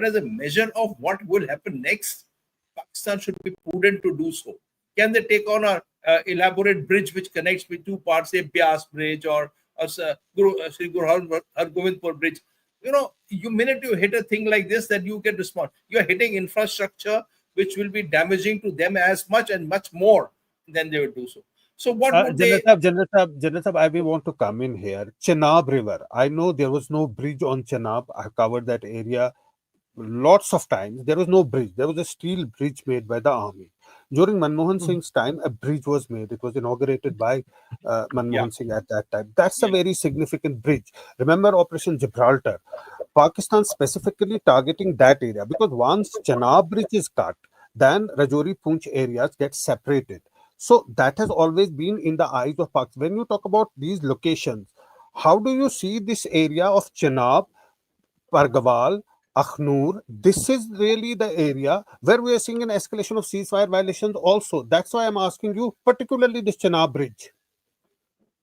But as a measure of what will happen next, Pakistan should be prudent to do so. Can they take on a elaborate bridge which connects with two parts, say Bias Bridge or Sri Guru Hargobindpur Bridge? You minute you hit a thing like this, that you can respond. You are hitting infrastructure which will be damaging to them as much and much more than they would do so. So what would General Sahab, I may want to come in here. Chenab River. I know there was no bridge on Chenab. I covered that area lots of times. There was no bridge. There was a steel bridge made by the army. During Manmohan Singh's time, a bridge was made. It was inaugurated by Manmohan Singh at that time. That's a very significant bridge. Remember Operation Gibraltar. Pakistan specifically targeting that area, because once Chenab Bridge is cut, then Rajouri Poonch areas get separated. So that has always been in the eyes of Pakistan. When you talk about these locations, how do you see this area of Chenab, Pargawal, Akhnur? This is really the area where we are seeing an escalation of ceasefire violations also. That's why I'm asking you, particularly this Chenab Bridge.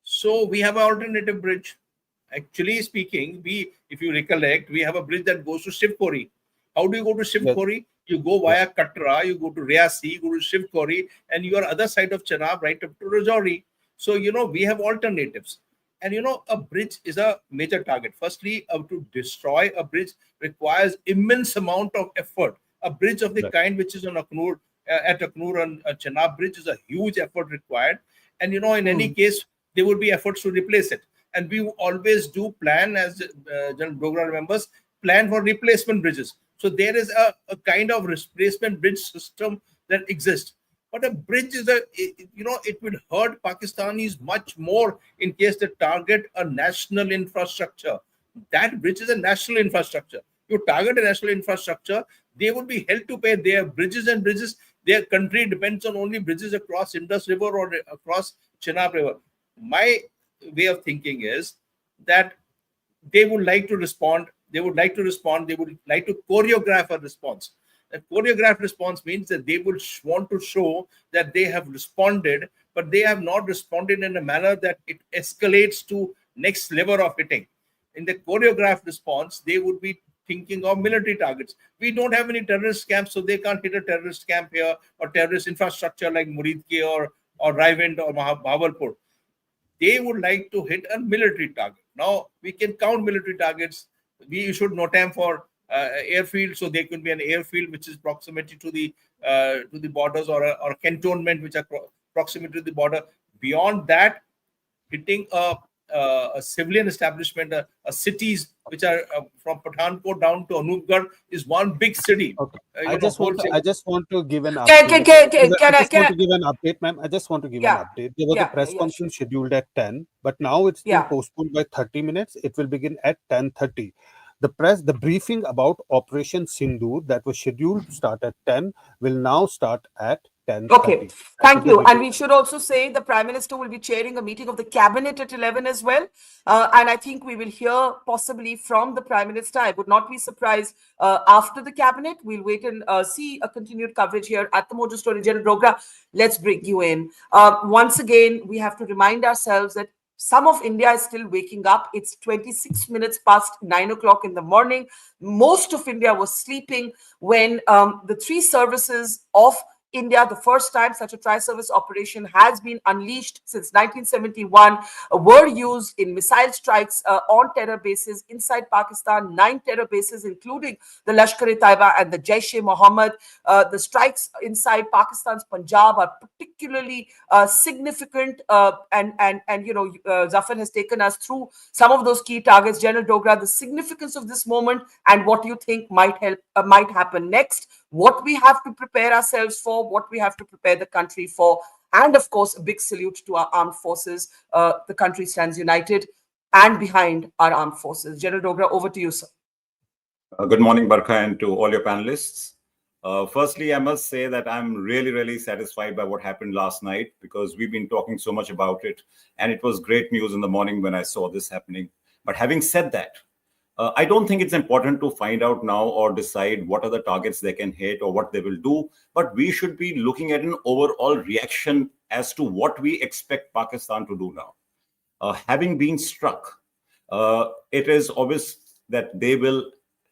So we have an alternative bridge. Actually speaking, if you recollect, we have a bridge that goes to Shivkori. How do you go to Shivkori? You go via Katra, you go to Riyasi, you go to Shivkori, and you are other side of Chenab, right up to Rajouri. So, we have alternatives. And, a bridge is a major target. Firstly, to destroy a bridge requires immense amount of effort. A bridge of the kind which is on Akhnur, at Akhnur and Chenab bridge is a huge effort required. And, in any case, there would be efforts to replace it. And we always do plan, as General Dogra remembers, plan for replacement bridges. So there is a kind of replacement bridge system that exists. But a bridge is it will hurt Pakistanis much more in case they target a national infrastructure. That bridge is a national infrastructure. You target a national infrastructure, they would be held to pay. Their bridges and bridges. Their country depends on only bridges across Indus River or across Chenab River. My way of thinking is that they would like to respond. They would like to choreograph a response. A choreographed response means that they would want to show that they have responded, but they have not responded in a manner that it escalates to next level of hitting. In the choreographed response, they would be thinking of military targets. We don't have any terrorist camps, so they can't hit a terrorist camp here or terrorist infrastructure like Muridke or Raiwind or Bahawalpur. They would like to hit a military target. Now, we can count military targets. We issued NOTAM for airfield, so there could be an airfield which is proximity to the borders, or a cantonment which are proximity to the border. Beyond that, hitting a civilian establishment, a cities which are from Pathankot down to Anupgarh is one big city. Okay. I just want to give an update. Ma'am. I just want to give an update. There was a press conference scheduled at 10, but now it's been postponed by 30 minutes. It will begin at 10:30. The briefing about Operation Sindur that was scheduled to start at 10 will now start at 10:30. Okay, thank you. And we should also say the Prime Minister will be chairing a meeting of the Cabinet at 11 as well. And I think we will hear possibly from the Prime Minister. I would not be surprised after the Cabinet. We'll wait and see a continued coverage here at the Mojo Story. General Dogra, let's bring you in. Once again, we have to remind ourselves that some of India is still waking up. It's 26 minutes past 9 o'clock in the morning. Most of India was sleeping when the three services of India, the first time such a tri-service operation has been unleashed since 1971, were used in missile strikes on terror bases inside Pakistan, 9 terror bases, including the Lashkar-e-Taiba and the Jaish-e-Mohammed. The strikes inside Pakistan's Punjab are particularly significant, and Zafar has taken us through some of those key targets. General Dogra, the significance of this moment and what you think might happen next, what we have to prepare ourselves for, what we have to prepare the country for, and of course, a big salute to our armed forces. The country stands united and behind our armed forces. General Dogra, over to you, sir. Good morning, Barkha, and to all your panelists. Firstly, I must say that I'm really, really satisfied by what happened last night, because we've been talking so much about it, and it was great news in the morning when I saw this happening. But having said that, I don't think it's important to find out now or decide what are the targets they can hit or what they will do, but we should be looking at an overall reaction as to what we expect Pakistan to do now. Having been struck, it is obvious that they will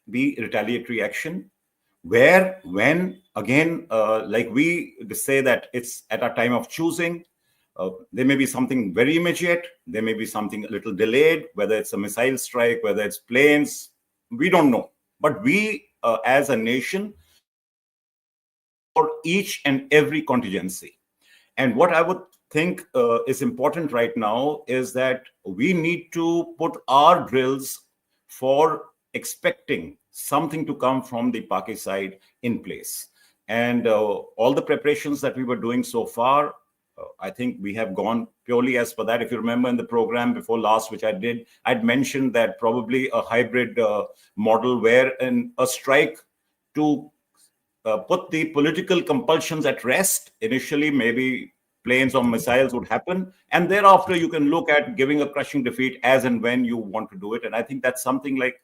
be retaliatory action. Where, when, again, like we say that it's at a time of choosing. There may be something very immediate. There may be something a little delayed, whether it's a missile strike, whether it's planes. We don't know. But we, as a nation, for each and every contingency. And what I would think is important right now is that we need to put our drills for expecting something to come from the Paki side in place. And all the preparations that we were doing so far, I think we have gone purely as per that. If you remember in the program before last, which I did, I'd mentioned that probably a hybrid model where a strike to put the political compulsions at rest. Initially, maybe planes or missiles would happen. And thereafter, you can look at giving a crushing defeat as and when you want to do it. And I think that's something like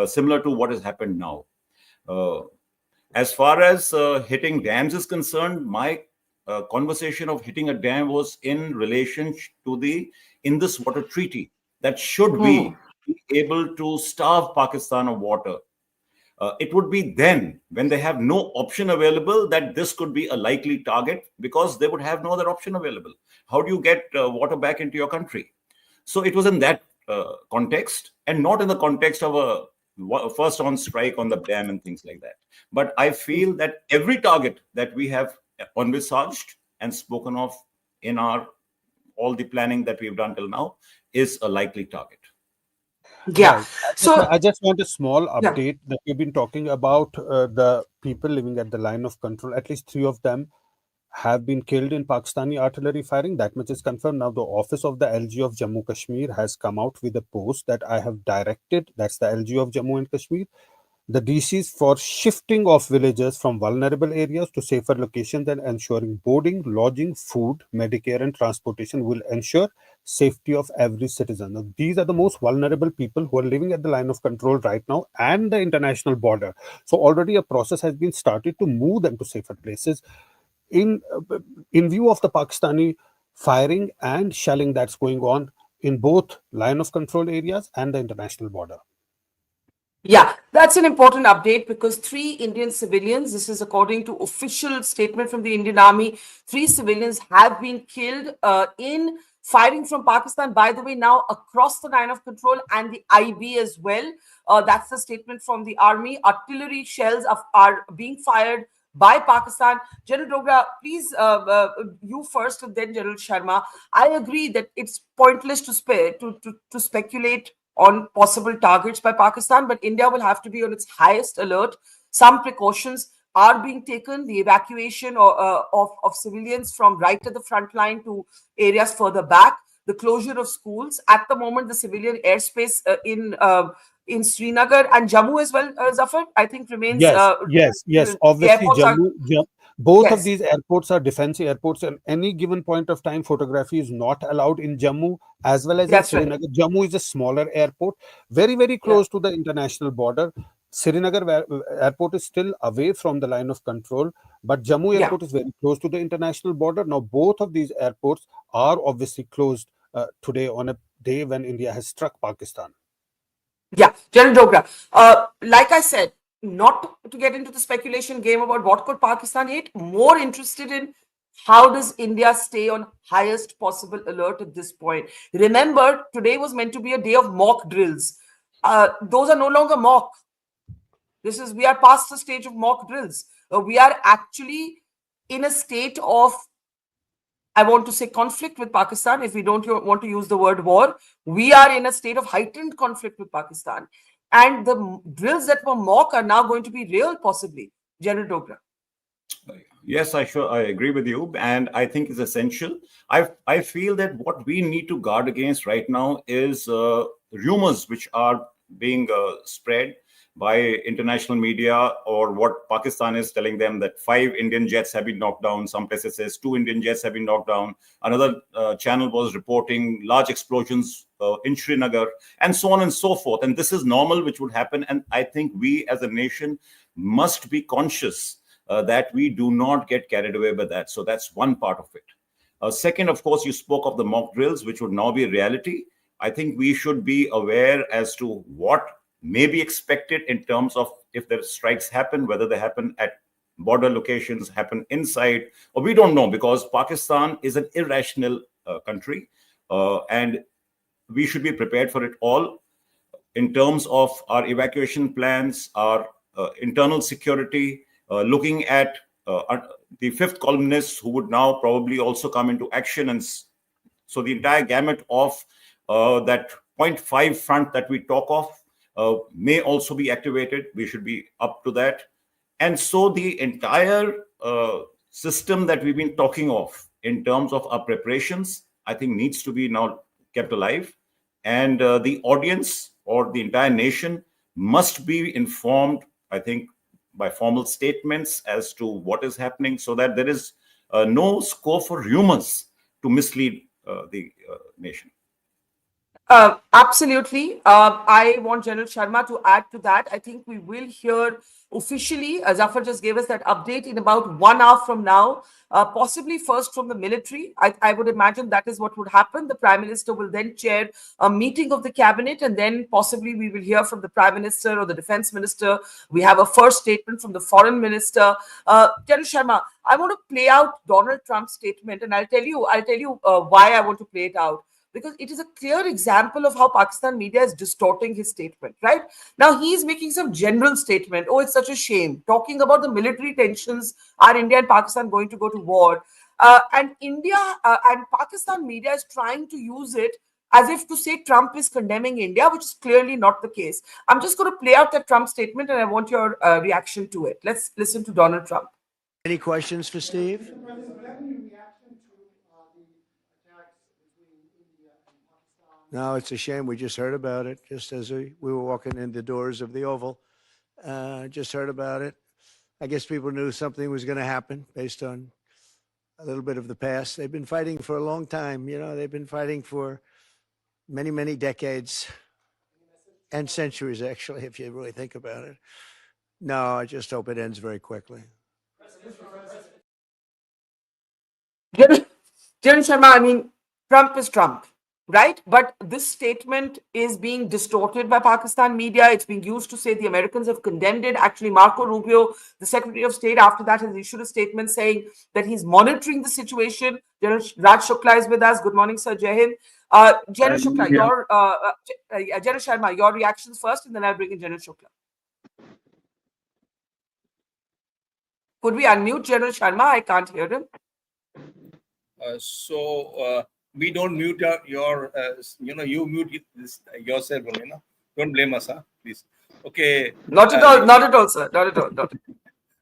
similar to what has happened now. As far as hitting dams is concerned, my conversation of hitting a dam was in relation to the Indus Water Treaty. That should we be able to starve Pakistan of water, it would be then when they have no option available that this could be a likely target, because they would have no other option available. How do you get water back into your country? So it was in that context, and not in the context of a first on strike on the dam and things like that. But I feel that every target that we have envisaged and spoken of in all the planning that we've done till now is a likely target. Yeah. Right. So I just want a small yeah. update that we've been talking about the people living at the line of control. At least 3 of them have been killed in Pakistani artillery firing. That much is confirmed. Now, the office of the LG of Jammu Kashmir has come out with a post that I have directed. That's the LG of Jammu and Kashmir. The DCs for shifting of villagers from vulnerable areas to safer locations and ensuring boarding, lodging, food, Medicare, and transportation will ensure safety of every citizen. Now, these are the most vulnerable people who are living at the line of control right now and the international border. So already a process has been started to move them to safer places in view of the Pakistani firing and shelling that's going on in both line of control areas and the international border. Yeah, that's an important update because 3 Indian civilians, this is according to official statement from the Indian Army, 3 civilians have been killed in firing from Pakistan, by the way, now across the line of control and the IB as well. That's the statement from the Army. Artillery shells are being fired by Pakistan. General Dogra, please, you first and then General Sharma. I agree that it's pointless to speculate on possible targets by Pakistan, but India will have to be on its highest alert. Some precautions are being taken. The evacuation of civilians from right at the front line to areas further back, the closure of schools. At the moment, the civilian airspace in Srinagar and Jammu as well, Zafar, I think remains. Yes. Obviously, both of Yes. these airports are defense airports. At any given point of time, photography is not allowed in Jammu as well as in That's right. Srinagar. Jammu is a smaller airport, very, very close to the international border. Srinagar airport is still away from the line of control, but Jammu airport is very close to the international border. Now, both of these airports are obviously closed today on a day when India has struck Pakistan. Yeah, General Dogra, like I said, not to get into the speculation game about what could Pakistan hit, more interested in how does India stay on highest possible alert at this point. Remember, today was meant to be a day of mock drills. Those are no longer mock. We are past the stage of mock drills. We are actually in a state of, I want to say, conflict with Pakistan. If we don't want to use the word war, we are in a state of heightened conflict with Pakistan. And the drills that were mock are now going to be real, possibly. General Dogra. Yes, I agree with you, and I think it's essential. I feel that what we need to guard against right now is rumors which are being spread by international media, or what Pakistan is telling them, that 5 Indian jets have been knocked down. Some places says 2 Indian jets have been knocked down. Another channel was reporting large explosions in Srinagar, and so on and so forth. And this is normal, which would happen. And I think we as a nation must be conscious that we do not get carried away by that. So that's one part of it. Second, of course, you spoke of the mock drills, which would now be a reality. I think we should be aware as to what may be expected in terms of if the strikes happen, whether they happen at border locations, happen inside, or we don't know, because Pakistan is an irrational country, and we should be prepared for it all in terms of our evacuation plans, our internal security, looking at the fifth columnists who would now probably also come into action. And so the entire gamut of that 0.5 front that we talk of may also be activated. We should be up to that. And so the entire system that we've been talking of in terms of our preparations, I think needs to be now kept alive. And the audience or the entire nation must be informed, I think, by formal statements as to what is happening, so that there is no scope for rumors to mislead the nation. Absolutely. I want General Sharma to add to that. I think we will hear officially, Zafar just gave us that update in about 1 hour from now, possibly first from the military. I would imagine that is what would happen. The Prime Minister will then chair a meeting of the cabinet, and then possibly we will hear from the Prime Minister or the Defense Minister. We have a first statement from the Foreign Minister. General Sharma, I want to play out Donald Trump's statement, and I'll tell you why I want to play it out. Because it is a clear example of how Pakistan media is distorting his statement, right? Now, he's making some general statement. Oh, it's such a shame. Talking about the military tensions, are India and Pakistan going to go to war? And India and Pakistan media is trying to use it as if to say Trump is condemning India, which is clearly not the case. I'm just going to play out that Trump statement, and I want your reaction to it. Let's listen to Donald Trump. Any questions for Steve? No, it's a shame. We just heard about it just as we were walking in the doors of the Oval. Just heard about it. I guess people knew something was going to happen based on a little bit of the past. They've been fighting for a long time. You know, they've been fighting for many, many decades and centuries, actually, if you really think about it. No, I just hope it ends very quickly. General Sharma, I mean, Trump is Trump, right? But this statement is being distorted by Pakistan media. It's being used to say the Americans have condemned it. Actually, Marco Rubio, the Secretary of State, after that has issued a statement saying that he's monitoring the situation. General Raj Shukla is with us. Good morning, sir. Jai Hind. General Shukla, General Sharma, your reactions first, and then I'll bring in General Shukla. Could we unmute General Sharma? I can't hear him. We don't mute your you mute this yourself, Don't blame us, please. Okay. Not at all, not at all, sir. Not at all. Not at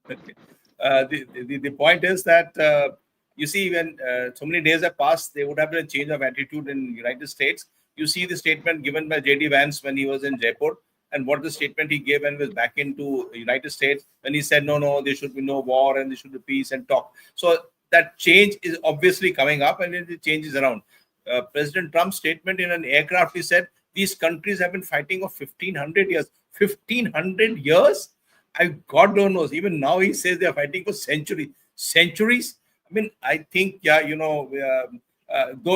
all. Okay. The point is that you see, when so many days have passed, there would have been a change of attitude in the United States. You see the statement given by J.D. Vance when he was in Jaipur, and what the statement he gave when he was back into the United States, when he said, no, there should be no war and there should be peace and talk. So that change is obviously coming up, and it changes around. President Trump's statement in an aircraft, he said, these countries have been fighting for 1,500 years. 1,500 years? God knows. Even now he says they are fighting for centuries. Centuries? I mean, I think, though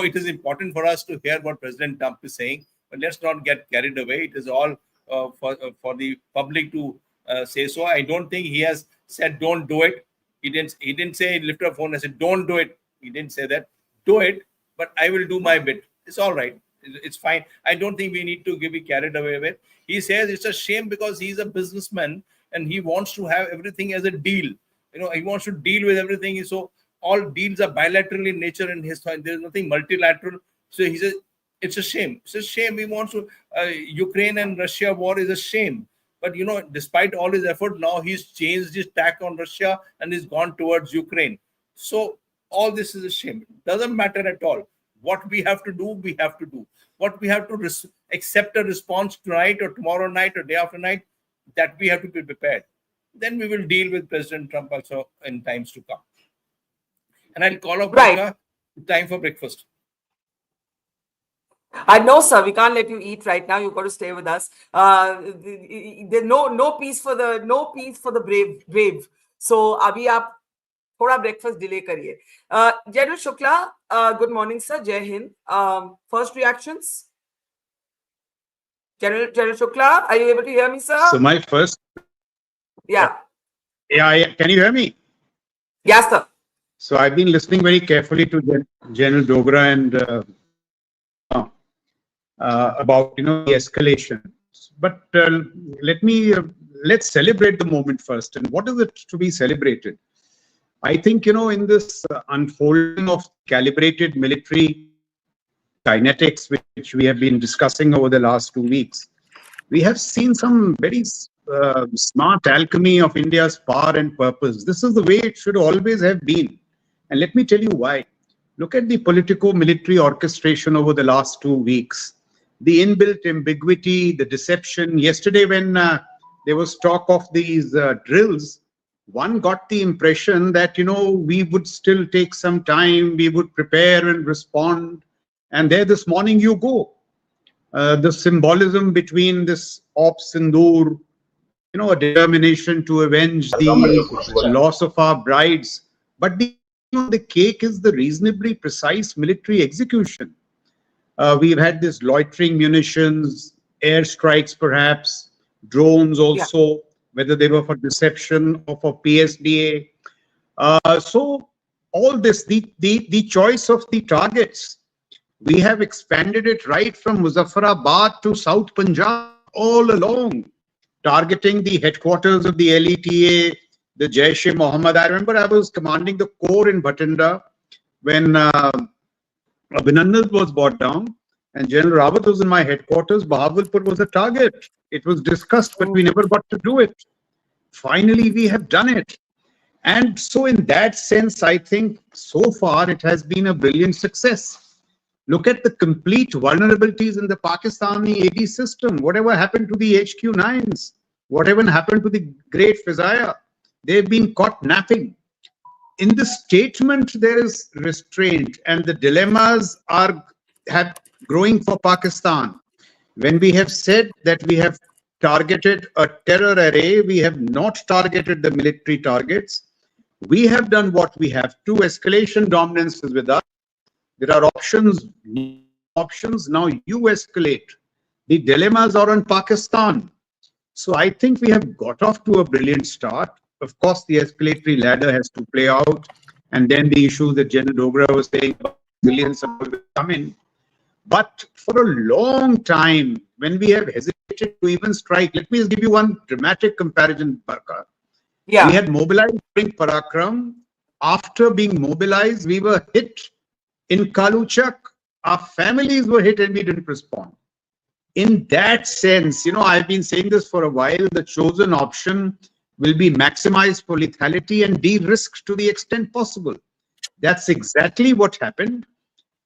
it is important for us to hear what President Trump is saying, but let's not get carried away. It is all for the public to say so. I don't think he has said don't do it. He didn't say lift up phone and said don't do it. He didn't say that. Do it, but I will do my bit. It's all right. It's fine. I don't think we need to be carried away with. He says it's a shame because he's a businessman and he wants to have everything as a deal. He wants to deal with everything. So all deals are bilateral in nature in his time. There's nothing multilateral. So he says it's a shame. It's a shame. He wants to. Ukraine and Russia war is a shame. But despite all his effort, now he's changed his tack on Russia and he's gone towards Ukraine. So all this is a shame. It doesn't matter at all. What we have to do, we have to do. What we have to accept a response tonight or tomorrow night or day after night, that we have to be prepared. Then we will deal with President Trump also in times to come. And I'll call up Barkha. Time for breakfast. No, sir, we can't let you eat right now. You've got to stay with us. There's no peace for the brave. So, abhi aap thoda breakfast delay kariye. General Shukla, good morning, sir. Jai Hind. First reactions. General Shukla, are you able to hear me, sir? So my first, Yeah. can you hear me? Yes, sir. So I've been listening very carefully to General Dogra and about the escalation. But let's celebrate the moment first. And what is it to be celebrated? I think in this unfolding of calibrated military kinetics, which we have been discussing over the last 2 weeks, we have seen some very smart alchemy of India's power and purpose. This is the way it should always have been. And let me tell you why. Look at the politico-military orchestration over the last 2 weeks. The inbuilt ambiguity, the deception. Yesterday when there was talk of these drills, one got the impression that, we would still take some time, we would prepare and respond. And there this morning you go. The symbolism between this Sindur, a determination to avenge the loss of our brides. But the cake is the reasonably precise military execution. We've had this loitering munitions, airstrikes perhaps, drones also, whether they were for deception or for PSDA. So all this, the choice of the targets, we have expanded it right from Muzaffarabad to South Punjab all along, targeting the headquarters of the LETA, the Jaish-e-Mohammed. I remember I was commanding the corps in Bhatinda when Abhinandan was brought down and General Rawat was in my headquarters. Bahawalpur was a target. It was discussed, but we never got to do it. Finally, we have done it. And so in that sense, I think so far it has been a brilliant success. Look at the complete vulnerabilities in the Pakistani AD system. Whatever happened to the HQ-9s, whatever happened to the Great Fizaya, they've been caught napping. In the statement, there is restraint, and the dilemmas are growing for Pakistan. When we have said that we have targeted a terror array, we have not targeted the military targets. We have done what we have to. Escalation dominance is with us. There are options. Now you escalate. The dilemmas are on Pakistan. So I think we have got off to a brilliant start. Of course, the escalatory ladder has to play out. And then the issues that General Dogra was saying, billions will come in. But for a long time, when we have hesitated to even strike, let me just give you one dramatic comparison, Barkha. Yeah. We had mobilized during Parakram. After being mobilized, we were hit in Kaluchak. Our families were hit and we didn't respond. In that sense, I've been saying this for a while, the chosen option will be maximized for lethality and de-risked to the extent possible. That's exactly what happened.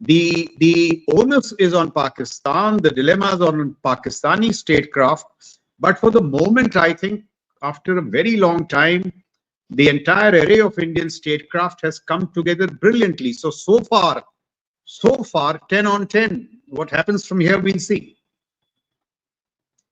The onus is on Pakistan, the dilemmas are on Pakistani statecraft. But for the moment, I think after a very long time, the entire array of Indian statecraft has come together brilliantly. So far, 10 on 10. What happens from here, we'll see.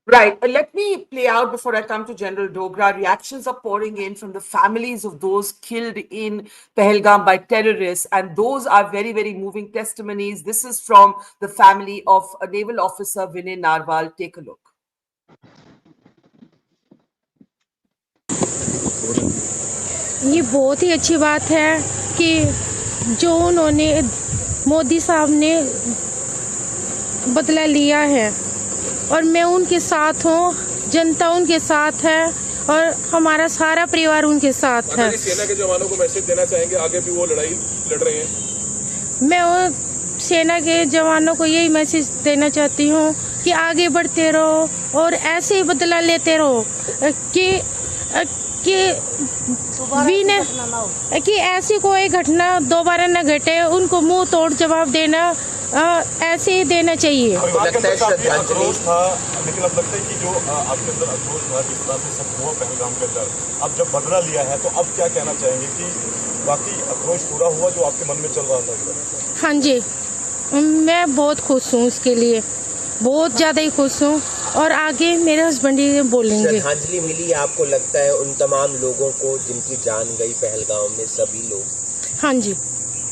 Right. Let me play out before I come to General Dogra. Reactions are pouring in from the families of those killed in Pahalgam by terrorists. And those are very, very moving testimonies. This is from the family of a naval officer, Vinay Narwal. Take a look. ये बहुत ही अच्छी बात है कि जो उन्होंने मोदी साहब ने बदला लिया है और मैं उनके साथ हूँ, जनता उनके साथ है और हमारा सारा परिवार उनके साथ है। सेना के जवानों को मैसेज देना चाहेंगे, आगे भी वो लड़ाई लड़ रहे हैं। मैं वो सेना के जवानों को यही मैसेज देना चाहती हूँ कि आगे बढ़ते रहो और ऐसे ही बदला लेते रहो कि ऐसी कोई घटना दोबारा न घटे, उनको मुंह तोड़ जवाब देना ऐसे ही देना चाहिए। लगता है आक्रोश था, लेकिन अब लगता है कि जो आपके अंदर आक्रोश था, जिस तरह से सब हुआ पहलगाम के अंदर, अब जब बदला लिया है तो अब क्या कहना चाहेंगे कि बाकी आक्रोश पूरा हुआ जो आपके मन में चल रहा था? हाँ जी, मैं बहुत खुश हूँ, उसके लिए बहुत ज़्यादा ही खुश हूँ और आगे मेरे हस्बैंड ही बोलेंगे। श्रद्धांजलि मिली आपको लगता है उन तमाम लोगों को जिनकी जान गई पहलगाम में, सभी लोग? हाँ जी,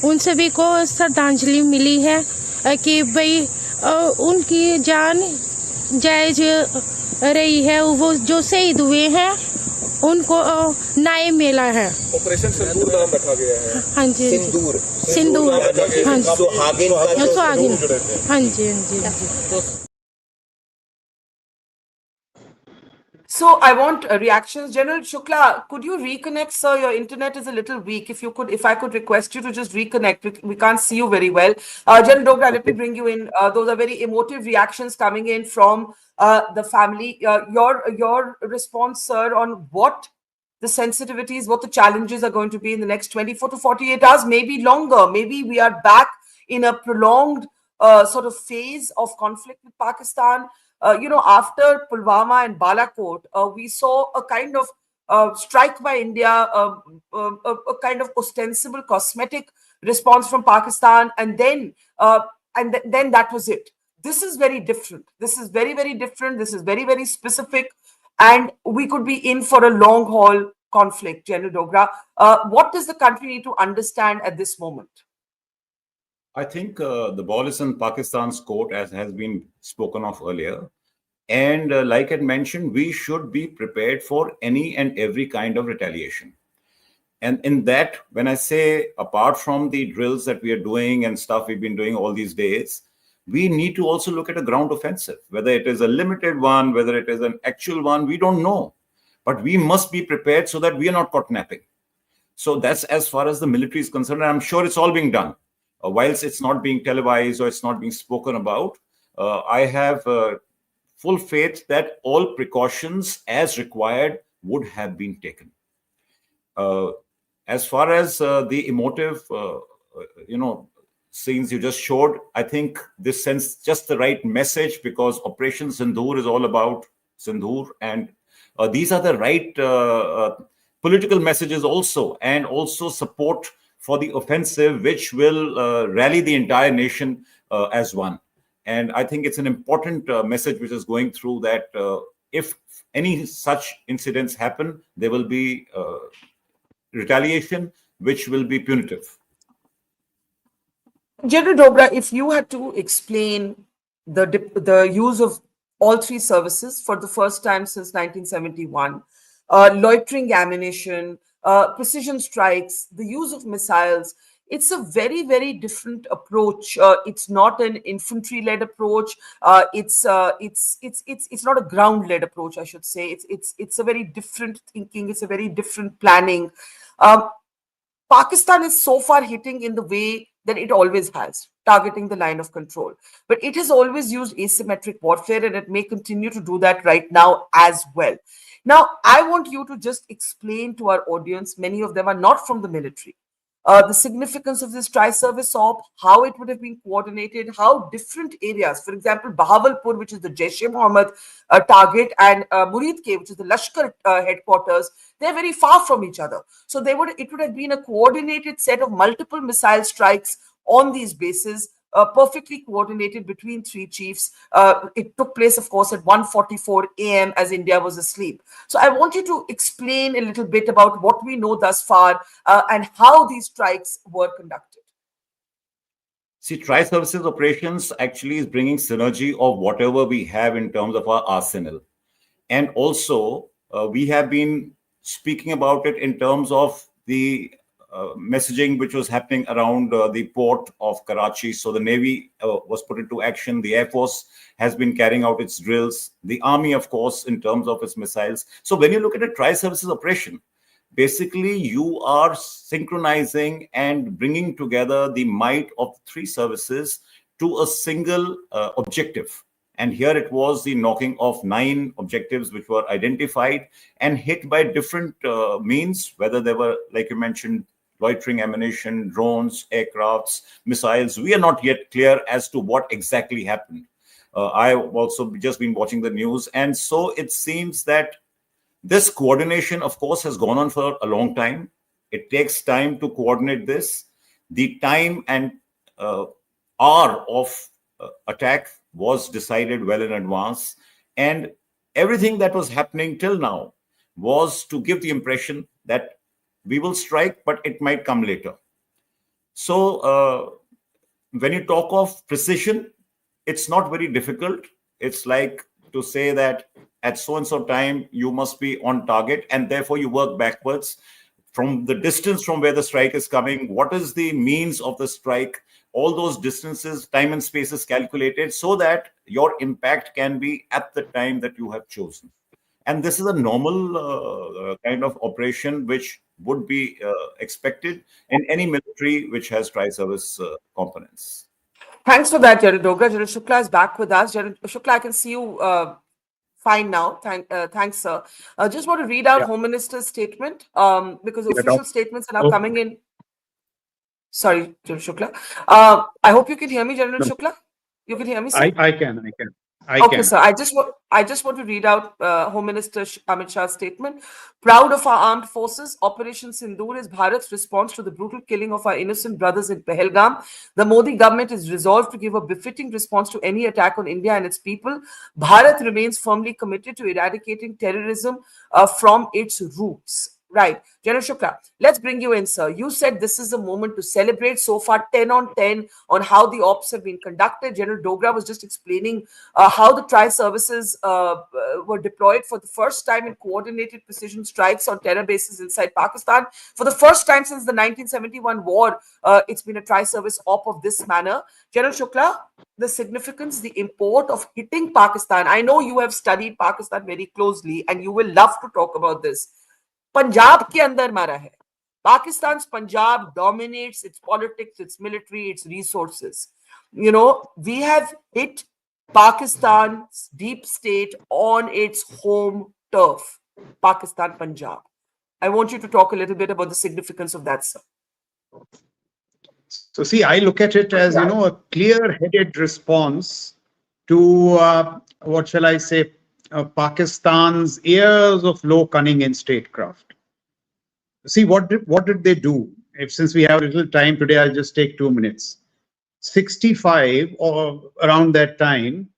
उन सभी को श्रद्धांजलि मिली है कि भाई उनकी जान जायज रही है। वो जो शहीद हुए हैं उनको न्याय मिला है। ऑपरेशन सिंदूर नाम रखा गया है। हाँ जी, सिंदूर सिंदूर, हाँ जी, सुहागिन का सुहागिन, हाँ जी, हाँ जी। So I want reactions. General Shukla, could you reconnect, sir? Your internet is a little weak. If I could request you to just reconnect. We can't see you very well. General Dogra, let me bring you in. Those are very emotive reactions coming in from the family. Your response, sir, on what the sensitivities, what the challenges are going to be in the next 24 to 48 hours, maybe longer. Maybe we are back in a prolonged sort of phase of conflict with Pakistan. After Pulwama and Balakot, we saw a kind of strike by India, a kind of ostensible cosmetic response from Pakistan, and then then that was it. This is very different. This is very, very different. This is very, very specific, and we could be in for a long haul conflict. General Dogra, what does the country need to understand at this moment? I think the ball is in Pakistan's court, as has been spoken of earlier. And like I mentioned, we should be prepared for any and every kind of retaliation. And in that, when I say, apart from the drills that we are doing and stuff we've been doing all these days, we need to also look at a ground offensive, whether it is a limited one, whether it is an actual one, we don't know. But we must be prepared so that we are not caught napping. So that's as far as the military is concerned. And I'm sure it's all being done. Whilst it's not being televised or it's not being spoken about, I have full faith that all precautions as required would have been taken. As far as the emotive, scenes you just showed, I think this sends just the right message, because Operation Sindoor is all about Sindoor, and these are the right political messages also, and also support for the offensive, which will rally the entire nation as one. And I think it's an important message which is going through, that if any such incidents happen, there will be retaliation, which will be punitive. General Dobra, if you had to explain the use of all three services for the first time since 1971, loitering ammunition, precision strikes, the use of missiles, it's a very, very different approach. It's not an infantry-led approach. It's not a ground-led approach, I should say. It's a very different thinking. It's a very different planning. Pakistan is so far hitting in the way that it always has, targeting the line of control. But it has always used asymmetric warfare, and it may continue to do that right now as well. Now, I want you to just explain to our audience, many of them are not from the military, the significance of this tri-service op, how it would have been coordinated, how different areas, for example, Bahawalpur, which is the Jaish-e-Mohammed target, and Muridke, which is the Lashkar headquarters, they're very far from each other. So it would have been a coordinated set of multiple missile strikes on these bases, perfectly coordinated between three chiefs. It took place, of course, at 1:44 a.m. as India was asleep. So I want you to explain a little bit about what we know thus far and how these strikes were conducted. See, tri-services operations actually is bringing synergy of whatever we have in terms of our arsenal. And also, we have been speaking about it in terms of the messaging which was happening around the port of Karachi. So the Navy was put into action. The Air Force has been carrying out its drills. The Army, of course, in terms of its missiles. So when you look at a tri-services operation, basically you are synchronizing and bringing together the might of three services to a single objective. And here it was the knocking of 9 objectives which were identified and hit by different means, whether they were, like you mentioned, loitering ammunition, drones, aircrafts, missiles. We are not yet clear as to what exactly happened. I've also just been watching the news. And so it seems that this coordination, of course, has gone on for a long time. It takes time to coordinate this. The time and hour of attack was decided well in advance. And everything that was happening till now was to give the impression that we will strike, but it might come later. So when you talk of precision, it's not very difficult. It's like to say that at so and so time you must be on target, and therefore you work backwards from the distance from where the strike is coming. What is the means of the strike? All those distances, time and space is calculated so that your impact can be at the time that you have chosen. And this is a normal kind of operation which would be expected in any military which has tri-service components. Thanks for that, General Dogra. General Shukla is back with us. General Shukla, I can see you fine now. Thanks, sir. I just want to read out Home Minister's statement because official statements are now coming in. Sorry, General Shukla. I hope you can hear me, General Shukla. You can hear me, sir? I can. Okay, sir. I just want to read out Home Minister Amit Shah's statement. Proud of our armed forces, Operation Sindur is Bharat's response to the brutal killing of our innocent brothers in Pahalgam. The Modi government is resolved to give a befitting response to any attack on India and its people. Bharat remains firmly committed to eradicating terrorism from its roots. Right. General Shukla, let's bring you in, sir. You said this is a moment to celebrate. So far, 10 on 10 on how the ops have been conducted. General Dogra was just explaining how the tri-services were deployed for the first time in coordinated precision strikes on terror bases inside Pakistan. For the first time since the 1971 war, it's been a tri-service op of this manner. General Shukla, the significance, the import of hitting Pakistan. I know you have studied Pakistan very closely and you will love to talk about this. Punjab के अंदर मारा है. Pakistan's Punjab dominates its politics, its military, its resources. You know, we have hit Pakistan's deep state on its home turf, Pakistan, Punjab. I want you to talk a little bit about the significance of that, sir. So see, I look at it as, a clear-headed response to, what shall I say, Pakistan's years of low cunning in statecraft. See, what did they do? Since we have a little time today, I'll just take 2 minutes. 65 or around that time,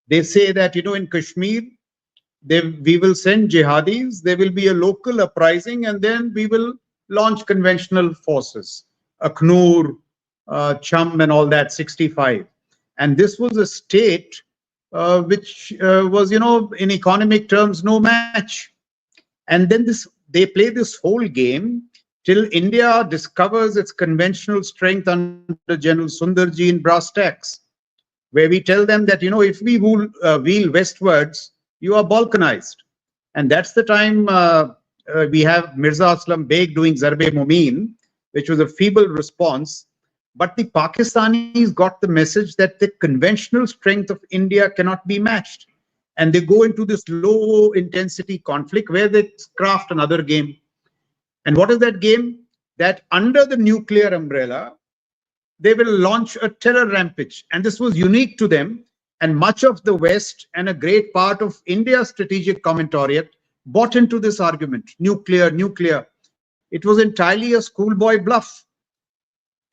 they say that, in Kashmir, we will send jihadis, there will be a local uprising, and then we will launch conventional forces, Akhnur, Cham and all that, 65. And this was a state which was, in economic terms, no match. And then they play this whole game till India discovers its conventional strength under General Sundarji in brass tacks, where we tell them that, if we wheel westwards, you are balkanized. And that's the time we have Mirza Aslam Beg doing Zarbe Mumin, which was a feeble response. But the Pakistanis got the message that the conventional strength of India cannot be matched. And they go into this low intensity conflict where they craft another game. And what is that game? That under the nuclear umbrella, they will launch a terror rampage. And this was unique to them. And much of the West and a great part of India's strategic commentariat bought into this argument. Nuclear. It was entirely a schoolboy bluff.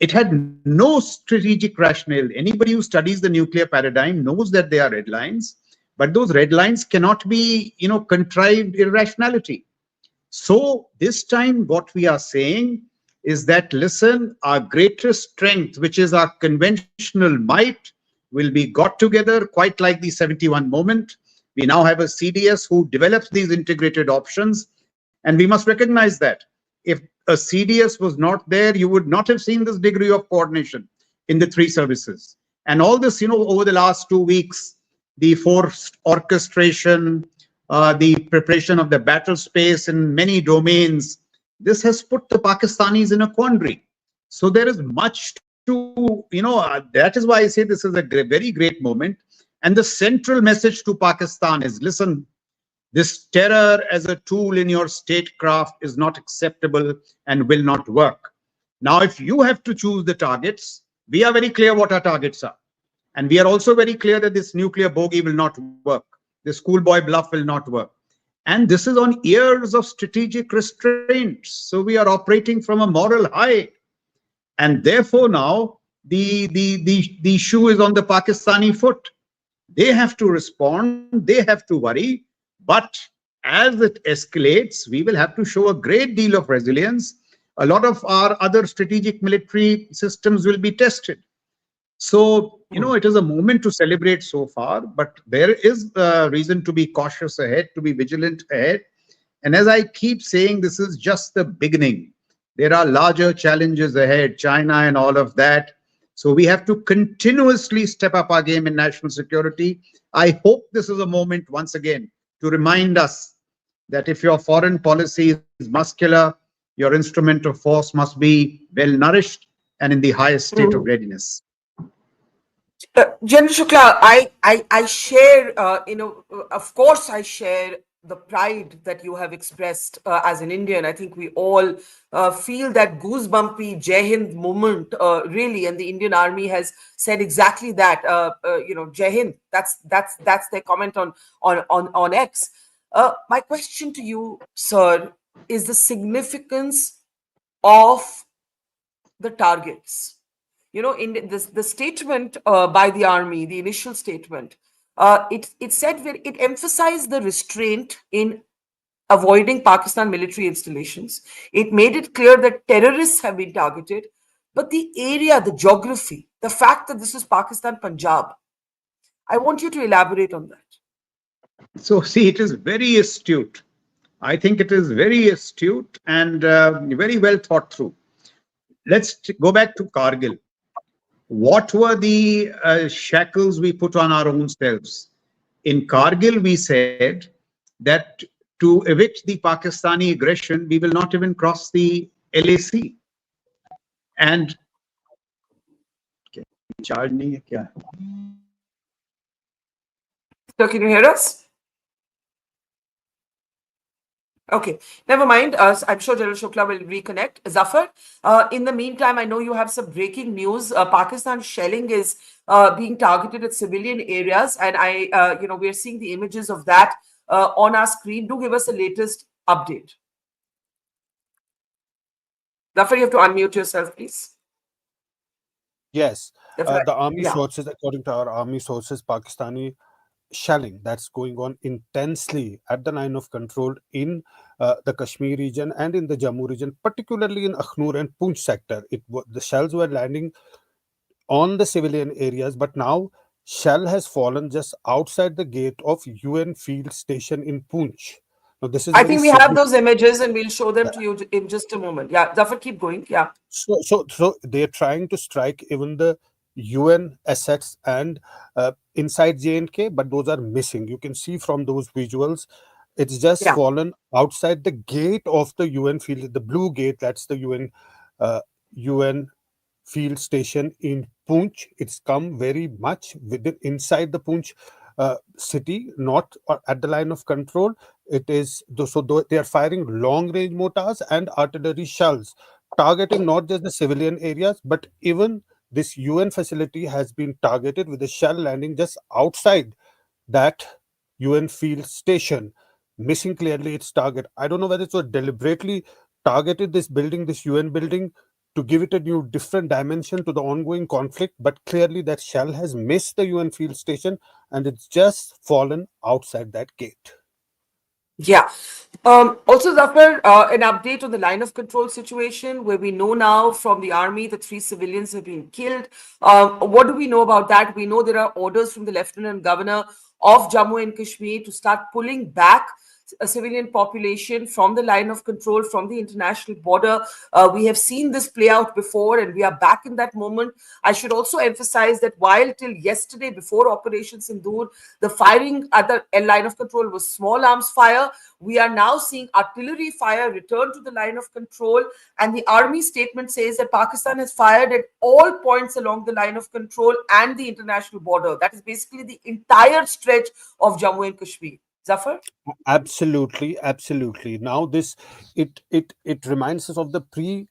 It had no strategic rationale. Anybody who studies the nuclear paradigm knows that they are red lines, but those red lines cannot be, contrived irrationality. So this time what we are saying is that, listen, our greatest strength, which is our conventional might, will be got together quite like the 71 moment. We now have a CDS who develops these integrated options, and we must recognize that. If a CDS was not there, you would not have seen this degree of coordination in the three services. And all this, over the last 2 weeks, the forced orchestration, the preparation of the battle space in many domains, this has put the Pakistanis in a quandary. So there is much to, that is why I say this is a very great moment. And the central message to Pakistan is, listen, this terror as a tool in your statecraft is not acceptable and will not work. Now, if you have to choose the targets, we are very clear what our targets are. And we are also very clear that this nuclear bogey will not work. The schoolboy bluff will not work. And this is on years of strategic restraints. So we are operating from a moral high. And therefore now the shoe is on the Pakistani foot. They have to respond. They have to worry. But as it escalates, we will have to show a great deal of resilience. A lot of our other strategic military systems will be tested. So, it is a moment to celebrate so far, but there is reason to be cautious ahead, to be vigilant ahead. And as I keep saying, this is just the beginning. There are larger challenges ahead, China and all of that. So we have to continuously step up our game in national security. I hope this is a moment, once again, to remind us that if your foreign policy is muscular, your instrument of force must be well nourished and in the highest state of readiness. General Shukla, I share, of course, I share the pride that you have expressed as an Indian. I think we all feel that goosebumpy Jai Hind moment, really, and the Indian Army has said exactly that. Jai Hind. That's their comment on X. My question to you, sir, is the significance of the targets. In the statement by the army, the initial statement, it said it emphasized the restraint in avoiding Pakistan military installations. It made it clear that terrorists have been targeted, but the area, the geography, the fact that this is Pakistan Punjab, I want you to elaborate on that. So, see, it is very astute. I think it is very astute and very well thought through. Let's go back to Kargil. What were the shackles we put on our own selves? In Kargil, we said that to evict the Pakistani aggression, we will not even cross the LAC. And So, can you hear us? Okay, never mind. I'm sure General Shukla will reconnect. Zafar, in the meantime, I know you have some breaking news. Pakistan shelling is being targeted at civilian areas, and we are seeing the images of that on our screen. Do give us the latest update. Zafar, you have to unmute yourself, please. Yes, the army sources, according to our army sources, Pakistani shelling that's going on intensely at the line of control in the Kashmir region and in the Jammu region, particularly in Akhnur and Poonch sector. The shells were landing on the civilian areas, but now shell has fallen just outside the gate of UN field station in Poonch. Now, this is I think we have those images and we'll show them to you in just a moment. Yeah, Zafar, keep going. Yeah. So they're trying to strike even the UN assets and inside J&K, but those are missing. You can see from those visuals, it's just fallen outside the gate of the UN field, the blue gate. That's the UN field station in Poonch. It's come very much within inside the Poonch city, not at the line of control. It is so they are firing long range mortars and artillery shells, targeting not just the civilian areas, but even this UN facility has been targeted with a shell landing just outside that UN field station, missing clearly its target. I don't know whether it was deliberately targeted this building, this UN building, to give it a new different dimension to the ongoing conflict, but clearly that shell has missed the UN field station and it's just fallen outside that gate. Yeah. Also, Zafar, an update on the line of control situation where we know now from the army that 3 civilians have been killed. What do we know about that? We know there are orders from the Lieutenant Governor of Jammu and Kashmir to start pulling back a civilian population from the line of control, from the international border. We have seen this play out before and we are back in that moment. I should also emphasize that while till yesterday before Operation Sindoor, the firing at the line of control was small arms fire, we are now seeing artillery fire return to the line of control, and the army statement says that Pakistan has fired at all points along the line of control and the international border. That is basically the entire stretch of Jammu and Kashmir. Zafar? Absolutely. Now it reminds us of the pre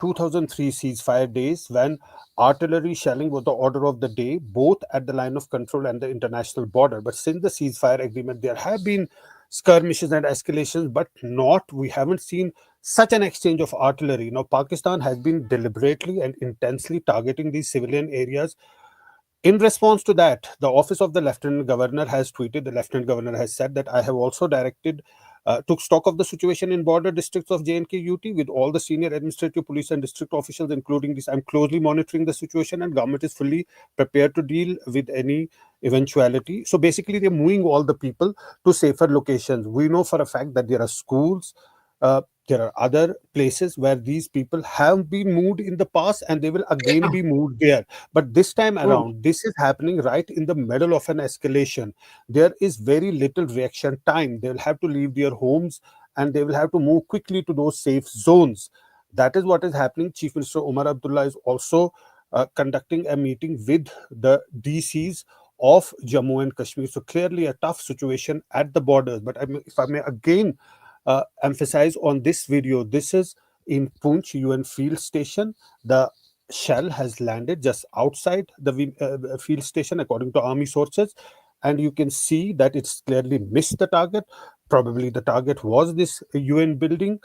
2003 ceasefire days when artillery shelling was the order of the day, both at the line of control and the international border. But since the ceasefire agreement, there have been skirmishes and escalations, but we haven't seen such an exchange of artillery. Now, Pakistan has been deliberately and intensely targeting these civilian areas. In response to that, the office of the Lieutenant Governor has tweeted, the Lieutenant Governor has said that I have also directed took stock of the situation in border districts of J&K UT with all the senior administrative police and district officials, including this. I'm closely monitoring the situation, and government is fully prepared to deal with any eventuality. So basically, they're moving all the people to safer locations. We know for a fact that there are schools, there are other places where these people have been moved in the past, and they will again be moved there. But this time around, this is happening right in the middle of an escalation. There is very little reaction time. They will have to leave their homes, and they will have to move quickly to those safe zones. That is what is happening. Chief Minister Umar Abdullah is also conducting a meeting with the DCs of Jammu and Kashmir. So clearly a tough situation at the borders. But if I may again emphasize on this video, this is in Poonch UN field station. The shell has landed just outside the field station, according to army sources, and you can see that it's clearly missed the target. Probably the target was this UN building,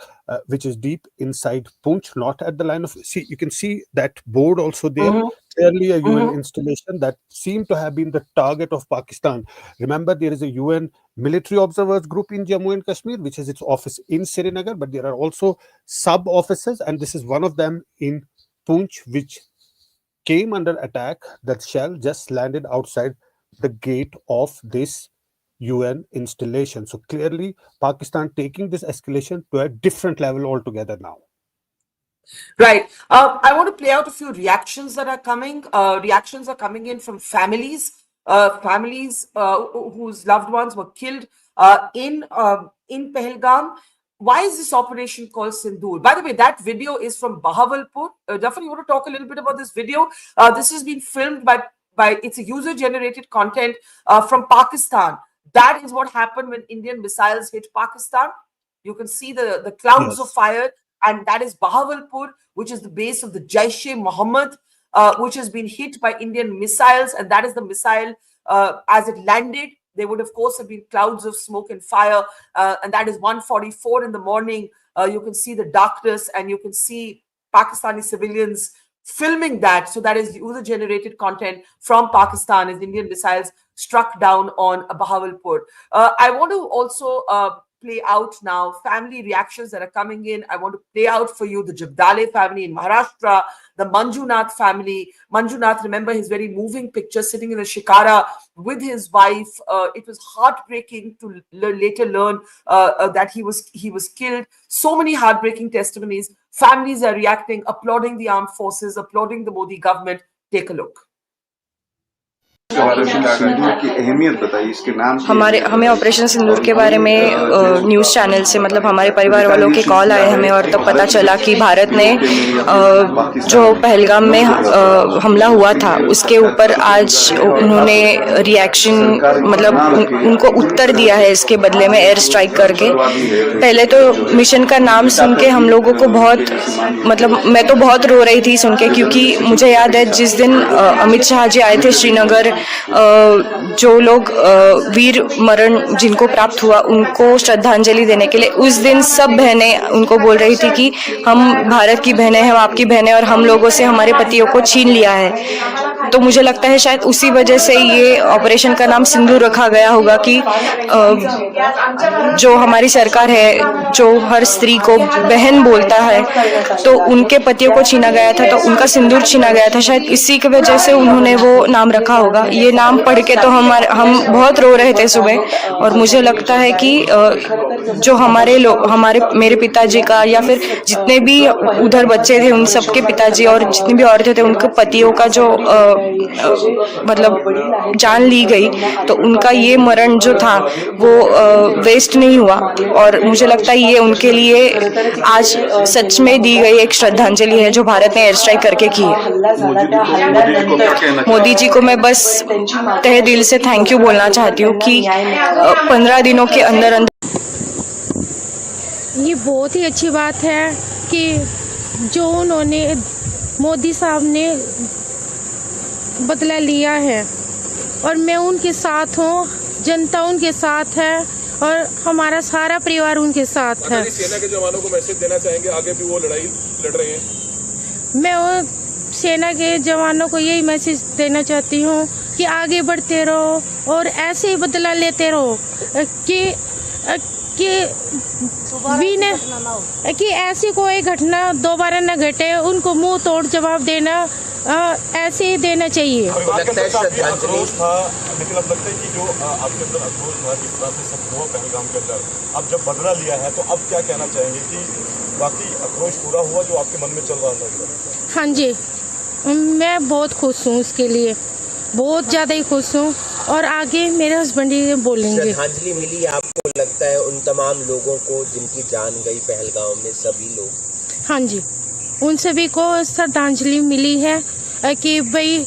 which is deep inside Poonch, not at the line of. See, you can see that board also there. Clearly a UN installation that seemed to have been the target of Pakistan. Remember, there is a UN military observers group in Jammu and Kashmir, which has its office in Srinagar, but there are also sub-offices, and this is one of them in Poonch, which came under attack. That shell just landed outside the gate of this UN installation. So clearly, Pakistan taking this escalation to a different level altogether now. Right. I want to play out a few reactions that are coming. Reactions are coming in from families whose loved ones were killed in Pahalgam. Why is this operation called Sindur? By the way, that video is from Bahawalpur. Jafar, you want to talk a little bit about this video? This has been filmed by it's a user-generated content from Pakistan. That is what happened when Indian missiles hit Pakistan. You can see the clouds of fire. And that is Bahawalpur, which is the base of the Jaish-e-Mohammed, which has been hit by Indian missiles. And that is the missile as it landed. There would, of course, have been clouds of smoke and fire. And that is 1:44 in the morning. You can see the darkness, and you can see Pakistani civilians filming that. So that is user-generated content from Pakistan as Indian missiles struck down on Bahawalpur. I want to also play out now family reactions that are coming in. I want to play out for you the Jagdale family in Maharashtra, the Manjunath family. Manjunath, remember his very moving picture sitting in a shikara with his wife. It was heartbreaking to later learn that he was killed. So many heartbreaking testimonies. Families are reacting, applauding the armed forces, applauding the Modi government. Take a look. हमें operation सिंदूर के बारे में news channel से मतलब हमारे परिवार वालों के कॉल आए हमें, और तब पता चला कि भारत ने जो पहलगाम में हमला हुआ था उसके ऊपर आज उन्होंने रिएक्शन मतलब उनको उत्तर दिया है इसके बदले में एयर स्ट्राइक करके। पहले तो मिशन का नाम सुन के हम लोगों को बहुत मतलब मैं तो बहुत रो रही थी सुन के, क्योंकि मुझे याद है जिस दिन अमित शाह जी आए थे श्रीनगर, जो लोग वीर मरण जिनको प्राप्त हुआ उनको श्रद्धांजलि देने के लिए, उस दिन सब बहनें उनको बोल रही थी कि हम भारत की बहनें हैं, हम आपकी बहनें, और हम लोगों से हमारे पतियों को छीन लिया है। तो मुझे लगता है शायद उसी वजह से ये ऑपरेशन का नाम सिंदूर रखा गया होगा कि जो हमारी सरकार है जो हर स्त्री को बहन बोलता है, तो उनके पतियों को छीना गया था, तो उनका सिंदूर छीना गया था, शायद इसी की वजह से उन्होंने वो नाम रखा होगा। ये नाम पढ़ के तो हम बहुत रो रहे थे सुबह, और मुझे लगता है कि जो मेरे पिताजी का या फिर जितने भी उधर बच्चे थे उन सबके पिताजी और जितनी भी औरतें थे उनके पतियों का जो मतलब जान ली गई, तो उनका ये मरण जो था वो वेस्ट नहीं हुआ, और मुझे लगता है ये उनके लिए आज सच में दी गई एक श्रद्धांजलि है जो भारत ने एयर स्ट्राइक करके की है। मोदी जी को मैं बस तहे दिल से थैंक यू बोलना चाहती हूँ कि 15 दिनों के अंदर ये बहुत ही अच्छी बात है कि जो उन्होंने मोदी साहब ने बदला लिया है, और मैं उनके साथ हूँ, जनता उनके साथ है और हमारा सारा परिवार उनके साथ है। सेना के जवानों को मैसेज देना चाहेंगे, आगे भी वो लड़ाई लड़ रहे हैं। मैं वो सेना के जवानों को यही मैसेज देना चाहती हूँ कि आगे बढ़ते रहो और ऐसे ही बदला लेते रहो कि कि ऐसी कोई घटना दोबारा न घटे, उनको मुंह तोड़ जवाब देना ऐसे ही देना चाहिए। आक्रोश था, लेकिन अब लगता है कि जो आपके अंदर आक्रोश था, जिस तरह से सब हुआ पहलगाम के अंदर, अब जब बदला लिया है तो अब क्या कहना चाहेंगे कि बाकी आक्रोश पूरा हुआ जो आपके मन में चल रहा था? हाँ जी, मैं बहुत खुश हूँ उसके लिए, बहुत ज़्यादा ही खुश हूँ। और आगे मेरे हस्बैंड ही बोलेंगे। श्रद्धांजलि मिली आपको लगता है उन तमाम लोगों को जिनकी जान गई पहलगाम में, सभी लोग? हाँ जी, उन सभी को श्रद्धांजलि मिली है कि भाई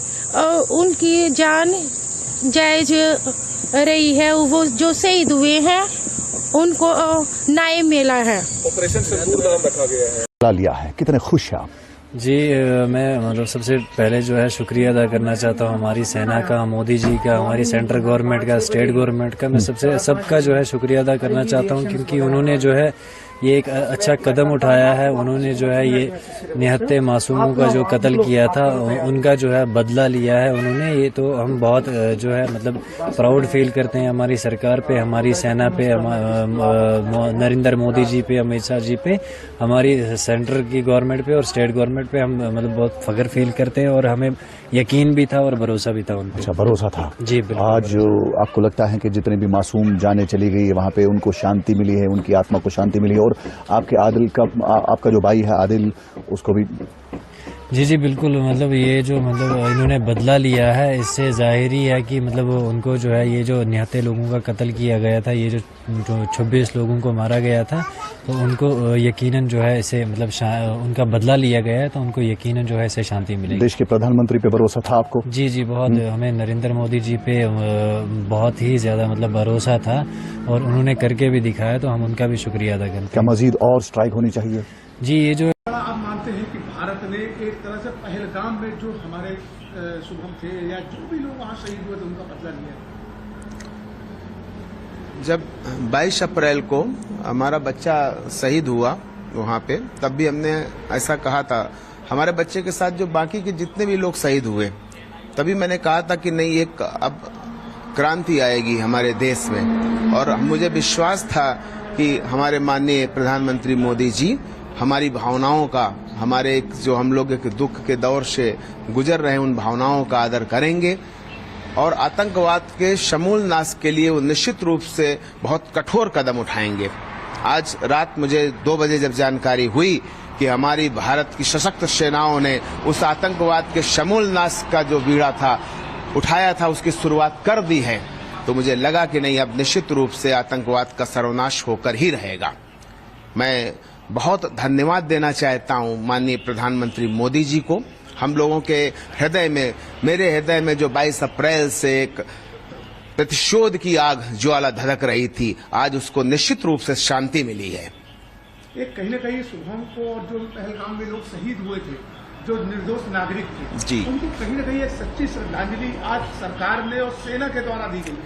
उनकी जान जायज रही है, वो जो शहीद हुए हैं उनको न्याय मिला है। ऑपरेशन सिंदूर नाम रखा गया है। लिया है, कितने खुश हैं आप? जी, मैं मतलब सबसे पहले जो है शुक्रिया अदा करना चाहता हूँ हमारी सेना का, मोदी जी का, हमारी सेंट्रल गवर्नमेंट का, स्टेट गवर्नमेंट का। मैं सबका जो है शुक्रिया अदा करना चाहता हूँ, क्योंकि उन्होंने जो है ये एक अच्छा कदम उठाया है। उन्होंने जो है ये निहत्ते मासूमों का जो कत्ल किया था उनका जो है बदला लिया है उन्होंने। ये तो हम बहुत जो है मतलब प्राउड फील करते हैं हमारी सरकार पे, हमारी सेना पे, नरेंद्र मोदी जी पे, अमित शाह जी पे, हमारी सेंट्रल की गवर्नमेंट पे और स्टेट गवर्नमेंट पे हम मतलब बहुत फख्र फील करते हैं। और हमें यकीन भी था और भरोसा भी था उन पे। अच्छा, भरोसा था जी बिल्कुल। आज आपको लगता है कि जितने भी मासूम जाने चली गई वहाँ पे उनको शांति मिली है, उनकी आत्मा को शांति मिली है, और आपके आदिल का, आपका जो भाई है आदिल, उसको भी? जी जी बिल्कुल। मतलब ये जो मतलब इन्होंने बदला लिया है, इससे जाहिर ही है कि मतलब उनको जो है ये जो निहत्ते लोगों का कत्ल किया गया था, ये जो 26 लोगों को मारा गया था, तो उनको यकीनन जो है इसे मतलब उनका बदला लिया गया है, तो उनको यकीनन जो है इसे शांति मिलेगी। देश के प्रधानमंत्री पे भरोसा था आपको? जी जी बहुत। हमें नरेंद्र मोदी जी पे बहुत ही ज्यादा मतलब भरोसा था और उन्होंने करके भी दिखाया, तो हम उनका भी शुक्रिया अदा करते हैं। क्या मजीद और स्ट्राइक होनी चाहिए? जी, ये जो आप मानते हैं कि भारत ने एक तरह से पहलगाम में जो हमारे शुभम थे या जो भी लोग वहाँ शहीद हुए थे उनका बदला लिया? जब 22 अप्रैल को हमारा बच्चा शहीद हुआ वहाँ पे, तब भी हमने ऐसा कहा था, हमारे बच्चे के साथ जो बाकी के जितने भी लोग शहीद हुए, तभी मैंने कहा था कि नहीं, एक अब क्रांति आएगी हमारे देश में। और मुझे विश्वास था कि हमारे माननीय प्रधानमंत्री मोदी जी हमारी भावनाओं का, हमारे जो हम लोग एक दुख के दौर से गुजर रहे हैं, उन भावनाओं का आदर करेंगे और आतंकवाद के समूल नाश के लिए वो निश्चित रूप से बहुत कठोर कदम उठाएंगे। आज रात मुझे 2 बजे जब जानकारी हुई कि हमारी भारत की सशक्त सेनाओं ने उस आतंकवाद के समूल नाश का जो बीड़ा था उठाया था, उसकी शुरुआत कर दी है, तो मुझे लगा कि नहीं, अब निश्चित रूप से आतंकवाद का सर्वनाश होकर ही रहेगा। मैं बहुत धन्यवाद देना चाहता हूं माननीय प्रधानमंत्री मोदी जी को। हम लोगों के हृदय में, मेरे हृदय में जो 22 अप्रैल से एक प्रतिशोध की आग ज्वाला धधक रही थी, आज उसको निश्चित रूप से शांति मिली है। एक कहीं न कहीं शुभम को और जो पहलगाम में लोग शहीद हुए थे, जो निर्दोष नागरिक थे जी, उनको कहीं न कहीं एक सच्ची श्रद्धांजलि आज सरकार ने और सेना के द्वारा दी गई है।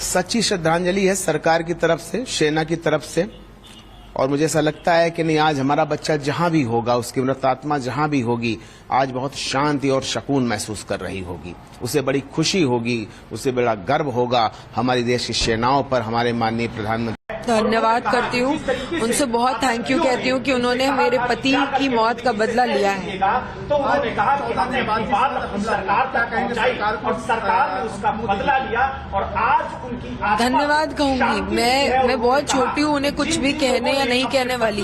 सच्ची श्रद्धांजलि है सरकार की तरफ से, सेना की तरफ से। और मुझे ऐसा लगता है कि नहीं, आज हमारा बच्चा जहां भी होगा, उसकी मृत आत्मा जहां भी होगी, आज बहुत शांति और सुकून महसूस कर रही होगी। उसे बड़ी खुशी होगी, उसे बड़ा गर्व होगा हमारी देश की सेनाओं पर। हमारे माननीय प्रधानमंत्री धन्यवाद करती हूँ, उनसे बहुत थैंक यू कहती हूँ कि उन्होंने मेरे पति की मौत का बदला लिया है। तो उन्होंने कहा कि हमने सरकार ने उसका बदला लिया और आज उनकी धन्यवाद कहूंगी। मैं बहुत छोटी हूँ उन्हें कुछ भी कहने या नहीं कहने वाली,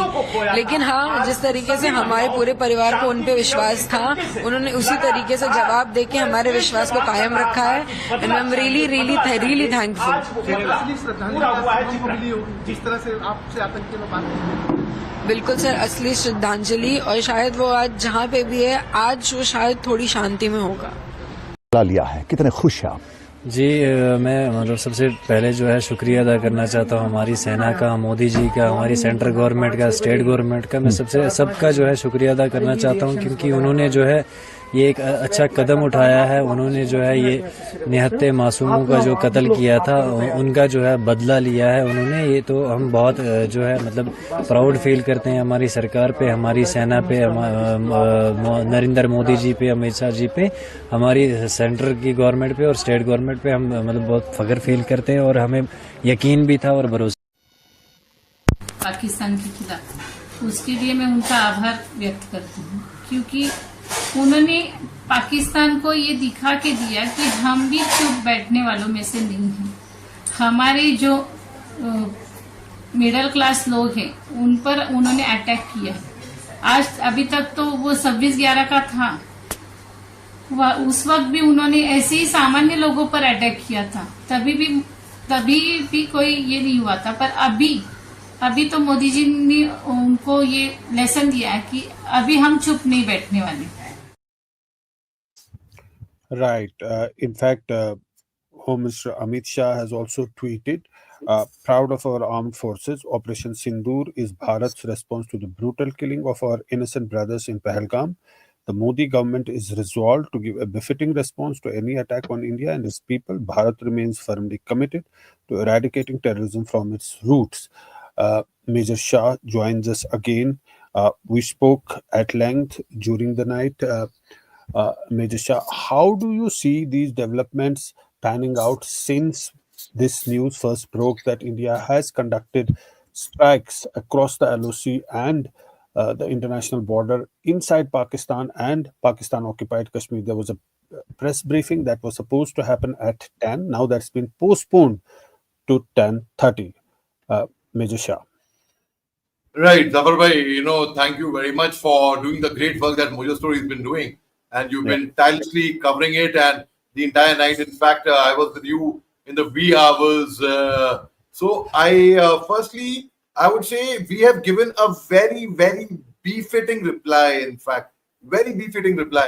लेकिन हाँ, जिस तरीके से हमारे पूरे परिवार को उन पे विश्वास था, उन्होंने उसी तरीके से जवाब देके हमारे विश्वास को कायम रखा है। And I am really thankful. जिस तरह से आपसे आतंकी में बात। बिल्कुल सर, असली श्रद्धांजलि, और शायद वो आज जहाँ पे भी है, आज वो शायद थोड़ी शांति में होगा। लिया है, कितने खुश हैं आप? जी, मैं मतलब सबसे पहले जो है शुक्रिया अदा करना चाहता हूँ हमारी सेना का, मोदी जी का, हमारी सेंट्रल गवर्नमेंट का, स्टेट गवर्नमेंट का। मैं सबका जो है शुक्रिया अदा करना चाहता हूँ, क्योंकि उन्होंने जो है ये एक अच्छा कदम उठाया है। उन्होंने जो है ये निहत्ते मासूमों का जो कत्ल किया था उनका जो है बदला लिया है उन्होंने। ये तो हम बहुत जो है मतलब प्राउड फील करते हैं हमारी सरकार पे, हमारी सेना पे, नरेंद्र मोदी जी पे, अमित शाह जी पे, हमारी सेंट्रल की गवर्नमेंट पे और स्टेट गवर्नमेंट पे हम मतलब बहुत फख्र फील करते हैं और हमें यकीन भी था और भरोसा। पाकिस्तान के खिलाफ, उसके लिए मैं उनका आभार व्यक्त करती हूँ, क्योंकि उन्होंने पाकिस्तान को ये दिखा के दिया कि हम भी चुप बैठने वालों में से नहीं हैं। हमारे जो मिडिल क्लास लोग हैं उन पर उन्होंने अटैक किया। आज अभी तक तो वो 26/11 का था, उस वक्त भी उन्होंने ऐसे ही सामान्य लोगों पर अटैक किया था, तभी भी कोई ये नहीं हुआ था। पर अभी तो मोदी जी ने उनको ये लेसन दिया है कि अभी हम चुप नहीं बैठने वाले। Right. In fact, Home Minister Amit Shah has also tweeted, proud of our armed forces. Operation Sindur is Bharat's response to the brutal killing of our innocent brothers in Pahalgam. The Modi government is resolved to give a befitting response to any attack on India and its people. Bharat remains firmly committed to eradicating terrorism from its roots. Major Shah joins us again. We spoke at length during the night. Major Shah, how do you see these developments panning out since this news first broke that India has conducted strikes across the LOC and the international border inside Pakistan and Pakistan-Occupied Kashmir? There was a press briefing that was supposed to happen at 10. Now that's been postponed to 10:30. Major Shah. Right, Zafar bhai, thank you very much for doing the great work that Mojo Story has been doing. And you've been tirelessly covering it, and the entire night. In fact, I was with you in the wee hours. So firstly, I would say we have given a very, very befitting reply. In fact, very befitting reply.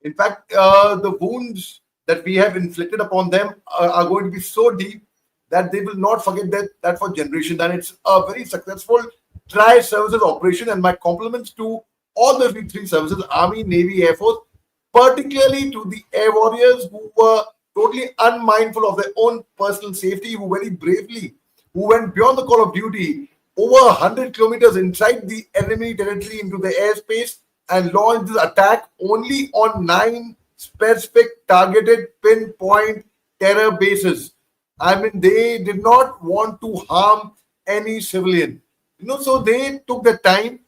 In fact, the wounds that we have inflicted upon them are going to be so deep that they will not forget that for generations. And it's a very successful tri-services operation. And my compliments to all the three services, Army, Navy, Air Force, particularly to the air warriors who were totally unmindful of their own personal safety, who very bravely, who went beyond the call of duty, over 100 kilometers inside the enemy territory into the airspace and launched this attack only on 9 specific targeted pinpoint terror bases. I mean, they did not want to harm any civilian. So they took the time.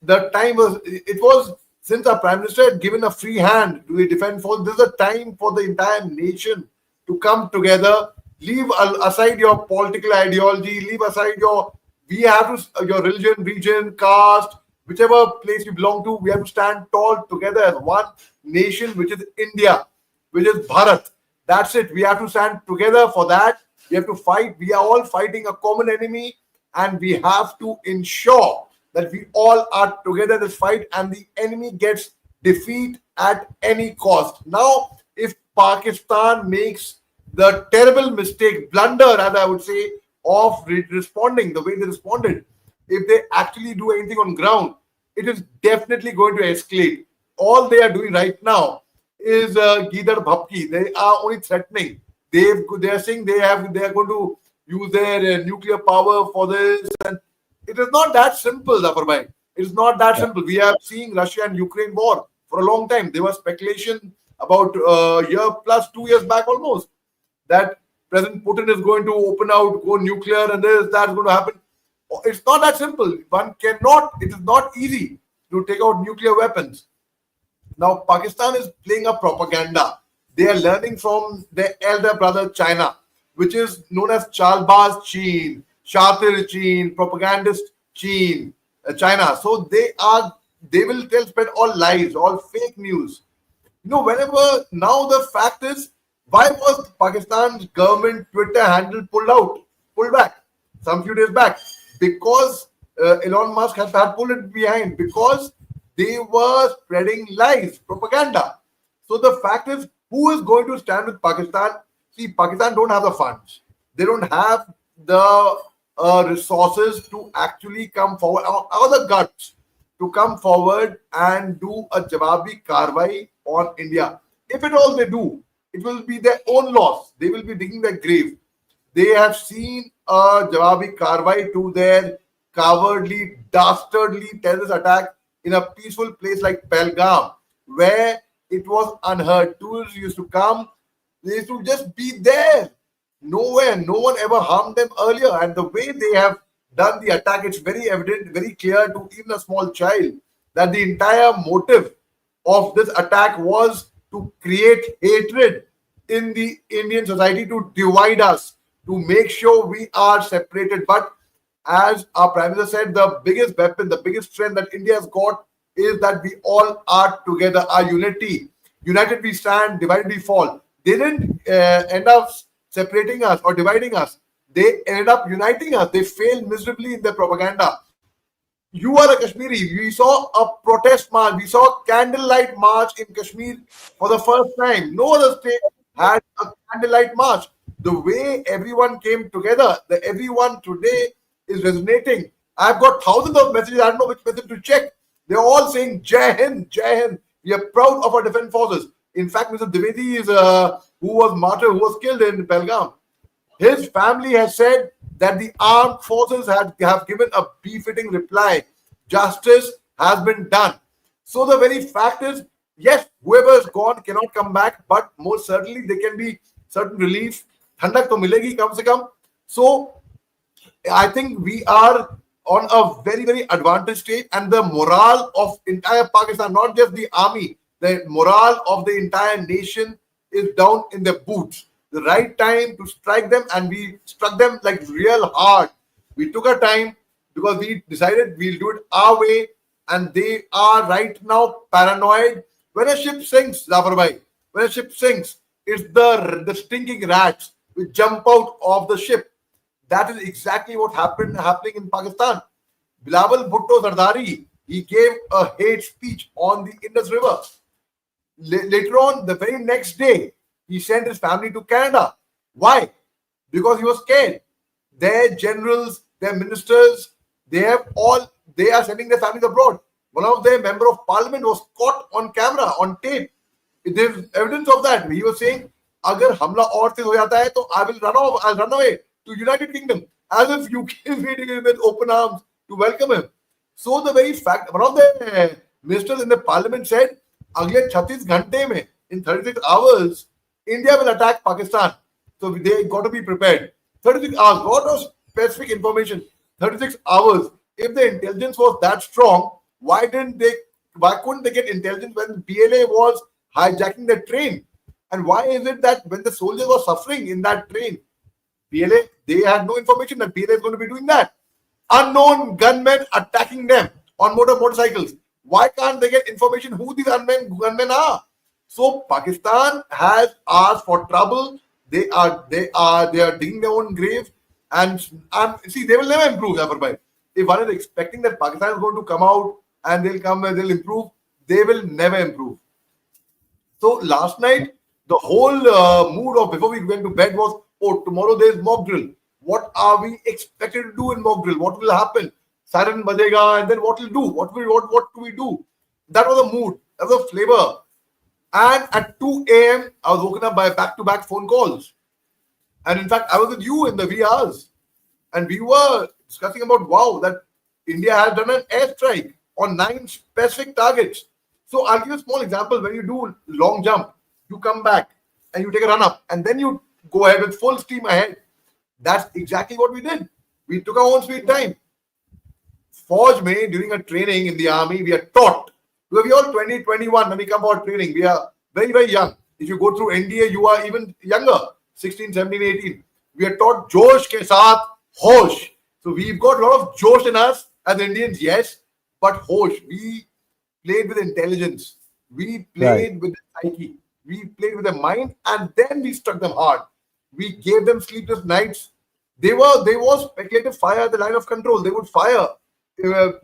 The time was since our Prime Minister had given a free hand to the defense force. This is a time for the entire nation to come together, leave aside your political ideology, leave aside your religion, region, caste, whichever place you belong to. We have to stand tall together as one nation, which is India, which is Bharat. That's it. We have to stand together for that. We have to fight. We are all fighting a common enemy, and we have to ensure that we all are together in this fight and the enemy gets defeat at any cost. Now, if Pakistan makes the terrible mistake, blunder, as I would say, of responding the way they responded, if they actually do anything on ground, it is definitely going to escalate. All they are doing right now is Gidar Bhapki. They are only threatening. They are saying they are going to use their nuclear power for this, and it is not that simple, Zafar bhai. It is not that simple. We are seeing Russia and Ukraine war for a long time. There was speculation about a year plus 2 years back almost that President Putin is going to open out, go nuclear, and that's going to happen. It's not that simple. It is not easy to take out nuclear weapons. Now, Pakistan is playing a propaganda. They are learning from their elder brother China, which is known as Chalbaz Chin, Shatir Chin, propagandist Chin, China. So they will spread all lies, all fake news. Whenever, now the fact is, why was Pakistan's government Twitter handle pulled back some few days back? Because Elon Musk had pulled it behind, because they were spreading lies, propaganda. So the fact is, who is going to stand with Pakistan? See, Pakistan don't have the funds. They don't have the resources to actually come forward, or the guts to come forward and do a Jawabi Karwai on India. If at all they do, it will be their own loss. They will be digging their grave. They have seen a Jawabi Karwai to their cowardly, dastardly terrorist attack in a peaceful place like Pahalgam, where it was unheard. Tourists used to come. They used to just be there. Nowhere. No one ever harmed them earlier. And the way they have done the attack, it's very evident, very clear to even a small child that the entire motive of this attack was to create hatred in the Indian society, to divide us, to make sure we are separated. But as our Prime Minister said, the biggest weapon, the biggest strength that India has got is that we all are together, our unity. United we stand, divided we fall. They didn't end up separating us or dividing us. They ended up uniting us. They failed miserably in their propaganda. You are a Kashmiri. We saw a protest march. We saw a candlelight march in Kashmir for the first time. No other state had a candlelight march. The way everyone came together, the everyone today is resonating. I've got thousands of messages. I don't know which message to check. They're all saying Jai Hind, Jai Hind. We are proud of our defense forces. In fact, Mr. Dwivedi is who was martyred, who was killed in Pahalgam. His family has said that the armed forces have given a befitting reply. Justice has been done. So the very fact is, yes, whoever is gone cannot come back, but most certainly there can be certain relief. Thandak to milegi kam se kam. So I think we are on a very, very advantage state, and the morale of entire Pakistan, not just the army, the morale of the entire nation is down in their boots. The right time to strike them, and we struck them like real hard. We took our time because we decided we'll do it our way, and they are right now paranoid. When a ship sinks, Zafar bhai, when a ship sinks, it's the stinking rats which jump out of the ship. That is exactly what happening in Pakistan. Bilawal Bhutto Zardari, he gave a hate speech on the Indus River. Later on, the very next day, he sent his family to Canada. Why? Because he was scared. Their generals, their ministers, they are sending their families abroad. One of their member of parliament was caught on camera, on tape. There's evidence of that. He was saying, "Agar hamla aur se ho jata hai, to I'll run away to United Kingdom," as if UK is waiting with open arms to welcome him. So the very fact, one of the ministers in the parliament said, "Agle 36 ghante mein, in 36 hours, India will attack Pakistan. So they got to be prepared." 36 hours, lot of specific information. 36 hours. If the intelligence was that strong, why couldn't they get intelligence when PLA was hijacking the train? And why is it that when the soldiers were suffering in that train, PLA, they had no information that PLA is going to be doing that? Unknown gunmen attacking them on motorcycles. Why can't they get information who these gunmen are? So Pakistan has asked for trouble. They are digging their own grave, and see, they will never improve, Zafar bhai. If one is expecting that Pakistan is going to come out and they'll improve, they will never improve. So last night, the whole mood of before we went to bed was, oh, tomorrow there's mock drill. What are we expected to do in mock drill? What will happen? Siren badega, and then what will do? What do we do? That was a mood. That was a flavor. And at 2 a.m., I was woken up by back-to-back phone calls. And in fact, I was with you in the VRs. And we were discussing about, wow, that India has done an airstrike on 9 specific targets. So I'll give you a small example. When you do long jump, you come back and you take a run up, and then you go ahead with full steam ahead. That's exactly what we did. We took our own sweet time. Fauj mein, during a training in the army, we are taught. Because we all 20, 21, when we come for training, we are very, very young. If you go through NDA, you are even younger, 16, 17, 18. We are taught Josh ke saath hosh. So we've got a lot of Josh in us as Indians, yes, but hosh. We played with intelligence. We played with the psyche. We played with the mind, and then we struck them hard. We gave them sleepless nights. There was speculative fire at the line of control. They would fire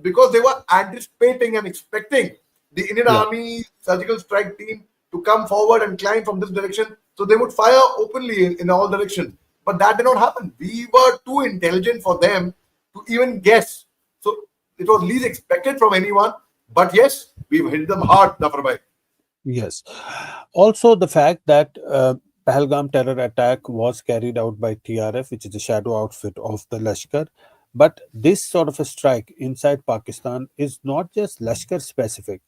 because they were anticipating and expecting the Indian Army surgical strike team to come forward and climb from this direction. So they would fire openly in all directions. But that did not happen. We were too intelligent for them to even guess. So it was least expected from anyone. But yes, we've hit them hard, Zafar bhai. Yes. Also, the fact that Pahalgam terror attack was carried out by TRF, which is the shadow outfit of the Lashkar. But this sort of a strike inside Pakistan is not just Lashkar specific.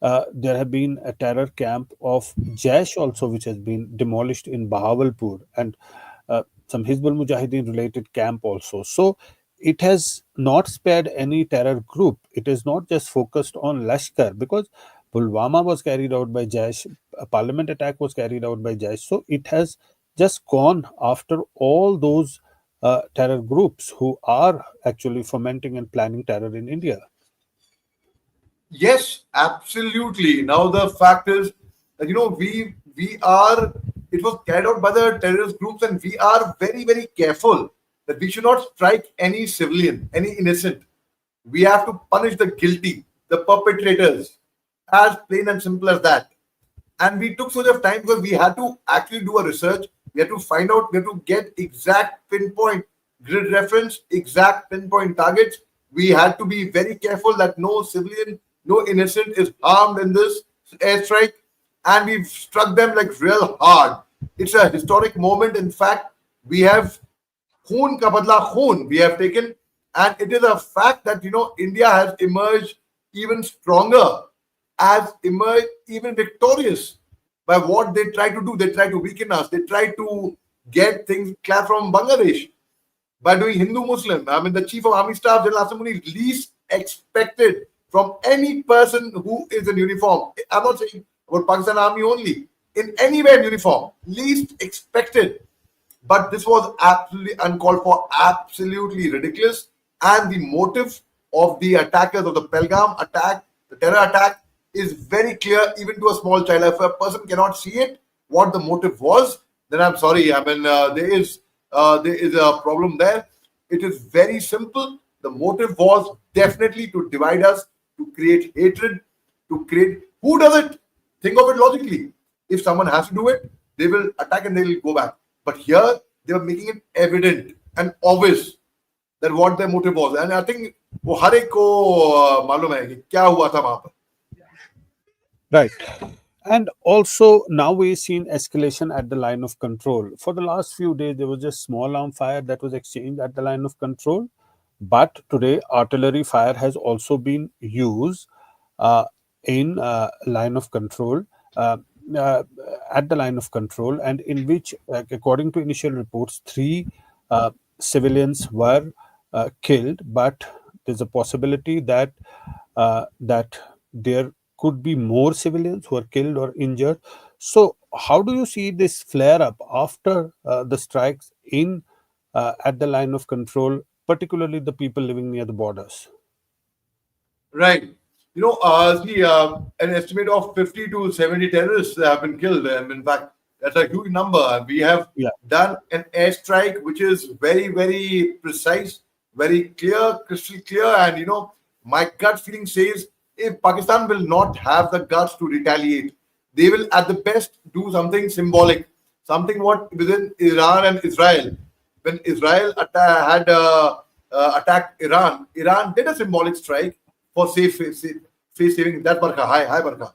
There have been a terror camp of Jaish also, which has been demolished in Bahawalpur, and some Hizbul Mujahideen related camp also. So it has not spared any terror group. It is not just focused on Lashkar, because Pulwama was carried out by Jaish, a parliament attack was carried out by Jaish. So it has just gone after all those terror groups who are actually fomenting and planning terror in India. Yes, absolutely. Now the fact is that we are, it was carried out by the terrorist groups, and we are very, very careful that we should not strike any civilian, any innocent. We have to punish the guilty, the perpetrators, as plain and simple as that. And we took so much of time because we had to actually do a research. We had to find out, we had to get exact pinpoint grid reference, exact pinpoint targets. We had to be very careful that no civilian, no innocent is harmed in this airstrike. And we've struck them like real hard. It's a historic moment. In fact, we have Khoon ka badla khoon we have taken. And it is a fact that, India has emerged even stronger, has emerged even victorious by what they try to do. They try to weaken us. They try to get things clear from Bangladesh by doing Hindu-Muslim. I mean, the Chief of Army Staff, General Assembly, least expected from any person who is in uniform. I'm not saying about Pakistan Army only. In anywhere in uniform, least expected. But this was absolutely uncalled for, absolutely ridiculous. And the motive of the attackers of the Pahalgam attack, the terror attack, is very clear even to a small child. If a person cannot see it, what the motive was, then I'm sorry. I mean, there is a problem there. It is very simple. The motive was definitely to divide us, to create hatred, to create... Who does it? Think of it logically. If someone has to do it, they will attack and they will go back. But here, they were making it evident and obvious that what their motive was. And I think वो हर एक को मालूम है कि क्या हुआ था वहां पर. Right. And also now we've seen escalation at the line of control. For the last few days, there was just small arm fire that was exchanged at the line of control. But today, artillery fire has also been used in line of control, at the line of control, and in which, according to initial reports, 3 civilians were killed. But there's a possibility that that there could be more civilians who are killed or injured. So how do you see this flare up after the strikes in at the line of control, particularly the people living near the borders? Right. An estimate of 50 to 70 terrorists have been killed. In fact, that's a huge number. We have done an airstrike which is very, very precise, very clear, crystal clear. And, my gut feeling says if Pakistan will not have the guts to retaliate, they will at the best do something symbolic, something what within Iran and Israel. When Israel had attacked Iran, Iran did a symbolic strike for face saving. That's Barkha. Hi, Barkha.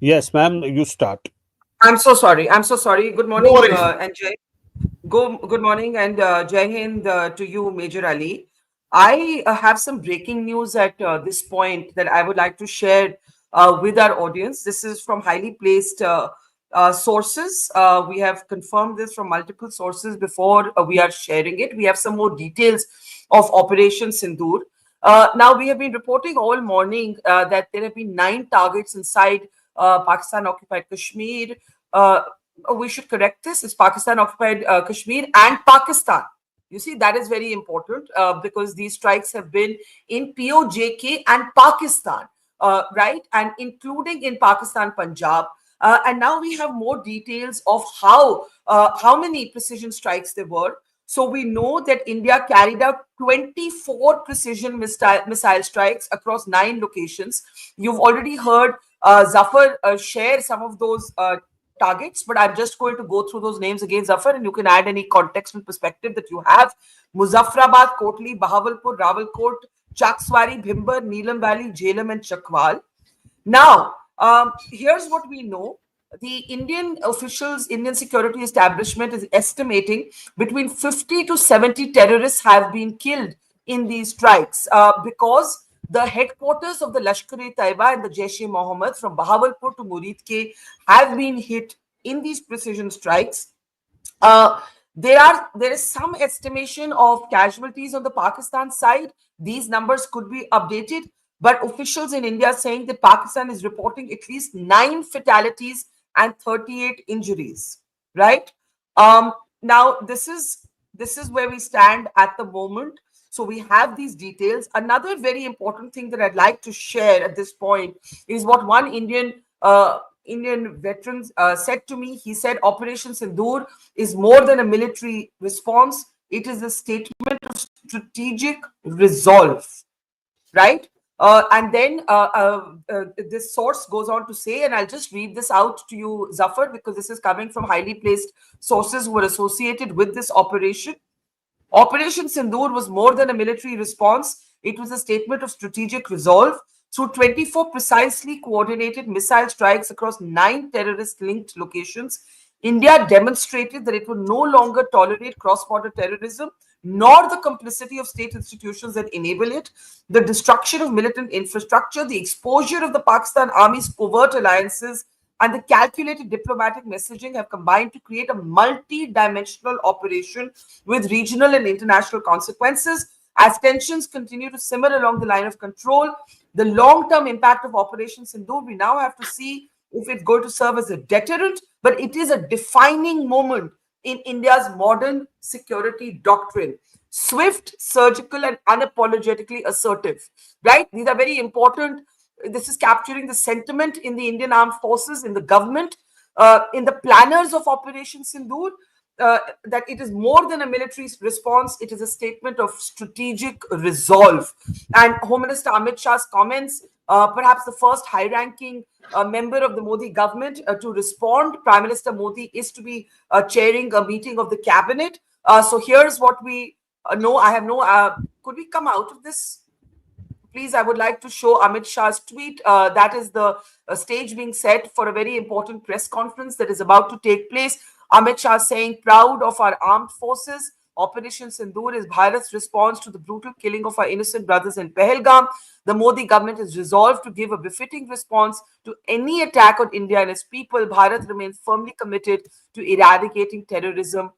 Yes, ma'am, you start. I'm so sorry. Good morning, and Jai. Good morning and Jai Hind to you, Major Ali. I have some breaking news at this point that I would like to share with our audience. This is from highly placed sources. We have confirmed this from multiple sources before we are sharing it. We have some more details of Operation Sindur. Now, we have been reporting all morning that there have been 9 targets inside Pakistan-Occupied Kashmir. We should correct this. It's Pakistan-Occupied Kashmir and Pakistan. You see, that is very important because these strikes have been in POJK and Pakistan, right? And including in Pakistan, Punjab. And now we have more details of how many precision strikes there were. So we know that India carried out 24 precision missile strikes across 9 locations. You've already heard Zafar share some of those targets, but I'm just going to go through those names again, Zafar, and you can add any context and perspective that you have. Muzaffarabad, Kotli, Bahawalpur, Rawalkot, Chakswari, Bhimber, Neelam Valley, Jhelum, and Chakwal. Now, here's what we know. The Indian officials, Indian security establishment is estimating between 50 to 70 terrorists have been killed in these strikes because the headquarters of the Lashkar-e-Taiba and the Jaish-e-Mohammed from Bahawalpur to Muridke have been hit in these precision strikes. There is some estimation of casualties on the Pakistan side. These numbers could be updated, but officials in India are saying that Pakistan is reporting at least 9 fatalities and 38 injuries. Right? Now this is where we stand at the moment. So we have these details. Another very important thing that I'd like to share at this point is what one Indian veteran said to me. He said, Operation Sindoor is more than a military response. It is a statement of strategic resolve, right? And then this source goes on to say, and I'll just read this out to you, Zafar, because this is coming from highly placed sources who were associated with this operation. Operation Sindoor was more than a military response. It was a statement of strategic resolve. Through 24 precisely coordinated missile strikes across 9 terrorist-linked locations, India demonstrated that it would no longer tolerate cross-border terrorism, nor the complicity of state institutions that enable it. The destruction of militant infrastructure, the exposure of the Pakistan Army's covert alliances, and the calculated diplomatic messaging have combined to create a multi-dimensional operation with regional and international consequences. As tensions continue to simmer along the line of control, the long-term impact of Operation Sindoor, we now have to see if it's going to serve as a deterrent, but it is a defining moment in India's modern security doctrine. Swift, surgical, and unapologetically assertive, right? These are very important. This is capturing the sentiment in the Indian armed forces, in the government, in the planners of Operation Sindoor, that it is more than a military response. It is a statement of strategic resolve. And Home Minister Amit Shah's comments, perhaps the first high-ranking member of the Modi government to respond. Prime Minister Modi is to be chairing a meeting of the cabinet. So here's what we know. I have no. Could we come out of this? Please, I would like to show Amit Shah's tweet. That is the stage being set for a very important press conference that is about to take place. Amit Shah saying, proud of our armed forces. Operation Sindoor is Bharat's response to the brutal killing of our innocent brothers in Pahalgam. The Modi government is resolved to give a befitting response to any attack on India and its people. Bharat remains firmly committed to eradicating terrorism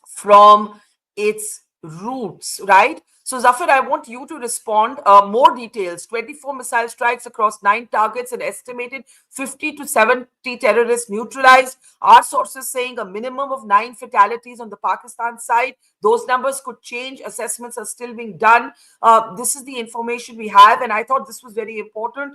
from its roots, right? So, Zafar, I want you to respond. More details. 24 missile strikes across 9 targets, an estimated 50 to 70 terrorists neutralized. Our sources saying a minimum of 9 fatalities on the Pakistan side. Those numbers could change. Assessments are still being done. This is the information we have, and I thought this was very important.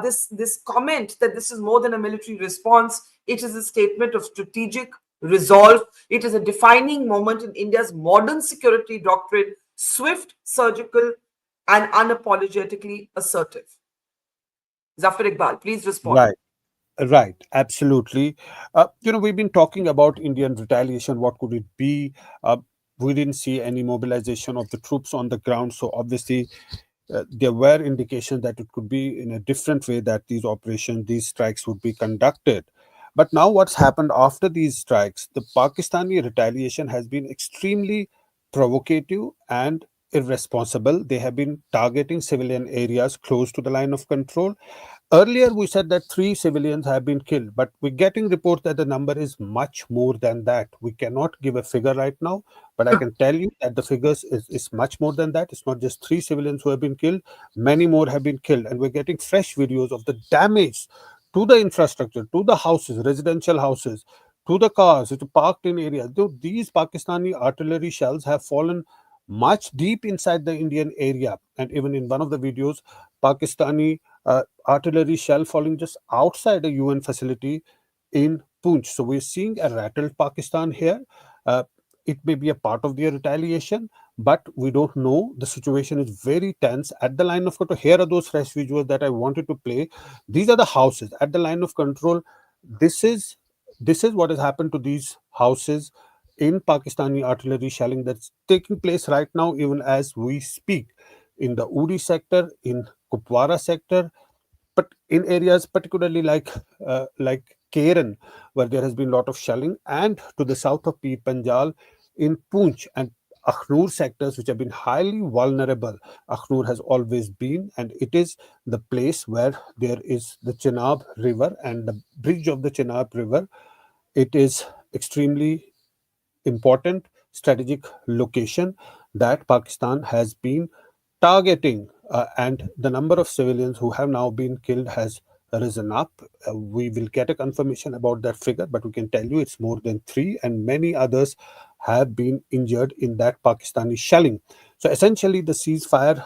This comment that this is more than a military response. It is a statement of strategic resolve. It is a defining moment in India's modern security doctrine. Swift, surgical, and unapologetically assertive. Zafar Iqbal, please respond. Right, absolutely. We've been talking about Indian retaliation. What could it be? We didn't see any mobilization of the troops on the ground. So obviously, there were indications that it could be in a different way that these operations, these strikes would be conducted. But now what's happened after these strikes, the Pakistani retaliation has been extremely provocative and irresponsible. They have been targeting civilian areas close to the line of control. Earlier, we said that 3 civilians have been killed, but we're getting reports that the number is much more than that. We cannot give a figure right now, but I can tell you that the figures is much more than that. It's not just 3 civilians who have been killed, many more have been killed, and we're getting fresh videos of the damage to the infrastructure, to the houses, residential houses, to the cars, which are parked in areas. These Pakistani artillery shells have fallen much deep inside the Indian area, and even in one of the videos, Pakistani artillery shell falling just outside a UN facility in Poonch. So we're seeing a rattled Pakistan here. It may be a part of their retaliation, but we don't know. The situation is very tense at the line of control. Here are those fresh visuals that I wanted to play. These are the houses at the line of control. This is what has happened to these houses in Pakistani artillery shelling that's taking place right now, even as we speak, in the Uri sector, in Kupwara sector, but in areas particularly like Keren, where there has been a lot of shelling, and to the south of Pir Panjal in Poonch and Akhnur sectors, which have been highly vulnerable. Akhnur has always been, and it is the place where there is the Chenab River and the bridge of the Chenab River. It is extremely important strategic location that Pakistan has been targeting, and the number of civilians who have now been killed has risen up. We will get a confirmation about that figure, but we can tell you it's more than 3, and many others have been injured in that Pakistani shelling. So essentially, the ceasefire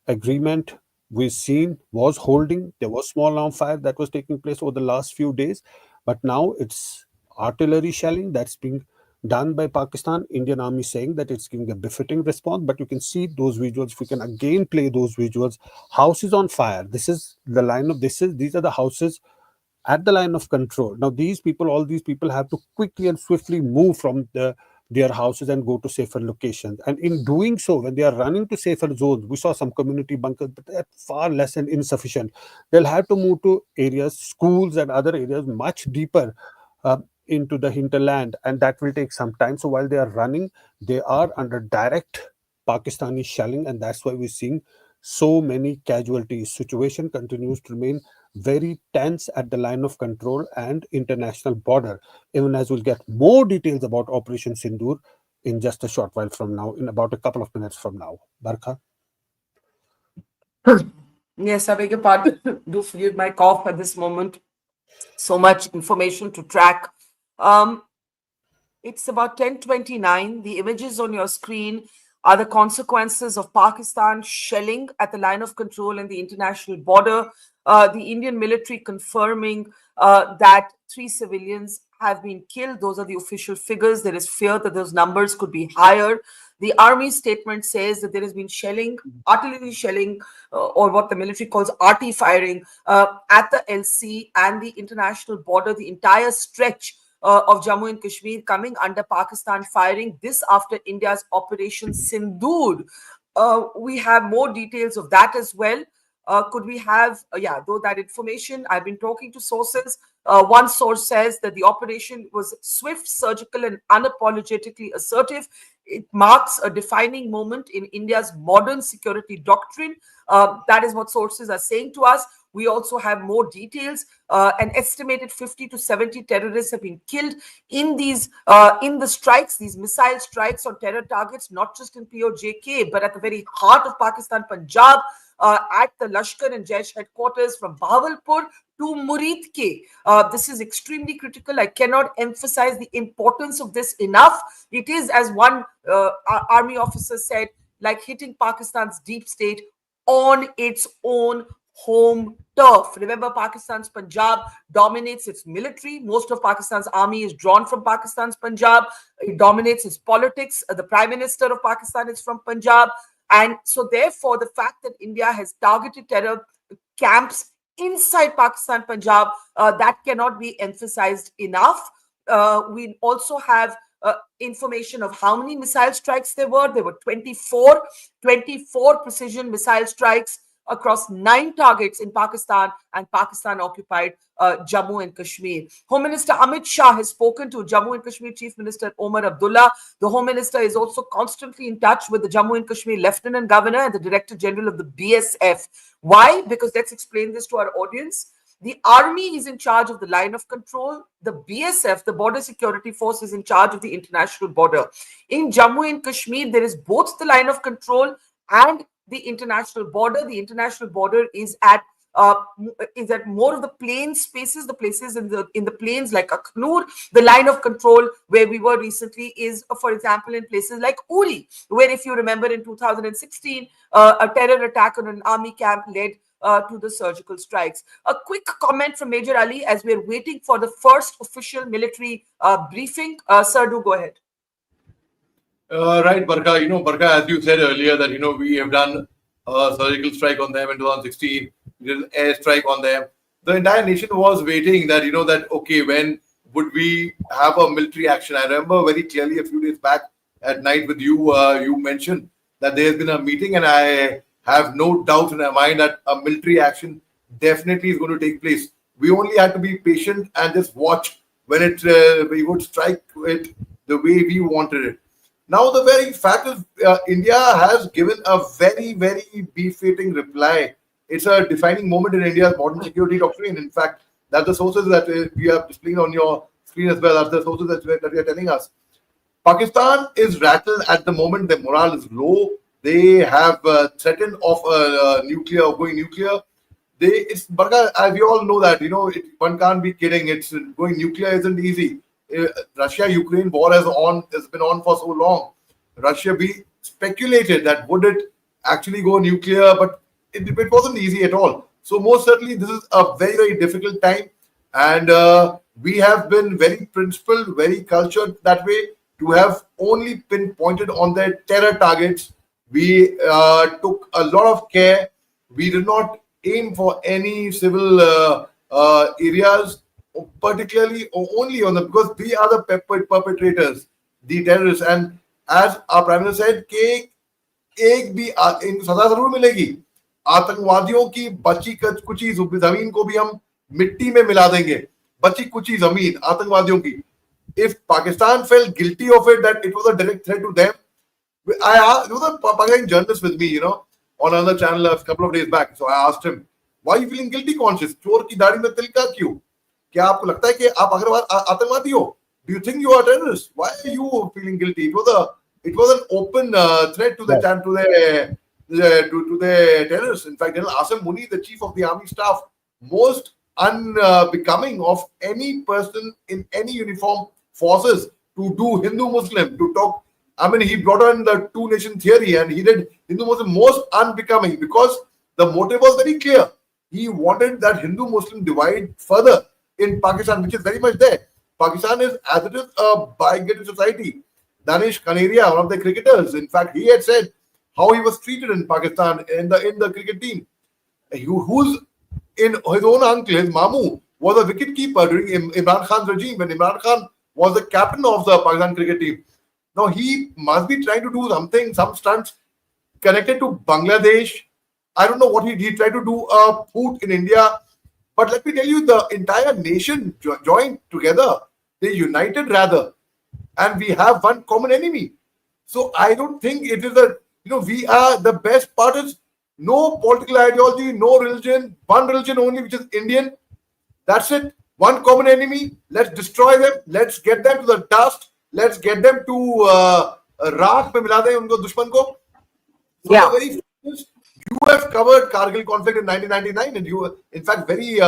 agreement we've seen was holding. There was small arm fire that was taking place over the last few days, but now it's artillery shelling that's being done by Pakistan. Indian Army saying that it's giving a befitting response, but you can see those visuals. If we can again play those visuals, houses on fire. This is the line of these are the houses at the line of control. Now all these people have to quickly and swiftly move from their houses and go to safer locations. And in doing so, when they are running to safer zones, we saw some community bunkers, but they're far less and insufficient. They'll have to move to areas, schools and other areas much deeper into the hinterland, and that will take some time. So while they are running, they are under direct Pakistani shelling, and that's why we're seeing so many casualties. Situation continues to remain very tense at the line of control and international border, even as we'll get more details about Operation Sindur in just a short while from now, in about a couple of minutes from now. Barkha? Yes, I beg your pardon. Do forgive my cough at this moment. So much information to track. It's about 10:29. The images on your screen are the consequences of Pakistan shelling at the line of control and the international border. The Indian military confirming that 3 civilians have been killed. Those are the official figures. There is fear that those numbers could be higher. The army statement says that there has been shelling, artillery shelling, or what the military calls arty firing at the LC and the international border, the entire stretch of Jammu and Kashmir coming under Pakistan firing. This after India's Operation Sindoor. We have more details of that as well. Could we have, though that information, I've been talking to sources. One source says that the operation was swift, surgical, and unapologetically assertive. It marks a defining moment in India's modern security doctrine. That is what sources are saying to us. We also have more details. An estimated 50 to 70 terrorists have been killed in these in the strikes, these missile strikes on terror targets, not just in POJK, but at the very heart of Pakistan, Punjab, at the Lashkar and Jaish headquarters from Bahawalpur to Muridke. This is extremely critical. I cannot emphasize the importance of this enough. It is, as one army officer said, like hitting Pakistan's deep state on its own home turf. Remember, Pakistan's Punjab dominates its military. Most of Pakistan's army is drawn from Pakistan's Punjab. It dominates its politics. The Prime Minister of Pakistan is from Punjab. And so therefore, the fact that India has targeted terror camps inside Pakistan, Punjab, that cannot be emphasized enough. We also have information of how many missile strikes there were. There were 24 precision missile strikes across 9 targets in Pakistan and Pakistan-occupied Jammu and Kashmir. Home Minister Amit Shah has spoken to Jammu and Kashmir Chief Minister Omar Abdullah. The Home Minister is also constantly in touch with the Jammu and Kashmir Lieutenant Governor and the Director General of the BSF. Why? Because let's explain this to our audience. The army is in charge of the line of control. The BSF, the Border Security Force, is in charge of the international border. In Jammu and Kashmir, there is both the line of control and the international border. The international border is at more of the plain spaces, the places in the plains like Akhnur. The line of control where we were recently is, for example, in places like Uri, where, if you remember, in 2016, a terror attack on an army camp led to the surgical strikes. A quick comment from Major Ali as we're waiting for the first official military briefing. Sir, do go ahead. Right, Barkha. Barkha, as you said earlier, that, we have done a surgical strike on them in 2016. We did an air strike on them. The entire nation was waiting that, okay, when would we have a military action? I remember very clearly a few days back at night with you, you mentioned that there has been a meeting, and I have no doubt in my mind that a military action definitely is going to take place. We only had to be patient and just watch when we would strike it the way we wanted it. Now, the very fact is, India has given a very, very befitting reply. It's a defining moment in India's modern security doctrine. In fact, that's the sources that we are displaying on your screen as well. That's the sources that we are telling us. Pakistan is rattled at the moment. Their morale is low. They have threatened of going nuclear. Barkha, we all know that, one can't be kidding. It's going nuclear isn't easy. Russia-Ukraine war has been on for so long. We speculated that would it actually go nuclear, but it wasn't easy at all. So most certainly this is a very, very difficult time, and we have been very principled, very cultured that way, to have only pinpointed on their terror targets. We took a lot of care. We did not aim for any civil areas, particularly or only on them, because we are the perpetrators, the terrorists. And as our Prime Minister said, एक भी सजा जरूर मिलेगी, आतंकवादियों की बची कुची जमीन को भी हम मिट्टी में मिला देंगे, बची कुची जमीन आतंकवादियों की. If Pakistan felt guilty of it, that it was a direct threat to them, there was a Pakistani journalist with me, on another channel a couple of days back. So I asked him, why are you feeling guilty conscious? चोर की दाढ़ी में तिल का क्यों? क्या आपको लगता है कि आप आतंकवादी हो? Do you think you are a terrorist? Why are you feeling guilty? It was an open threat to the terrorists. In fact, General Asim Muni, the chief of the army staff, most unbecoming of any person in any uniform forces to do Hindu-Muslim, to talk. I mean, he brought on the two-nation theory and he did Hindu-Muslim most unbecoming, because the motive was very clear. He wanted that Hindu-Muslim divide further in Pakistan, which is very much there. Pakistan is, as it is, a bigoted society. Danish Kaneria, one of the cricketers, in fact, he had said how he was treated in Pakistan in the cricket team. Who's in his own uncle, his Mamu, was a wicket keeper during Imran Khan's regime, when Imran Khan was the captain of the Pakistan cricket team. Now he must be trying to do something, some stunts connected to Bangladesh. I don't know what he tried to do a put in India. But let me tell you, the entire nation joined together. They united rather. And we have one common enemy. So I don't think it is we are the best part is no political ideology, no religion, one religion only, which is Indian. That's it. One common enemy. Let's destroy them. Let's get them to the dust. Let's get them to राख पे मिला दें उनको दुश्मन को. So yeah. You have covered Kargil conflict in 1999, and you, in fact, very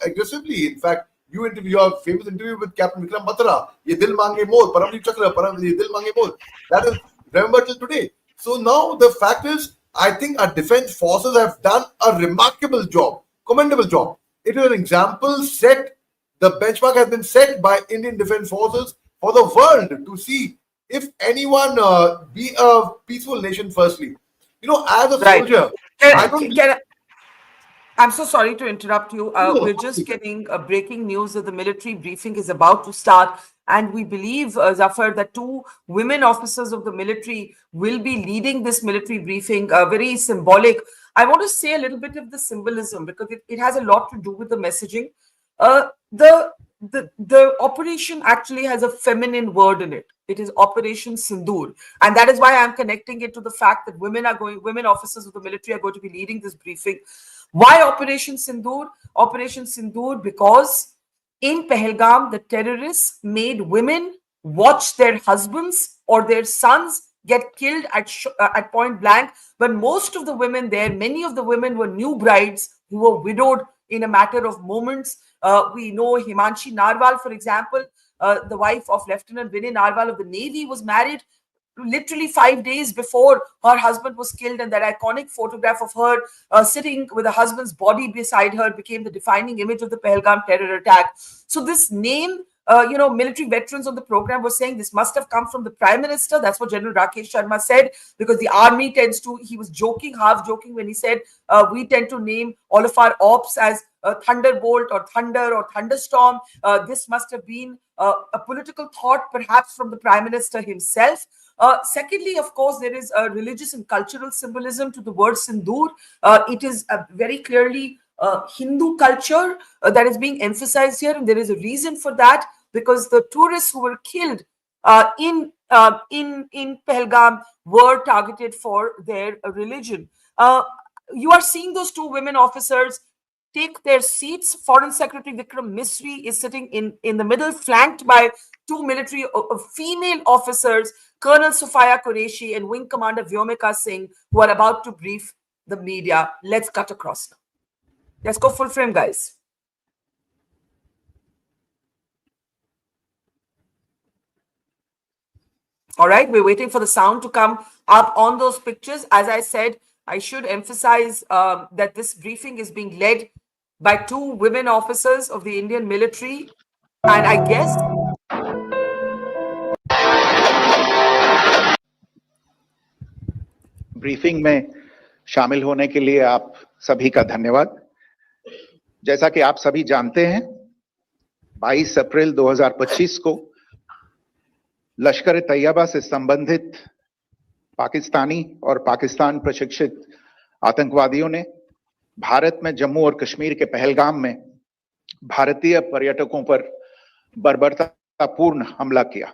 aggressively. In fact, you interview your famous interview with Captain Vikram Batra. Ye dil mange more, Paramveer Chakra, ye dil mange more. That is remembered till today. So now the fact is, I think our defense forces have done a remarkable job, commendable job. It is an example set. The benchmark has been set by Indian defense forces for the world to see if anyone be a peaceful nation. Firstly, as a soldier, I'm so sorry to interrupt you. We're just getting breaking news that the military briefing is about to start. And we believe, Zafar, that 2 women officers of the military will be leading this military briefing, very symbolic. I want to say a little bit of the symbolism, because it has a lot to do with the messaging. The operation actually has a feminine word in it. It is Operation Sindoor. And that is why I'm connecting it to the fact that women officers of the military are going to be leading this briefing. Why Operation Sindoor? Operation Sindoor because in Pahalgam, the terrorists made women watch their husbands or their sons get killed at point blank. But most of the women there, many of the women were new brides who were widowed in a matter of moments. We know Himanshi Narwal, for example, the wife of Lieutenant Vinay Narwal of the Navy, was married literally 5 days before her husband was killed, and that iconic photograph of her sitting with her husband's body beside her became the defining image of the Pahalgam terror attack. So this name, military veterans on the program were saying this must have come from the Prime Minister. That's what General Rakesh Sharma said, because the army tends to, he was joking, half joking, when he said, we tend to name all of our ops as Thunderbolt or Thunder or Thunderstorm. This must have been a political thought, perhaps from the Prime Minister himself. Secondly, of course, there is a religious and cultural symbolism to the word Sindoor. It is very clearly Hindu culture that is being emphasized here, and there is a reason for that, because the tourists who were killed in Pahalgam were targeted for their religion. You are seeing those 2 women officers take their seats. Foreign Secretary Vikram Misri is sitting in the middle, flanked by two military female officers, Colonel Sufaya Qureshi and Wing Commander Vyomika Singh, who are about to brief the media. Let's cut across now. Let's go full frame, guys. All right, we're waiting for the sound to come up on those pictures. As I said, I should emphasize that this briefing is being led by two women officers of the Indian military. And I guess briefing में शामिल होने के लिए आप सभी का धन्यवाद। जैसा कि आप सभी जानते हैं, 22 अप्रैल 2025 को लश्कर-ए-तैयबा से संबंधित पाकिस्तानी और पाकिस्तान प्रशिक्षित आतंकवादियों ने भारत में जम्मू और कश्मीर के पहलगाम में भारतीय पर्यटकों पर बर्बरतापूर्ण हमला किया।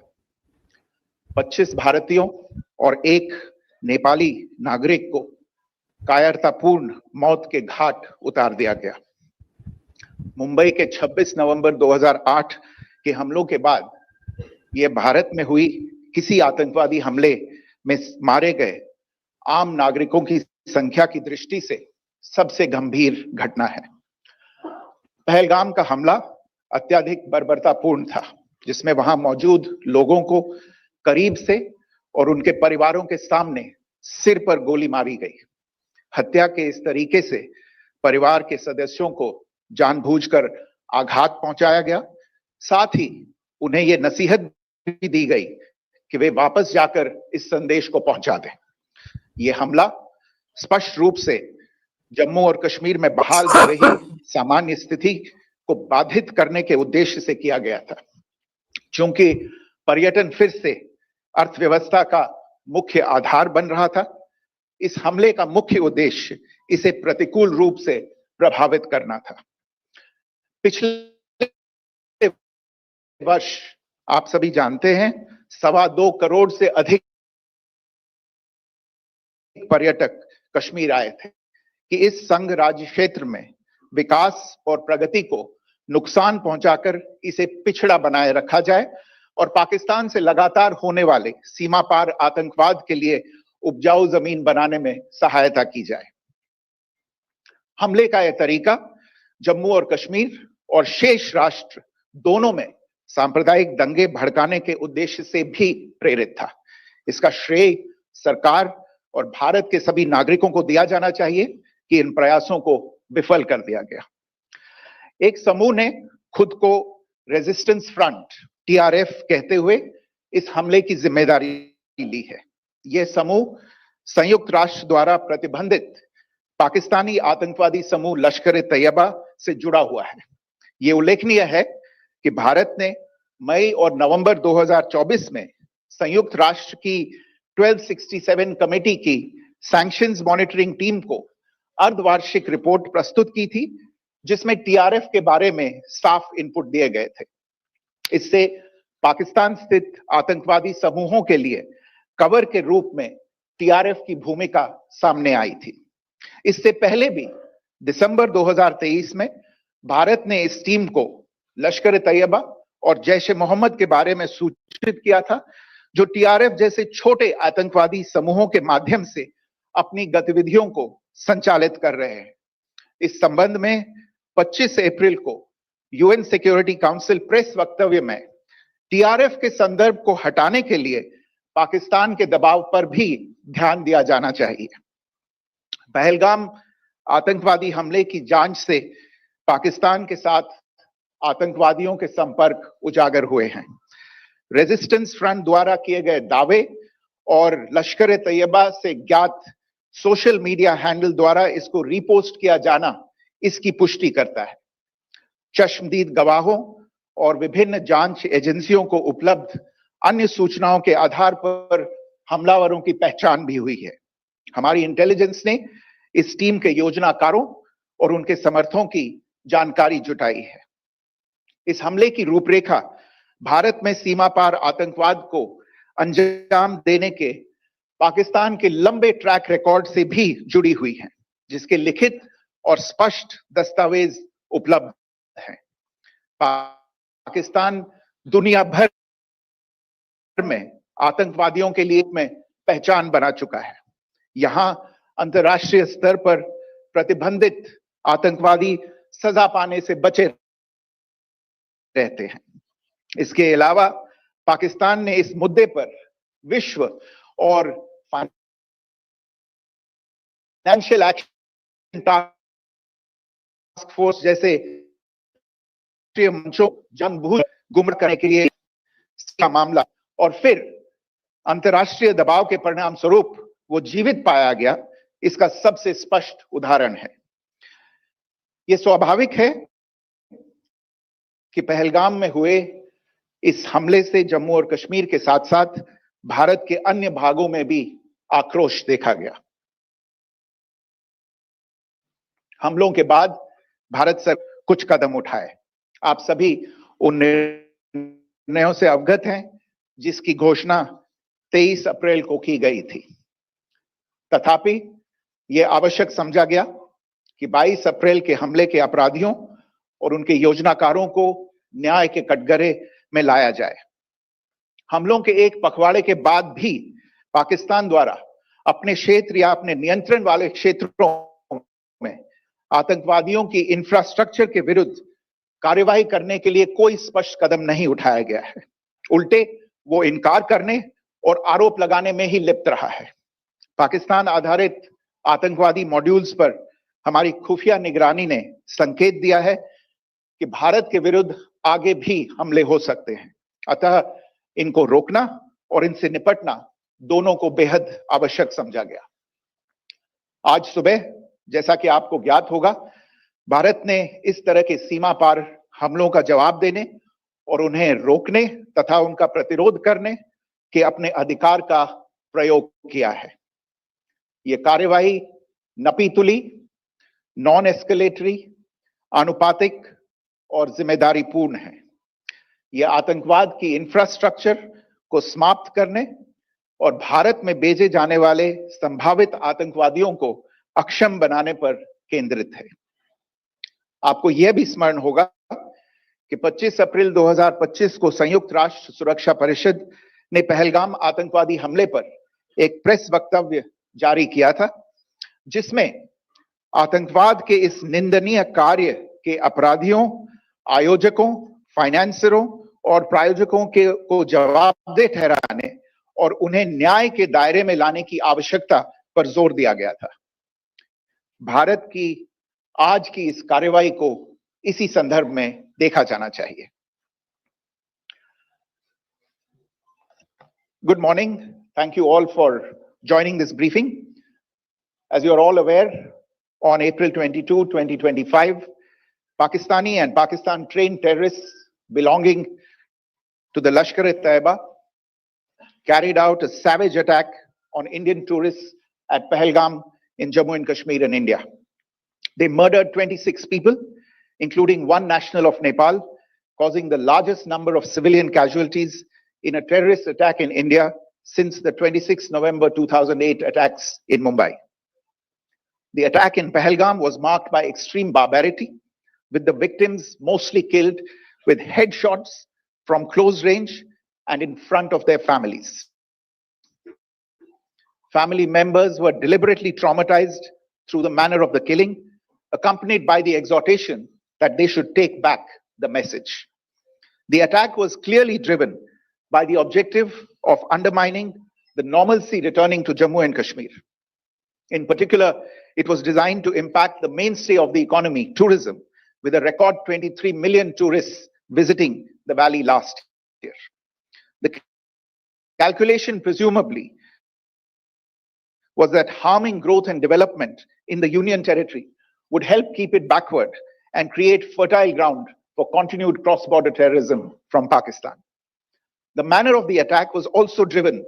25 भारतीयों और एक नेपाली नागरिक को कायरतापूर्ण मौत के घाट उतार दिया गया। मुंबई के 26 नवंबर 2008 के हमलों के बाद यह भारत में हुई किसी आतंकवादी हमले में मारे गए आम नागरिकों की संख्या की दृष्टि से सबसे गंभीर घटना है। पहलगाम का हमला अत्यधिक बर्बरतापूर्ण था, जिसमें वहां मौजूद लोगों को करीब से और उनके परिवारों के सामने सिर पर गोली मारी गई। हत्या के इस तरीके से परिवार के सदस्यों को जानबूझकर आघात पहुंचाया गया। साथ ही उन्हें यह नसीहत भी दी गई कि वे वापस जाकर इस संदेश को पहुंचा दें। यह हमला स्पष्ट रूप से जम्मू और कश्मीर में बहाल हो रही सामान्य स्थिति को बाधित करने के उद्देश्य से किया गया था। चूंकि पर्यटन फिर से अर्थव्यवस्था का मुख्य आधार बन रहा था, इस हमले का मुख्य उद्देश्य इसे प्रतिकूल रूप से प्रभावित करना था। पिछले वर्ष आप सभी जानते हैं 2.25 करोड़ से अधिक पर्यटक कश्मीर आए थे कि इस संघ राज्य क्षेत्र में विकास और प्रगति को नुकसान पहुंचाकर इसे पिछड़ा बनाए रखा जाए और पाकिस्तान से लगातार होने वाले सीमा पार आतंकवाद के लिए उपजाऊ जमीन बनाने में सहायता की जाए। हमले का यह तरीका जम्मू और कश्मीर और शेष राष्ट्र दोनों में सांप्रदायिक दंगे भड़काने के उद्देश्य से भी प्रेरित था। इसका श्रेय सरकार और भारत के सभी नागरिकों को दिया जाना चाहिए कि इन प्रयासों को विफल कर दिया गया। एक समूह ने खुद को रेजिस्टेंस फ्रंट TRF कहते हुए इस हमले की जिम्मेदारी ली है। यह समूह संयुक्त राष्ट्र द्वारा प्रतिबंधित पाकिस्तानी आतंकवादी समूह लश्कर-ए-तैयबा से जुड़ा हुआ है। यह उल्लेखनीय है कि भारत ने मई और नवंबर 2024 में संयुक्त राष्ट्र की 1267 कमेटी की सैंक्शंस मॉनिटरिंग टीम को अर्धवार्षिक रिपोर्ट प्रस्तुत की थी, जिसमें TRF के बारे में साफ इनपुट दिए गए थे। इससे पाकिस्तान स्थित आतंकवादी समूहों के लिए कवर के रूप में TRF की भूमिका सामने आई थी। इससे पहले भी दिसंबर 2023 में भारत ने इस टीम को लश्कर-ए-तैयबा और जैश-ए-मोहम्मद के बारे में सूचित किया था, जो TRF जैसे छोटे आतंकवादी समूहों के माध्यम से अपनी गतिविधियों को संचालित कर रहे हैं। इस संबंध में 25 अप्रैल को UN सिक्योरिटी काउंसिल प्रेस वक्तव्य में TRF के संदर्भ को हटाने के लिए पाकिस्तान के दबाव पर भी ध्यान दिया जाना चाहिए। पहलगाम आतंकवादी हमले की जांच से पाकिस्तान के साथ आतंकवादियों के संपर्क उजागर हुए हैं। रेजिस्टेंस फ्रंट द्वारा किए गए दावे और लश्कर-ए-तैयबा से ज्ञात सोशल मीडिया हैंडल द्वारा इसको रीपोस्ट किया जाना इसकी पुष्टि करता है। चश्मदीद गवाहों और विभिन्न जांच एजेंसियों को उपलब्ध अन्य सूचनाओं के आधार पर हमलावरों की पहचान भी हुई है। हमारी इंटेलिजेंस ने इस टीम के योजनाकारों और उनके समर्थकों की जानकारी जुटाई है। इस हमले की रूपरेखा भारत में सीमा पार आतंकवाद को अंजाम देने के पाकिस्तान के लंबे ट्रैक रिकॉर्ड से भी जुड़ी हुई है, जिसके लिखित और स्पष्ट दस्तावेज उपलब्ध हैं। पाकिस्तान दुनिया भर में आतंकवादियों के लिए में पहचान बना चुका है। यहां अंतर्राष्ट्रीय स्तर पर प्रतिबंधित आतंकवादी सजा पाने से बचे रहते हैं। इसके अलावा पाकिस्तान ने इस मुद्दे पर विश्व और फाइनेंशियल एक्शन टास्क फोर्स जैसे मंचों जानबूझ गुमराह करने के लिए का मामला और फिर अंतर्राष्ट्रीय दबाव के परिणाम स्वरूप वो जीवित पाया गया, इसका सबसे स्पष्ट उदाहरण है। यह स्वाभाविक है कि पहलगाम में हुए इस हमले से जम्मू और कश्मीर के साथ साथ भारत के अन्य भागों में भी आक्रोश देखा गया। हमलों के बाद भारत सरकार कुछ कदम उठाए। आप सभी उन निर्णयों से अवगत हैं जिसकी घोषणा 23 अप्रैल को की गई थी। तथापि यह आवश्यक समझा गया कि 22 अप्रैल के हमले के अपराधियों और उनके योजनाकारों को न्याय के कटघरे में लाया जाए। हमलों के एक पखवाड़े के बाद भी पाकिस्तान द्वारा अपने क्षेत्र या अपने नियंत्रण वाले क्षेत्रों में आतंकवादियों की इंफ्रास्ट्रक्चर के विरुद्ध कार्यवाही करने के लिए कोई स्पष्ट कदम नहीं उठाया गया है। उल्टे वो इनकार करने और आरोप लगाने में ही लिप्त रहा है। पाकिस्तान आधारित आतंकवादी मॉड्यूल्स पर हमारी खुफिया निगरानी ने संकेत दिया है कि भारत के विरुद्ध आगे भी हमले हो सकते हैं। अतः इनको रोकना और इनसे निपटना दोनों को बेहद आवश्यक समझा गया। आज सुबह, जैसा कि आपको ज्ञात होगा, भारत ने इस तरह के सीमा पार हमलों का जवाब देने और उन्हें रोकने तथा उनका प्रतिरोध करने के अपने अधिकार का प्रयोग किया है। यह कार्यवाही नपीतुली, नॉन एस्केलेटरी, आनुपातिक और जिम्मेदारीपूर्ण है। यह आतंकवाद की इंफ्रास्ट्रक्चर को समाप्त करने और भारत में भेजे जाने वाले संभावित आतंकवादियों को अक्षम बनाने पर केंद्रित है। आपको यह भी स्मरण होगा कि 25 अप्रैल 2025 को संयुक्त राष्ट्र सुरक्षा परिषद ने पहलगाम आतंकवादी हमले पर एक प्रेस वक्तव्य जारी किया था, जिसमें आतंकवाद के इस निंदनीय कार्य के अपराधियों, आयोजकों, फाइनेंसरों और प्रायोजकों को जवाबदेह ठहराने और उन्हें न्याय के दायरे में लाने की आवश्यकता पर जोर दिया गया था। भारत की आज की इस कार्रवाई को इसी संदर्भ में देखा जाना चाहिए। Good morning. Thank you all for joining this briefing. As you are all aware, on April 22, 2025, Pakistani and Pakistan-trained terrorists belonging to the Lashkar-e-Taiba carried out a savage attack on Indian tourists at Pahalgam in Jammu and Kashmir in India. They murdered 26 people, including one national of Nepal, causing the largest number of civilian casualties in a terrorist attack in India since the 26 November 2008 attacks in Mumbai. The attack in Pahalgam was marked by extreme barbarity, with the victims mostly killed with headshots from close range and in front of their families. Family members were deliberately traumatized through the manner of the killing, accompanied by the exhortation that they should take back the message. The attack was clearly driven by the objective of undermining the normalcy returning to Jammu and Kashmir. In particular, it was designed to impact the mainstay of the economy, tourism, with a record 23 million tourists visiting the valley last year. The calculation presumably was that harming growth and development in the Union territory would help keep it backward and create fertile ground for continued cross-border terrorism from Pakistan. The manner of the attack was also driven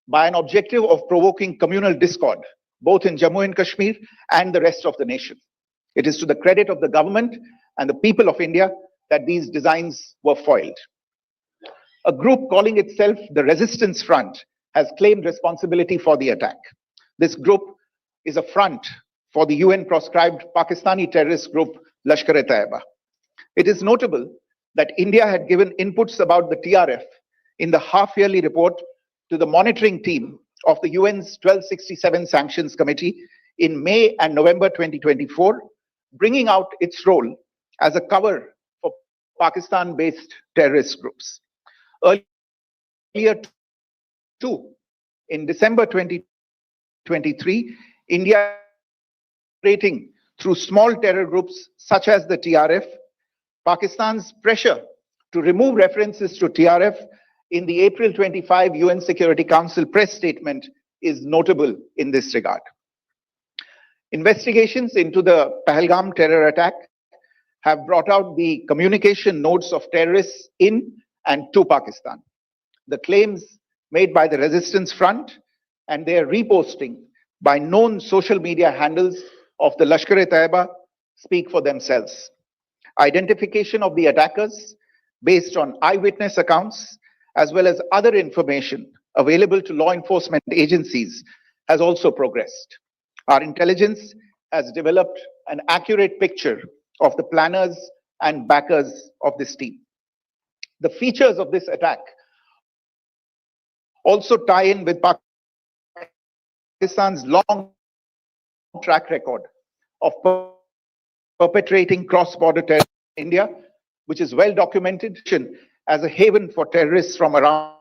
by an objective of provoking communal discord, both in Jammu and Kashmir and the rest of the nation. It is to the credit of the government and the people of India that these designs were foiled. A group calling itself the Resistance Front has claimed responsibility for the attack. This group is a front for the UN-proscribed Pakistani terrorist group Lashkar-e-Taiba. It is notable that India had given inputs about the TRF in the half-yearly report to the monitoring team of the UN's 1267 Sanctions Committee in May and November 2024, bringing out its role as a cover for Pakistan-based terrorist groups. Earlier too, in December 2023, India operating through small terror groups such as the TRF, Pakistan's pressure to remove references to TRF in the April 25 UN Security Council press statement is notable in this regard. Investigations into the Pahalgam terror attack have brought out the communication notes of terrorists in and to Pakistan, the claims made by the resistance front, and their reposting by known social media handles of the Lashkar-e-Taiba speak for themselves. Identification of the attackers based on eyewitness accounts as well as other information available to law enforcement agencies has also progressed. Our intelligence has developed an accurate picture of the planners and backers of this team. The features of this attack also tie in with Pakistan's long track record of perpetrating cross-border terror in India, which is well documented as a haven for terrorists from around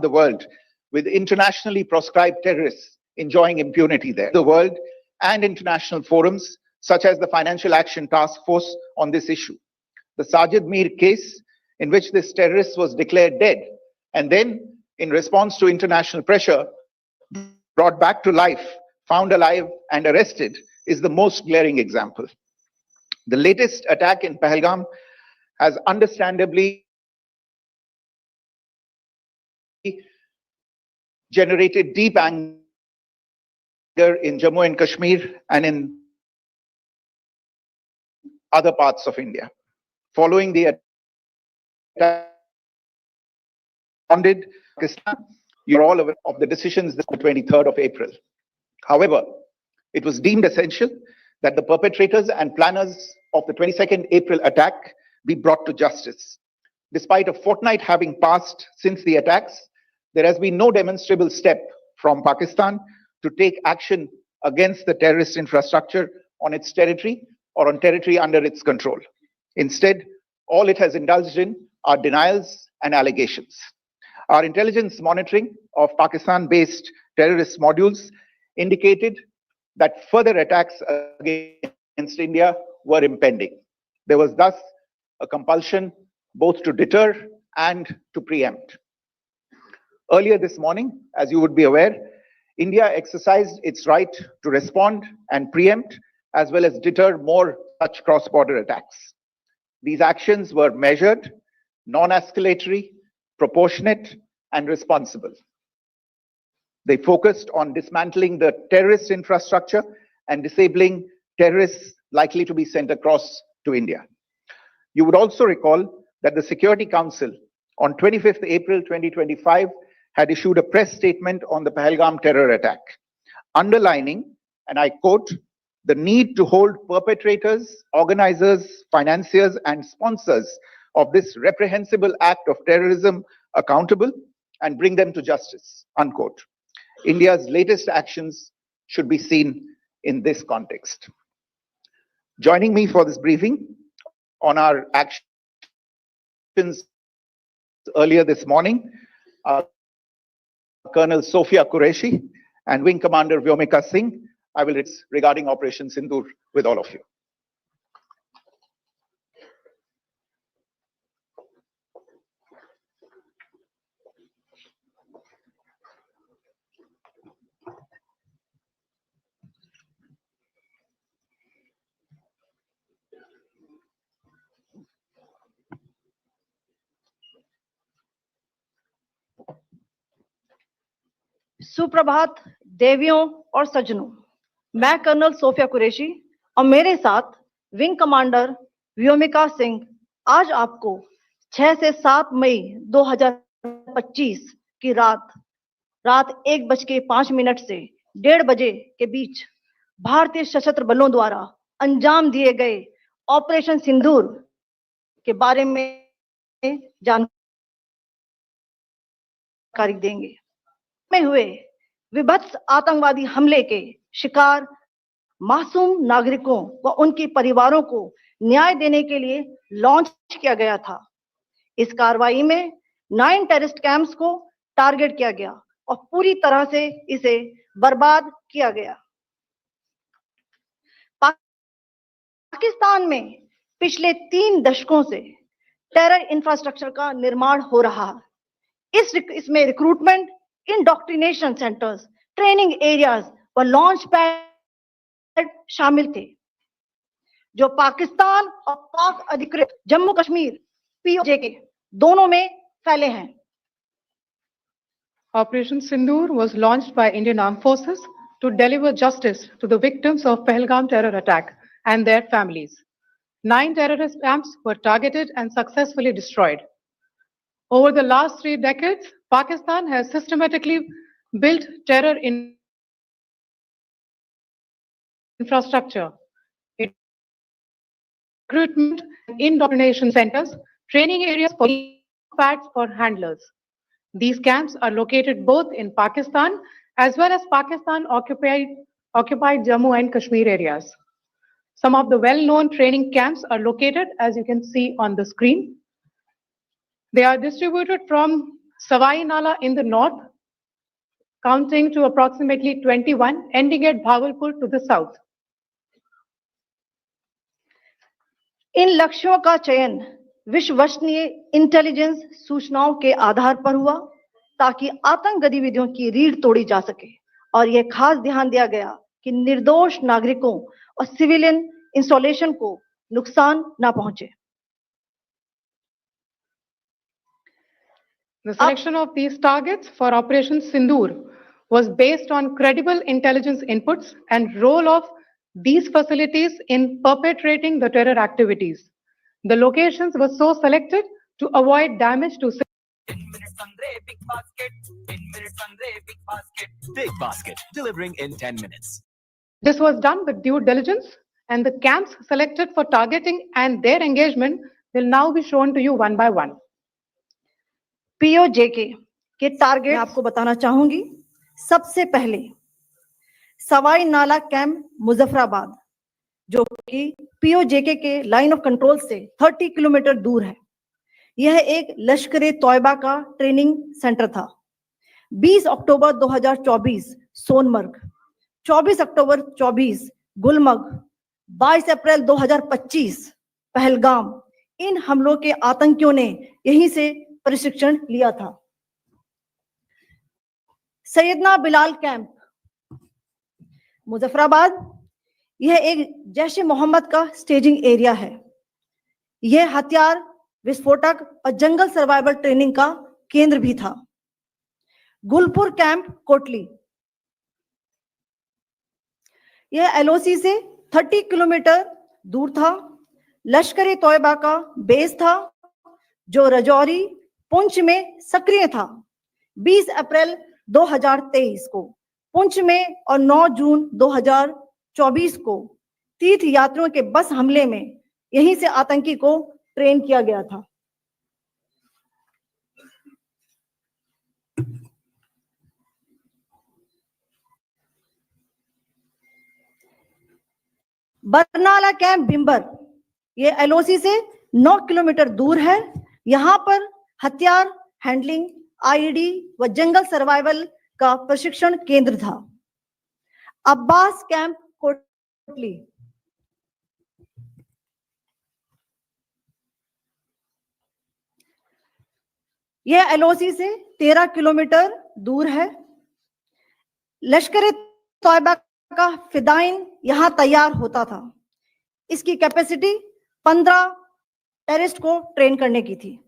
the world, with internationally proscribed terrorists enjoying impunity there. The world and international forums such as the Financial Action Task Force on this issue. The Sajid Mir case, in which this terrorist was declared dead and then, in response to international pressure, brought back to life, found alive and arrested, is the most glaring example. The latest attack in Pahalgam has understandably generated deep anger in Jammu and Kashmir and in other parts of India. Following the attack, Pakistan, you're all aware of the decisions the 23rd of April. However, it was deemed essential that the perpetrators and planners of the 22nd April attack be brought to justice. Despite a fortnight having passed since the attacks, there has been no demonstrable step from Pakistan to take action against the terrorist infrastructure on its territory or on territory under its control. Instead, all it has indulged in are denials and allegations. Our intelligence monitoring of Pakistan-based terrorist modules indicated that further attacks against India were impending. There was thus a compulsion both to deter and to preempt. Earlier this morning, as you would be aware, India exercised its right to respond and preempt as well as deter more such cross-border attacks. These actions were measured, non-escalatory, proportionate, and responsible. They focused on dismantling the terrorist infrastructure and disabling terrorists likely to be sent across to India. You would also recall that the Security Council on 25th April 2025 had issued a press statement on the Pahalgam terror attack, underlining, and I quote, the need to hold perpetrators, organizers, financiers, and sponsors of this reprehensible act of terrorism accountable and bring them to justice, unquote. India's latest actions should be seen in this context. Joining me for this briefing on our actions earlier this morning are Colonel Sophia Qureshi and Wing Commander Vyomika Singh. I will discuss regarding Operation Sindur with all of you. सुप्रभात देवियों और सज्जनों, मैं colonel Sophia Qureshi और मेरे साथ wing commander Vyomika Singh आज आपको 6 से 7 मई 2025 की रात 1:05 से 1:30 बजे के बीच भारतीय सशस्त्र बलों द्वारा अंजाम दिए गए ऑपरेशन सिंदूर के बारे में जानकारी जानकारी देंगे। में हुए विभत्स आतंकवादी हमले के शिकार मासूम नागरिकों व उनके परिवारों को न्याय देने के लिए लॉन्च किया गया था। इस कार्रवाई में 9 टेररिस्ट कैंप्स को टारगेट किया गया और पूरी तरह से इसे बर्बाद किया गया। पाकिस्तान में पिछले 3 दशकों से टेरर इंफ्रास्ट्रक्चर का निर्माण हो रहा है। इसमें recruitment, indoctrination centres, training areas व लॉन्च पैड शामिल थे, जो पाकिस्तान और पाक अधिकृत जम्मू कश्मीर POJK दोनों में फैले हैं। Operation Sindur was launched by Indian Armed Forces to deliver justice to the victims of Pahalgam terror attack and their families. 9 terrorist camps were targeted and successfully destroyed. Over the last 3 decades, Pakistan has systematically built terror infrastructure, recruitment, indoctrination centers, training areas for pads for handlers. These camps are located both in Pakistan as well as Pakistan-occupied Jammu and Kashmir areas. Some of the well-known training camps are located, as you can see on the screen. They are distributed from Savai Nala in the north, counting to approximately 21, ending at Bahawalpur to the south. इन लक्ष्यों का चयन विश्वसनीय intelligence सूचनाओं के आधार पर हुआ ताकि आतंक गतिविधियों की रीढ़ तोड़ी जा सके, और यह खास ध्यान दिया गया कि निर्दोष नागरिकों और सिविलियन इंस्टॉलेशन को नुकसान न पहुंचे। The selection of these targets for Operation Sindur was based on credible intelligence inputs and role of these facilities in perpetrating the terror activities. The locations were so selected to avoid damage to Big basket, delivering in 10 minutes. This was done with due diligence, and the camps selected for targeting and their engagement will now be shown to you one by one. POJK के target आपको बताना चाहूंगी। सबसे पहले सवाई नाला camp Muzaffarabad, जो कि POJK के लाइन ऑफ कंट्रोल से 30 किलोमीटर दूर है। यह एक लश्कर-ए-तौयबा का ट्रेनिंग सेंटर था। 20 अक्टूबर 2024 सोनमर्ग, 24 अक्टूबर 24 गुलमर्ग, 22 अप्रैल 2025 पहलगाम, इन हमलों के आतंकियों ने यहीं से प्रशिक्षण लिया था। सैयदना बिलाल कैंप मुजफ्फराबाद, यह एक जैश-ए-मोहम्मद का स्टेजिंग एरिया है। यह हथियार, विस्फोटक और जंगल सर्वाइवल ट्रेनिंग का केंद्र भी था। गुलपुर कैंप कोटली, यह LOC से 30 किलोमीटर दूर था। लश्कर-ए-तौयबा का बेस था, जो रजौरी, पुंछ में सक्रिय था। 20 अप्रैल 2023 को पुंछ में और 9 जून 2024 को तीर्थ यात्रियों के बस हमले में यहीं से आतंकी को ट्रेन किया गया था। बरनाला कैंप भिंबर, ये LOC से 9 किलोमीटर दूर है। यहां पर हथियार हैंडलिंग, IED व जंगल सर्वाइवल का प्रशिक्षण केंद्र था। अब्बास कैंप कोटली, यह LOC से 13 किलोमीटर दूर है। लश्कर-ए-तौयबा का फिदाइन यहां तैयार होता था। इसकी कैपेसिटी 15 टेररिस्ट को ट्रेन करने की थी।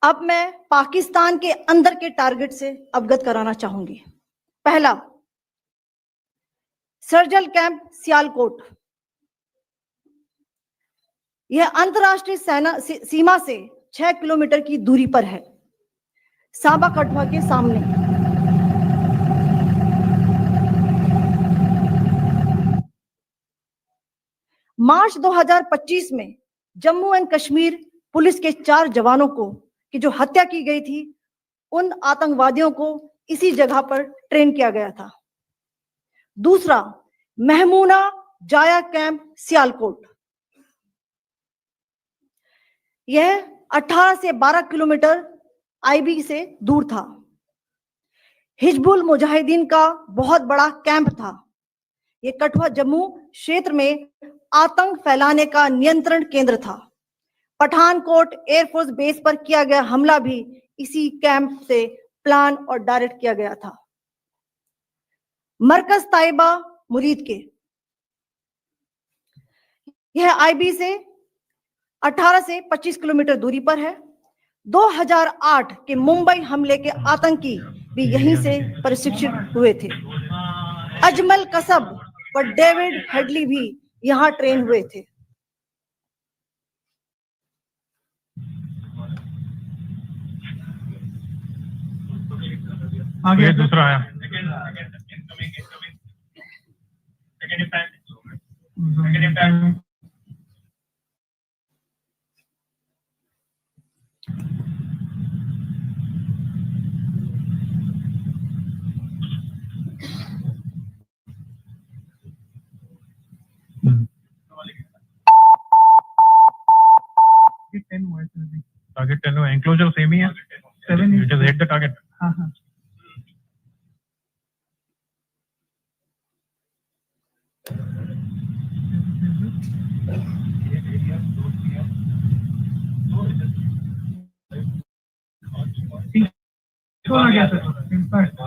अब मैं पाकिस्तान के अंदर के टारगेट से अवगत कराना चाहूंगी। पहला, सर्जल कैंप सियालकोट, यह अंतरराष्ट्रीय सीमा से 6 किलोमीटर की दूरी पर है, साबा कटवा के सामने। मार्च 2025 में जम्मू एंड कश्मीर पुलिस के 4 जवानों को की जो हत्या की गई थी, उन आतंकवादियों को इसी जगह पर ट्रेन किया गया था। दूसरा, महमूना जाया कैंप सियालकोट, यह 18 से 12 किलोमीटर आईबी से दूर था। हिजबुल मुजाहिदीन का बहुत बड़ा कैंप था। ये कठुआ जम्मू क्षेत्र में आतंक फैलाने का नियंत्रण केंद्र था। पठानकोट एयरफोर्स बेस पर किया गया हमला भी इसी कैंप से प्लान और डायरेक्ट किया गया था। मरकज ताइबा मुरीद के, यह आईबी से 18 से 25 किलोमीटर दूरी पर है। 2008 के मुंबई हमले के आतंकी भी यहीं से प्रशिक्षित हुए थे। अजमल कसब व डेविड हेडली भी यहां ट्रेन हुए थे। आगे दूसरा आया। टारगेट 10 हुआ, एंक्लोजर सेम ही है। 7 it is hit the target. हां हां तो आ गया सर इनफैक्ट।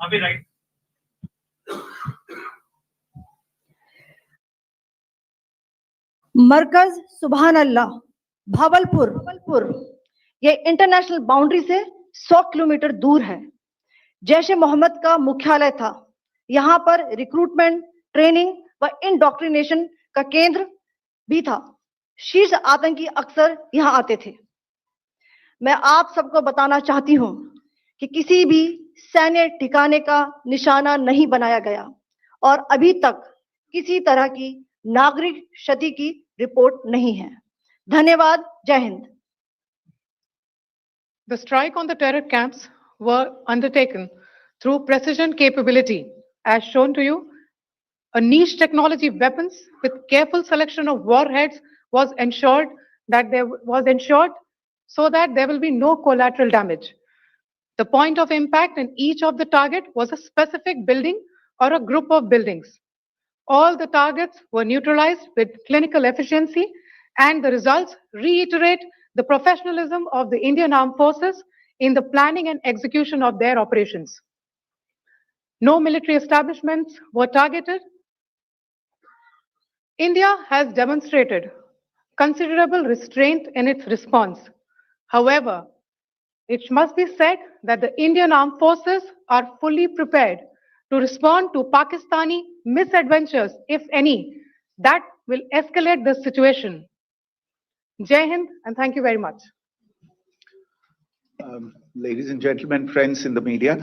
अभी राइट मरकज सुभान अल्लाह भावलपुर, यह इंटरनेशनल बाउंड्री से 100 किलोमीटर दूर है। जैश ए मोहम्मद का मुख्यालय था। यहाँ पर रिक्रूटमेंट, ट्रेनिंग व इंडोक्ट्रिनेशन का केंद्र भी था। शीर्ष आतंकी अक्सर यहाँ आते थे। मैं आप सबको बताना चाहती हूँ कि किसी भी सैन्य ठिकाने का निशाना नहीं बनाया गया और अभी तक किसी तरह की नागरिक क्षति की रिपोर्ट नहीं है। धन्यवाद। जय Hind. The strike on the terror camps were undertaken through precision capability, as shown to you. A niche technology weapons with careful selection of warheads was ensured so that there will be no collateral damage. The point of impact in each of the target was a specific building or a group of buildings. All the targets were neutralized with clinical efficiency, and the results reiterate the professionalism of the Indian Armed Forces in the planning and execution of their operations. No military establishments were targeted. India has demonstrated considerable restraint in its response. However, it must be said that the Indian Armed Forces are fully prepared to respond to Pakistani misadventures, if any, that will escalate the situation. Jai Hind, and thank you very much. Ladies and gentlemen, friends in the media,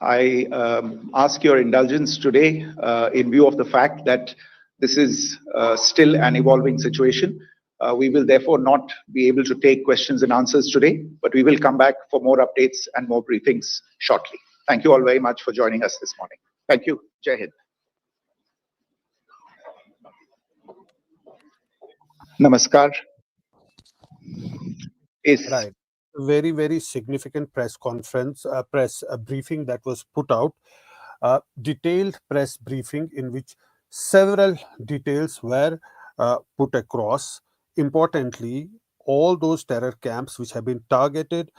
I ask your indulgence today in view of the fact that this is still an evolving situation. We will therefore not be able to take questions and answers today, but we will come back for more updates and more briefings shortly. Thank you all very much for joining us this morning. Thank you. Jai Hind. Namaskar. Right. Very, very significant press conference, press briefing that was put out. Detailed press briefing in which several details were put across. Importantly, all those terror camps which have been targeted,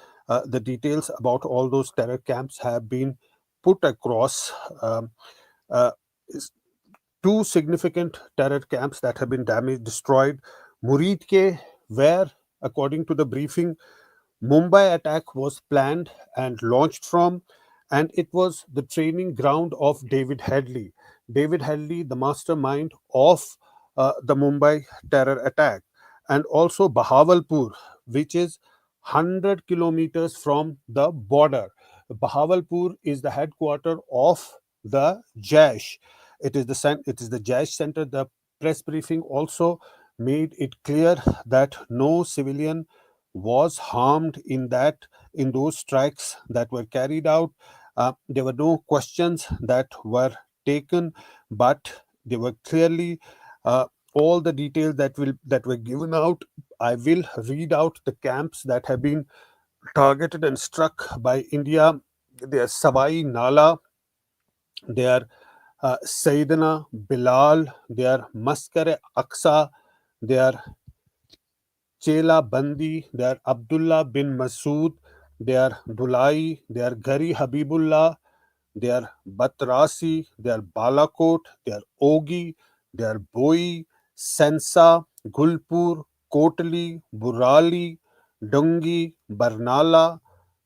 the details about all those terror camps have been put across. Two significant terror camps that have been damaged, destroyed. Muridke, where, according to the briefing, Mumbai attack was planned and launched from, and it was the training ground of David Headley. David Headley, the mastermind of the Mumbai terror attack, and also Bahawalpur, which is 100 kilometers from the border. Bahawalpur is the headquarter of the Jaish. It is the Jaish center. The press briefing also made it clear that no civilian was harmed in those strikes that were carried out. There were no questions that were taken, but they were clearly all the details that were given out. I will read out the camps that have been targeted and struck by India. They are Savai Nala, they are Sayyidina Bilal, they are Maskar-e-Aqsa, they are Chela Bandi, they are Abdullah bin Masood, they are Dulai, they are Gari Habibullah, they are Batrasi, they are Balakot, they are Ogi, they are Boi, Sensa, Gulpur, Kotli, Burali, Dungi, Barnala,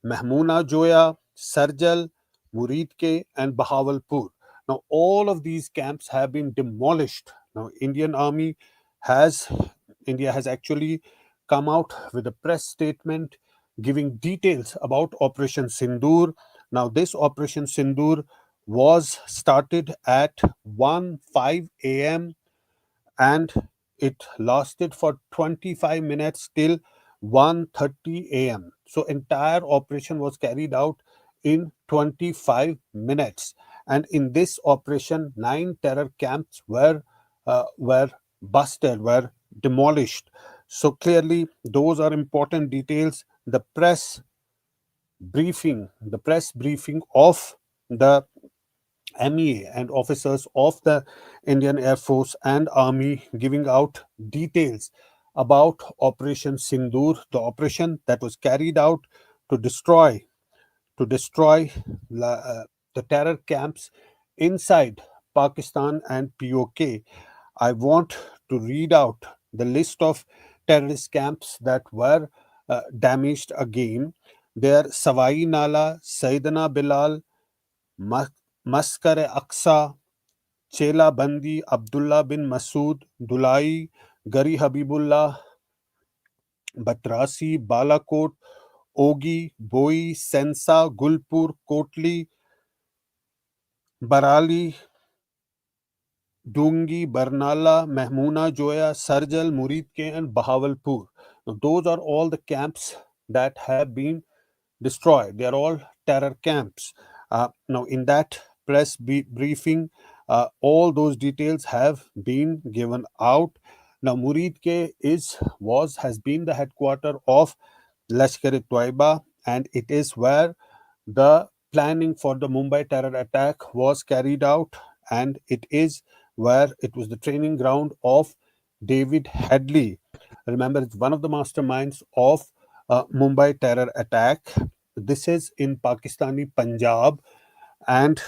Mahmuna Joya, Sarjal, Muridke, and Bahawalpur. Now, all of these camps have been demolished. Now, has India has actually come out with a press statement giving details about Operation Sindoor. Now, this Operation Sindoor was started at 1:05 a.m. and it lasted for 25 minutes till 1:30 a.m. So, entire operation was carried out in 25 minutes. And in this operation, 9 terror camps were busted, were demolished. So clearly, those are important details. The press briefing of the MEA and officers of the Indian Air Force and Army giving out details about Operation Sindoor, the operation that was carried out to destroy the terror camps inside Pakistan and POK. I want to read out the list of terrorist camps that were damaged again. There Savai Nala, Sayyidina Bilal, Maskar-e-Aqsa, Chela Bandi, Abdullah bin Masood, Dulai, Gari Habibullah, Batrasi, Balakot, Ogi, Boi, Sensa, Gulpur, Kotli, Barali, Dungi, Barnala, Mahmuna Joya, Sarjal, Muridke, and Bahawalpur. Now, those are all the camps that have been destroyed. They are all terror camps. Now, in that press briefing, all those details have been given out. Now, Muridke has been the headquarter of Lashkar-e-Taiba, and it is where the planning for the Mumbai terror attack was carried out, and it is where it was the training ground of David Hadley. Remember, it's one of the masterminds of Mumbai terror attack. This is in Pakistani Punjab, and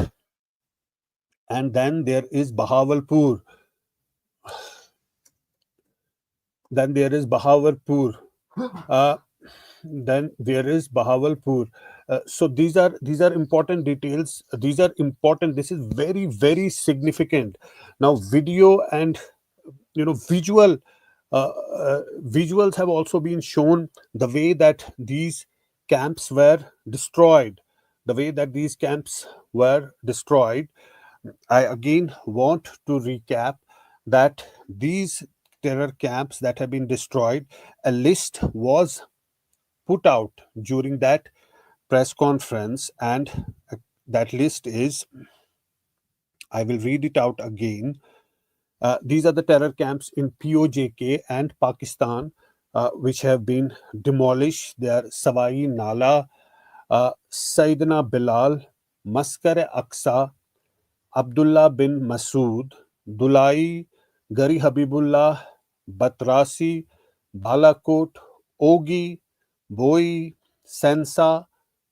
then there is Bahawalpur. Then there is Bahawalpur. Then there is Bahawalpur. So these are important details. These are important. This is very, very significant. Now, video and visuals have also been shown, the way that these camps were destroyed. I again want to recap that these terror camps that have been destroyed, a list was put out during that press conference, and that list is, I will read it out again. These are the terror camps in POJK and Pakistan which have been demolished. They are Savai Nala, Sayyidina Bilal, Maskar-e-Aqsa, Abdullah bin Masood, Dulai, Gari Habibullah, Batrasi, Balakot, Ogi, Boi, Sensa,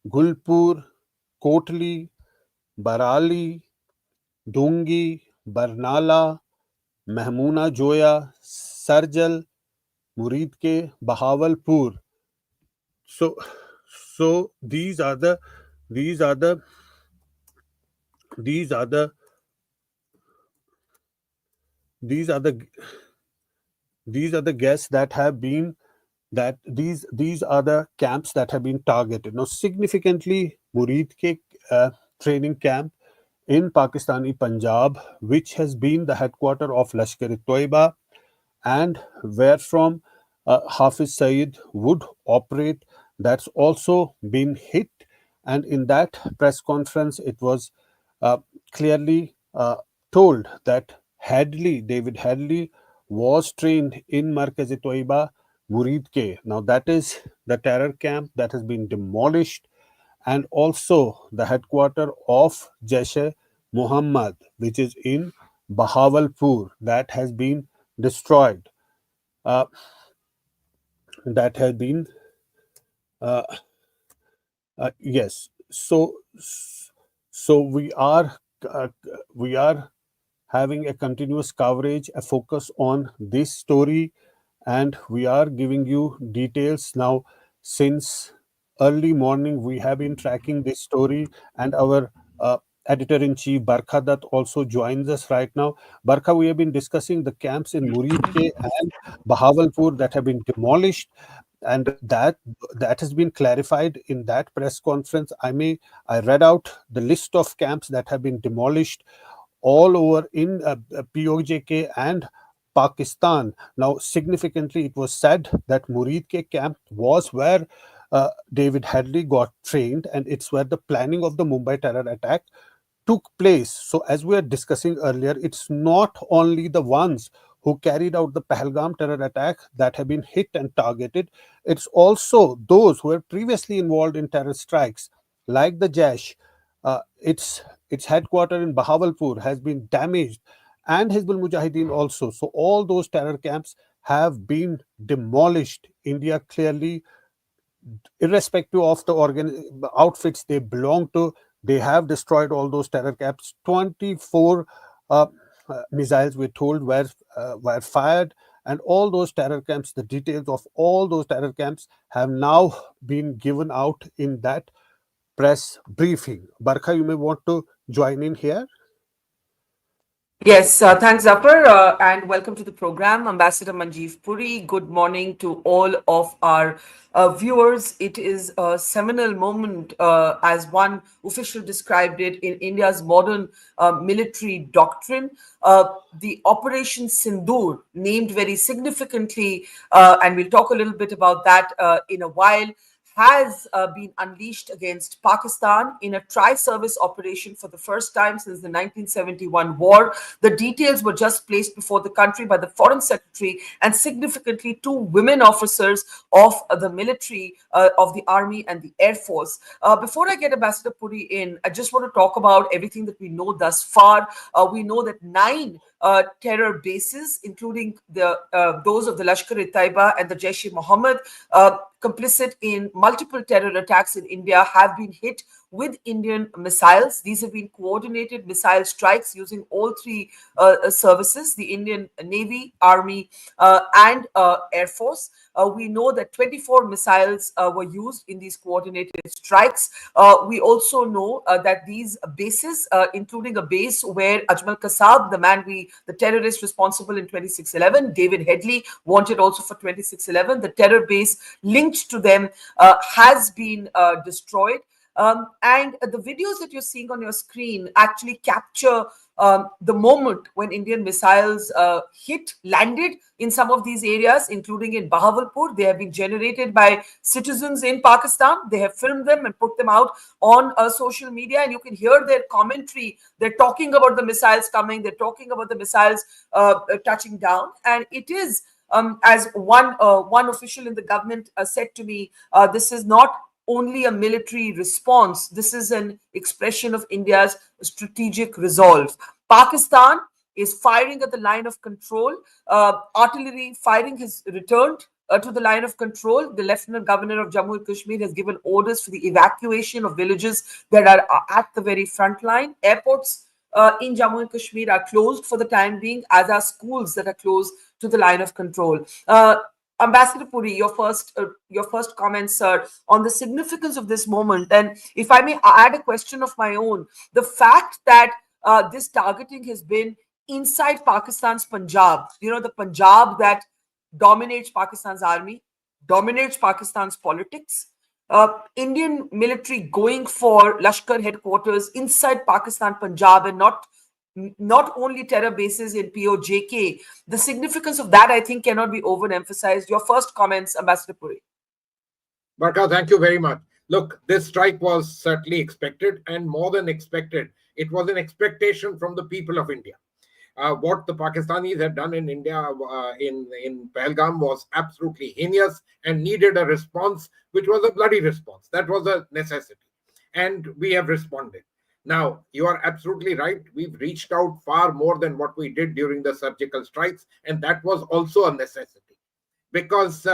Gulpur, Kotli, Barali, Dungi, Barnala, Mahmuna Joya, Sarjal, Muridke, Bahawalpur. So these are the these are the guests that have been that these are the camps that have been targeted. Now, significantly, Muridke training camp in Pakistani Punjab, which has been the headquarter of Lashkar-e-Taiba and where from Hafiz Saeed would operate, that's also been hit. And in that press conference, it was clearly told that David Hadley, was trained in Markaz-e-Toiba, Muridke. Now, that is the terror camp that has been demolished, and also the headquarter of Jaish-e-Mohammed, which is in Bahawalpur, that has been destroyed. Uh, that has been uh, yes. So we are having a continuous coverage, a focus on this story, and we are giving you details now. Since early morning, we have been tracking this story, and our editor-in-chief Barkha Dutt also joins us right now. Barkha, we have been discussing the camps in Muridke and Bahawalpur that have been demolished, and that has been clarified in that press conference. I read out the list of camps that have been demolished all over in POJK and Pakistan. Now, significantly, it was said that Muridke camp was where David Hadley got trained, and it's where the planning of the Mumbai terror attack took place. So, as we were discussing earlier, it's not only the ones who carried out the Pahalgam terror attack that have been hit and targeted, it's also those who were previously involved in terror strikes, like the Jaish. Its headquarters in Bahawalpur has been damaged, and Hizbul Mujahideen also. So all those terror camps have been demolished. India clearly, irrespective of the outfits they belong to, they have destroyed all those terror camps. 24 missiles, we're told, were fired, and all those terror camps, the details of all those terror camps have now been given out in that press briefing. Barkha, you may want to join in here. Yes, thanks, Zafar, and welcome to the program, Ambassador Manjeev Puri. Good morning to all of our viewers. It is a seminal moment, as one official described it, in India's modern military doctrine. The Operation Sindoor, named very significantly, and we'll talk a little bit about that in a while, has been unleashed against Pakistan in a tri-service operation for the first time since the 1971 war. The details were just placed before the country by the Foreign Secretary, and significantly 2 women officers of the military, of the Army and the Air Force. Before I get Ambassador Puri in, I just want to talk about everything that we know thus far. We know that 9 terror bases, including those of the Lashkar-e-Taiba and the Jaish-e-Mohammed, complicit in multiple terror attacks in India, have been hit with Indian missiles. These have been coordinated missile strikes using all 3 services, the Indian Navy, Army, and Air Force. We know that 24 missiles were used in these coordinated strikes. We also know that these bases, including a base where Ajmal Kasab, the terrorist responsible in 2611, David Hadley, wanted also for 2611, the terror base linked to them has been destroyed. And the videos that you're seeing on your screen actually capture the moment when Indian missiles landed in some of these areas, including in Bahawalpur. They have been generated by citizens in Pakistan. They have filmed them and put them out on social media, and you can hear their commentary. They're talking about the missiles coming. They're talking about the missiles touching down. And it is, as one official in the government said to me, this is not only a military response. This is an expression of India's strategic resolve. Pakistan is firing at the line of control. Artillery firing has returned to the line of control. The Lieutenant Governor of Jammu and Kashmir has given orders for the evacuation of villages that are at the very front line. Airports in Jammu and Kashmir are closed for the time being, as are schools that are close to the line of control. Ambassador Puri, your first comments, sir, on the significance of this moment. And if I may add a question of my own, the fact that this targeting has been inside Pakistan's Punjab, the Punjab that dominates Pakistan's army, dominates Pakistan's politics. Indian military going for Lashkar headquarters inside Pakistan, Punjab, and not only terror bases in POJK. The significance of that, I think, cannot be overemphasized. Your first comments, Ambassador Puri. Barkha, thank you very much. Look, this strike was certainly expected, and more than expected. It was an expectation from the people of India. What the Pakistanis had done in India in Pahalgam was absolutely heinous and needed a response, which was a bloody response. That was a necessity. And we have responded. Now, you are absolutely right. We've reached out far more than what we did during the surgical strikes. And that was also a necessity. Because,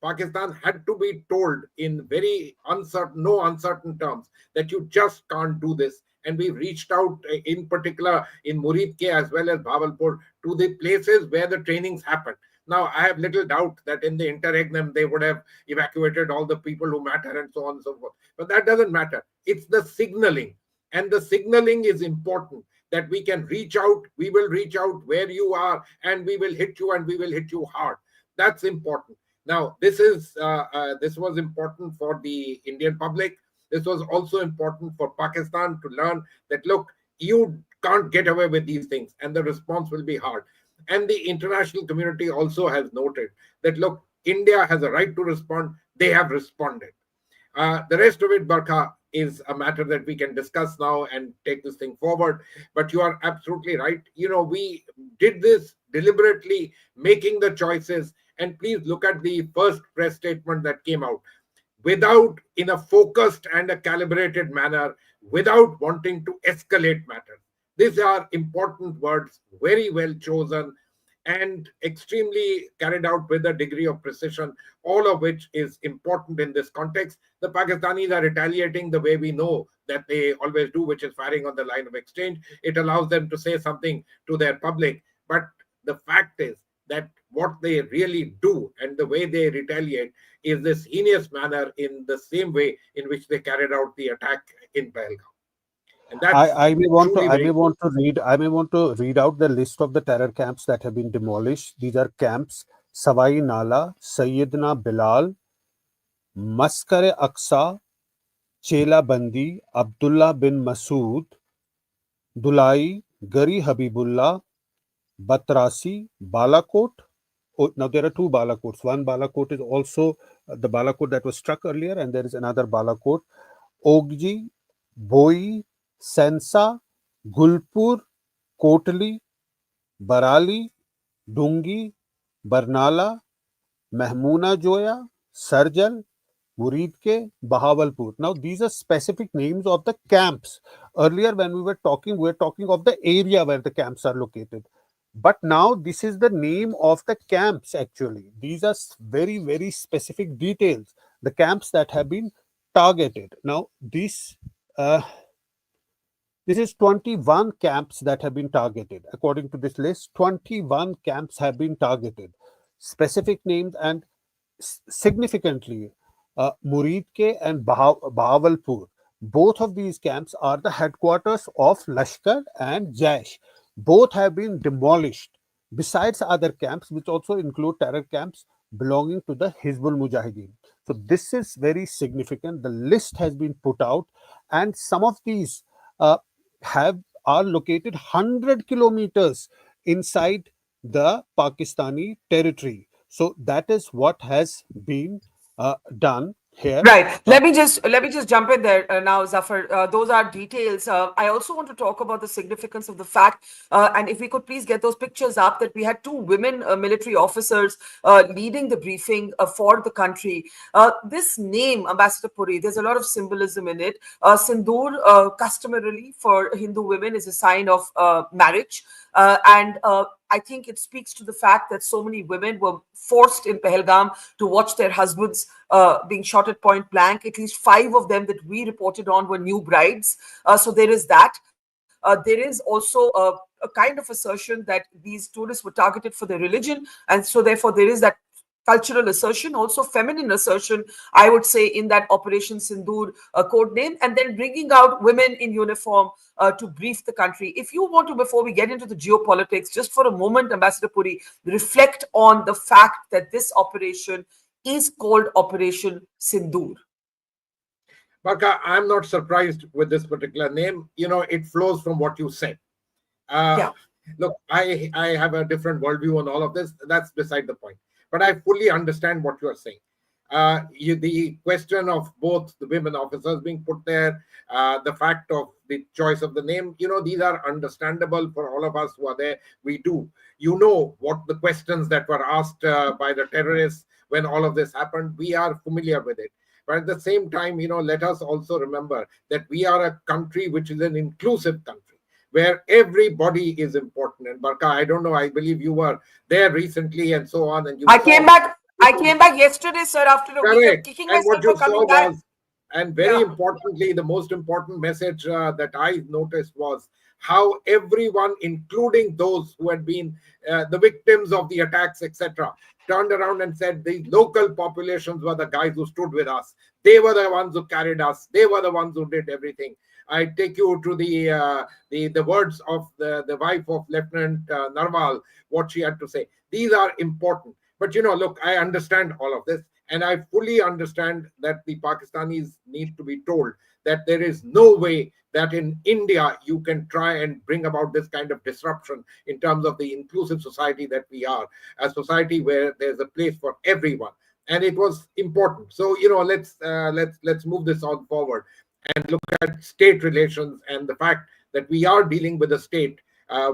Pakistan had to be told in very uncertain terms that you just can't do this. And we reached out in particular in Muridke as well as Bahawalpur to the places where the trainings happened. Now, I have little doubt that in the interregnum, they would have evacuated all the people who matter and so on and so forth. But that doesn't matter. It's the signaling. And the signaling is important, that we can reach out. We will reach out where you are, and we will hit you, and we will hit you hard. That's important. Now, this was important for the Indian public. This was also important for Pakistan to learn that, look, you can't get away with these things, and the response will be hard. And the international community also has noted that, look, India has a right to respond. They have responded. The rest of it, Barkha, is a matter that we can discuss now and take this thing forward. But you are absolutely right. We did this deliberately, making the choices. And please look at the first press statement that came out. Without, in a focused and a calibrated manner, without wanting to escalate matters. These are important words, very well chosen, and extremely carried out with a degree of precision, all of which is important in this context. The Pakistanis are retaliating the way we know that they always do, which is firing on the line of exchange. It allows them to say something to their public. But the fact is that what they really do and the way they retaliate is this heinous manner, in the same way in which they carried out the attack in Pahalgam. And I may want to read out the list of the terror camps that have been demolished. These are camps: Sawai Nala, Sayyidina Bilal, Maskar-e-Aqsa, Chela Bandi, Abdullah bin Masood, Dulai, Gari Habibullah, Batrasi, Balakot. Now there are two Balakots. One Balakot is also the Balakot that was struck earlier, and there is another Balakot. Ogji, Boi, Sensa, Gulpur, Kotli, Barali, Dungi, Barnala, Mahmuna Joya, Sarjal, Muridke, Bahawalpur. Now these are specific names of the camps. Earlier when we were talking of the area where the camps are located. But now this is the name of the camps actually. These are very, very specific details. The camps that have been targeted. Now this is 21 camps that have been targeted. According to this list, 21 camps have been targeted. Specific names, and significantly, Muridke and Bahawalpur. Both of these camps are the headquarters of Lashkar and Jaish. Both have been demolished, besides other camps, which also include terror camps belonging to the Hizbul Mujahideen. So this is very significant. The list has been put out, and some of these are located 100 kilometers inside the Pakistani territory. So that is what has been done here. Right. Let me just jump in there now, Zafar. Those are details. I also want to talk about the significance of the fact, and if we could please get those pictures up, that we had two women military officers leading the briefing for the country. This name, Ambassador Puri, there's a lot of symbolism in it. Sindur, customarily for Hindu women, is a sign of marriage. And I think it speaks to the fact that so many women were forced in Pahalgam to watch their husbands being shot at point blank. At least 5 of them that we reported on were new brides. So there is that. There is also a kind of assertion that these tourists were targeted for their religion. And so therefore there is that cultural assertion, also feminine assertion, I would say, in that Operation Sindur code name, and then bringing out women in uniform to brief the country. If you want to, before we get into the geopolitics, just for a moment, Ambassador Puri, reflect on the fact that this operation is called Operation Sindur. Barkha, I'm not surprised with this particular name. It flows from what you said. Look, I have a different worldview on all of this. That's beside the point. But I fully understand what you are saying. The question of both the women officers being put there, the fact of the choice of the name, these are understandable for all of us who are there. We do. What the questions that were asked by the terrorists when all of this happened, we are familiar with it. But at the same time, let us also remember that we are a country which is an inclusive country, where everybody is important. And Barkha, I don't know, I believe you were there recently and so on. And I came back yesterday, sir, after a week of kicking and what myself you for coming saw back. was, and very importantly, the most important message that I noticed was how everyone, including those who had been the victims of the attacks, etc., turned around and said the local populations were the guys who stood with us. They were the ones who carried us. They were the ones who did everything. I take you to the words of the wife of Lieutenant Narwal, what she had to say. These are important. But, look, I understand all of this. And I fully understand that the Pakistanis need to be told that there is no way that in India you can try and bring about this kind of disruption in terms of the inclusive society that we are, a society where there's a place for everyone. And it was important. So, let's move this on forward and look at state relations and the fact that we are dealing with a state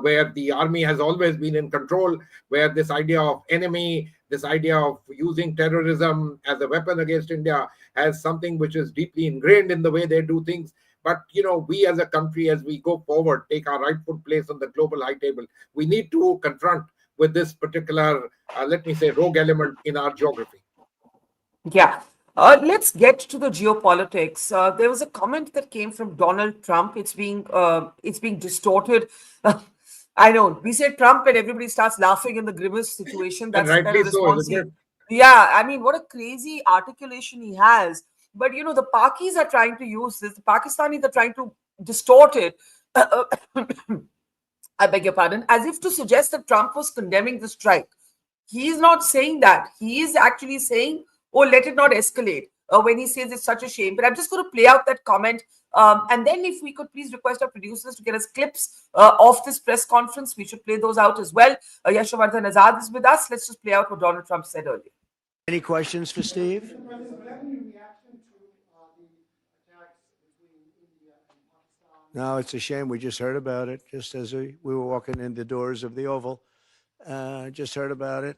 where the army has always been in control, where this idea of enemy, this idea of using terrorism as a weapon against India has something which is deeply ingrained in the way they do things. But, we as a country, as we go forward, take our rightful place on the global high table, we need to confront with this particular, let me say, rogue element in our geography. Yeah. Let's get to the geopolitics. There was a comment that came from Donald Trump. It's being distorted. I know we say Trump and everybody starts laughing in the grimace situation. That's the kind of response. Yeah, I mean, what a crazy articulation he has. But the Pakis are trying to use this. The Pakistanis are trying to distort it. I beg your pardon, as if to suggest that Trump was condemning the strike. He is not saying that. He is actually saying, oh, let it not escalate, when he says it's such a shame. But I'm just going to play out that comment. And then if we could please request our producers to get us clips of this press conference, we should play those out as well. Yashovardhan Azad is with us. Let's just play out what Donald Trump said earlier. Any questions for Steve? No, it's a shame. We just heard about it just as we were walking in the doors of the Oval. Just heard about it.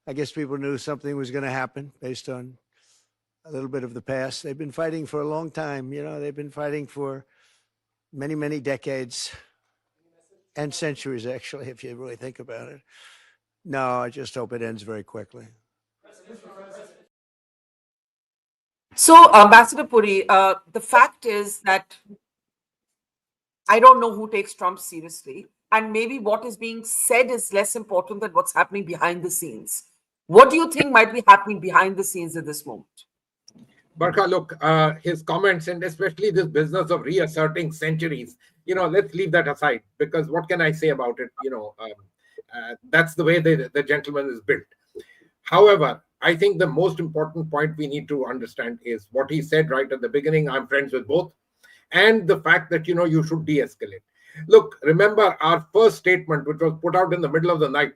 I guess people knew something was going to happen based on a little bit of the past. They've been fighting for a long time. They've been fighting for many, many decades and centuries, actually, if you really think about it. No, I just hope it ends very quickly. So, Ambassador Puri, the fact is that I don't know who takes Trump seriously. And maybe what is being said is less important than what's happening behind the scenes. What do you think might be happening behind the scenes at this moment? Barkha, look, his comments, and especially this business of reasserting centuries, let's leave that aside, because what can I say about it? That's the way the gentleman is built. However, I think the most important point we need to understand is what he said right at the beginning. I'm friends with both. And the fact that, you should de-escalate. Look, remember our first statement, which was put out in the middle of the night,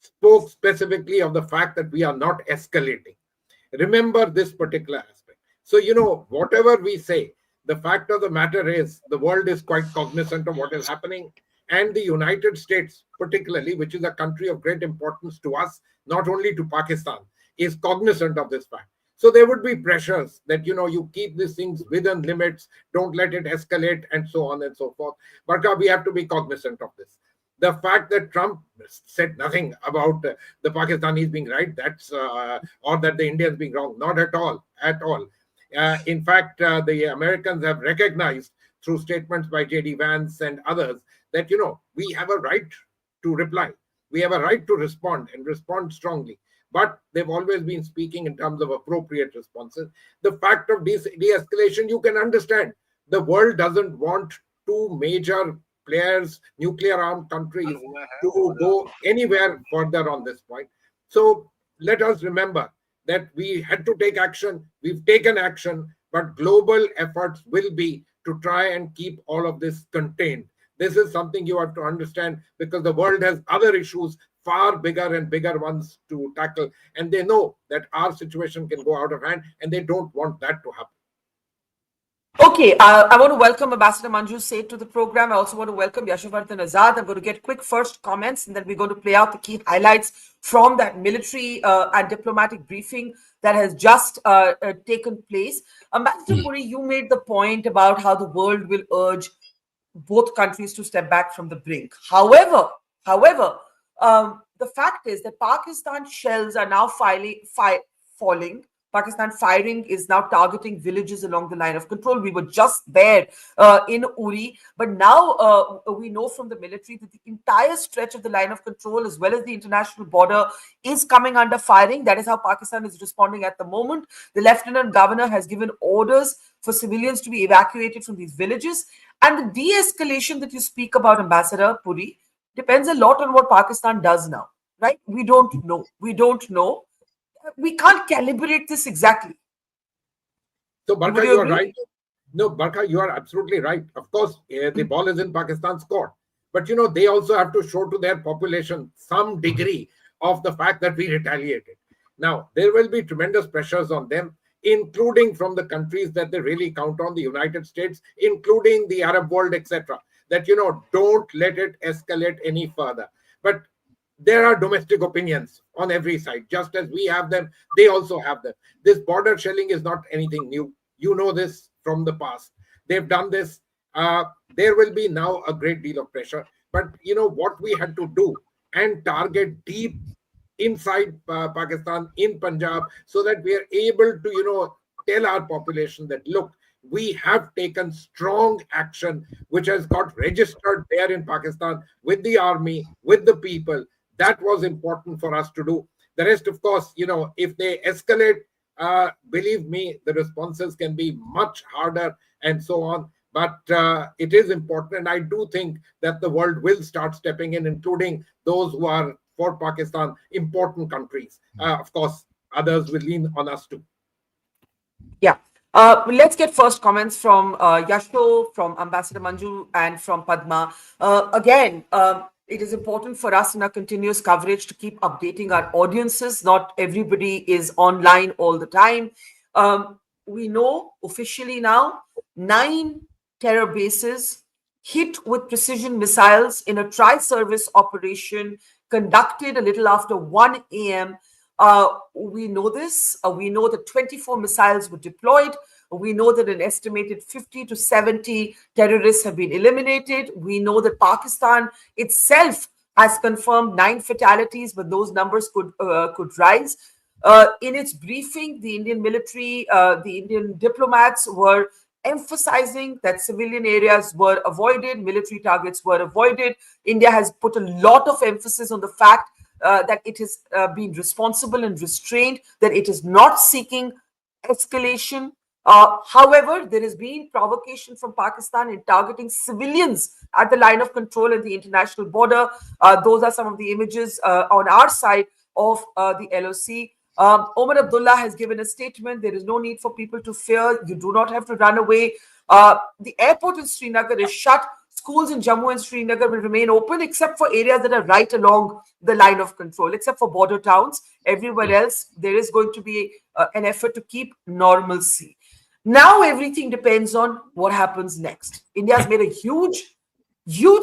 spoke specifically of the fact that we are not escalating. Remember this particular aspect. So, whatever we say, the fact of the matter is the world is quite cognizant of what is happening. And the United States, particularly, which is a country of great importance to us, not only to Pakistan, is cognizant of this fact. So there would be pressures that, you keep these things within limits, don't let it escalate, and so on and so forth. But we have to be cognizant of this. The fact that Trump said nothing about the Pakistanis being right, or that the Indians being wrong, not at all, in fact, the Americans have recognized through statements by J.D. Vance and others that, we have a right to reply. We have a right to respond and respond strongly. but they've always been speaking in terms of appropriate responses. The fact of de-escalation, you can understand. The world doesn't want two major players, nuclear armed countries, to go anywhere further on this point. So let us remember that we had to take action. We've taken action, but global efforts will be to try and keep all of this contained. This is something you have to understand, because the world has other issues, far bigger and bigger ones to tackle. And they know that our situation can go out of hand, and they don't want that to happen. Okay, I want to welcome Ambassador Manju Seth to the program. I also want to welcome Yashovardhan Azad. I'm going to get quick first comments, and then we're going to play out the key highlights from that military and diplomatic briefing that has just taken place. Ambassador Puri, you made the point about how the world will urge both countries to step back from the brink. However, the fact is that Pakistan shells are now falling. Pakistan firing is now targeting villages along the line of control. We were just there in Uri, but now we know from the military that the entire stretch of the line of control, as well as the international border, is coming under firing. That is how Pakistan is responding at the moment. The Lieutenant Governor has given orders for civilians to be evacuated from these villages. And the de-escalation that you speak about, Ambassador Puri, depends a lot on what Pakistan does now, right? We don't know. We can't calibrate this exactly. So, Barkha, you are right. No, Barkha, you are absolutely right. Of course, the ball is in Pakistan's court. But, they also have to show to their population some degree of the fact that we retaliated. Now, there will be tremendous pressures on them, including from the countries that they really count on, the United States, including the Arab world, etc., that, don't let it escalate any further. But there are domestic opinions on every side. Just as we have them, they also have them. This border shelling is not anything new. You know this from the past. They've done this. There will be now a great deal of pressure. But, what we had to do and target deep inside Pakistan, in Punjab, so that we are able to, tell our population that, look, we have taken strong action, which has got registered there in Pakistan with the army, with the people. That was important for us to do. The rest, of course, if they escalate, believe me, the responses can be much harder and so on. But it is important. And I do think that the world will start stepping in, including those who are, for Pakistan, important countries. Of course, others will lean on us too. Yeah. Let's get first comments from Yasho, from Ambassador Manju, and from Padma. Again, it is important for us in our continuous coverage to keep updating our audiences. Not everybody is online all the time. We know officially now 9 terror bases hit with precision missiles in a tri-service operation conducted a little after 1 a.m. We know this. We know that 24 missiles were deployed. We know that an estimated 50 to 70 terrorists have been eliminated. We know that Pakistan itself has confirmed 9 fatalities, but those numbers could rise. In its briefing, the Indian military, the Indian diplomats were emphasizing that civilian areas were avoided, military targets were avoided. India has put a lot of emphasis on the fact that it has been responsible and restrained, that it is not seeking escalation. However, there has been provocation from Pakistan in targeting civilians at the line of control at the international border. Those are some of the images on our side of the LOC. Omar Abdullah has given a statement. There is no need for people to fear. You do not have to run away. The airport in Srinagar is shut. Schools in Jammu and Srinagar will remain open except for areas that are right along the line of control, except for border towns. Everywhere else, there is going to be an effort to keep normalcy. Now everything depends on what happens next. India has made a huge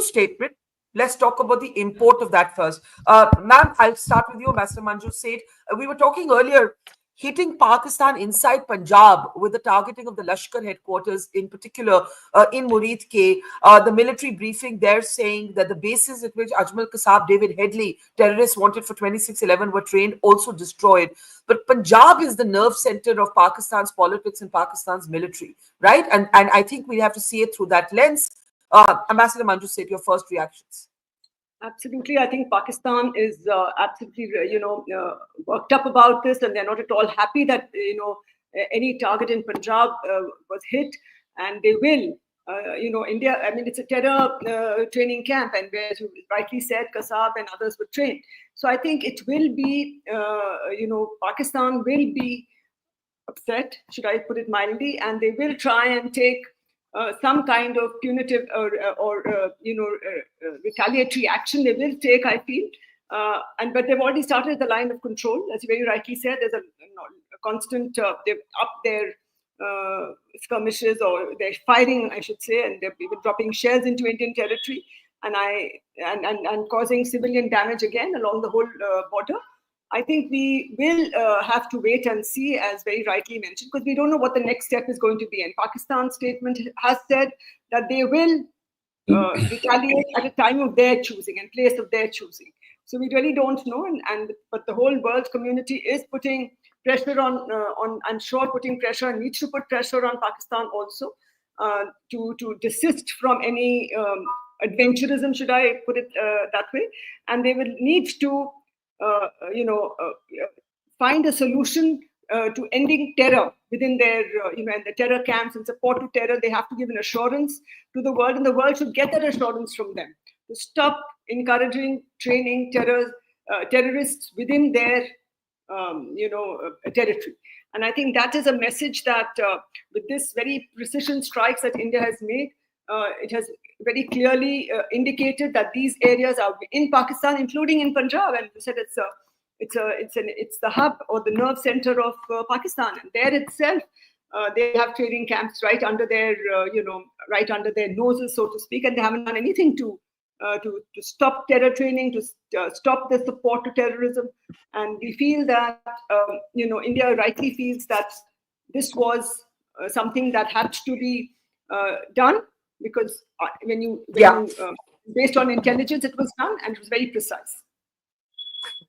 statement. Let's talk about the import of that first. Ma'am, I'll start with you, Master Manju Seth. We were talking earlier, hitting Pakistan inside Punjab with the targeting of the Lashkar headquarters, in particular in Muridke. The military briefing there saying that the bases at which Ajmal Kasab, David Headley, terrorists wanted for 26/11 were trained, also destroyed. But Punjab is the nerve center of Pakistan's politics and Pakistan's military, right? And I think we have to see it through that lens. Ambassador Manju Seth, your first reactions. Absolutely. I think Pakistan is absolutely, worked up about this, and they're not at all happy that, any target in Punjab was hit, and they will. India, I mean, it's a terror training camp, and where, as you rightly said, Kasab and others were trained. So I think it will be, Pakistan will be upset, should I put it mildly, and they will try and take some kind of punitive or retaliatory action. They will take, I feel, but they've already started the line of control, as you very rightly said. There's a constant. They've upped their skirmishes, or they're firing, I should say, and they're even dropping shells into Indian territory, and causing civilian damage again along the whole border. I think we will have to wait and see, as very rightly mentioned, because we don't know what the next step is going to be. And Pakistan's statement has said that they will retaliate at a time of their choosing and place of their choosing. So we really don't know. But the whole world community is putting pressure on, I'm sure, putting pressure, and needs to put pressure on Pakistan also to desist from any adventurism, should I put it that way. And they will need to find a solution to ending terror within their, and the terror camps and support to terror. They have to give an assurance to the world, and the world should get that assurance from them to stop encouraging, training terrorists within their, territory. And I think that is a message that with this very precision strikes that India has made, it has very clearly indicated that these areas are in Pakistan, including in Punjab, and you said it's the hub or the nerve center of Pakistan. And there itself, they have training camps right under their right under their noses, so to speak, and they haven't done anything to stop terror training, to stop the support to terrorism. And we feel that India rightly feels that this was something that had to be done, because based on intelligence, it was done, and it was very precise.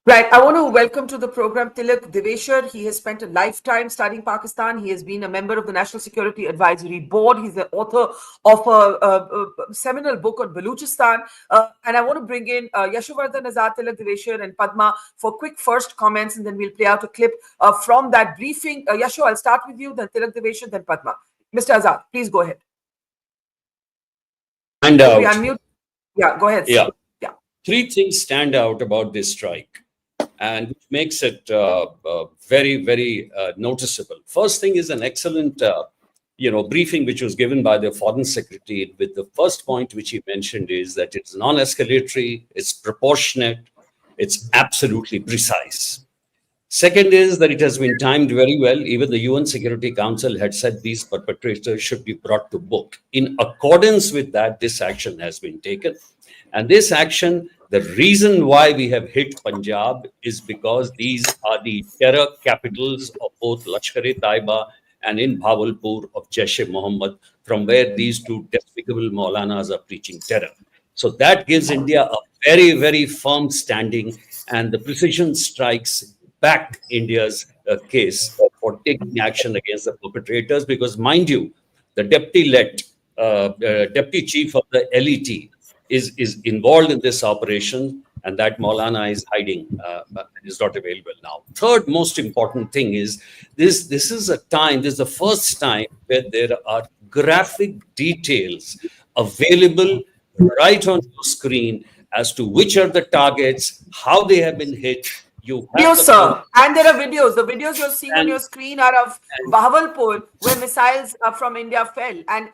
Right. I want to welcome to the program Tilak Deveshwar. He has spent a lifetime studying Pakistan. He has been a member of the National Security Advisory Board. He's the author of a seminal book on Baluchistan. And I want to bring in Yashovardhan Azad, Tilak Deveshwar, and Padma for quick first comments, and then we'll play out a clip from that briefing. Yasho, I'll start with you, then Tilak Deveshwar, then Padma. Mr. Azad, please go ahead. Stand out. Unmute. Yeah, go ahead. Yeah. Three things stand out about this strike, and which makes it very, very noticeable. First thing is an excellent, briefing which was given by the Foreign Secretary. With the first point which he mentioned is that it's non-escalatory, it's proportionate, it's absolutely precise. Second is that it has been timed very well. Even the UN Security Council had said these perpetrators should be brought to book. In accordance with that, this action has been taken. And this action, the reason why we have hit Punjab is because these are the terror capitals of both Lashkar-e-Taiba and in Bahawalpur of Jaish-e-Mohammed, from where these two despicable Maulanas are preaching terror. So that gives India a very, very firm standing, and the precision strikes back India's case for taking action against the perpetrators, because, mind you, the deputy chief of the LET is involved in this operation, and that Maulana is hiding and is not available now. Third most important thing is this is the first time where there are graphic details available right on your screen as to which are the targets, how they have been hit. Yes, sir. And there are videos. The videos you're seeing on your screen are of Bahawalpur, where missiles from India fell. And,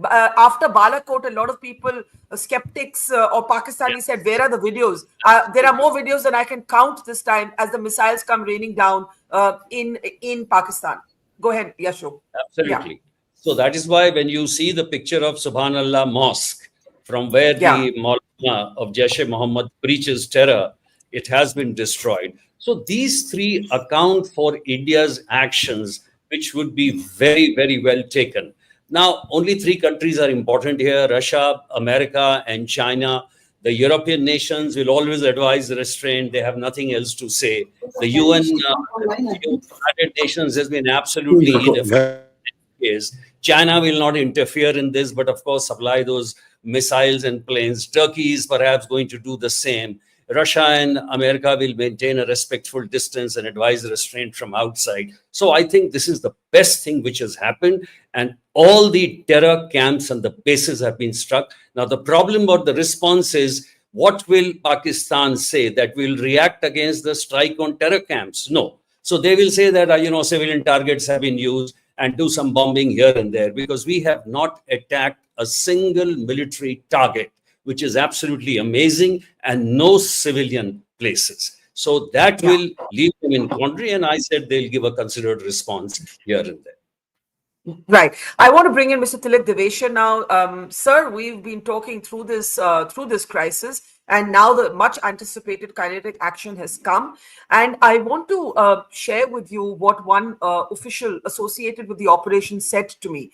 after Balakot, a lot of people, skeptics or Pakistanis said, where are the videos? There are more videos than I can count this time as the missiles come raining down in Pakistan. Go ahead, Yasho. Absolutely. Yeah. So that is why when you see the picture of Subhanallah Mosque, from where the Maulana of Jaish-e-Mohammed preaches terror, it has been destroyed. So these three account for India's actions, which would be very, very well taken. Now, only three countries are important here: Russia, America, and China. The European nations will always advise restraint. They have nothing else to say. The UN, United Nations, has been absolutely ineffective. China will not interfere in this, but of course supply those missiles and planes. Turkey is perhaps going to do the same. Russia and America will maintain a respectful distance and advise restraint from outside. So I think this is the best thing which has happened, and all the terror camps and the bases have been struck. Now, the problem about the response is, what will Pakistan say? That will react against the strike on terror camps? No. So they will say that, civilian targets have been used and do some bombing here and there, because we have not attacked a single military target, which is absolutely amazing, and no civilian places. So that will leave them in quandary, and I said they'll give a considered response here and there. Right. I want to bring in Mr. Tilak Devesha now. Sir, we've been talking through this crisis, and now the much anticipated kinetic action has come. And I want to share with you what one official associated with the operation said to me.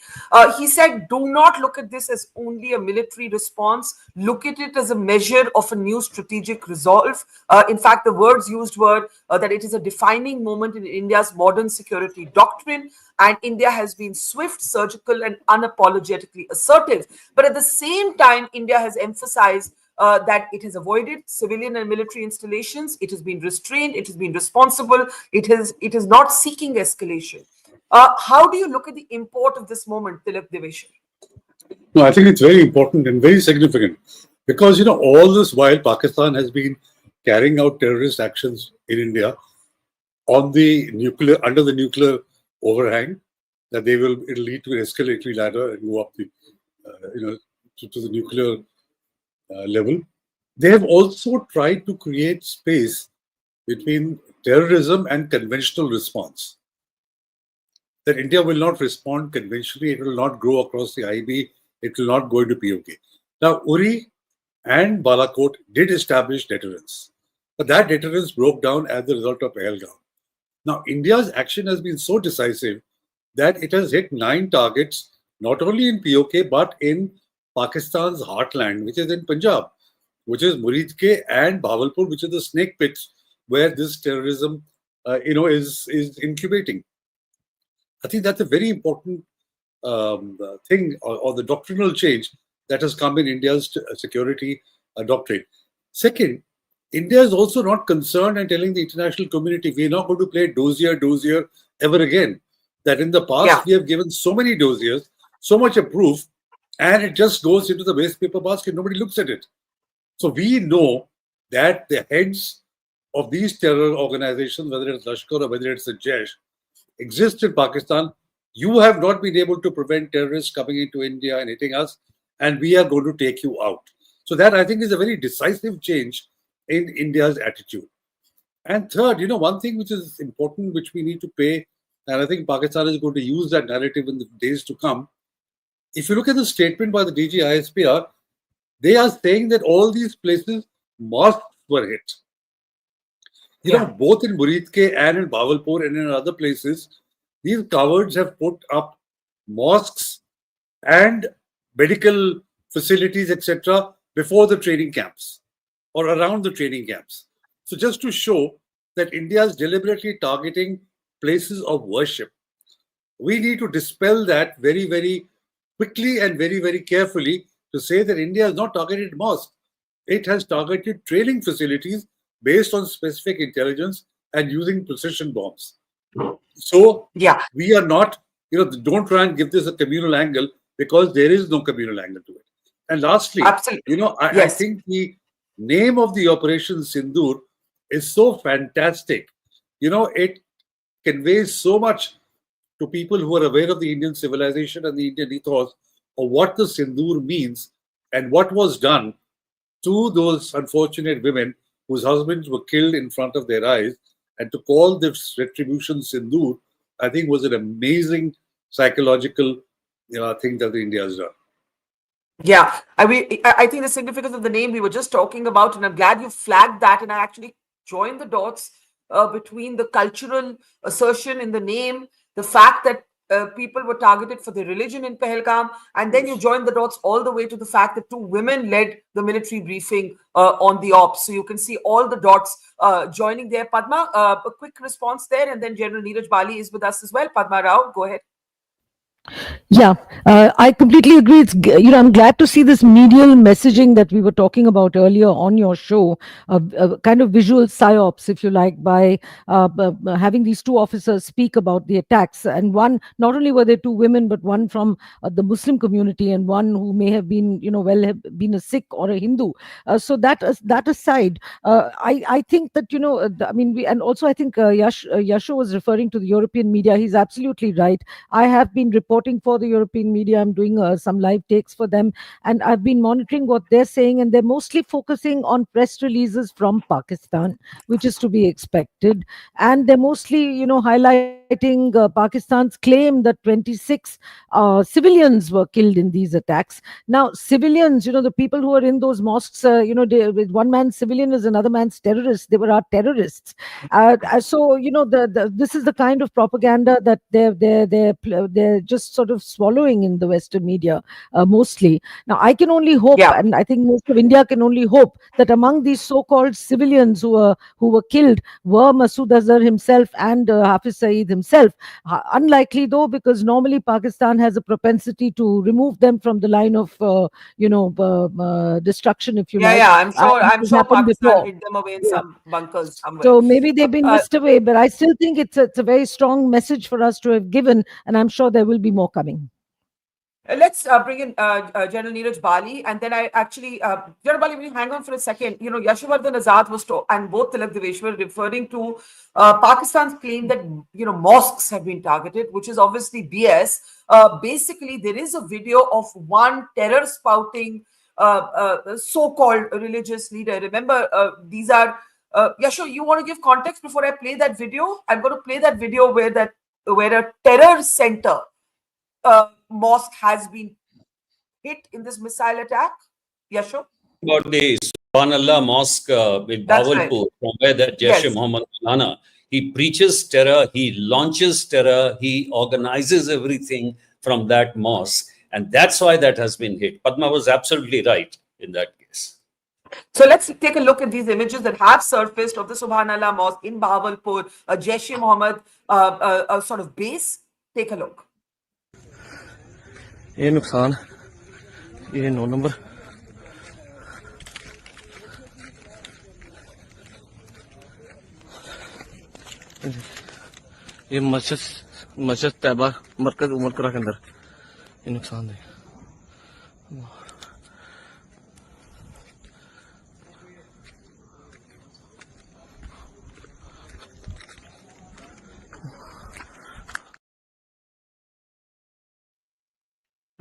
He said, do not look at this as only a military response. Look at it as a measure of a new strategic resolve. In fact, the words used were that it is a defining moment in India's modern security doctrine, and India has been swift, surgical, and unapologetically assertive. But at the same time, India has emphasized that it has avoided civilian and military installations. It has been restrained. It has been responsible. It is not seeking escalation. How do you look at the import of this moment, Tilak Devesha? No, I think it's very important and very significant, because all this while Pakistan has been carrying out terrorist actions in India on the under the nuclear overhang that it'll lead to an escalatory ladder and go up the to the nuclear level. They have also tried to create space between terrorism and conventional response. That India will not respond conventionally, it will not grow across the IB, it will not go into POK. Now, Uri and Balakot did establish deterrence, but that deterrence broke down as a result of Pahalgam. Now, India's action has been so decisive that it has hit 9 targets, not only in POK, but in Pakistan's heartland, which is in Punjab, which is Muridke and Bahawalpur, which is the snake pits where this terrorism, is incubating. I think that's a very important thing, or the doctrinal change that has come in India's security doctrine. Second, India is also not concerned and telling the international community, we are not going to play dossier ever again. That in the past, we have given so many dossiers, so much of proof, and it just goes into the waste paper basket. Nobody looks at it. So we know that the heads of these terror organizations, whether it's Lashkar or whether it's the Jaish, exist in Pakistan. You have not been able to prevent terrorists coming into India and hitting us, and we are going to take you out. So that, I think, is a very decisive change in India's attitude. And third, one thing which is important, which we need to pay, and I think Pakistan is going to use that narrative in the days to come. If you look at the statement by the DG ISPR, they are saying that all these places, mosques were hit. Both in Muridke and in Bahawalpur and in other places, these cowards have put up mosques and medical facilities, etc., before the training camps or around the training camps. So just to show that India is deliberately targeting places of worship. We need to dispel that very, very quickly and very, very carefully to say that India has not targeted mosques. It has targeted training facilities based on specific intelligence and using precision bombs. So we are not, don't try and give this a communal angle, because there is no communal angle to it. And lastly, I think the name of the operation Sindur is so fantastic. It conveys so much to people who are aware of the Indian civilization and the Indian ethos of what the Sindur means and what was done to those unfortunate women whose husbands were killed in front of their eyes. And to call this retribution Sindur, I think, was an amazing psychological thing that India has done. Yeah, I think the significance of the name we were just talking about, and I'm glad you flagged that, and I actually joined the dots between the cultural assertion in the name, the fact that people were targeted for their religion in Pahalgam, and then you join the dots all the way to the fact that 2 women led the military briefing on the ops. So you can see all the dots joining there. Padma, a quick response there, and then General Neeraj Bali is with us as well. Padma Rao, go ahead. Yeah, I completely agree. I'm glad to see this medial messaging that we were talking about earlier on your show, a kind of visual psyops, if you like, by having these two officers speak about the attacks. And one, not only were there two women, but one from the Muslim community and one who may have been, have been a Sikh or a Hindu. That aside, I think that, and also I think Yasho was referring to the European media. He's absolutely right. I have been reporting for the European media. I'm doing some live takes for them, and I've been monitoring what they're saying, and they're mostly focusing on press releases from Pakistan, which is to be expected. And they're mostly, highlighting Pakistan's claim that 26 civilians were killed in these attacks. Now, civilians, the people who are in those mosques, with one man's civilian is another man's terrorist. They were our terrorists. So, this is the kind of propaganda that they're just sort of swallowing in the Western media, mostly. Now, I can only hope, and I think most of India can only hope, that among these so-called civilians who were killed were Masood Azhar himself and Hafiz Saeed himself. Unlikely though, because normally Pakistan has a propensity to remove them from the line of, destruction, if you like. Yeah, I'm sure. Which I'm has sure happened Pakistan before. hid them away in Yeah. some bunkers somewhere. So maybe they've been whisked away, but I still think it's a very strong message for us to have given, and I'm sure there will be more coming. Let's bring in General Neeraj Bali, and then I actually, General Bali, will you hang on for a second? Yashwardhan Azad was and both Tilak Devesh were referring to Pakistan's claim that mosques have been targeted, which is obviously BS. Basically, there is a video of one terror spouting so-called religious leader. Remember, these are Yasho. You want to give context before I play that video? I'm going to play that video where a terror center. Mosque has been hit in this missile attack. Yasho? About the Subhanallah Mosque in Bahawalpur, from where that Jaish-e-Mohammed Maulana, he preaches terror, he launches terror, he organizes everything from that mosque. And that's why that has been hit. Padma was absolutely right in that case. So let's take a look at these images that have surfaced of the Subhanallah Mosque in Bahawalpur, a Jaish-e-Mohammed sort of base. Take a look. ये नुकसान ये 9 number ये मस्जिद तैयबा मरकज उमरकरा के अंदर ये नुकसान है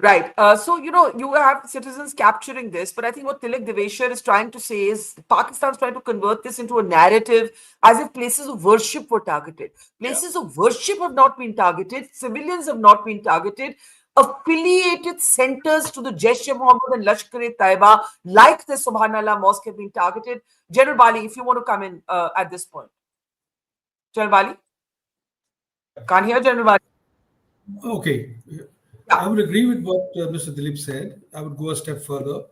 Right. So, you have citizens capturing this, but I think what Tilak Deveshwar is trying to say is Pakistan is trying to convert this into a narrative as if places of worship were targeted. Places of worship have not been targeted. Civilians have not been targeted. Affiliated centers to the Jaish-e-Mohammed and Lashkar-e-Taiba, like the Subhanallah Mosque, have been targeted. General Bali, if you want to come in at this point. General Bali? Can't hear General Bali. Okay. I would agree with what Mr. Dilip said. I would go a step further.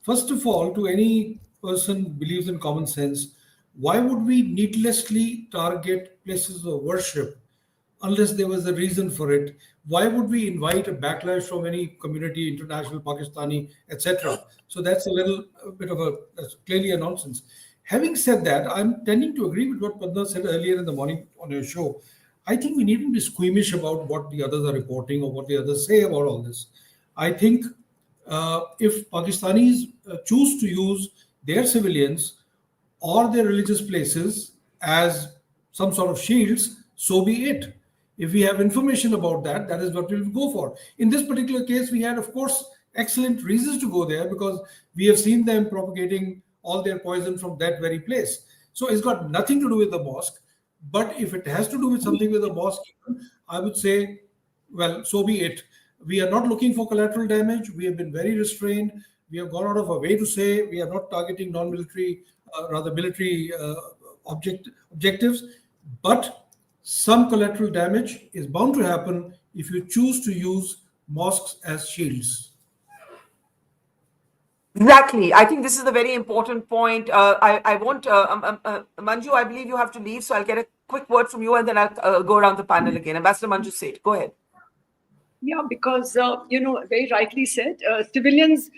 First of all, to any person who believes in common sense, why would we needlessly target places of worship unless there was a reason for it? Why would we invite a backlash from any community, international, Pakistani, etc.? So that's that's clearly a nonsense. Having said that, I'm tending to agree with what Padma said earlier in the morning on your show. I think we needn't be squeamish about what the others are reporting or what the others say about all this. I think if Pakistanis choose to use their civilians or their religious places as some sort of shields, so be it. If we have information about that, that is what we'll go for. In this particular case, we had, of course, excellent reasons to go there because we have seen them propagating all their poison from that very place. So it's got nothing to do with the mosque. But if it has to do with something with the mosque, I would say, well, so be it. We are not looking for collateral damage. We have been very restrained. We have gone out of our way to say we are not targeting non-military, rather military objectives. But some collateral damage is bound to happen if you choose to use mosques as shields. Exactly. I think this is a very important point. I want, Manju, I believe you have to leave, so I'll get a quick word from you and then I'll go around the panel again. Ambassador Manju Seth, go ahead. Yeah, because, very rightly said, civilians,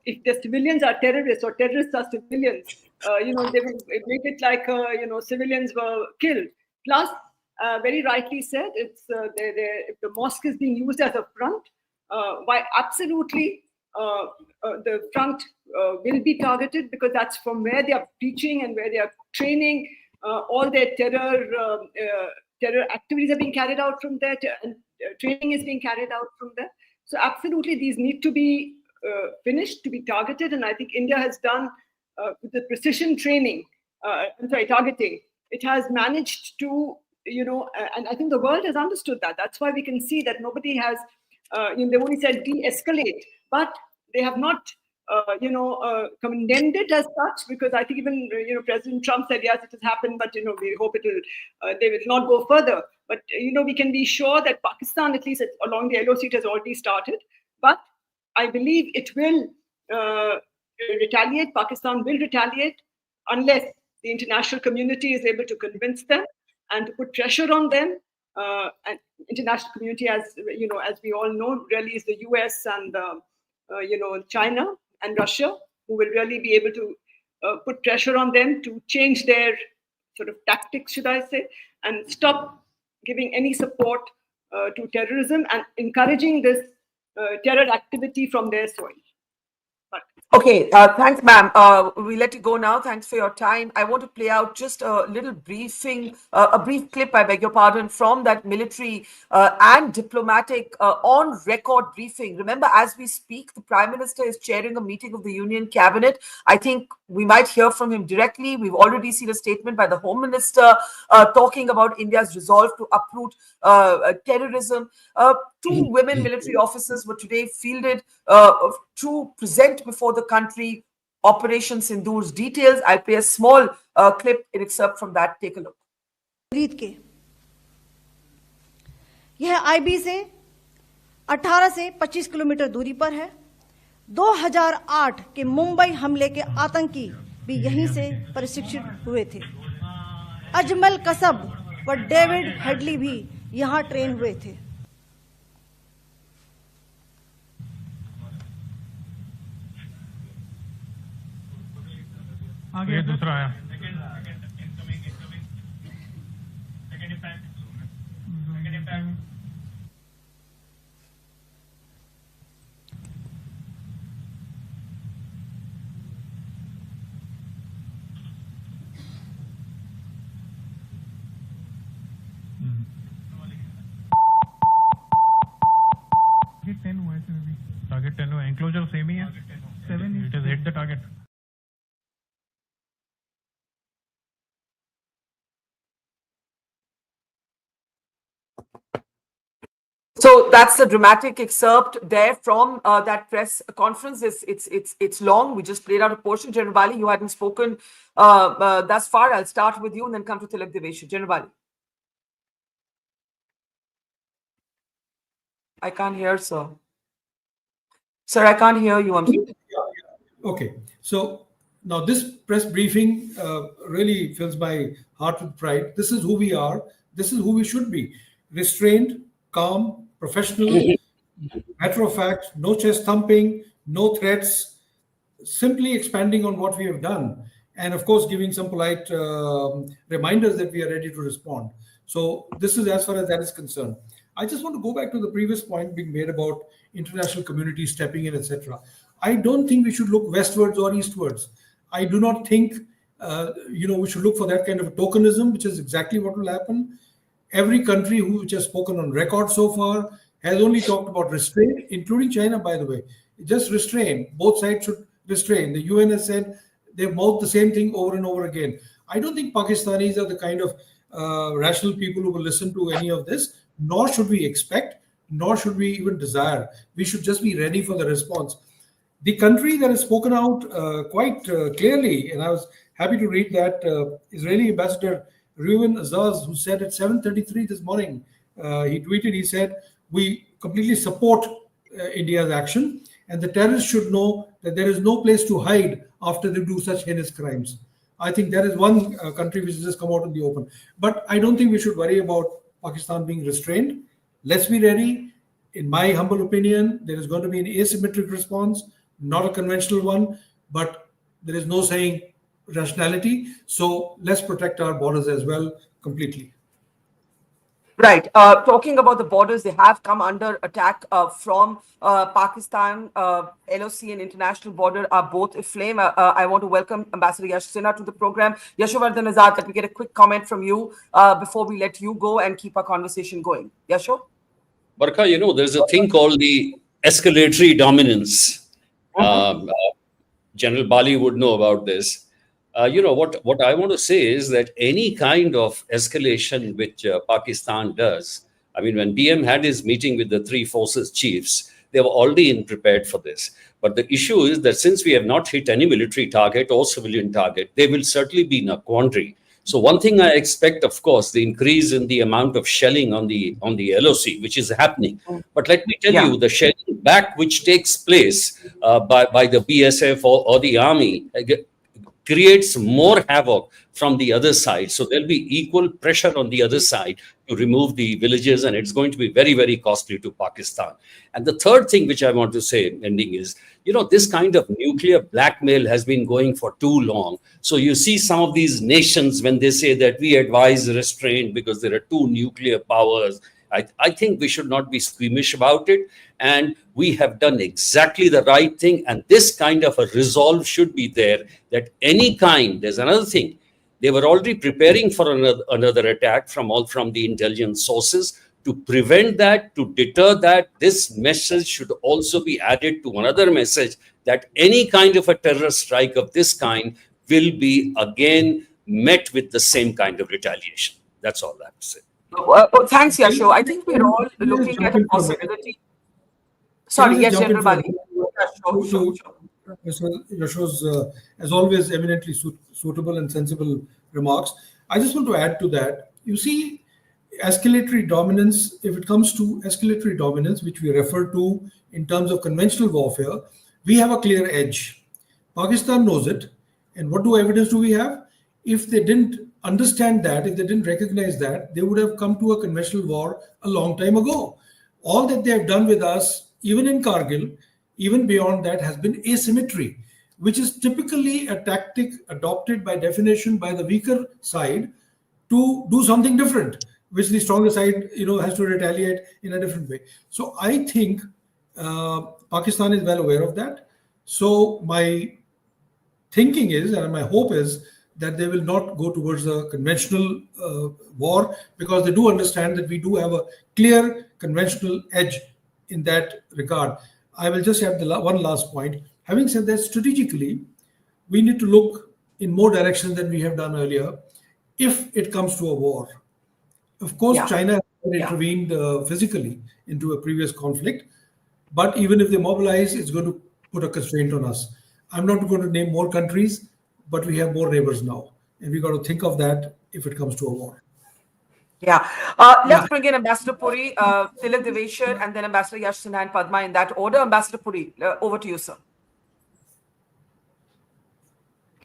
if the civilians are terrorists or terrorists are civilians, they will make it like, civilians were killed. Plus, very rightly said, it's if the mosque is being used as a front, why absolutely the front will be targeted, because that's from where they are teaching and where they are training. All their terror activities are being carried out from there, and training is being carried out from there. So absolutely, these need to be finished, to be targeted, and I think India has done with the precision training. Targeting. It has managed to, and I think the world has understood that. That's why we can see that nobody has. They only said de-escalate, but they have not. Condemned it as such, because I think even President Trump said yes, it has happened, but we hope they will not go further. But we can be sure that Pakistan, at least along the LOC, it has already started. But I believe it will retaliate. Pakistan will retaliate unless the international community is able to convince them and to put pressure on them. And international community, as we all know, really is the US and China and Russia, who will really be able to put pressure on them to change their sort of tactics, should I say, and stop giving any support to terrorism and encouraging this terror activity from their soil. Okay, thanks, ma'am. We let you go now. Thanks for your time. I want to play out just a little briefing, a brief clip, I beg your pardon, from that military and diplomatic on-record briefing. Remember, as we speak, the Prime Minister is chairing a meeting of the Union Cabinet. I think we might hear from him directly. We've already seen a statement by the Home Minister talking about India's resolve to uproot terrorism. Two women military officers were today fielded to present before the country Operation Sindoor's details. I'll play a small clip in excerpt from that. Take a look. के यह IB से 18 से 25 kilometre दूरी पर है। 2008 के मुंबई हमले के आतंकी भी यहीं से प्रशिक्षित हुए थे। अजमल कसब व डेविड हेडली भी यहां ट्रेन हुए थे। आगे दूसरा आया। टारगेट 10 हुआ, एंक्लोजर सेम ही है। 7 it has hit the target. So that's the dramatic excerpt there from that press conference. It's long. We just played out a portion. General Bali, you hadn't spoken thus far. I'll start with you and then come to Tilak Devesh. General Bali. I can't hear, sir. Sir, I can't hear you. I'm sorry. Okay. So now this press briefing really fills my heart with pride. This is who we are. This is who we should be. Restrained, calm, professional, matter of fact, no chest thumping, no threats, simply expanding on what we have done. And of course, giving some polite reminders that we are ready to respond. So this is as far as that is concerned. I just want to go back to the previous point being made about international community stepping in, etc. I don't think we should look westwards or eastwards. I do not think we should look for that kind of tokenism, which is exactly what will happen. Every country which has spoken on record so far has only talked about restraint, including China, by the way. Just restrain. Both sides should restrain. The UN has said they've mouthed the same thing over and over again. I don't think Pakistanis are the kind of rational people who will listen to any of this, nor should we expect, nor should we even desire. We should just be ready for the response. The country that has spoken out quite clearly, and I was happy to read that, Israeli Ambassador Reuven Azaz, who said at 7:33 this morning, he tweeted, he said, we completely support India's action, and the terrorists should know that there is no place to hide after they do such heinous crimes. I think there is one country which has just come out in the open. But I don't think we should worry about Pakistan being restrained. Let's be ready. In my humble opinion, there is going to be an asymmetric response, not a conventional one, but there is no saying rationality. So let's protect our borders as well completely. Right. Talking about the borders, they have come under attack from Pakistan. LOC and international border are both aflame. I want to welcome Ambassador Yash Sinha to the program. Yashovardhan Azad, let me get a quick comment from you before we let you go and keep our conversation going. Yasho? Barkha, there's a thing called the escalatory dominance. General Bali would know about this. What I want to say is that any kind of escalation which Pakistan does, I mean, when PM had his meeting with the three forces chiefs, they were already prepared for this. But the issue is that since we have not hit any military target or civilian target, they will certainly be in a quandary. So one thing I expect, of course, the increase in the amount of shelling on the LOC, which is happening. But let me tell you, the shelling back which takes place by the BSF or the army creates more havoc from the other side. So there'll be equal pressure on the other side to remove the villages, and it's going to be very, very costly to Pakistan. And the third thing which I want to say, ending, is, this kind of nuclear blackmail has been going for too long. So you see some of these nations, when they say that we advise restraint because there are two nuclear powers, I think we should not be squeamish about it. And we have done exactly the right thing. And this kind of a resolve should be there, that any kind, there's another thing, they were already preparing for another attack from the intelligence sources. To prevent that, to deter that, this message should also be added to another message, that any kind of a terrorist strike of this kind will be again met with the same kind of retaliation. That's all I have to say. Thanks, Yasho. I think we're all looking at a possibility. Sorry, yes, General Bali. Yasho's, as always, eminently suitable and sensible remarks. I just want to add to that. You see, escalatory dominance, if it comes to escalatory dominance, which we refer to in terms of conventional warfare, we have a clear edge. Pakistan knows it. And what evidence do we have? If they didn't understand that, if they didn't recognize that, they would have come to a conventional war a long time ago. All that they have done with us, even in Kargil, even beyond that, has been asymmetry, which is typically a tactic adopted by definition by the weaker side to do something different, which the stronger side has to retaliate in a different way. So I think Pakistan is well aware of that. So my thinking is, and my hope is, that they will not go towards a conventional war, because they do understand that we do have a clear conventional edge in that regard. I will just add one last point. Having said that, strategically, we need to look in more directions than we have done earlier if it comes to a war. Of course, China has intervened physically into a previous conflict, but even if they mobilize, it's going to put a constraint on us. I'm not going to name more countries, but we have more neighbors now, and we got to think of that if it comes to a war. Yeah. Let's bring in Ambassador Puri, Tilak Deveshwar, and then Ambassador Yash Sinha and Padma in that order. Ambassador Puri, over to you, sir.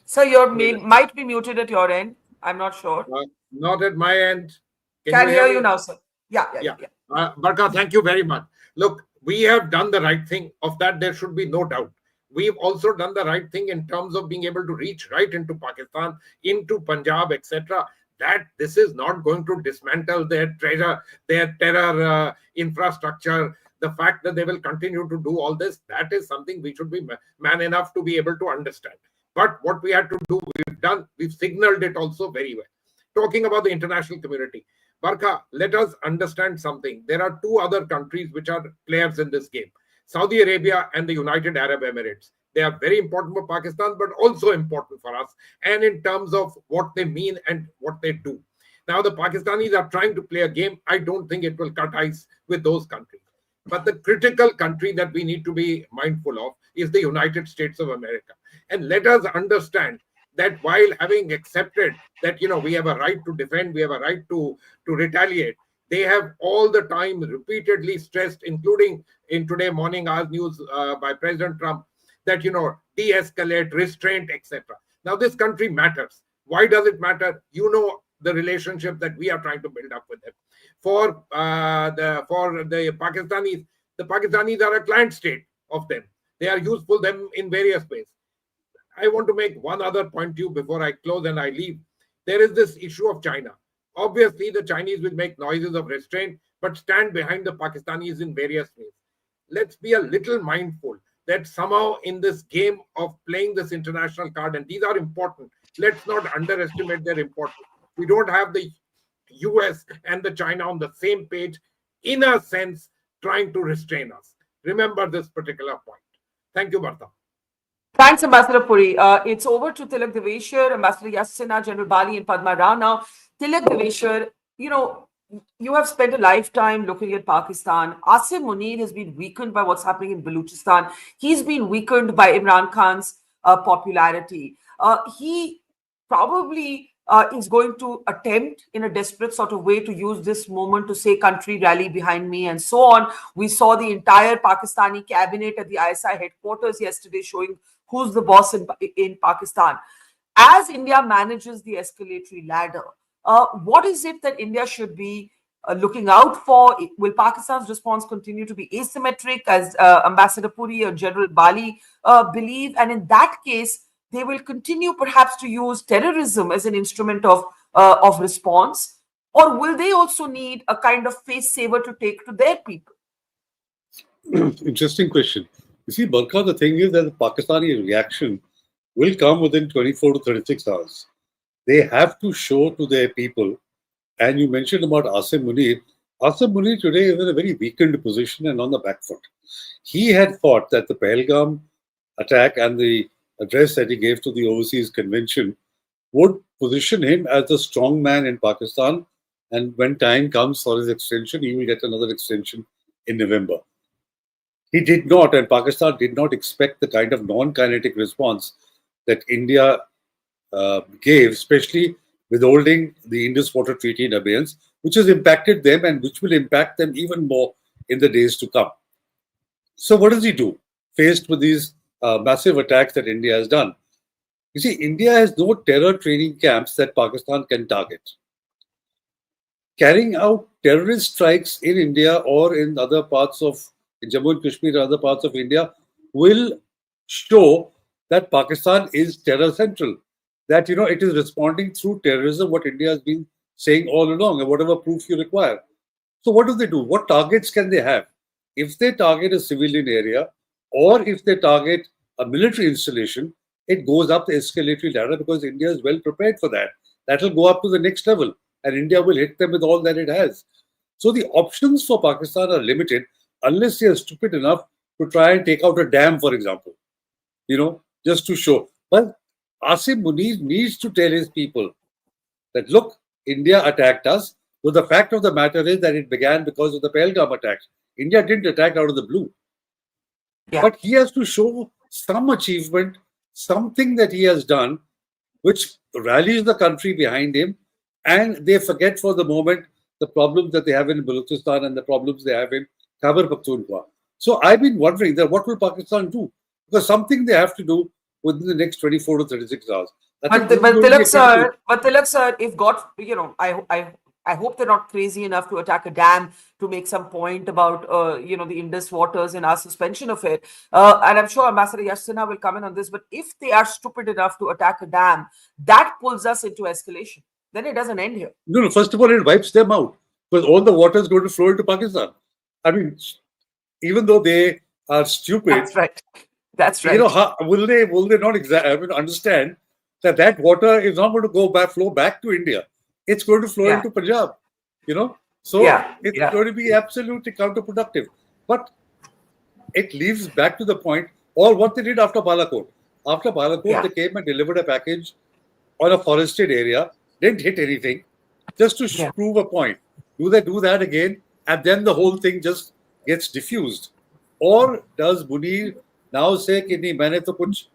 Sir, you might be muted at your end. I'm not sure. Not at my end. Can hear you now, sir. Yeah. Barkha, thank you very much. Look, we have done the right thing. Of that, there should be no doubt. We've also done the right thing in terms of being able to reach right into Pakistan, into Punjab, etc. That this is not going to dismantle their terror infrastructure. The fact that they will continue to do all this, that is something we should be man enough to be able to understand. But what we had to do, we've done. We've signaled it also very well. Talking about the international community, Barkha, let us understand something. There are two other countries which are players in this game: Saudi Arabia and the United Arab Emirates. They are very important for Pakistan, but also important for us, and in terms of what they mean and what they do. Now, the Pakistanis are trying to play a game. I don't think it will cut ice with those countries. But the critical country that we need to be mindful of is the United States of America. And let us understand that while having accepted that, we have a right to defend, we have a right to retaliate, they have all the time repeatedly stressed, including in today morning hours news by President Trump, that, de-escalate, restraint, etc. Now, this country matters. Why does it matter? the relationship that we are trying to build up with them. For the Pakistanis are a client state of them. They are useful them in various ways. I want to make one other point to you before I close and I leave. There is this issue of China. Obviously, the Chinese will make noises of restraint, but stand behind the Pakistanis in various ways. Let's be a little mindful that somehow in this game of playing this international card, and these are important, let's not underestimate their importance. We don't have the US and the China on the same page, in a sense, trying to restrain us. Remember this particular point. Thank you, Barkha. Thanks, Ambassador Puri. It's over to Tilak Deveshwar, Ambassador Yasina, General Bali, and Padma Rana. Tilak Deveshwar, you have spent a lifetime looking at Pakistan. Asim Munir has been weakened by what's happening in Balochistan. He's been weakened by Imran Khan's popularity. He probably is going to attempt in a desperate sort of way to use this moment to say country rally behind me and so on. We saw the entire Pakistani cabinet at the ISI headquarters yesterday showing who's the boss in Pakistan. As India manages the escalatory ladder, what is it that India should be looking out for? Will Pakistan's response continue to be asymmetric, as Ambassador Puri or General Bali believe? And in that case, they will continue perhaps to use terrorism as an instrument of response? Or will they also need a kind of face saver to take to their people? Interesting question. You see, Barkha, the thing is that the Pakistani reaction will come within 24 to 36 hours. They have to show to their people, and you mentioned about Asim Munir. Asim Munir today is in a very weakened position and on the back foot. He had thought that the Pahalgam attack and the address that he gave to the Overseas Convention would position him as the strong man in Pakistan, and when time comes for his extension, he will get another extension in November. He did not, and Pakistan did not expect the kind of non-kinetic response that India gave, especially withholding the Indus Water Treaty in abeyance, which has impacted them and which will impact them even more in the days to come. So what does he do faced with these massive attacks that India has done? You see, India has no terror training camps that Pakistan can target. Carrying out terrorist strikes in India or in other parts of Jammu and Kashmir or other parts of India will show that Pakistan is terror central, that it is responding through terrorism, what India has been saying all along, and whatever proof you require. So what do? What targets can they have? If they target a civilian area or if they target a military installation, it goes up the escalatory ladder because India is well prepared for that. That will go up to the next level and India will hit them with all that it has. So the options for Pakistan are limited unless they are stupid enough to try and take out a dam, for example, just to show. But Asim Munir needs to tell his people that, look, India attacked us. So the fact of the matter is that it began because of the Pahalgam attacks. India didn't attack out of the blue. Yeah. But he has to show some achievement, something that he has done, which rallies the country behind him, and they forget for the moment the problems that they have in Balochistan and the problems they have in Khyber Pakhtunkhwa. So I've been wondering that what will Pakistan do? Because something they have to do within the next 24 to 36 hours. But Tilak sir, if God, I hope they're not crazy enough to attack a dam to make some point about, the Indus waters and our suspension of it. And I'm sure Ambassador Yasina will come in on this. But if they are stupid enough to attack a dam, that pulls us into escalation. Then it doesn't end here. No, first of all, it wipes them out because all the water is going to flow into Pakistan. I mean, even though they are stupid. That's right. That's right. Will they not understand that water is not going to flow back to India? It's going to flow into Punjab, So it's going to be absolutely counterproductive. But it leads back to the point, or what they did after Balakot. After Balakot, they came and delivered a package on a forested area, didn't hit anything, just to prove a point. Do they do that again? And then the whole thing just gets diffused. Or does Munir now say, कि नहीं, मैंने तो कुछ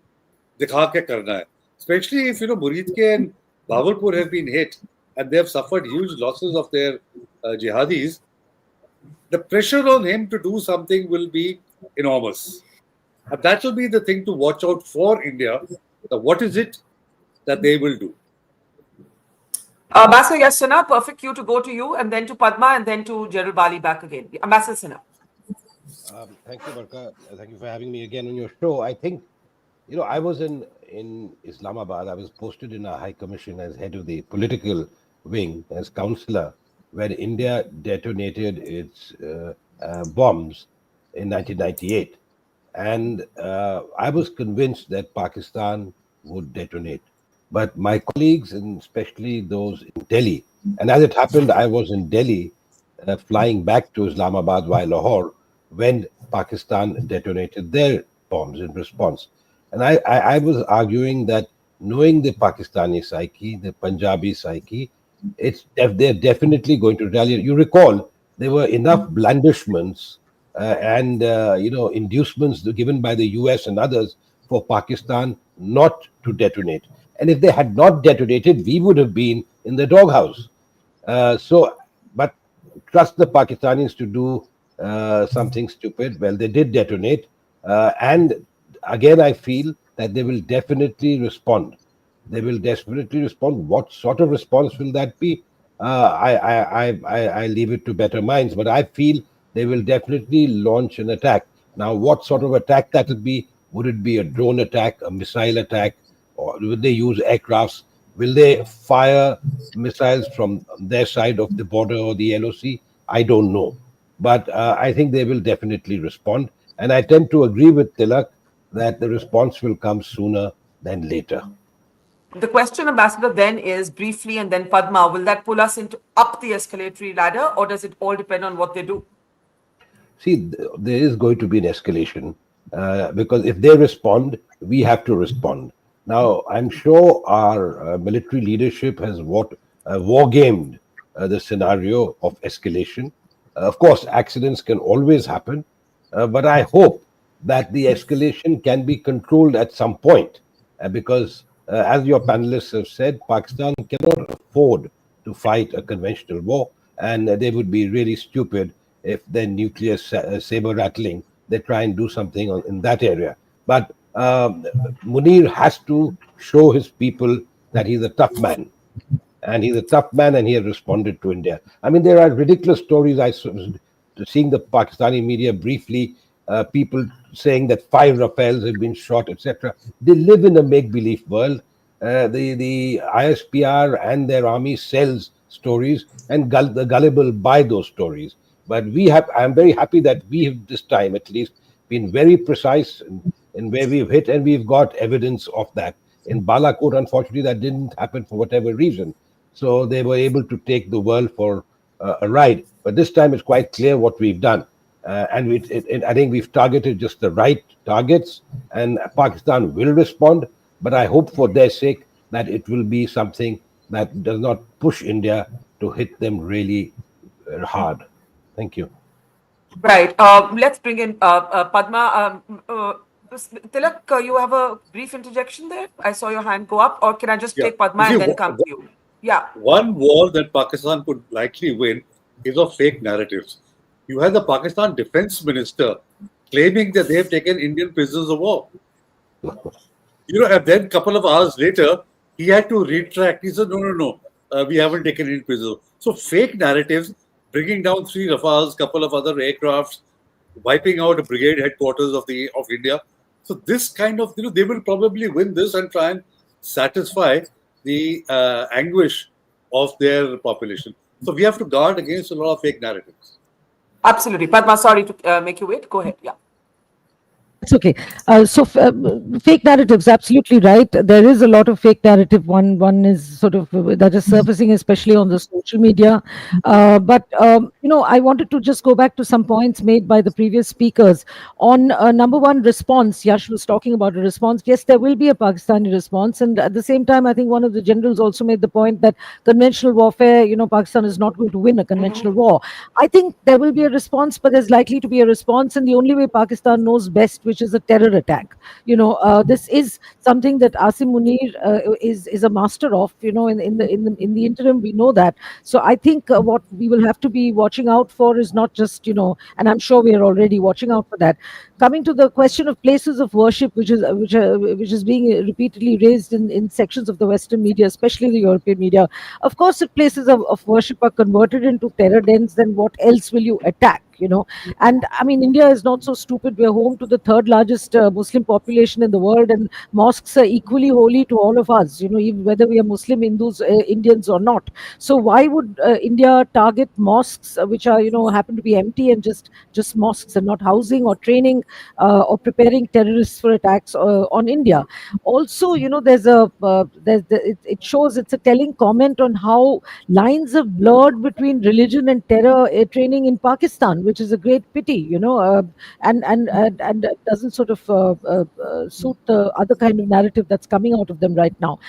दिखा के करना है? Especially if, Muridke and Bahawalpur have been hit and they have suffered huge losses of their jihadis, the pressure on him to do something will be enormous. And that will be the thing to watch out for India. What is it that they will do? Ambassador, yes, Sinha, perfect cue to go to you and then to Padma and then to General Bali back again. Ambassador Sinha. Thank you, Barkha. Thank you for having me again on your show. I think, I was in Islamabad. I was posted in a high commission as head of the political wing, as counselor, when India detonated its bombs in 1998. And I was convinced that Pakistan would detonate. But my colleagues, and especially those in Delhi, and as it happened, I was in Delhi flying back to Islamabad via Lahore when Pakistan detonated their bombs in response. And I was arguing that knowing the Pakistani psyche, the Punjabi psyche, they're definitely going to retaliate. You recall there were enough blandishments and inducements given by the US and others for Pakistan not to detonate. And if they had not detonated, we would have been in the doghouse. But trust the Pakistanis to do something stupid. Well, they did detonate. And again, I feel that they will definitely respond. They will definitely respond. What sort of response will that be? I leave it to better minds, but I feel they will definitely launch an attack. Now, what sort of attack that will be? Would it be a drone attack, a missile attack, or will they use aircrafts? Will they fire missiles from their side of the border or the LOC? I don't know. But I think they will definitely respond. And I tend to agree with Tilak that the response will come sooner than later. The question, Ambassador, then is briefly, and then Padma, will that pull us up the escalatory ladder, or does it all depend on what they do? See, there is going to be an escalation because if they respond, we have to respond. Now, I'm sure our military leadership has war-gamed the scenario of escalation. Of course, accidents can always happen, but I hope that the escalation can be controlled at some point because as your panelists have said, Pakistan cannot afford to fight a conventional war, and they would be really stupid if their nuclear saber rattling, they try and do something in that area. But Munir has to show his people that he's a tough man. And he's a tough man, and he has responded to India. I mean, there are ridiculous stories. Seeing the Pakistani media briefly, people saying that 5 Rafales have been shot, etc. They live in a make-believe world. The ISPR and their army sells stories, and the gullible buy those stories. But I'm very happy that we have this time at least been very precise in where we've hit, and we've got evidence of that. In Balakot, unfortunately, that didn't happen for whatever reason. So they were able to take the world for a ride. But this time it's quite clear what we've done. And I think we've targeted just the right targets, and Pakistan will respond. But I hope for their sake that it will be something that does not push India to hit them really hard. Thank you. Right. Let's bring in Padma. Tilak, you have a brief interjection there? I saw your hand go up, or can I just take Padma and then come to you? Yeah. One war that Pakistan could likely win is of fake narratives. You have the Pakistan defense minister claiming that they have taken Indian prisoners of war. And then a couple of hours later, he had to retract. He said, no, we haven't taken any prisoners. So fake narratives, bringing down 3 Rafales, couple of other aircrafts, wiping out a brigade headquarters of India. So this kind of, they will probably win this and try and satisfy the anguish of their population. So we have to guard against a lot of fake narratives. Absolutely. Padma, sorry to make you wait. Go ahead. Yeah. It's okay. Fake narratives, absolutely right. There is a lot of fake narrative. One is sort of that is surfacing, especially on the social media. But I wanted to just go back to some points made by the previous speakers on number one, response. Yash was talking about a response. Yes, there will be a Pakistani response, and at the same time, I think one of the generals also made the point that conventional warfare, Pakistan is not going to win a conventional war. I think there will be a response, but there's likely to be a response, and the only way Pakistan knows best which is a terror attack. This is something that Asim Munir is a master of. In the interim, we know that. So I think what we will have to be watching out for is not just, and I'm sure we are already watching out for that. Coming to the question of places of worship, which is being repeatedly raised in sections of the Western media, especially the European media. Of course, if places of worship are converted into terror dens, then what else will you attack? And I mean, India is not so stupid. We're home to the third largest Muslim population in the world, and mosques are equally holy to all of us. Even whether we are Muslim, Hindus, Indians or not. So why would India target mosques which are happen to be empty, and just mosques and not housing or training or preparing terrorists for attacks on India? Also, it shows, it's a telling comment on how lines have blurred between religion and terror training in Pakistan, which is a great pity, and doesn't sort of suit the other kind of narrative that's coming out of them right now.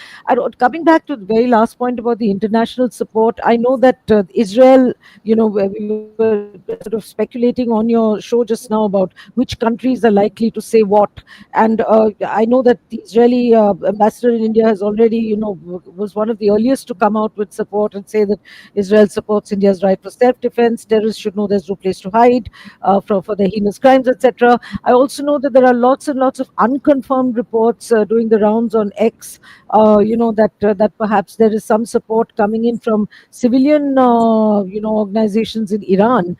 Coming back to the very last point about the international support, I know that Israel, we were sort of speculating on your show just now about which countries are likely to say what. And I know that the Israeli ambassador in India has already, was one of the earliest to come out with support and say that Israel supports India's right for self-defense. Terrorists should know there's no place to hide for their heinous crimes, etc. I also know that there are lots and lots of unconfirmed reports doing the rounds on X, that perhaps there is some support coming in from civilian, organizations in Iran.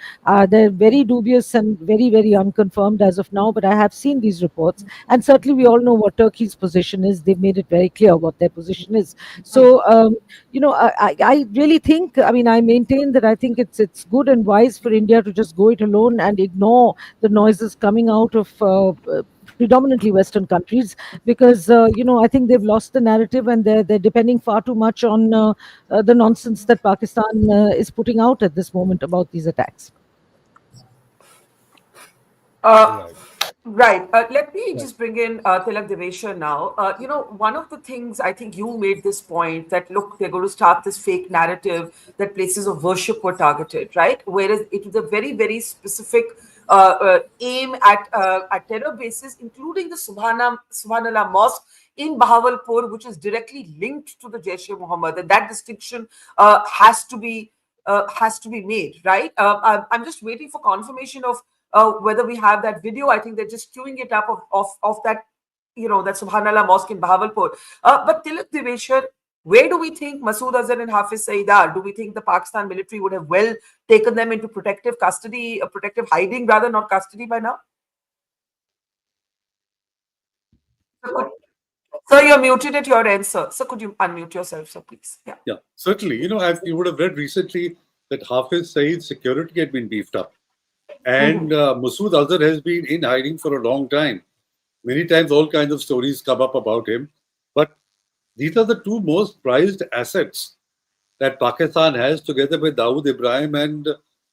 They're very dubious and very, very unconfirmed as of now, but I have seen these reports. And certainly we all know what Turkey's position is. They've made it very clear what their position is. So, I really think, I mean, I maintain that I think it's good and wise for India to just go it alone and ignore the noises coming out of predominantly Western countries, because I think they've lost the narrative, and they're depending far too much on the nonsense that Pakistan is putting out at this moment about these attacks. Right. Let me just bring in Tilak Devesha now. One of the things, I think you made this point that, look, they're going to start this fake narrative that places of worship were targeted, right? Whereas it was a very, very specific aim at terror bases, including the Subhanallah Mosque in Bahawalpur, which is directly linked to the Jaish-e-Mohammed. And that distinction has to be made, right? I'm just waiting for confirmation of whether we have that video. I think they're just queuing it up of that, that Subhanallah Mosque in Bahawalpur. But Tilak Devesha, where do we think Masood Azhar and Hafiz Saeed are? Do we think the Pakistan military would have well taken them into protective custody, protective hiding rather, not custody by now? Sir, you're muted at your end, sir. So could you unmute yourself, sir, please? Yeah, certainly. As you would have read recently that Hafiz Saeed's security had been beefed up. And Masood Azhar has been in hiding for a long time. Many times all kinds of stories come up about him. But these are the two most prized assets that Pakistan has, together with Dawood Ibrahim and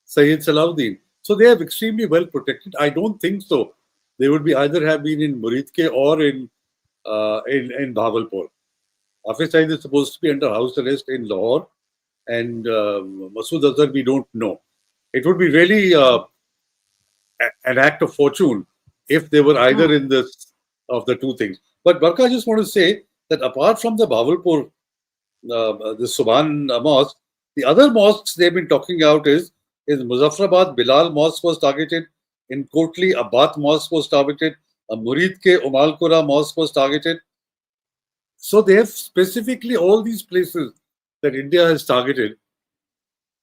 Sayyid Salahuddin. So they are extremely well protected. I don't think so. They would be either have been in Muridke or in Bahawalpur. Hafiz Saeed is supposed to be under house arrest in Lahore, and Masood Azhar we don't know. It would be really an act of fortune if they were either in this of the two things. But Barkha, I just want to say that apart from the Bahawalpur, the Subhan Mosque, the other mosques they've been talking out is Muzaffarabad Bilal Mosque was targeted, in Kotli Abbat Mosque was targeted, Muridke Umalkura Mosque was targeted. So they have specifically all these places that India has targeted,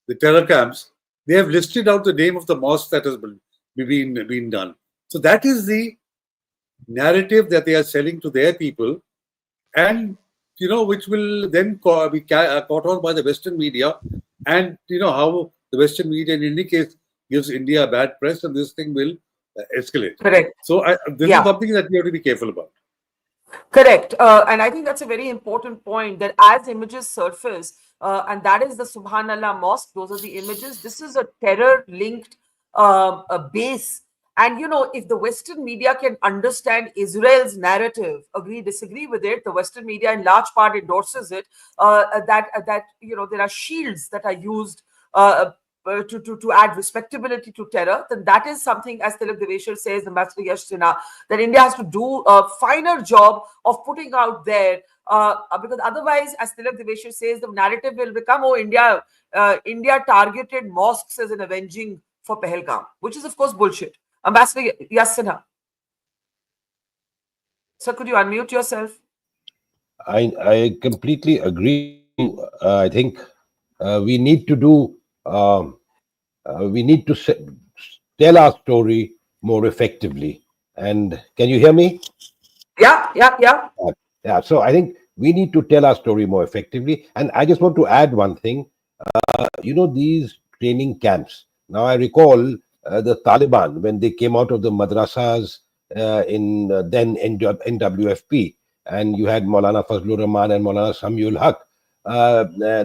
the terror camps. They have listed out the name of the mosque that has been done. So that is the narrative that they are selling to their people, and which will then be caught on by the Western media, and how the Western media in any case gives India a bad press, and this thing will escalate. Correct. So this is something that we have to be careful about. Correct. And I think that's a very important point, that as images surface, and that is the Subhanallah Mosque, those are the images. This is a terror-linked base. And, if the Western media can understand Israel's narrative, agree, disagree with it, the Western media in large part endorses it, that there are shields that are used to add respectability to terror, then that is something, as Tilak Deveshwar says, Ambassador Yash Sinha, that India has to do a finer job of putting out there, because otherwise, as Tilak Deveshwar says, the narrative will become, oh, India targeted mosques as an avenging for Pahalgam, which is of course bullshit. Ambassador Yash Sinha. Sir, could you unmute yourself? I completely agree. I think we need to do. We need to tell our story more effectively. And can you hear me? Yeah. Yeah. So I think we need to tell our story more effectively. And I just want to add one thing. These training camps. Now I recall the Taliban when they came out of the madrasas in then NWFP, and you had Maulana Fazlur Rahman and Maulana Samiul Haq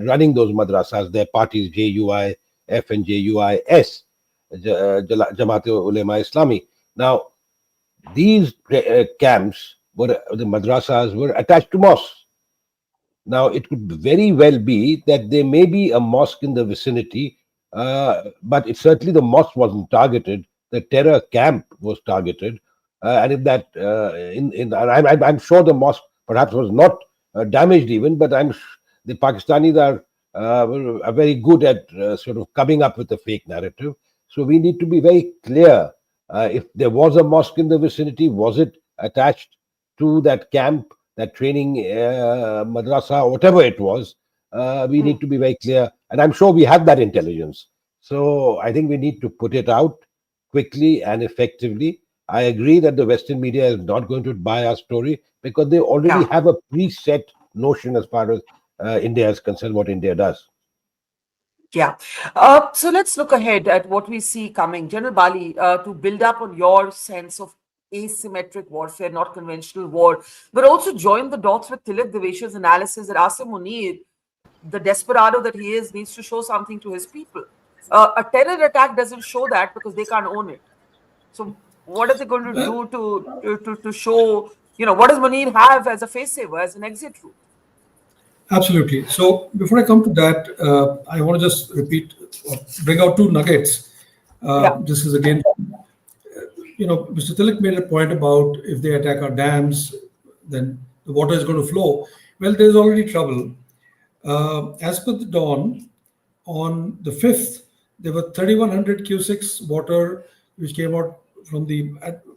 running those madrasas. Their parties JUIF and JUIS, Jamaat Ulema Islami. Now these camps the madrasas were attached to mosques. Now, it could very well be that there may be a mosque in the vicinity, but certainly the mosque wasn't targeted. The terror camp was targeted, and if that, I'm sure the mosque perhaps was not damaged even, but the Pakistanis are very good at sort of coming up with a fake narrative. So we need to be very clear. If there was a mosque in the vicinity, was it attached to that camp, that training madrasa, whatever it was? We need to be very clear. And I'm sure we have that intelligence. So I think we need to put it out quickly and effectively. I agree that the Western media is not going to buy our story because they already have a preset notion as far as India is concerned, what India does. Yeah. So let's look ahead at what we see coming. General Bali, to build up on your sense of asymmetric warfare, not conventional war, but also join the dots with Tilak Deveshwar's analysis that Asim Munir, the desperado that he is, needs to show something to his people. A terror attack doesn't show that because they can't own it. So what are they going to do to show, what does Munir have as a face saver, as an exit route? Absolutely. So before I come to that, I want to just bring out two nuggets. This is again, Mr. Tilak made a point about if they attack our dams, then the water is going to flow. Well, there's already trouble. As per the Dawn, on the 5th, there were 3,100 cusecs water which came out from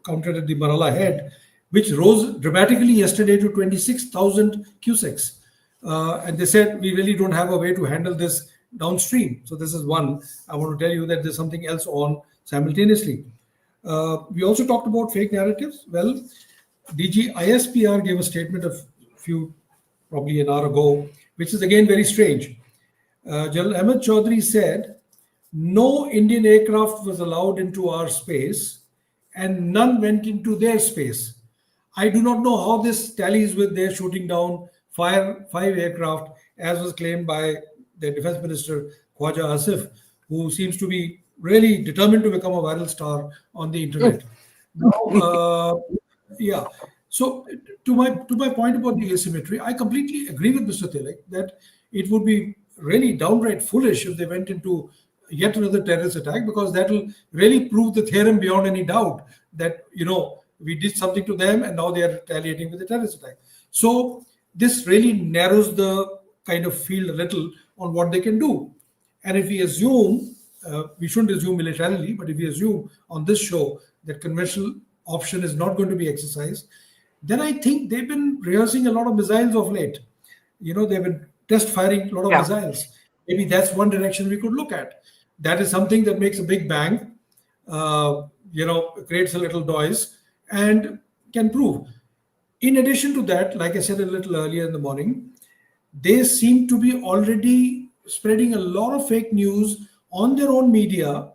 counted at the Marala head, which rose dramatically yesterday to 26,000 cusecs. And they said, we really don't have a way to handle this downstream. So this is one. I want to tell you that there's something else on simultaneously. We also talked about fake narratives. Well, DG ISPR gave a statement probably an hour ago, which is again very strange. General Ahmed Chaudhry said, no Indian aircraft was allowed into our space and none went into their space. I do not know how this tallies with their shooting down five aircraft, as was claimed by the Defense Minister Khwaja Asif, who seems to be really determined to become a viral star on the internet. So to my point about the asymmetry, I completely agree with Mr. Tilak that it would be really downright foolish if they went into yet another terrorist attack, because that will really prove the theorem beyond any doubt that we did something to them and now they are retaliating with a terrorist attack. So this really narrows the kind of field a little on what they can do. And if we assume, we shouldn't assume militarily, but if we assume on this show that conventional option is not going to be exercised, then I think they've been rehearsing a lot of missiles of late. They've been test firing a lot of missiles. Maybe that's one direction we could look at. That is something that makes a big bang, creates a little noise and can prove. In addition to that, like I said a little earlier in the morning, they seem to be already spreading a lot of fake news on their own media,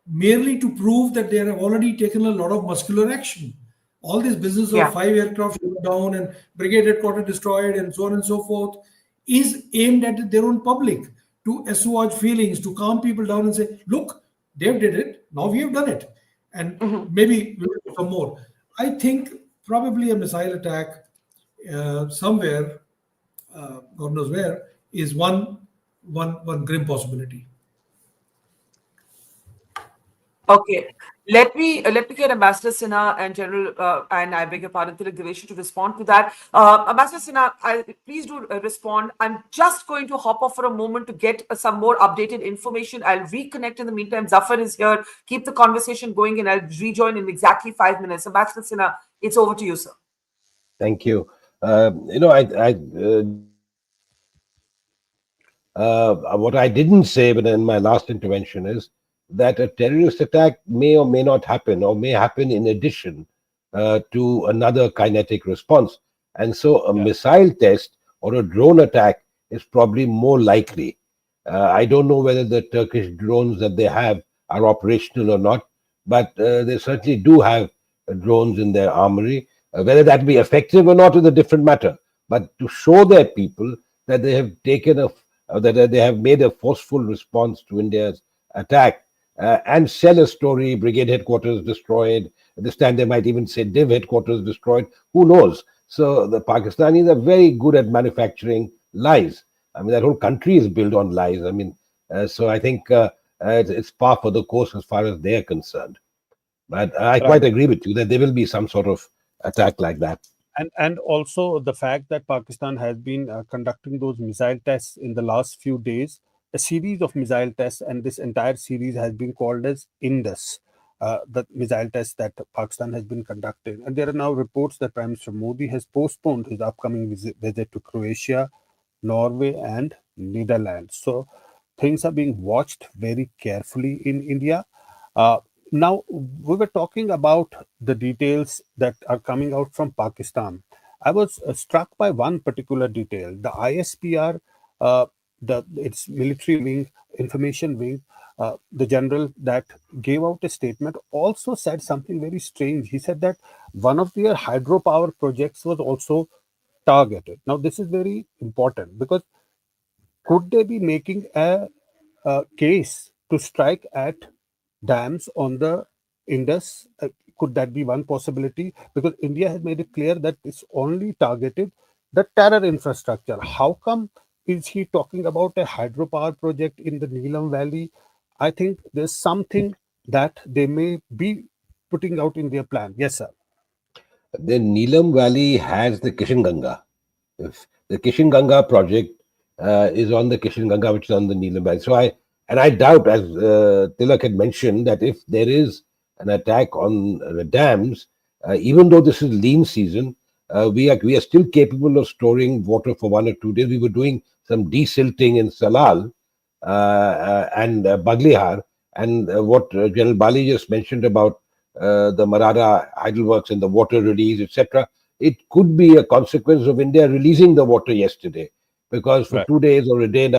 merely to prove that they have already taken a lot of muscular action. All this business of 5 aircraft down and brigade headquarters destroyed and so on and so forth is aimed at their own public, to assuage feelings, to calm people down and say, look, they did it, now we have done it. And maybe we'll do some more. I think probably a missile attack somewhere, God knows where, is one grim possibility. Okay. Let me get Ambassador Sinha and General and I beg your pardon, Tilak Diveshi to respond to that. Ambassador Sinha, please do respond. I'm just going to hop off for a moment to get some more updated information. I'll reconnect in the meantime. Zafar is here. Keep the conversation going, and I'll rejoin in exactly 5 minutes. Ambassador Sinha, it's over to you, sir. Thank you. What I didn't say, but in my last intervention, is that a terrorist attack may or may not happen, or may happen in addition to another kinetic response. And so a missile test or a drone attack is probably more likely. I don't know whether the Turkish drones that they have are operational or not, but they certainly do have drones in their armory. Whether that be effective or not is a different matter. But to show their people that they have taken that they have made a forceful response to India's attack and sell a story, brigade headquarters destroyed. This time they might even say Div headquarters destroyed. Who knows? So the Pakistanis are very good at manufacturing lies. I mean, that whole country is built on lies. I mean, so I think it's par for the course as far as they're concerned. But I quite agree with you that there will be some sort of attack like that. And also the fact that Pakistan has been conducting those missile tests in the last few days, a series of missile tests, and this entire series has been called as Indus, the missile tests that Pakistan has been conducting. And there are now reports that Prime Minister Modi has postponed his upcoming visit to Croatia, Norway, and Netherlands. So things are being watched very carefully in India. Now, we were talking about the details that are coming out from Pakistan. I was struck by one particular detail. The ISPR, its military wing, information wing, the general that gave out a statement also said something very strange. He said that one of their hydropower projects was also targeted. Now, this is very important because could they be making a case to strike at dams on the Indus? Could that be one possibility? Because India has made it clear that it's only targeted the terror infrastructure. How come is he talking about a hydropower project in the Neelam Valley? I think there's something that they may be putting out in their plan. Yes, sir. The Neelam Valley has the Kishanganga. If the Kishanganga project is on the Kishanganga, which is on the Neelam Valley. So I doubt, as Tilak had mentioned, that if there is an attack on the dams, even though this is lean season, we are still capable of storing water for 1 or 2 days. We were doing some desilting in Salal and Baglihar, and what General Bali just mentioned about the Marada Heidelworks and the water release, etc. It could be a consequence of India releasing the water yesterday, because for 2 days or a day now,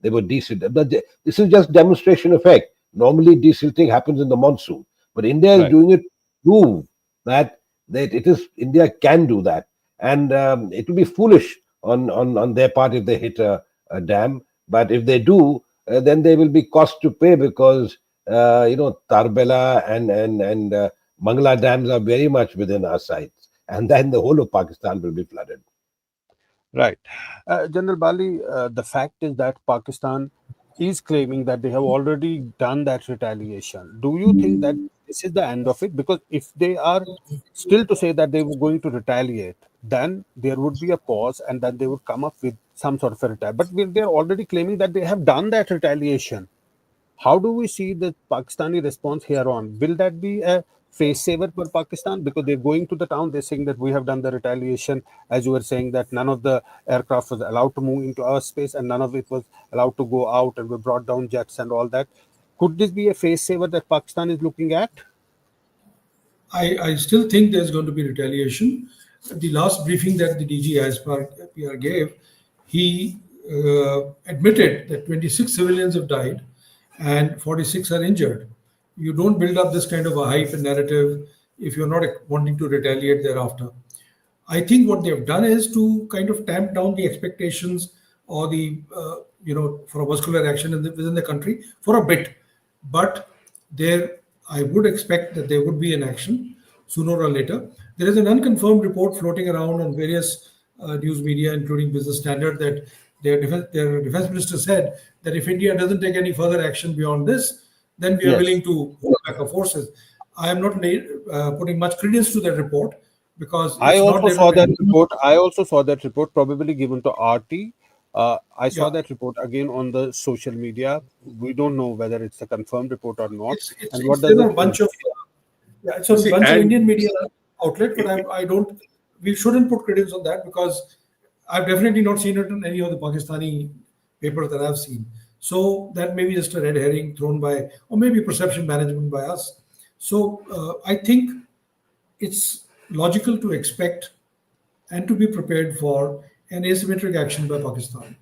they were desilted. But this is just demonstration effect. Normally, desilting happens in the monsoon, but India is doing it to prove that it is India can do that, and it will be foolish on their part if they hit a dam. But if they do, then there will be cost to pay, because Tarbela and Mangla dams are very much within our sights, and then the whole of Pakistan will be flooded. Right. General Bali, the fact is that Pakistan is claiming that they have already done that retaliation. Do you think that this is the end of it? Because if they are still to say that they were going to retaliate, then there would be a pause and then they would come up with some sort of a retaliation. But they're already claiming that they have done that retaliation. How do we see the Pakistani response here on? Will that be a face saver for Pakistan? Because they're going to the town, they're saying that we have done the retaliation, as you were saying, that none of the aircraft was allowed to move into our space and none of it was allowed to go out, and we brought down jets and all that. Could this be a face saver that Pakistan is looking at? I still think there's going to be retaliation. The last briefing that the DG ISPR gave, he admitted that 26 civilians have died and 46 are injured. You don't build up this kind of a hype and narrative if you're not wanting to retaliate thereafter. I think what they've done is to kind of tamp down the expectations or the, for a muscular action within the country for a bit. But I would expect that there would be an action sooner or later. There is an unconfirmed report floating around on various news media, including Business Standard, that their defense minister said that if India doesn't take any further action beyond this, then we are Yes. willing to hold back our forces. I am not putting much credence to that report because I it's also not saw that developing. report. I also saw that report, probably given to RT. I saw Yeah. that report again on the social media. We don't know whether it's a confirmed report or not. And what It's does there it are a bunch say? of it's a bunch of Indian media outlet, but I don't. We shouldn't put credence on that because I've definitely not seen it in any of the Pakistani papers that I've seen. So that may be just a red herring thrown by, or maybe perception management by us. So I think it's logical to expect and to be prepared for an asymmetric action by Pakistan.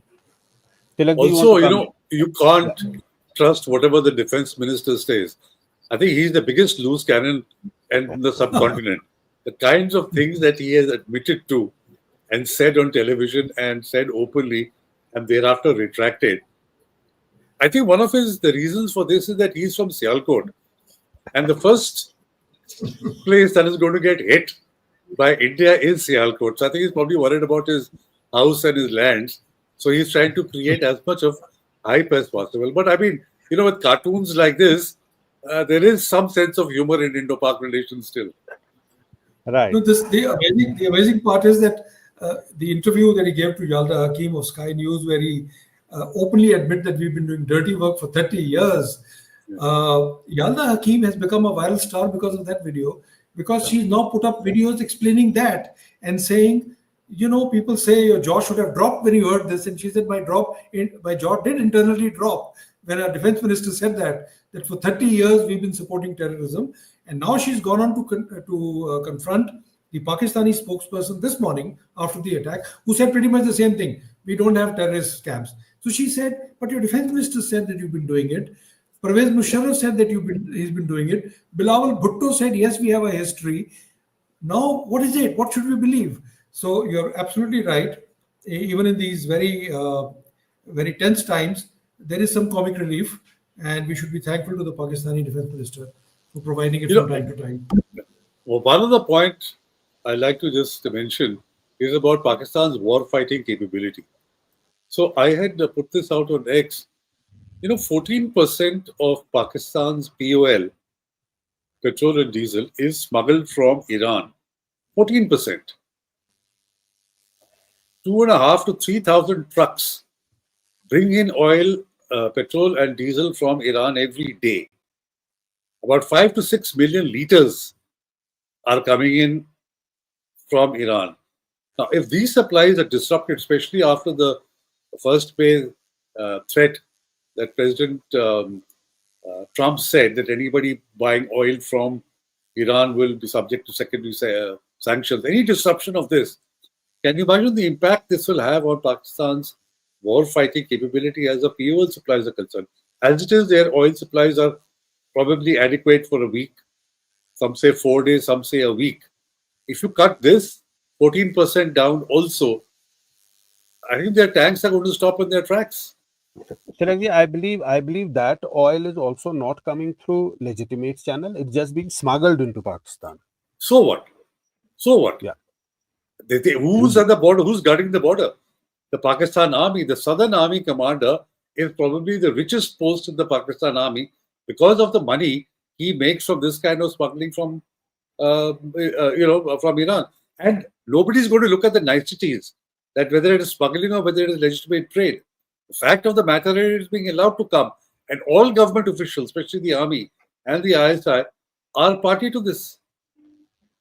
Tilak, do you want Also, to come? you can't trust whatever the defense minister says. I think he's the biggest loose cannon in the subcontinent. The kinds of things that he has admitted to and said on television and said openly and thereafter retracted. I think one of the reasons for this is that he's from Sialkot. And the first place that is going to get hit by India is Sialkot. So I think he's probably worried about his house and his lands. So he's trying to create as much of hype as possible. But I mean, with cartoons like this, there is some sense of humor in Indo-Pak relations still. Right. No, the amazing part is that the interview that he gave to Yalda Hakim of Sky News, where he openly admit that we've been doing dirty work for 30 years. Yalda Hakim has become a viral star because of that video, because she's now put up videos explaining that and saying, people say your jaw should have dropped when you heard this, and she said my jaw did internally drop when our defense minister said that for 30 years we've been supporting terrorism, and now she's gone on to confront the Pakistani spokesperson this morning after the attack, who said pretty much the same thing. We don't have terrorist camps. So she said, but your defense minister said that you've been doing it. Pervez Musharraf said that he's been doing it. Bilawal Bhutto said, yes, we have a history. Now, what is it? What should we believe? So you're absolutely right. Even in these very, very tense times, there is some comic relief, and we should be thankful to the Pakistani defense minister for providing it from time to time. Well, one of the points I'd like to just mention is about Pakistan's war-fighting capability. So I had put this out on X. 14% of Pakistan's POL, petrol and diesel, is smuggled from Iran. 14%. 2,500 to 3,000 trucks bring in oil, petrol and diesel from Iran every day. About 5 to 6 million liters are coming in from Iran. Now, if these supplies are disrupted, especially after the first pay threat that President Trump said that anybody buying oil from Iran will be subject to secondary sanctions, any disruption of this, can you imagine the impact this will have on Pakistan's war-fighting capability as the fuel supplies are concerned? As it is, their oil supplies are probably adequate for a week. Some say 4 days, some say a week. If you cut this 14% down also, I think their tanks are going to stop in their tracks. Chiragji, I believe that oil is also not coming through legitimate channel. It's just being smuggled into Pakistan. So what? So what? Yeah. Who's at the border? Who's guarding the border? The Pakistan Army. The Southern Army commander is probably the richest post in the Pakistan Army because of the money he makes from this kind of smuggling from, from Iran. And nobody's going to look at the niceties that whether it is smuggling or whether it is legitimate trade. The fact of the matter is it is being allowed to come, and all government officials, especially the army and the ISI, are party to this.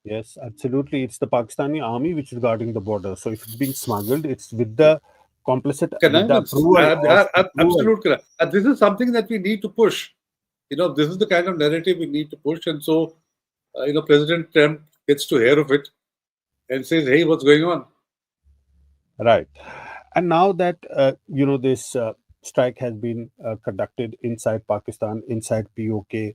Yes, absolutely. It's the Pakistani army which is guarding the border. So if it's being smuggled, it's with the complicit Absolutely correct. And this is something that we need to push. This is the kind of narrative we need to push. And so, President Trump gets to hear of it and says, hey, what's going on? Right. And now that, this strike has been conducted inside Pakistan, inside POK,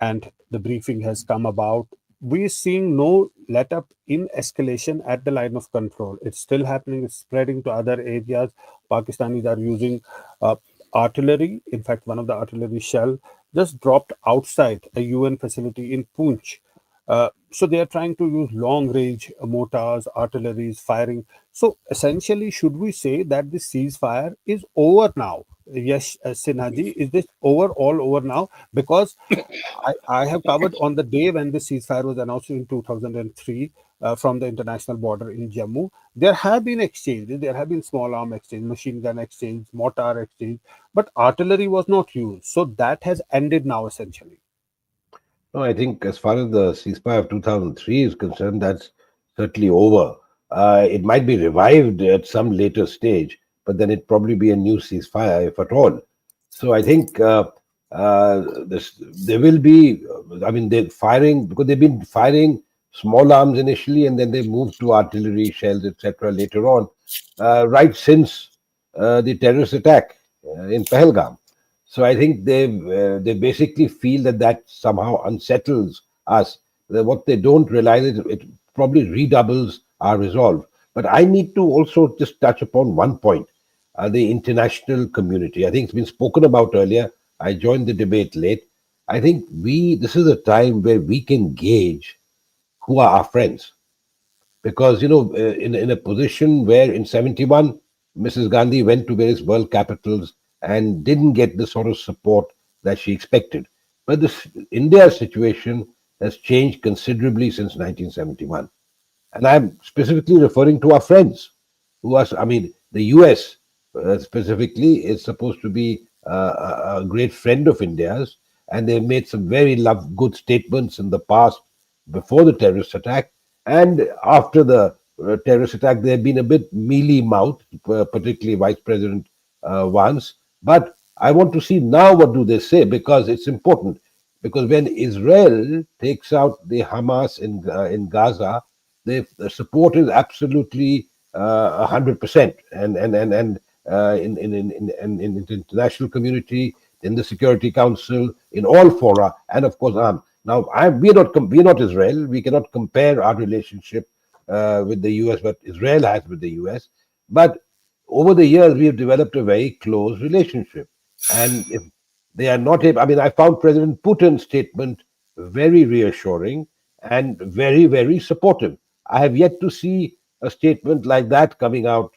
and the briefing has come about, we're seeing no let up in escalation at the line of control. It's still happening. It's spreading to other areas. Pakistanis are using artillery. In fact, one of the artillery shell just dropped outside a UN facility in Poonch. So they are trying to use long-range mortars, artilleries, firing. So essentially, should we say that the ceasefire is over now? Yes, Sinha ji, is this all over now? Because I have covered on the day when the ceasefire was announced in 2003 from the international border in Jammu. There have been exchanges, there have been small arm exchange, machine gun exchange, mortar exchange, but artillery was not used. So that has ended now essentially. No, I think as far as the ceasefire of 2003 is concerned, that's certainly over. It might be revived at some later stage, but then it'd probably be a new ceasefire, if at all. So I think there will be, I mean, they're firing, because they've been firing small arms initially, and then they moved to artillery shells, etc., later on, right since the terrorist attack in Pahalgam. So I think they basically feel that that somehow unsettles us. That what they don't realize is it probably redoubles our resolve. But I need to also just touch upon one point: the international community. I think it's been spoken about earlier. I joined the debate late. I think this is a time where we can gauge who are our friends, because in a position where in 71 Mrs. Gandhi went to various world capitals and didn't get the sort of support that she expected, but this India's situation has changed considerably since 1971, and I'm specifically referring to our friends who are, I mean, the US specifically is supposed to be a great friend of India's, and they've made some very good statements in the past before the terrorist attack. And after the terrorist attack, they've been a bit mealy-mouthed, particularly Vice President Vance. But I want to see now what do they say, because it's important. Because when Israel takes out the Hamas in Gaza, the support is absolutely 100%, and in the international community, in the Security Council, in all fora, and of course now we're not Israel. We cannot compare our relationship with the US, what Israel has with the US. But over the years, we have developed a very close relationship, and if they are not able, I mean, I found President Putin's statement very reassuring and very, very supportive. I have yet to see a statement like that coming out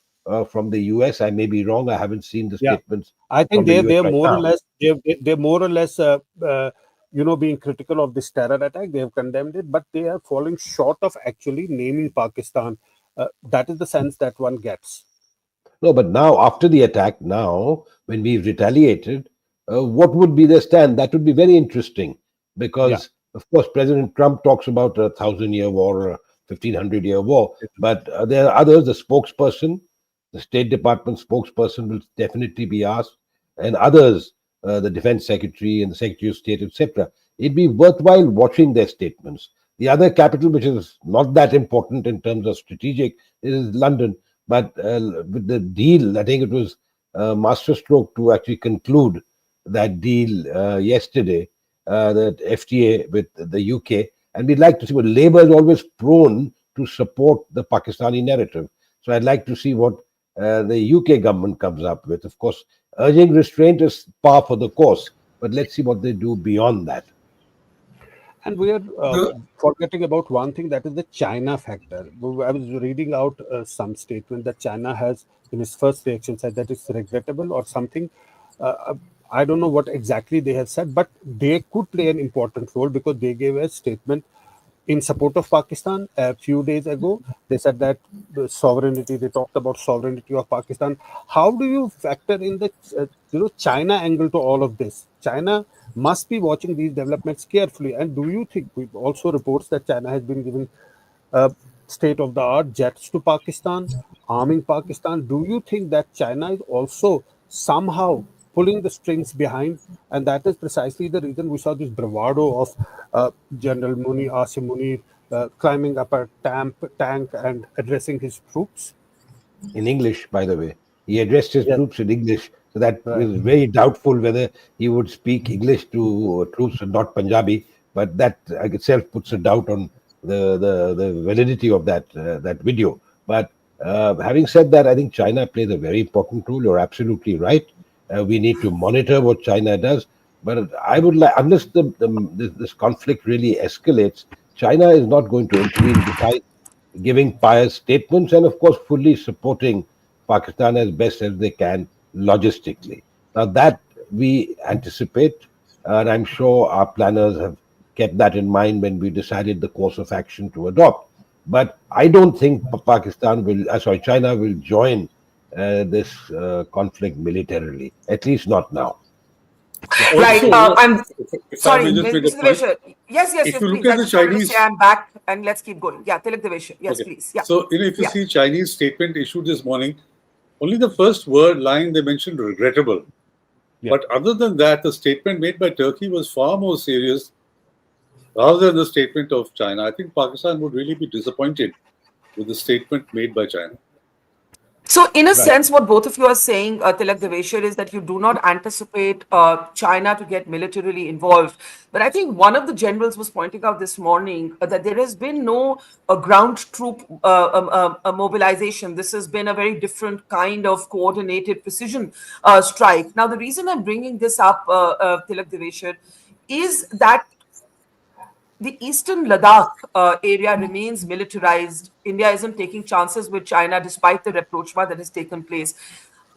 from the US. I may be wrong. I haven't seen the Yeah, statements I from think the they're US they're right more or now. less they're more or less being critical of this terror attack. They have condemned it, but they are falling short of actually naming Pakistan. That is the sense that one gets. No, but now after the attack, now when we've retaliated, what would be their stand? That would be very interesting, Yeah. because of course President Trump talks about a 1,000-year war or a 1,500-year war, but there are others. The spokesperson, the State Department spokesperson, will definitely be asked, and others, the Defense Secretary and the Secretary of State, etc. It'd be worthwhile watching their statements. The other capital, which is not that important in terms of strategic, is London. But with the deal, I think it was masterstroke to actually conclude that deal yesterday, that FTA with the UK. And we'd like to see what Labour is always prone to support the Pakistani narrative. So I'd like to see what the UK government comes up with. Of course, urging restraint is par for the course, but let's see what they do beyond that. And we are forgetting about one thing, that is the China factor. I was reading out some statement that China has, in its first reaction, said that it's regrettable or something. I don't know what exactly they have said, but they could play an important role because they gave a statement in support of Pakistan a few days ago. They said that the sovereignty, they talked about sovereignty of Pakistan. How do you factor in the China angle to all of this? China must be watching these developments carefully. And do you think, we also reports that China has been giving state of the art jets to Pakistan, arming Pakistan? Do you think that China is also somehow pulling the strings behind? And that is precisely the reason we saw this bravado of General Muni, Asim Munir, climbing up a tank and addressing his troops. In English, by the way. He addressed his Yes. troops in English. So that Right. was very doubtful whether he would speak English to troops and not Punjabi. But that itself puts a doubt on the validity of that video. But having said that, I think China plays a very important role. You're absolutely right. We need to monitor what China does. But I would like, unless this conflict really escalates, China is not going to intervene besides giving pious statements and, of course, fully supporting Pakistan as best as they can logistically. Now, that we anticipate, and I'm sure our planners have kept that in mind when we decided the course of action to adopt. But I don't think China will join this conflict militarily, at least not now. Right. Also, I'm if I sorry, may just make a Mr. point, Deveshwar. Yes, if you please. look at I the just wanted to Chinese, say I'm back and let's keep going. Yeah, Tilak Deveshwar. Yes, okay. please. Yeah. So, if you Yeah. see Chinese statement issued this morning, only the first word line they mentioned regrettable. Yeah. But other than that, the statement made by Turkey was far more serious rather than the statement of China. I think Pakistan would really be disappointed with the statement made by China. So, in a Right. sense, what both of you are saying, Tilak Deveshwar, is that you do not anticipate China to get militarily involved. But I think one of the generals was pointing out this morning that there has been no ground troop mobilization. This has been a very different kind of coordinated precision strike. Now, the reason I'm bringing this up, Tilak Deveshwar, is that the eastern Ladakh area remains militarized. India isn't taking chances with China despite the rapprochement that has taken place.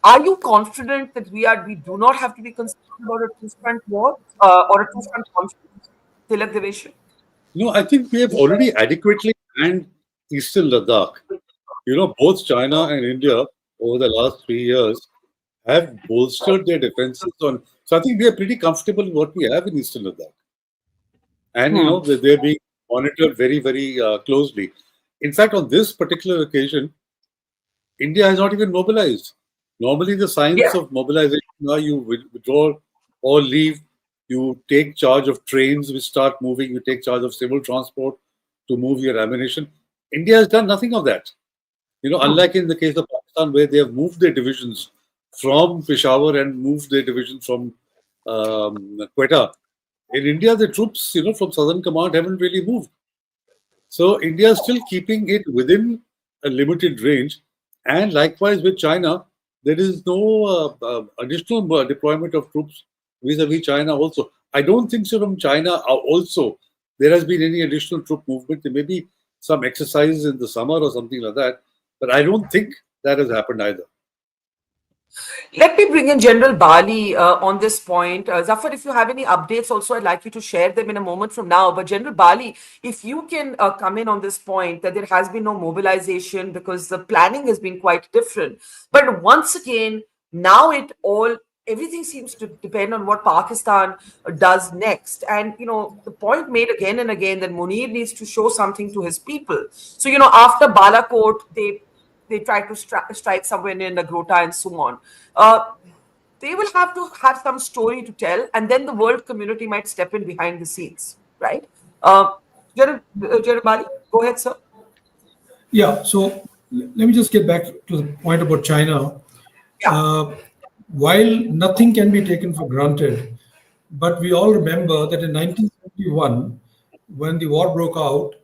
Are you confident that we do not have to be concerned about a two-front war or a two-front conflict? Tilak Deveshwar? No, I think we have already adequately manned Eastern Ladakh. Both China and India over the last 3 years have bolstered their defenses on. So I think we are pretty comfortable in what we have in Eastern Ladakh. And, they're being monitored very, very closely. In fact, on this particular occasion, India has not even mobilized. Normally, the signs of mobilization are you withdraw or leave, you take charge of trains which start moving, you take charge of civil transport to move your ammunition. India has done nothing of that. Unlike in the case of Pakistan, where they have moved their divisions from Peshawar and moved their divisions from Quetta. In India, the troops, from Southern Command haven't really moved. So India is still keeping it within a limited range. And likewise with China, there is no additional deployment of troops vis-a-vis China also. I don't think so from China also there has been any additional troop movement. There may be some exercises in the summer or something like that, but I don't think that has happened either. Let me bring in General Bali on this point. Zafar, if you have any updates also, I'd like you to share them in a moment from now. But General Bali, if you can come in on this point that there has been no mobilization because the planning has been quite different. But once again, now everything seems to depend on what Pakistan does next. And, the point made again and again that Munir needs to show something to his people. So, after Balakot, they try to strike somewhere near Nagrota and so on. They will have to have some story to tell, and then the world community might step in behind the scenes, right? Jeremali, go ahead, sir. Yeah, so let me just get back to the point about China. While nothing can be taken for granted, but we all remember that in 1971, when the war broke out,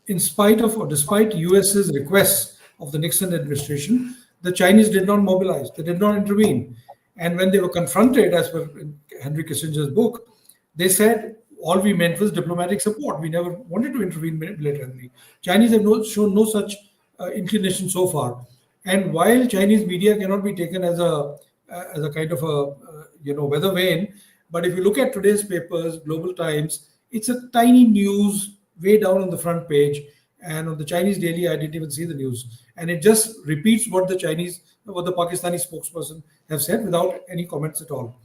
in spite of or despite US's requests of the Nixon administration, the Chinese did not mobilize, they did not intervene. And when they were confronted, as per Henry Kissinger's book, they said all we meant was diplomatic support. We never wanted to intervene militarily. Chinese have shown no such inclination so far. And while Chinese media cannot be taken as a kind of a weather vane, but if you look at today's papers, Global Times, it's a tiny news way down on the front page. And on the Chinese daily, I didn't even see the news. And it just repeats what the Pakistani spokesperson have said without any comments at all.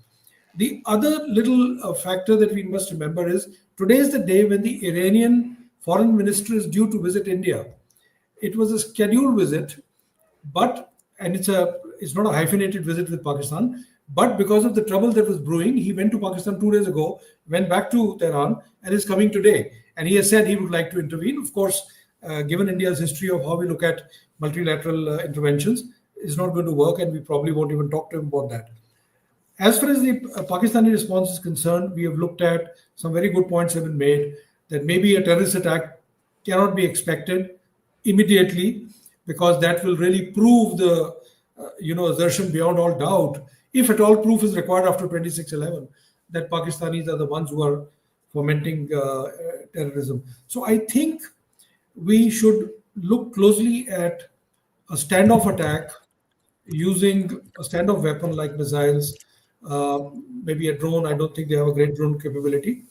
The other little factor that we must remember is today is the day when the Iranian foreign minister is due to visit India. It was a scheduled visit, and it's not a hyphenated visit with Pakistan, but because of the trouble that was brewing, he went to Pakistan 2 days ago, went back to Tehran, and is coming today. And he has said he would like to intervene. Of course, given India's history of how we look at multilateral interventions, it's not going to work, and we probably won't even talk to him about that. As far as the Pakistani response is concerned, we have looked at some very good points have been made that maybe a terrorist attack cannot be expected immediately because that will really prove the assertion beyond all doubt, if at all proof is required after 26/11, that Pakistanis are the ones who are fomenting terrorism. So I think we should look closely at a standoff attack using a standoff weapon like missiles, maybe a drone. I don't think they have a great drone capability.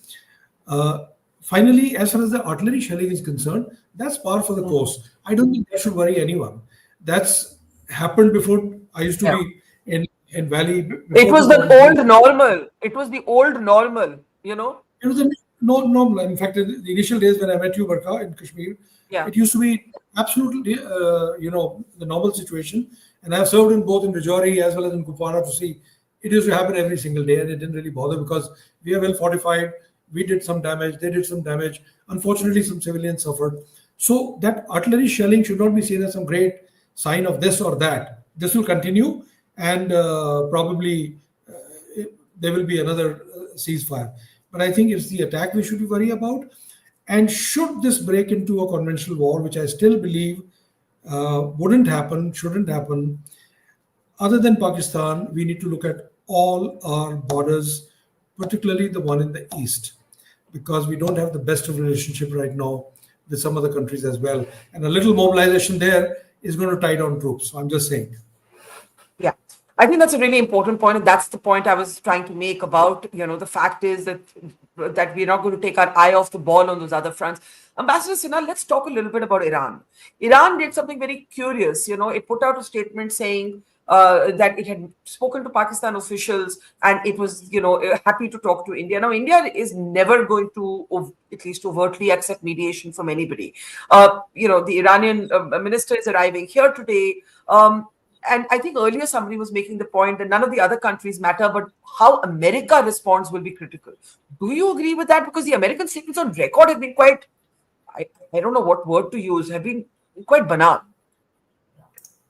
Finally, as far as the artillery shelling is concerned, that's par for the course. I don't think that should worry anyone. That's happened before. I used to be in Valley. It was the old normal. It was the old normal, you know. It was normal. In fact, in the initial days when I met you, Barkha, in Kashmir, it used to be absolutely, the normal situation. And I have served in both in Rajouri as well as in Kupwara to see it used to happen every single day, and it didn't really bother because we are well fortified. We did some damage, they did some damage. Unfortunately, some civilians suffered. So that artillery shelling should not be seen as some great sign of this or that. This will continue, and probably there will be another ceasefire. But I think it's the attack we should be worried about. And should this break into a conventional war, which I still believe wouldn't happen, shouldn't happen, other than Pakistan, we need to look at all our borders, particularly the one in the east, because we don't have the best of relationship right now with some other countries as well. And a little mobilization there is going to tie down troops. So I'm just saying. Yeah, I think that's a really important point, and that's the point I was trying to make about, the fact is that we're not going to take our eye off the ball on those other fronts. Ambassador Sinha, let's talk a little bit about Iran. Iran did something very curious. It put out a statement saying that it had spoken to Pakistan officials and it was, happy to talk to India. Now, India is never going to, at least overtly, accept mediation from anybody. The Iranian minister is arriving here today. And I think earlier somebody was making the point that none of the other countries matter, but how America responds will be critical. Do you agree with that? Because the American statements on record have been quite, I don't know what word to use, have been quite banal.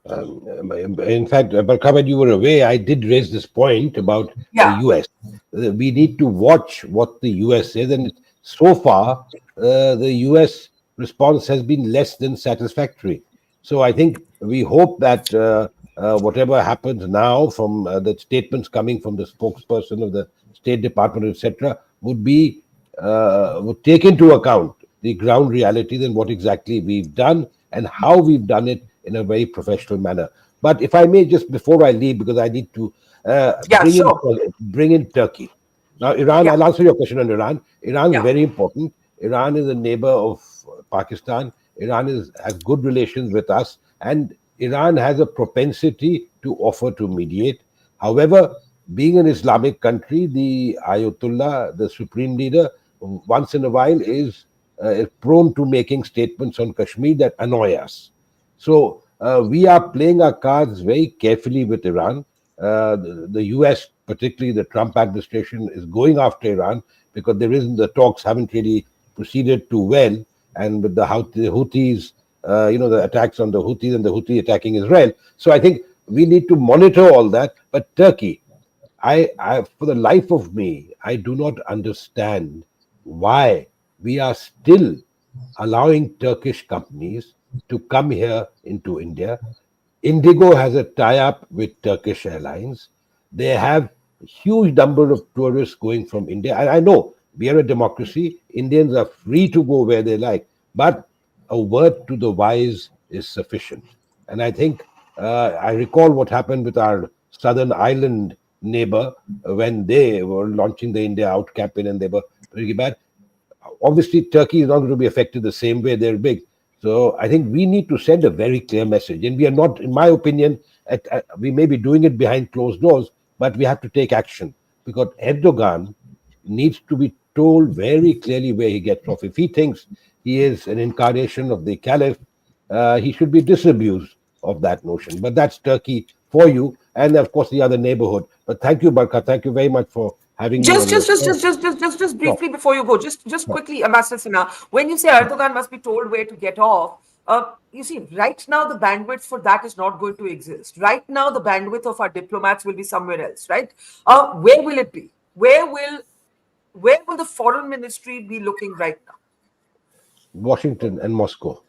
In fact, Barkha, when you were away, I did raise this point about the US. We need to watch what the US says, and so far, the US response has been less than satisfactory. So I think we hope that whatever happens now from the statements coming from the spokesperson of the State Department, etc., would take into account the ground realities and what exactly we've done and how we've done it in a very professional manner. But if I may, just before I leave, because I need to bring in Turkey. Now, Iran, I'll answer your question on Iran. Iran is very important. Iran is a neighbor of Pakistan. Iran has good relations with us, and Iran has a propensity to offer to mediate. However, being an Islamic country, the Ayatollah, the supreme leader, once in a while is prone to making statements on Kashmir that annoy us. So we are playing our cards very carefully with Iran. The US, particularly the Trump administration, is going after Iran because the talks haven't really proceeded too well. And with the Houthis, the attacks on the Houthis and the Houthi attacking Israel. So I think we need to monitor all that. But Turkey, I for the life of me, I do not understand why we are still allowing Turkish companies to come here into India. Indigo has a tie-up with Turkish Airlines. They have a huge number of tourists going from India. And I know we are a democracy. Indians are free to go where they like. But a word to the wise is sufficient. And I think I recall what happened with our southern island neighbor when they were launching the India Out campaign and they were pretty bad. Obviously, Turkey is not going to be affected the same way. They're big. So I think we need to send a very clear message. And we are not, in my opinion, we may be doing it behind closed doors, but we have to take action because Erdogan needs to be told very clearly where he gets off. If he thinks he is an incarnation of the Caliph, he should be disabused of that notion. But that's Turkey for you, and of course the other neighborhood. But thank you, Barkha. Thank you very much for having me. Just briefly before you go, just quickly, Ambassador Sinha, when you say Erdogan must be told where to get off, you see, right now the bandwidth for that is not going to exist. Right now, the bandwidth of our diplomats will be somewhere else, right? Where will it be? Where will the foreign ministry be looking right now? Washington and Moscow.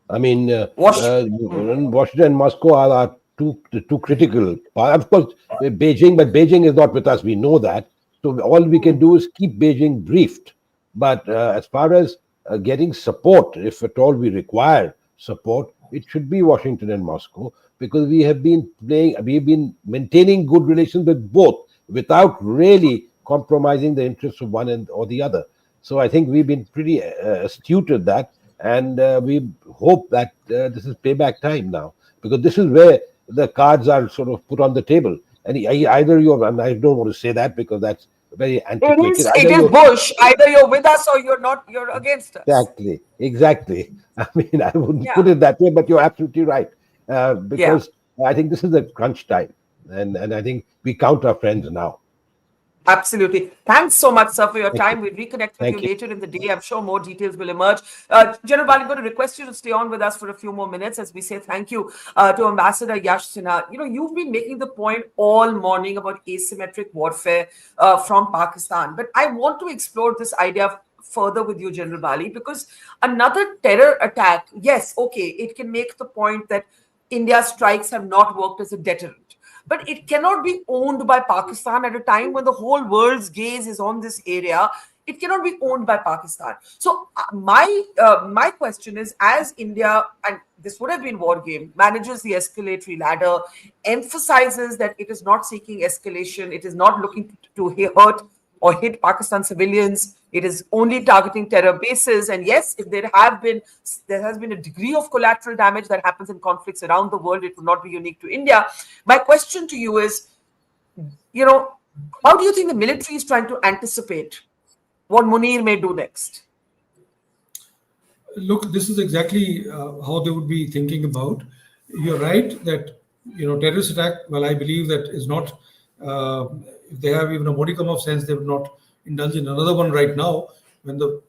I mean, Washington and Moscow are too critical. Of course, Beijing, but Beijing is not with us. We know that. So all we can do is keep Beijing briefed. But as far as getting support, if at all we require support, it should be Washington and Moscow, because we've been maintaining good relations with both without really compromising the interests of one or the other. So I think we've been pretty astute at that, and we hope that this is payback time now, because this is where the cards are sort of put on the table. And either you're, and I don't want to say that because that's very antiquated. It is Bush. Either you're with us or you're not. You're against us. Exactly. I mean, I wouldn't put it that way, but you're absolutely right. Because I think this is a crunch time, and I think we count our friends now. Absolutely. Thanks so much, sir, for your time. We'll reconnect with you later in the day. I'm sure more details will emerge. General Bali, I'm going to request you to stay on with us for a few more minutes as we say thank you to Ambassador Yash Sinha. You know, you've been making the point all morning about asymmetric warfare from Pakistan. But I want to explore this idea further with you, General Bali, because another terror attack, yes, okay, it can make the point that India's strikes have not worked as a deterrent. But it cannot be owned by Pakistan at a time when the whole world's gaze is on this area. It cannot be owned by Pakistan. So my question is, as India, and this would have been war game, manages the escalatory ladder, emphasizes that it is not seeking escalation, it is not looking to hurt or hit Pakistan civilians, it is only targeting terror bases. And yes, if there has been a degree of collateral damage that happens in conflicts around the world, it would not be unique to India. My question to you is, you know, how do you think the military is trying to anticipate what Munir may do next? Look, this is exactly how they would be thinking about. You're right that, you know, terrorist attack, well, I believe that is not, if they have even a modicum of sense, they would not indulge in another one right now when the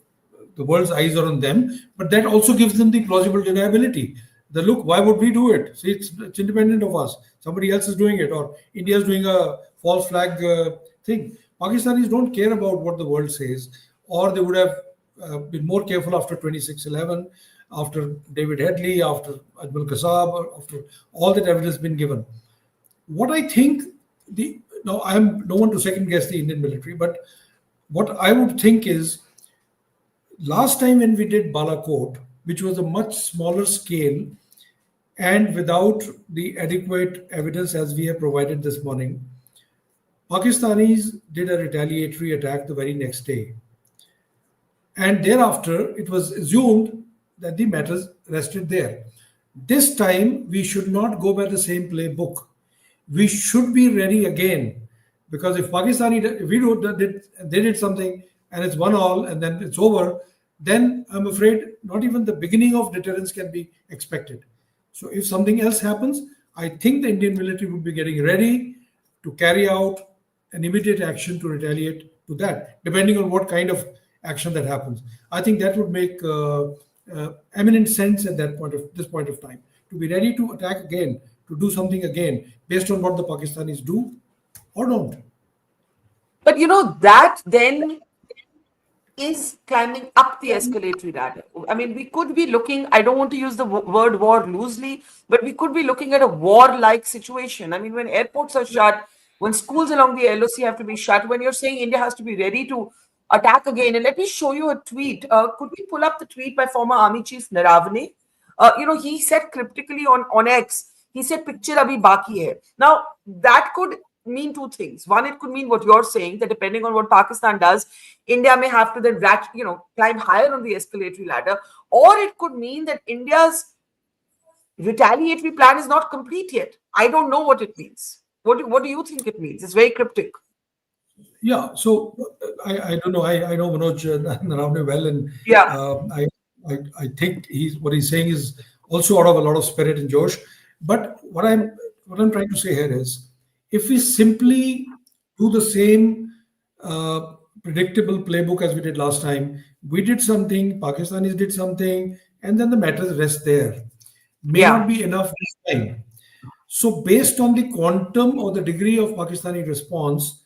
world's eyes are on them. But that also gives them the plausible deniability. The look, why would we do it? See, it's independent of us. Somebody else is doing it, or India is doing a false flag thing. Pakistanis don't care about what the world says, or they would have been more careful after 26/11, after David Headley, after Admiral Kasab, after all that evidence has been given. What I think, now I'm no one to second guess the Indian military, but what I would think is, last time when we did Balakot, which was a much smaller scale and without the adequate evidence as we have provided this morning, Pakistanis did a retaliatory attack the very next day. And thereafter, it was assumed that the matters rested there. This time, we should not go by the same playbook. We should be ready again. Because if they did something and it's 1-1 and then it's over, then I'm afraid not even the beginning of deterrence can be expected. So if something else happens, I think the Indian military would be getting ready to carry out an immediate action to retaliate to that, depending on what kind of action that happens. I think that would make eminent sense at this point of time, to be ready to attack again, to do something again, based on what the Pakistanis do or don't. But you know, that then is climbing up the escalatory ladder. I mean, we could be looking, I don't want to use the word war loosely, but we could be looking at a war-like situation. I mean, when airports are shut, when schools along the LOC have to be shut, when you're saying India has to be ready to attack again. And let me show you a tweet. Could we pull up the tweet by former Army Chief Naravane? You know, he said cryptically on X, he said, "Picture abhi baki hai." Now, that could mean two things. One, it could mean what you're saying, that depending on what Pakistan does, India may have to then climb higher on the escalatory ladder. Or it could mean that India's retaliatory plan is not complete yet. I don't know what it means. What do you think it means? It's very cryptic. Yeah, so I don't know. I know Manoj Naravane well, and I think what he's saying is also out of a lot of spirit and Josh. But what I'm trying to say here is, if we simply do the same predictable playbook as we did last time, we did something, Pakistanis did something, and then the matters rest there, may not be enough this time. So based on the quantum or the degree of Pakistani response,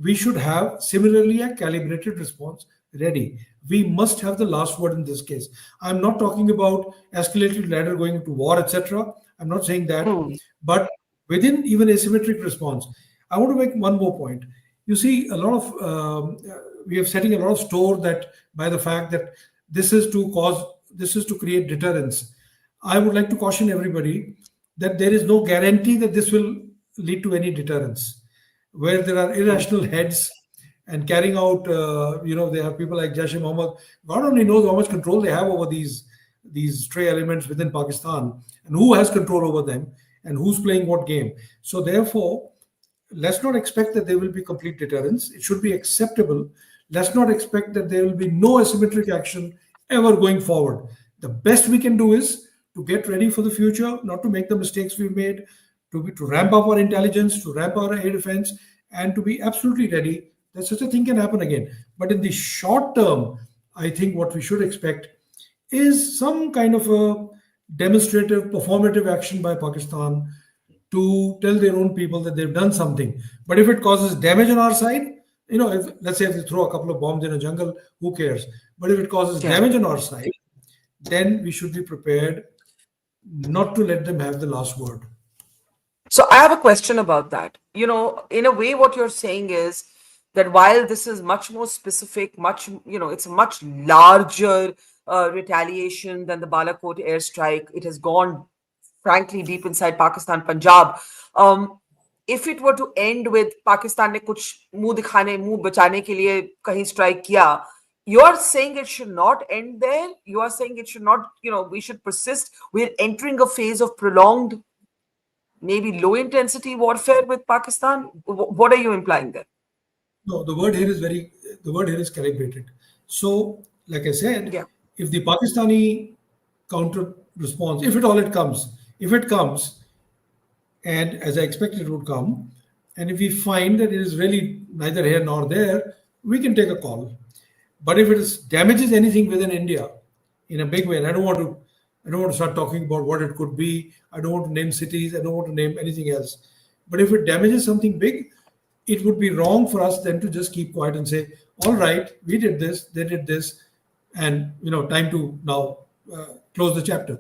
we should have similarly a calibrated response ready. We must have the last word in this case. I'm not talking about escalated ladder going into war, etc. I'm not saying that. But within even asymmetric response, I want to make one more point. you see a lot of we are setting a lot of store that by the fact that this is to create deterrence. I would like to caution everybody that there is no guarantee that this will lead to any deterrence. Where there are irrational heads and carrying out, they have people like Jaish-e-Mohammed. God only knows how much control they have over these stray elements within Pakistan, and who has control over them, and who's playing what game. So therefore, let's not expect that there will be complete deterrence. It should be acceptable. Let's not expect that there will be no asymmetric action ever going forward. The best we can do is to get ready for the future, not to make the mistakes we've made, to ramp up our intelligence, to ramp up our air defense, and to be absolutely ready that such a thing can happen again. But in the short term, I think what we should expect is some kind of a demonstrative, performative action by Pakistan to tell their own people that they've done something. But if it causes damage on our side, let's say if they throw a couple of bombs in a jungle, who cares? But if it causes damage on our side, then we should be prepared not to let them have the last word. So I have a question about that. In a way, what you're saying is that while this is much more specific, it's a much larger retaliation than the Balakot airstrike. It has gone, frankly, deep inside Pakistan, Punjab. If it were to end with Pakistan ne kuch muh bachane ke liye kahin strike kiya, you're saying it should not end there? You are saying it should not, we should persist. We're entering a phase of prolonged, maybe low-intensity warfare with Pakistan? What are you implying there? No, the word here is calibrated. So, like I said, if the Pakistani counter response, if it comes, and as I expected it would come, and if we find that it is really neither here nor there, we can take a call. But if it damages anything within India in a big way, and I don't want to start talking about what it could be. I don't want to name cities. I don't want to name anything else. But if it damages something big, it would be wrong for us then to just keep quiet and say, all right, we did this, they did this, and time to now close the chapter.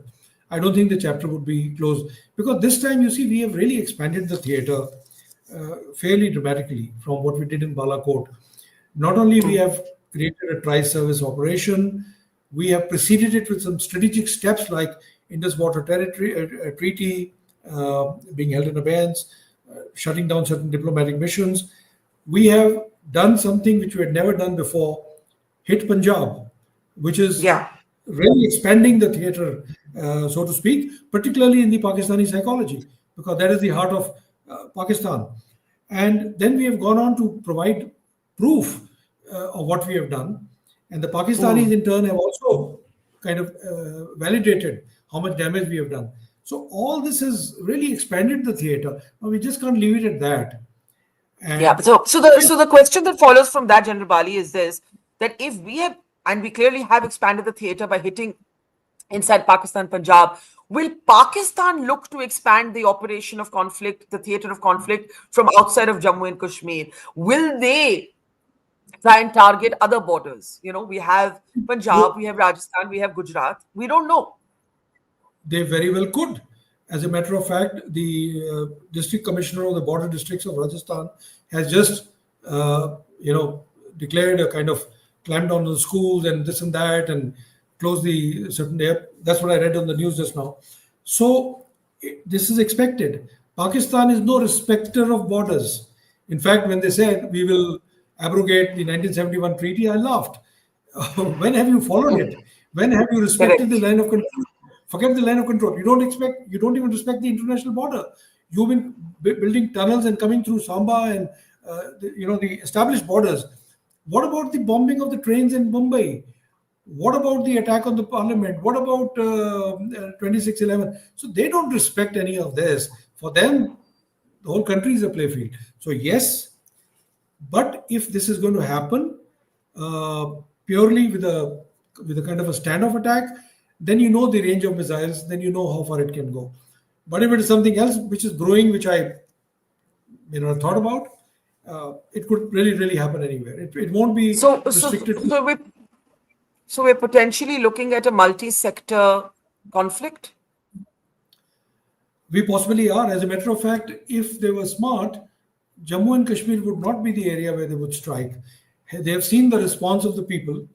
I don't think the chapter would be closed, because this time, you see, we have really expanded the theater fairly dramatically from what we did in Balakot. Not only we have created a tri-service operation, we have preceded it with some strategic steps like Indus Water Territory Treaty being held in abeyance, shutting down certain diplomatic missions. We have done something which we had never done before, hit Punjab, which is really expanding the theater, so to speak, particularly in the Pakistani psychology, because that is the heart of Pakistan. And then we have gone on to provide proof of what we have done. And the Pakistanis in turn have also kind of validated how much damage we have done. So all this has really expanded the theater. Now we just can't leave it at that. And So the question that follows from that, General Bali, is this: that if we have, and we clearly have expanded the theater by hitting inside Pakistan, Punjab, will Pakistan look to expand the operation of conflict, the theater of conflict, from outside of Jammu and Kashmir? Will they try and target other borders? We have Punjab, we have Rajasthan, we have Gujarat. We don't know. They very well could. As a matter of fact, the district commissioner of the border districts of Rajasthan has just, declared a kind of clamped on the schools and this and that, and closed the certain day. That's what I read on the news just now. So this is expected. Pakistan is no respecter of borders. In fact, when they said we will abrogate the 1971 treaty, I laughed. When have you followed it? When have you respected the line of control? Forget the line of control. You don't even respect the international border. You've been building tunnels and coming through Samba and the established borders. What about the bombing of the trains in Mumbai? What about the attack on the parliament? What about 26/11? So they don't respect any of this. For them, the whole country is a playfield. So yes, but if this is going to happen purely with a kind of a standoff attack, then you know the range of missiles, then you know how far it can go. But if it is something else which is brewing, which I thought about, it could really, really happen anywhere. It won't be restricted. So we're potentially looking at a multi-sector conflict? We possibly are. As a matter of fact, if they were smart, Jammu and Kashmir would not be the area where they would strike. They have seen the response of the people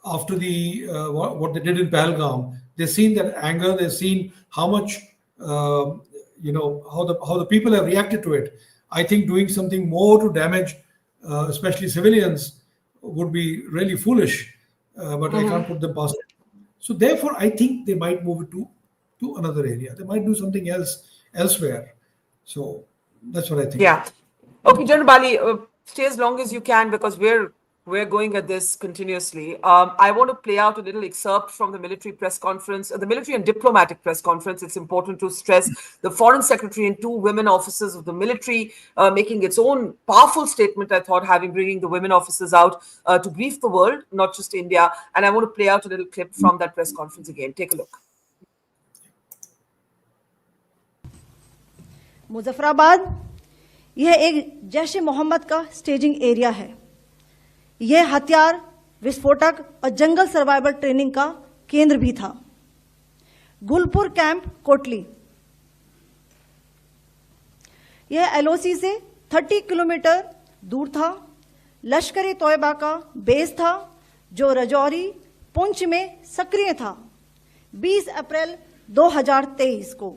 after the what they did in Pahalgam. They've seen that anger. They've seen how much how the people have reacted to it. I think doing something more to damage, especially civilians, would be really foolish. But I can't put them past it. So therefore, I think they might move it to another area. They might do something else elsewhere. So that's what I think. Yeah. Okay, General Bali, stay as long as you can because we're going at this continuously. I want to play out a little excerpt from the military press conference, the military and diplomatic press conference. It's important to stress the foreign secretary and 2 women officers of the military making its own powerful statement, I thought, bringing the women officers out to brief the world, not just India. And I want to play out a little clip from that press conference again. Take a look. Muzaffarabad यह एक जैश ए मोहम्मद का staging area है। यह हथियार विस्फोटक और जंगल survival training का केंद्र भी था। गुलपुर कैंप कोटली यह एलओसी से 30 किलोमीटर दूर था। लश्कर-ए-तोयबा का बेस था जो रजौरी पुंछ में सक्रिय था। 20 अप्रैल 2023 को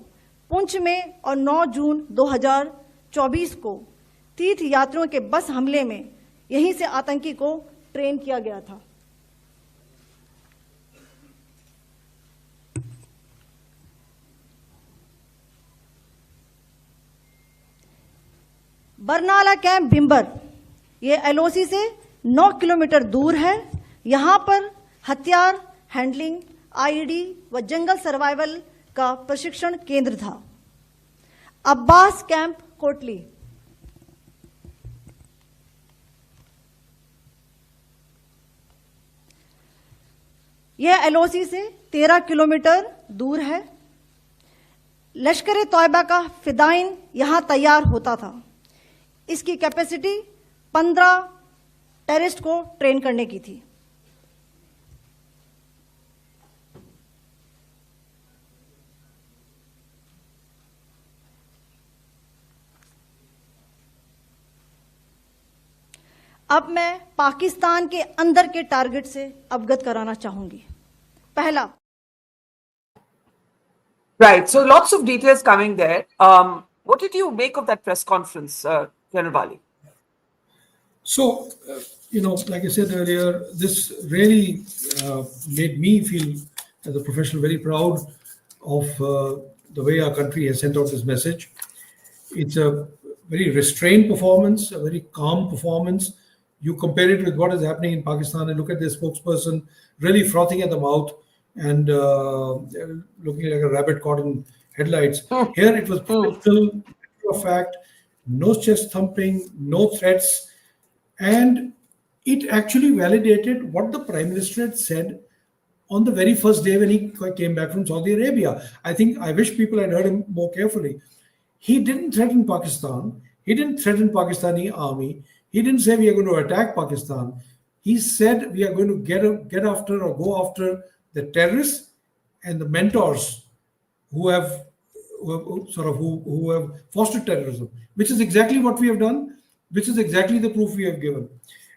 पुंछ में और 9 जून 2024 को तीर्थ यात्रियों के बस हमले में यहीं से आतंकी को ट्रेन किया गया था। बरनाला कैंप बिंबर ये एलओसी से 9 किलोमीटर दूर है। यहां पर हथियार हैंडलिंग, आईईडी व जंगल सर्वाइवल का प्रशिक्षण केंद्र था। अब्बास कैंप कोटली यह एलओसी से 13 किलोमीटर दूर है। लश्कर-ए-तोयबा का फिदाइन यहां तैयार होता था। इसकी कैपेसिटी 15 टेररिस्ट को ट्रेन करने की थी। अब मैं पाकिस्तान के अंदर के टारगेट से अवगत कराना चाहूंगी। पहला, right, so lots of details coming there. What did you make of that press conference, General Bali? So, like I said earlier, this really made me feel, as a professional, very proud of the way our country has sent out this message. It's a very restrained performance, a very calm performance. You compare it with what is happening in Pakistan and look at their spokesperson really frothing at the mouth and looking like a rabbit caught in headlights. Here it was professional, matter of fact, no chest thumping, no threats, and it actually validated what the Prime Minister had said on the very first day when he came back from Saudi Arabia. I wish people had heard him more carefully. He didn't threaten Pakistan. He didn't threaten Pakistani army. He didn't say we are going to attack Pakistan. He said we are going to get after or go after the terrorists and the mentors who have fostered terrorism, which is exactly what we have done, which is exactly the proof we have given.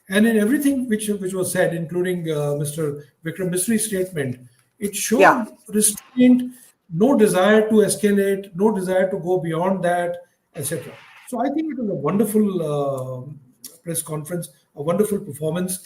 And in everything which was said, including Mr. Vikram Misri's statement, it showed restraint, no desire to escalate, no desire to go beyond that, etc. So I think it was a wonderful press conference, a wonderful performance.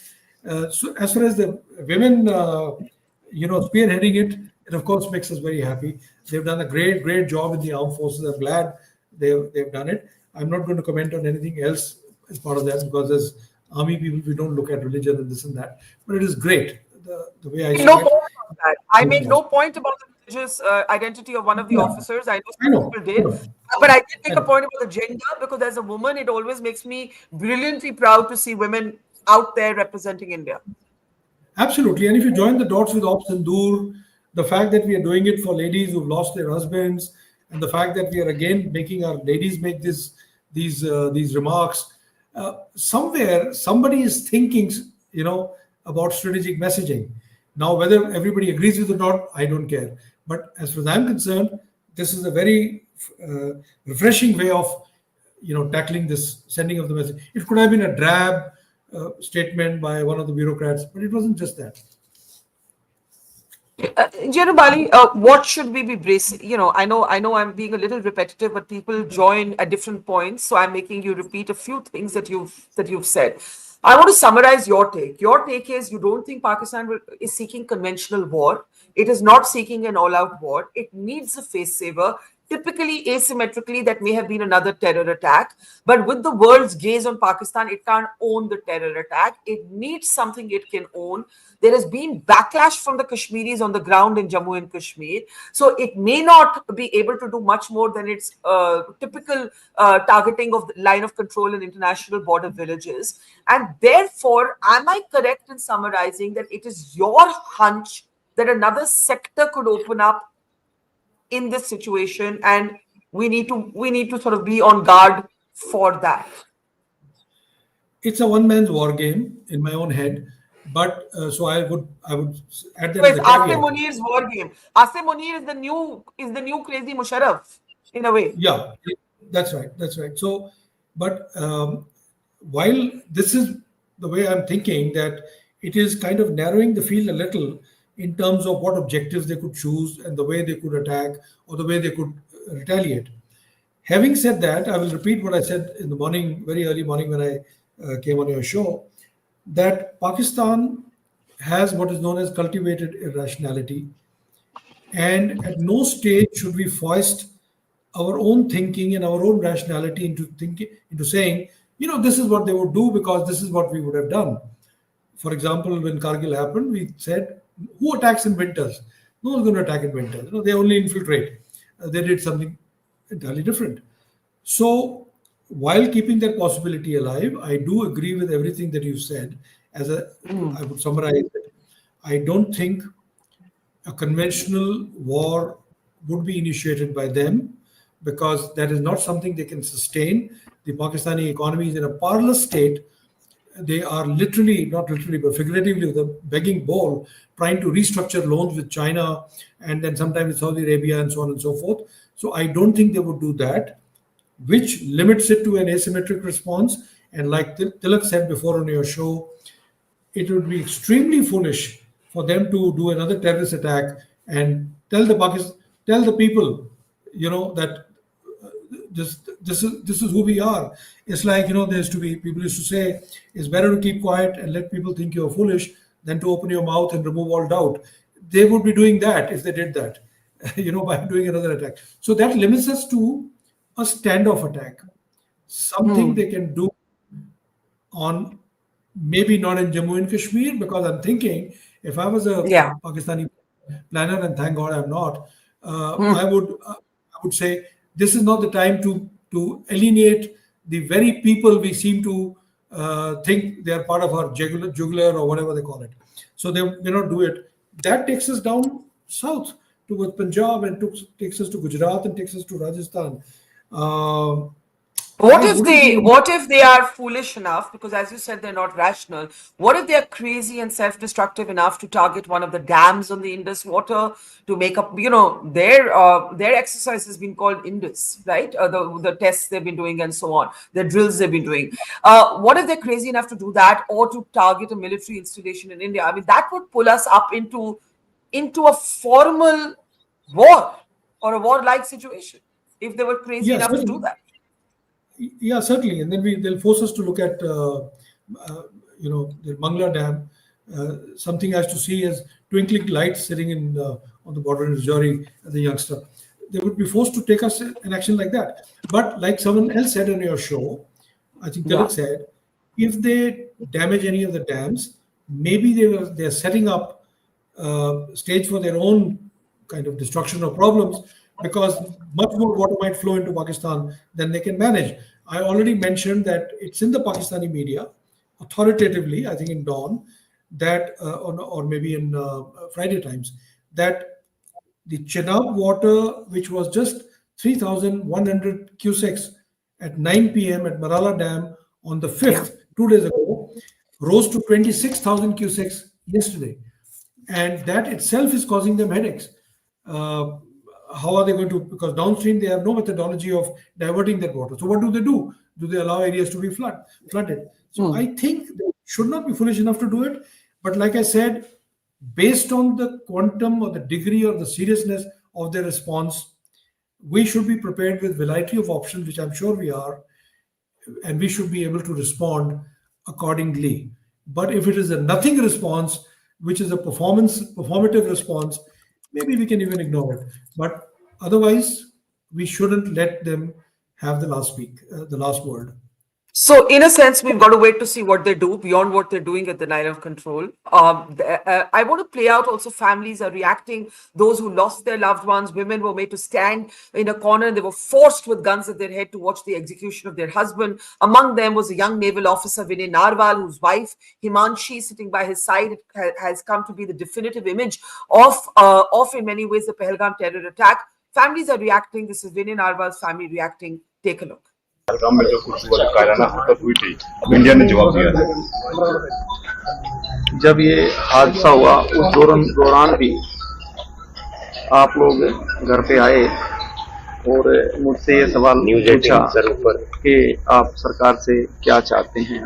So as far as the women, spearheading it of course makes us very happy. They've done a great job in the armed forces. I'm glad they've done it. I'm not going to comment on anything else as part of that because as army people, we don't look at religion and this and that. But it is great the way I saw it. That. I made no point about the religious identity of one of the officers. I know people did. But I did make a point about the gender because as a woman, it always makes me brilliantly proud to see women out there representing India. Absolutely. And if you join the dots with Sindur, the fact that we are doing it for ladies who've lost their husbands, and the fact that we are again making our ladies make these remarks, somewhere somebody is thinking, about strategic messaging. Now, whether everybody agrees with it or not, I don't care. But as far as I'm concerned, this is a very refreshing way of, tackling this sending of the message. It could have been a drab statement by one of the bureaucrats, but it wasn't just that. Bali, what should we be bracing? I know I'm being a little repetitive, but people join at different points, so I'm making you repeat a few things that you've said. I want to summarize your take. Your take is you don't think Pakistan is seeking conventional war. It is not seeking an all-out war. It needs a face saver. Typically, asymmetrically, that may have been another terror attack. But with the world's gaze on Pakistan, it can't own the terror attack. It needs something it can own. There has been backlash from the Kashmiris on the ground in Jammu and Kashmir. So it may not be able to do much more than its typical targeting of the line of control in international border villages. And therefore, am I correct in summarizing that it is your hunch that another sector could open up in this situation, and we need to sort of be on guard for that? It's a one-man's war game in my own head, but so I would add that. So it's Asim Munir's war game. Asim Munir is the new crazy Musharraf in a way. Yeah, that's right. So, but while this is the way I'm thinking, that it is kind of narrowing the field a little in terms of what objectives they could choose and the way they could attack or the way they could retaliate. Having said that, I will repeat what I said in the morning, very early morning when I came on your show, that Pakistan has what is known as cultivated irrationality. And at no stage should we foist our own thinking and our own rationality into saying, this is what they would do because this is what we would have done. For example, when Kargil happened, we said, who attacks in winters? No one's going to attack in winters. They only infiltrate. They did something entirely different. So while keeping that possibility alive, I do agree with everything that you said. I would summarize it. I don't think a conventional war would be initiated by them, because that is not something they can sustain. The Pakistani economy is in a parlous state. They are literally, not literally, but figuratively, with a begging bowl, trying to restructure loans with China and then sometimes with Saudi Arabia and so on and so forth. So I don't think they would do that, which limits it to an asymmetric response. And like Tilak said before on your show, it would be extremely foolish for them to do another terrorist attack and tell the people, that this is who we are. It's like, people used to say, it's better to keep quiet and let people think you're foolish than to open your mouth and remove all doubt. They would be doing that if they did that, by doing another attack. So that limits us to a standoff attack, something they can do on, maybe not in Jammu and Kashmir, because I'm thinking if I was a Pakistani planner, and thank God I'm not, I would say this is not the time to alienate the very people we seem to think they are part of our jugular or whatever they call it. So they may not do it. That takes us down south towards Punjab and takes us to Gujarat and takes us to Rajasthan. What if they are foolish enough, because as you said, they're not rational. What if they're crazy and self-destructive enough to target one of the dams on the Indus water to make up, their exercise has been called Indus, right? The tests they've been doing and so on, the drills they've been doing. What if they're crazy enough to do that, or to target a military installation in India? I mean, that would pull us up into a formal war or a war-like situation if they were crazy enough to do that. Yeah, certainly. And then they'll force us to look at, the Mangla Dam, something I used to see as twinkling lights sitting on the border in Rajouri as a youngster. They would be forced to take us an action like that. But like someone else said on your show, I think Tilak said, if they damage any of the dams, maybe they're setting up stage for their own kind of destruction or problems, because much more water might flow into Pakistan than they can manage. I already mentioned that it's in the Pakistani media, authoritatively, I think in Dawn, that or maybe in Friday Times, that the Chenab water, which was just 3,100 cusecs at 9 p.m. at Marala Dam on the 5th, 2 days ago, rose to 26,000 cusecs yesterday. And that itself is causing them headaches. how are they going to, because downstream they have no methodology of diverting that water. So what do? Do they allow areas to be flooded? So I think they should not be foolish enough to do it. But like I said, based on the quantum or the degree or the seriousness of their response, we should be prepared with variety of options, which I'm sure we are, and we should be able to respond accordingly. But if it is a nothing response, which is a performative response, maybe we can even ignore it. But otherwise, we shouldn't let them have the last word. So, in a sense, we've got to wait to see what they do beyond what they're doing at the line of control. I want to play out also families are reacting. Those who lost their loved ones, women were made to stand in a corner and they were forced with guns at their head to watch the execution of their husband. Among them was a young naval officer, Vinay Narwal, whose wife, Himanshi, sitting by his side, has come to be the definitive image of in many ways, the Pahalgam terror attack. Families are reacting. This is Vinay Narwal's family reacting. Take a look. Pahalgam में जो कुछ हुआ, जो कायराना हरकत हुई थी, अब इंडिया ने जवाब दिया है। जब ये हादसा हुआ उस दौरान भी आप लोग घर पे आए और मुझसे ये सवाल पूछा कि आप सरकार से क्या चाहते हैं,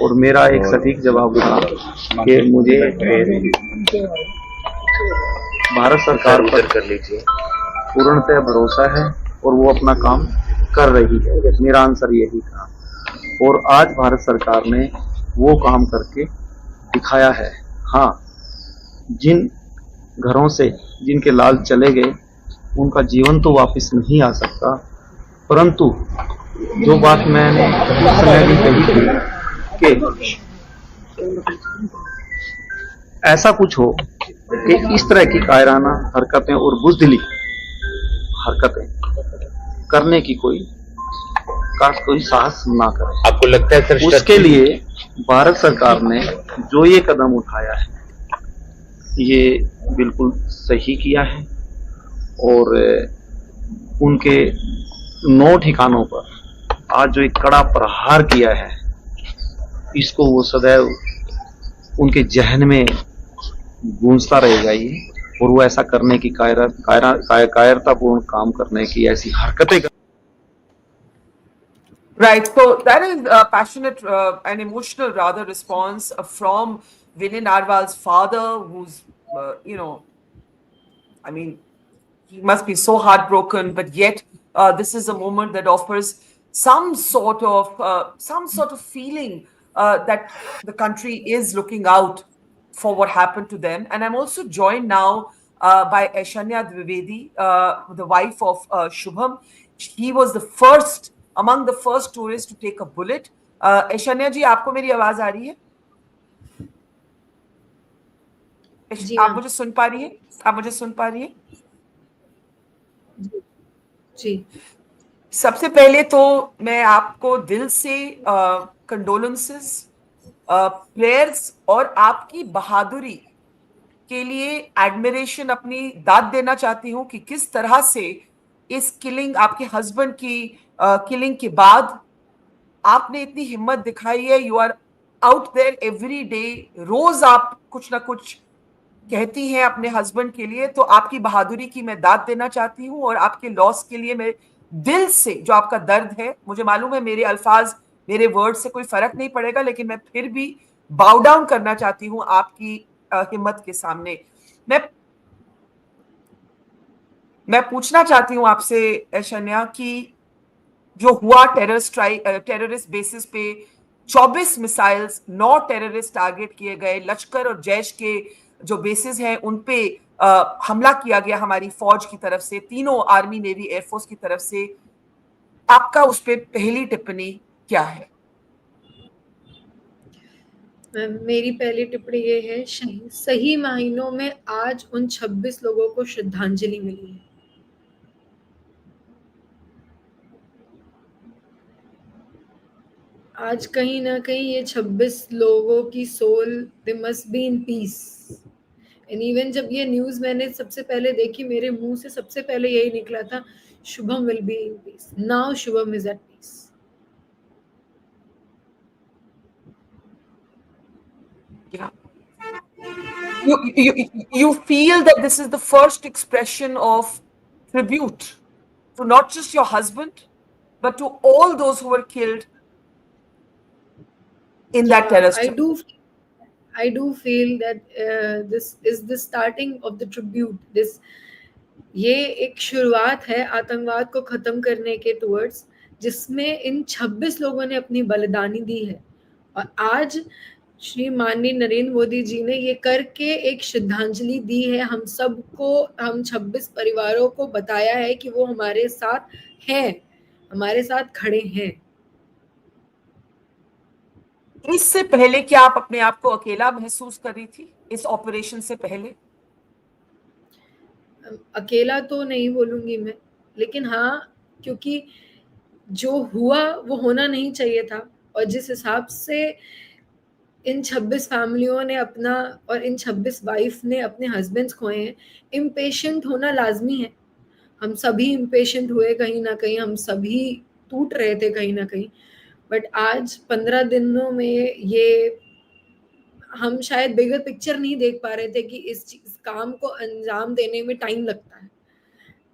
और मेरा एक सटीक जवाब था कि मुझे भारत सरकार पर पूर्णतः भरोसा है और वो अपना काम कर रही है। मेरा आंसर यही था, और आज भारत सरकार ने वो काम करके दिखाया है। हाँ, जिन घरों से जिनके लाल चले गए उनका जीवन तो वापस नहीं आ सकता, परंतु जो बात मैंने उस समय भी कही थी कि ऐसा कुछ हो कि इस तरह की कायराना हरकतें और बुज़दिली हरकतें करने की कोई साहस ना करे। आपको लगता है सर उसके लिए भारत सरकार ने जो ये कदम उठाया है ये बिल्कुल सही किया है, और उनके 9 ठिकानों पर आज जो एक कड़ा प्रहार किया है, इसको वो सदैव उनके जहन में गूंजता रहेगा ये, और वो ऐसा करने की कायरतापूर्ण काम करने की ऐसी हरकतें। Right, so that is a passionate and emotional rather response from Vinay Narwal's father, who's, I mean, he must be so heartbroken, but yet this is a moment that offers some sort of feeling that the country is looking out for what happened to them. And I'm also joined now by Aishanya Dwivedi, the wife of Shubham. He was among the first tourists to take a bullet. Aishanya ji, आपको मेरी आवाज आ रही है? आप मुझे सुन पा रही है? आप मुझे सुन पा रही है? जी। सबसे पहले तो मैं आपको दिल से कंडोलेंसेस, प्रेयर्स और आपकी बहादुरी के लिए एडमिरेशन अपनी दाद देना चाहती हूँ कि किस तरह से इस किलिंग, आपके हस्बैंड की किलिंग के बाद आपने इतनी हिम्मत दिखाई है। You are out there every day, रोज आप कुछ ना कुछ कहती हैं अपने हस्बैंड के लिए, तो आपकी बहादुरी की मैं दाद देना चाहती हूँ। और आपके लॉस के लिए मैं दिल से, जो आपका दर्द है, मुझे मालूम है मेरे अल्फाज, मेरे वर्ड से कोई फर्क नहीं पड़ेगा, लेकिन मैं फिर भी बाउ डाउन करना चाहती हूँ आपकी हिम्मत के सामने। मैं पूछना चाहती हूँ आपसे ऐशन्या कि जो हुआ टेररिस्ट बेसिस पे 24 मिसाइल्स, 9 टेररिस्ट टारगेट किए गए, लश्कर और जैश के जो बेसिस हैं उन पे हमला किया गया हमारी फौज की तरफ से, तीनों आर्मी, नेवी, एयरफोर्स की तरफ से। आपका उस पे पहली टिप्पणी क्या है? मेरी पहली टिप्पणी ये है, सही मायनों में आज उन 26 लोगों को श्रद्धांजलि मिली है। आज कहीं ना कहीं ये 26 लोगों की soul, they must be in peace. And even जब ये न्यूज मैंने सबसे पहले देखी, मेरे मुंह से सबसे पहले यही निकला था, Shubham will be in peace. Now Shubham is at peace. Yeah. You feel that this is the first expression of tribute to not just your husband, but to all those who were killed in that terror strike. I do feel that this is the starting of the tribute. ये एक शुरुआत है आतंकवाद को खत्म करने के towards, जिसमें इन 26 लोगों ने अपनी बलिदानी दी है, और आज श्री माननीय नरेंद्र मोदी जी ने ये करके एक श्रद्धांजलि दी है हम सबको, हम 26 परिवारों को बताया है कि वो हमारे साथ हैं, हमारे साथ खड़े हैं। इससे पहले क्या आप अपने आप को अकेला महसूस कर रही थी इस ऑपरेशन से पहले? अकेला तो नहीं बोलूंगी मैं, लेकिन हाँ, क्योंकि जो हुआ वो होना नहीं चाहिए था, और जिस हिसाब से इन 26 फैमिलियों ने अपना और इन 26 वाइफ ने अपने हस्बैंड्स खोए हैं, इम्पेशेंट होना लाजमी है। हम सभी इम्पेशेंट हुए कहीं ना कहीं, हम सभी टूट रहे थे कहीं ना कहीं, बट आज 15 दिनों में ये हम शायद बिगर पिक्चर नहीं देख पा रहे थे कि इस काम को अंजाम देने में टाइम लगता है।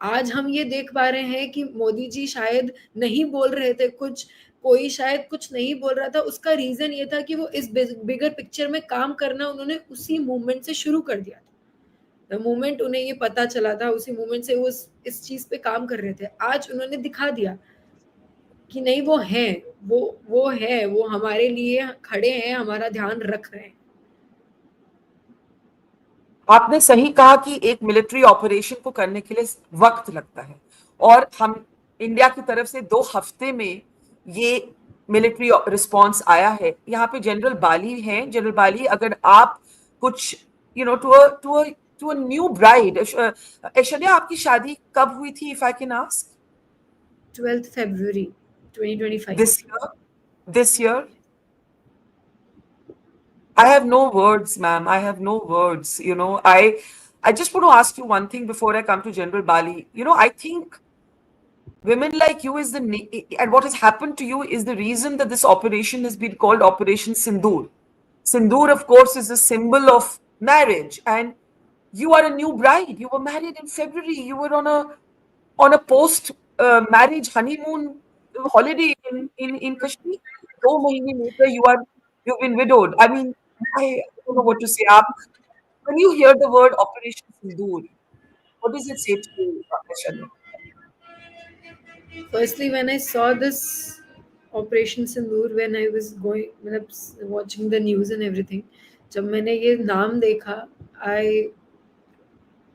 आज हम ये देख पा रहे हैं कि मोदी जी शायद नहीं बोल रहे थे कुछ, कोई शायद कुछ नहीं बोल रहा था, उसका रीजन ये था कि वो इस बिगर पिक्चर में काम करना उन्होंने उसी मूवमेंट से शुरू कर दिया था। द मोमेंट उन्हें ये पता चला था, उसी मूवमेंट से वो इस चीज पे काम कर रहे थे। आज उन्होंने दिखा दिया कि नहीं, वो हैं, वो है, वो हमारे लिए खड़े हैं, हमारा ध्यान रख रहे हैं। आपने सही कहा कि एक मिलिट्री ऑपरेशन को करने के लिए वक्त लगता है, और हम इंडिया की तरफ से 2 हफ्ते में ये मिलिट्री रिस्पांस आया है। यहाँ पे जनरल बाली हैं। जनरल बाली, अगर आप कुछ to a new bride, Aishwarya आपकी शादी कब हुई थी, if I can ask? 12th February 2025 this year. I have no words, ma'am. I have no words. I just want to ask you one thing before I come to General Bali. I think women like you and what has happened to you is the reason that this operation has been called Operation Sindoor. Sindoor, of course, is a symbol of marriage, and you are a new bride. You were married in February. You were on a post marriage honeymoon holiday in Kashmir. 2 months later, you've been widowed. I mean, I don't know what to say. When you hear the word Operation Sindoor, what does it say to you, Shania? Firstly, when I saw this Operation Sindoor, when I was watching the news and everything, जब मैंने ये नाम देखा,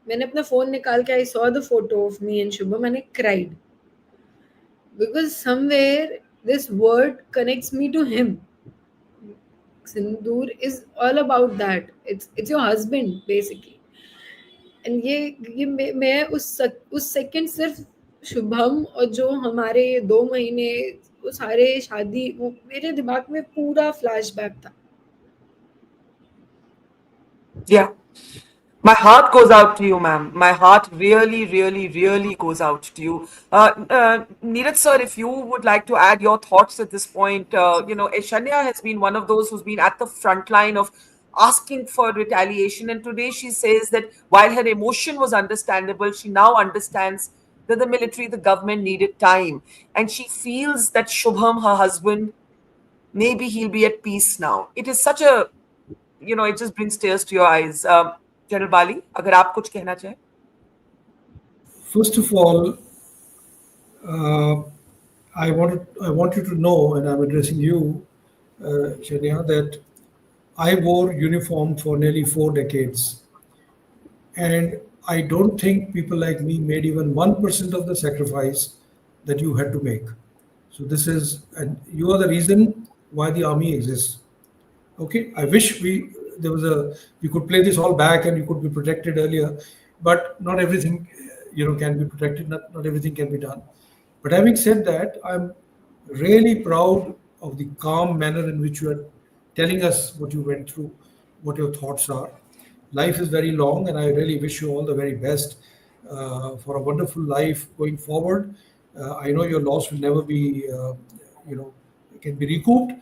मैंने अपना phone निकाल के I saw the photo of me and Shubham and I cried, because somewhere this word connects me to him. Sindoor is all about that. It's your husband basically. And ये मैं उस सेकंड सिर्फ शुभम और जो हमारे 2 महीने वो सारे शादी, वो मेरे दिमाग में पूरा फ्लैशबैक था। Yeah. My heart goes out to you, ma'am. My heart really, really, really goes out to you. Neeraj sir, if you would like to add your thoughts at this point, Shania has been one of those who's been at the front line of asking for retaliation. And today she says that while her emotion was understandable, she now understands that the military, the government needed time. And she feels that Shubham, her husband, maybe he'll be at peace now. It is such a, it just brings tears to your eyes. General Bali, अगर आप कुछ कहना चाहें? First of all, I want you to know, and I'm addressing you, Shania, that I wore uniform for nearly 4 decades, and I don't think people like me made even 1% of the sacrifice that you had to make. So and you are the reason why the army exists. Okay, I wish we could play this all back and you could be protected earlier, but not everything can be protected, not everything can be done. But having said that, I'm really proud of the calm manner in which you are telling us what you went through, what your thoughts are. Life is very long, and I really wish you all the very best for a wonderful life going forward. I know your loss will never be, can be recouped.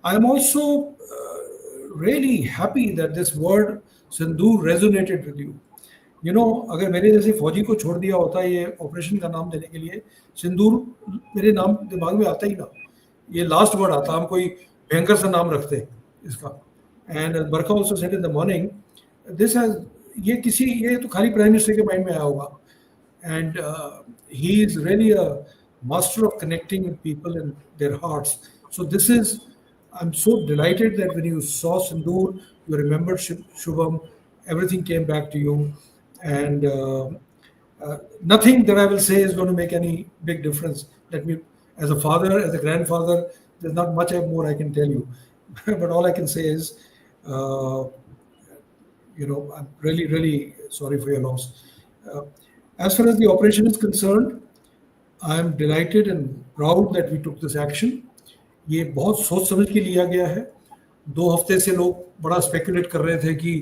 I'm also really happy that this word Sindoor resonated with you. अगर मेरे जैसे फौजी को छोड़ दिया होता ये operation का नाम देने के लिए, सिंदूर मेरे नाम दिमाग में आता ही ना, ये लास्ट वर्ड आता, हम कोई भयंकर सा नाम रखते इसका. And Barkha also said in the morning, this has, ये तो खाली प्राइम मिनिस्टर के माइंड में आया होगा. And he is really a master of connecting with people and their hearts. So this is, I'm so delighted that when you saw Sindur, you remembered Shubham, everything came back to you. And nothing that I will say is going to make any big difference. Let me, as a father, as a grandfather, there's not much more I can tell you. But all I can say is, I'm really, really sorry for your loss. As far as the operation is concerned, I am delighted and proud that we took this action. ये बहुत सोच समझ के लिया गया है. 2 हफ्ते से लोग बड़ा स्पेकुलेट कर रहे थे कि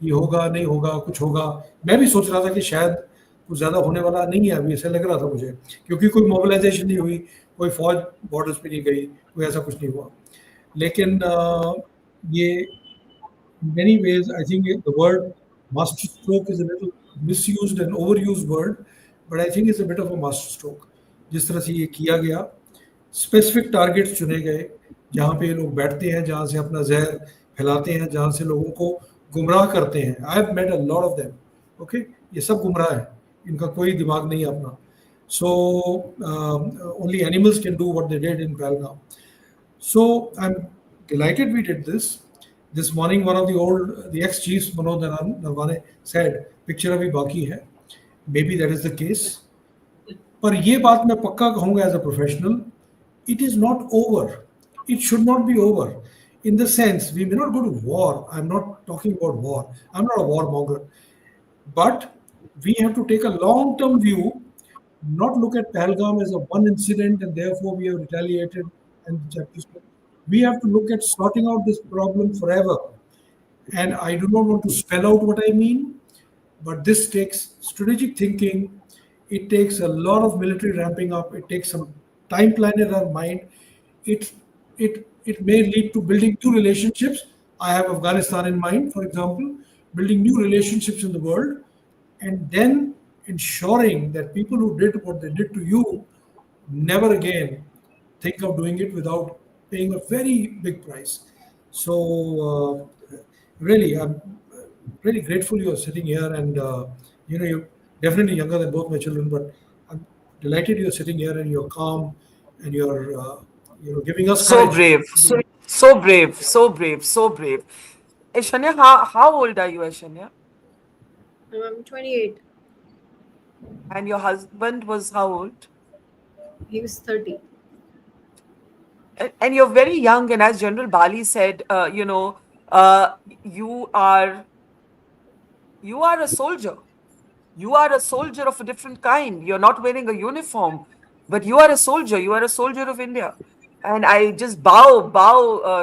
ये होगा नहीं होगा, कुछ होगा. मैं भी सोच रहा था कि शायद कुछ ज़्यादा होने वाला नहीं है, अभी ऐसा लग रहा था मुझे, क्योंकि कोई मोबिलाइजेशन नहीं हुई, कोई फौज बॉर्डर्स पे नहीं गई, कोई ऐसा कुछ नहीं हुआ. लेकिन ये in many ways, I think the word masterstroke is a little misused and overused word, but I think it's a bit of a masterstroke. जिस तरह से ये किया गया, स्पेसिफिक टारगेट्स चुने गए, जहाँ पे ये लोग बैठते हैं, जहाँ से अपना जहर फैलाते हैं, जहाँ से लोगों को गुमराह करते हैं. I have met a lot of them. Okay, ये सब गुमराह है, इनका कोई दिमाग नहीं है अपना. So only animals can do what they did in Pahalgam. So I'm delighted we did this. This morning, one of the ex-chiefs, Manoj Narwane, said, picture अभी बाकी है. Maybe that is the case. पर ये बात मैं पक्का कहूँगा as a professional, it is not over. It should not be over. In the sense, we may not go to war. I'm not talking about war. I'm not a warmonger. But we have to take a long-term view, not look at Pahalgam as a one incident and therefore we have retaliated and we have to look at sorting out this problem forever. And I do not want to spell out what I mean, but this takes strategic thinking. It takes a lot of military ramping up. It takes some time plan in our mind. It may lead to building new relationships. I have Afghanistan in mind, for example, building new relationships in the world, and then ensuring that people who did what they did to you never again think of doing it without paying a very big price. So really, I'm really grateful you're sitting here, and you're definitely younger than both my children, but I'm delighted you're sitting here and you're calm and you're giving us So courage. brave, so brave, so brave, so brave. Aishanya, how old are you, Aishanya? I'm 28. And your husband was how old? He was 30. And you're very young, and as General Bali said, you are a soldier. You are a soldier of a different kind. You're not wearing a uniform, but you are a soldier. You are a soldier of India. And I just bow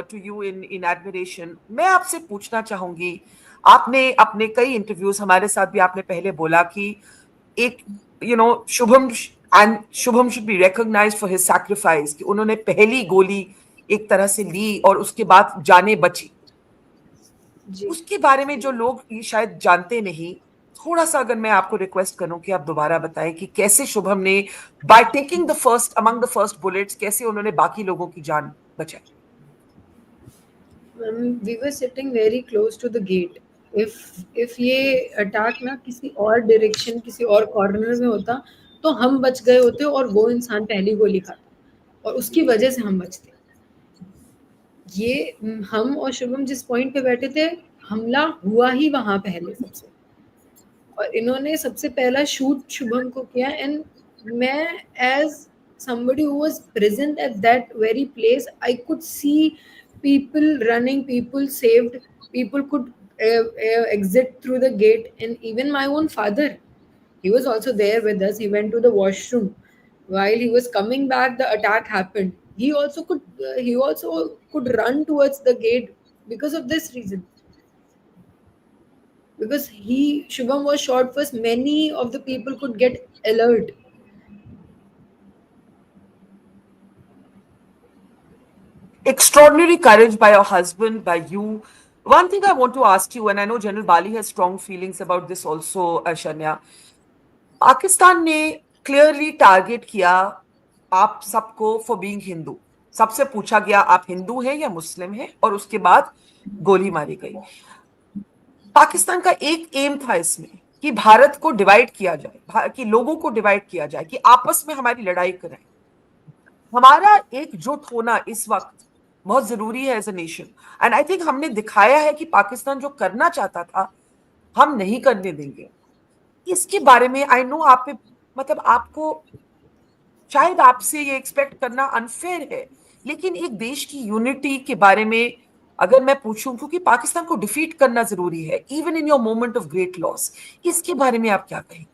to you in admiration. मैं आपसे पूछना चाहूंगी, आपने अपने कई interviews हमारे साथ भी आपने पहले बोला कि एक Shubham should be recognized for his sacrifice, कि उन्होंने पहली गोली एक तरह से ली और उसके बाद जाने बची. उसके बारे में जो लोग शायद जानते नहीं, थोड़ा सा अगर मैं आपको रिक्वेस्ट करूं कि आप दोबारा बताएं कि कैसे शुभम ने by taking among the first bullets कैसे उन्होंने बाकी लोगों की जान बचाई. We were sitting very close to the gate. If ये अटैक ना किसी और डायरेक्शन, किसी और कॉर्नर में होता तो हम बच गए होते और वो इंसान पहली गोली खाता और उसकी वजह से हम बचते. ये हम और शुभम जिस पॉइंट पे बैठे थे, हमला हुआ ही वहां पहले सबसे, और इन्होंने सबसे पहला शूट शुभम को किया. एंड मैं as somebody who was present at that very place, I could see people running, people saved, people could exit through the gate. And even my own father, he was also there with us. He went to the washroom. While he was coming back, the attack happened. He also could run towards the gate because of this reason. Because Shubham was shot first, many of the people could get alert. Extraordinary courage by your husband, by you, One thing I want to ask you, and I know General Bali has strong feelings about this also, Shania. Pakistan ने clearly target किया आप सबको for being Hindu. सबसे पूछा गया आप हिंदू हैं या मुस्लिम हैं, और उसके बाद गोली मारी गई. पाकिस्तान का एक एम था इसमें कि भारत को डिवाइड किया जाए, कि लोगों को डिवाइड किया जाए, कि आपस में हमारी लड़ाई करें. हमारा एकजुट होना इस वक्त बहुत जरूरी है as a nation. And I think हमने दिखाया है कि पाकिस्तान जो करना चाहता था हम नहीं करने देंगे. इसके बारे में आई नो आप पे, मतलब आपको शायद आपसे ये एक्सपेक्ट करना अनफेयर है, लेकिन एक देश की यूनिटी के बारे में अगर मैं पूछूं, क्योंकि पाकिस्तान को डिफीट करना जरूरी है even in your moment of great loss, इसके बारे में आप क्या कहेंगे?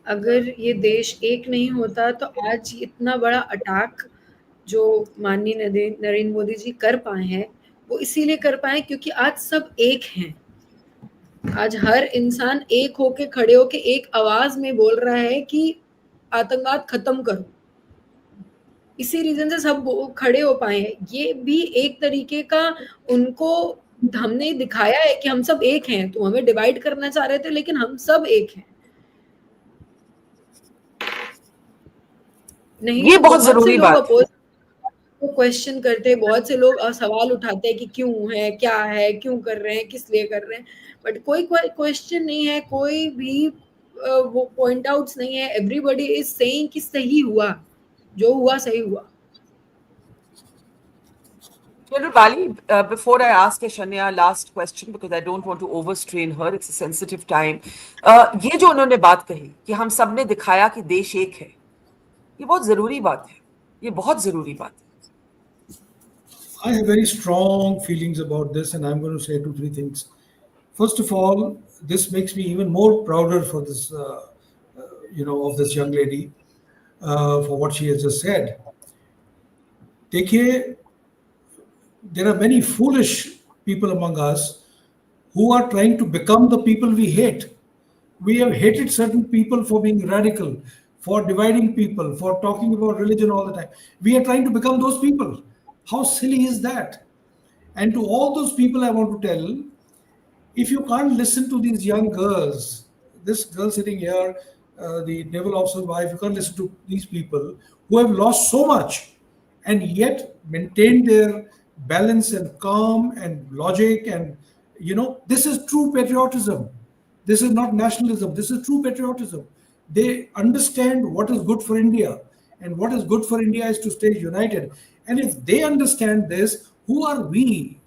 अगर ये देश एक नहीं होता तो आज इतना बड़ा अटैक जो माननीय नरेंद्र मोदी जी कर पाए हैं, वो इसीलिए कर पाए क्योंकि आज सब एक हैं. आज हर इंसान एक होके खड़े होके एक आवाज में बोल रहा है कि आतंकवाद खत्म करो. इसी रीजन से सब खड़े हो पाए हैं. ये भी एक तरीके का उनको हमने दिखाया है कि हम सब एक हैं. तो हमें डिवाइड करना चाह रहे थे, लेकिन हम सब एक हैं. नहीं, ये बहुत जरूरी बात है. वो क्वेश्चन करते हैं, बहुत से लोग सवाल उठाते हैं कि क्यों है, क्या है, क्यों कर रहे हैं, किस लिए कर रहे हैं, बट कोई क्वेश्चन नहीं है, कोई भी वो पॉइंट आउट्स नहीं है. एवरीबॉडी इज सेइंग कि सही हुआ, जो हुआ सही हुआ. General Bali, before I ask Shania last question, because I don't want to overstrain her, it's a sensitive time. ये जो उन्होंने बात कही कि हम सब ने दिखाया कि देश एक है, ये बहुत जरूरी बात है. ये बहुत जरूरी बात है. I have very strong feelings about this, and I'm going to say 2-3 things. First of all, this makes me even more prouder for this, of this young lady, for what she has just said. देखिए, there are many foolish people among us who are trying to become the people we hate. We have hated certain people for being radical, for dividing people, for talking about religion all the time. We are trying to become those people. How silly is that? And to all those people, I want to tell, if you can't listen to these young girls, this girl sitting here, the naval officer's wife, you can't listen to these people who have lost so much and yet maintained their balance and calm and logic. And, this is true patriotism. This is not nationalism. This is true patriotism. They understand what is good for India. And what is good for India is to stay united. And if they understand this, who are we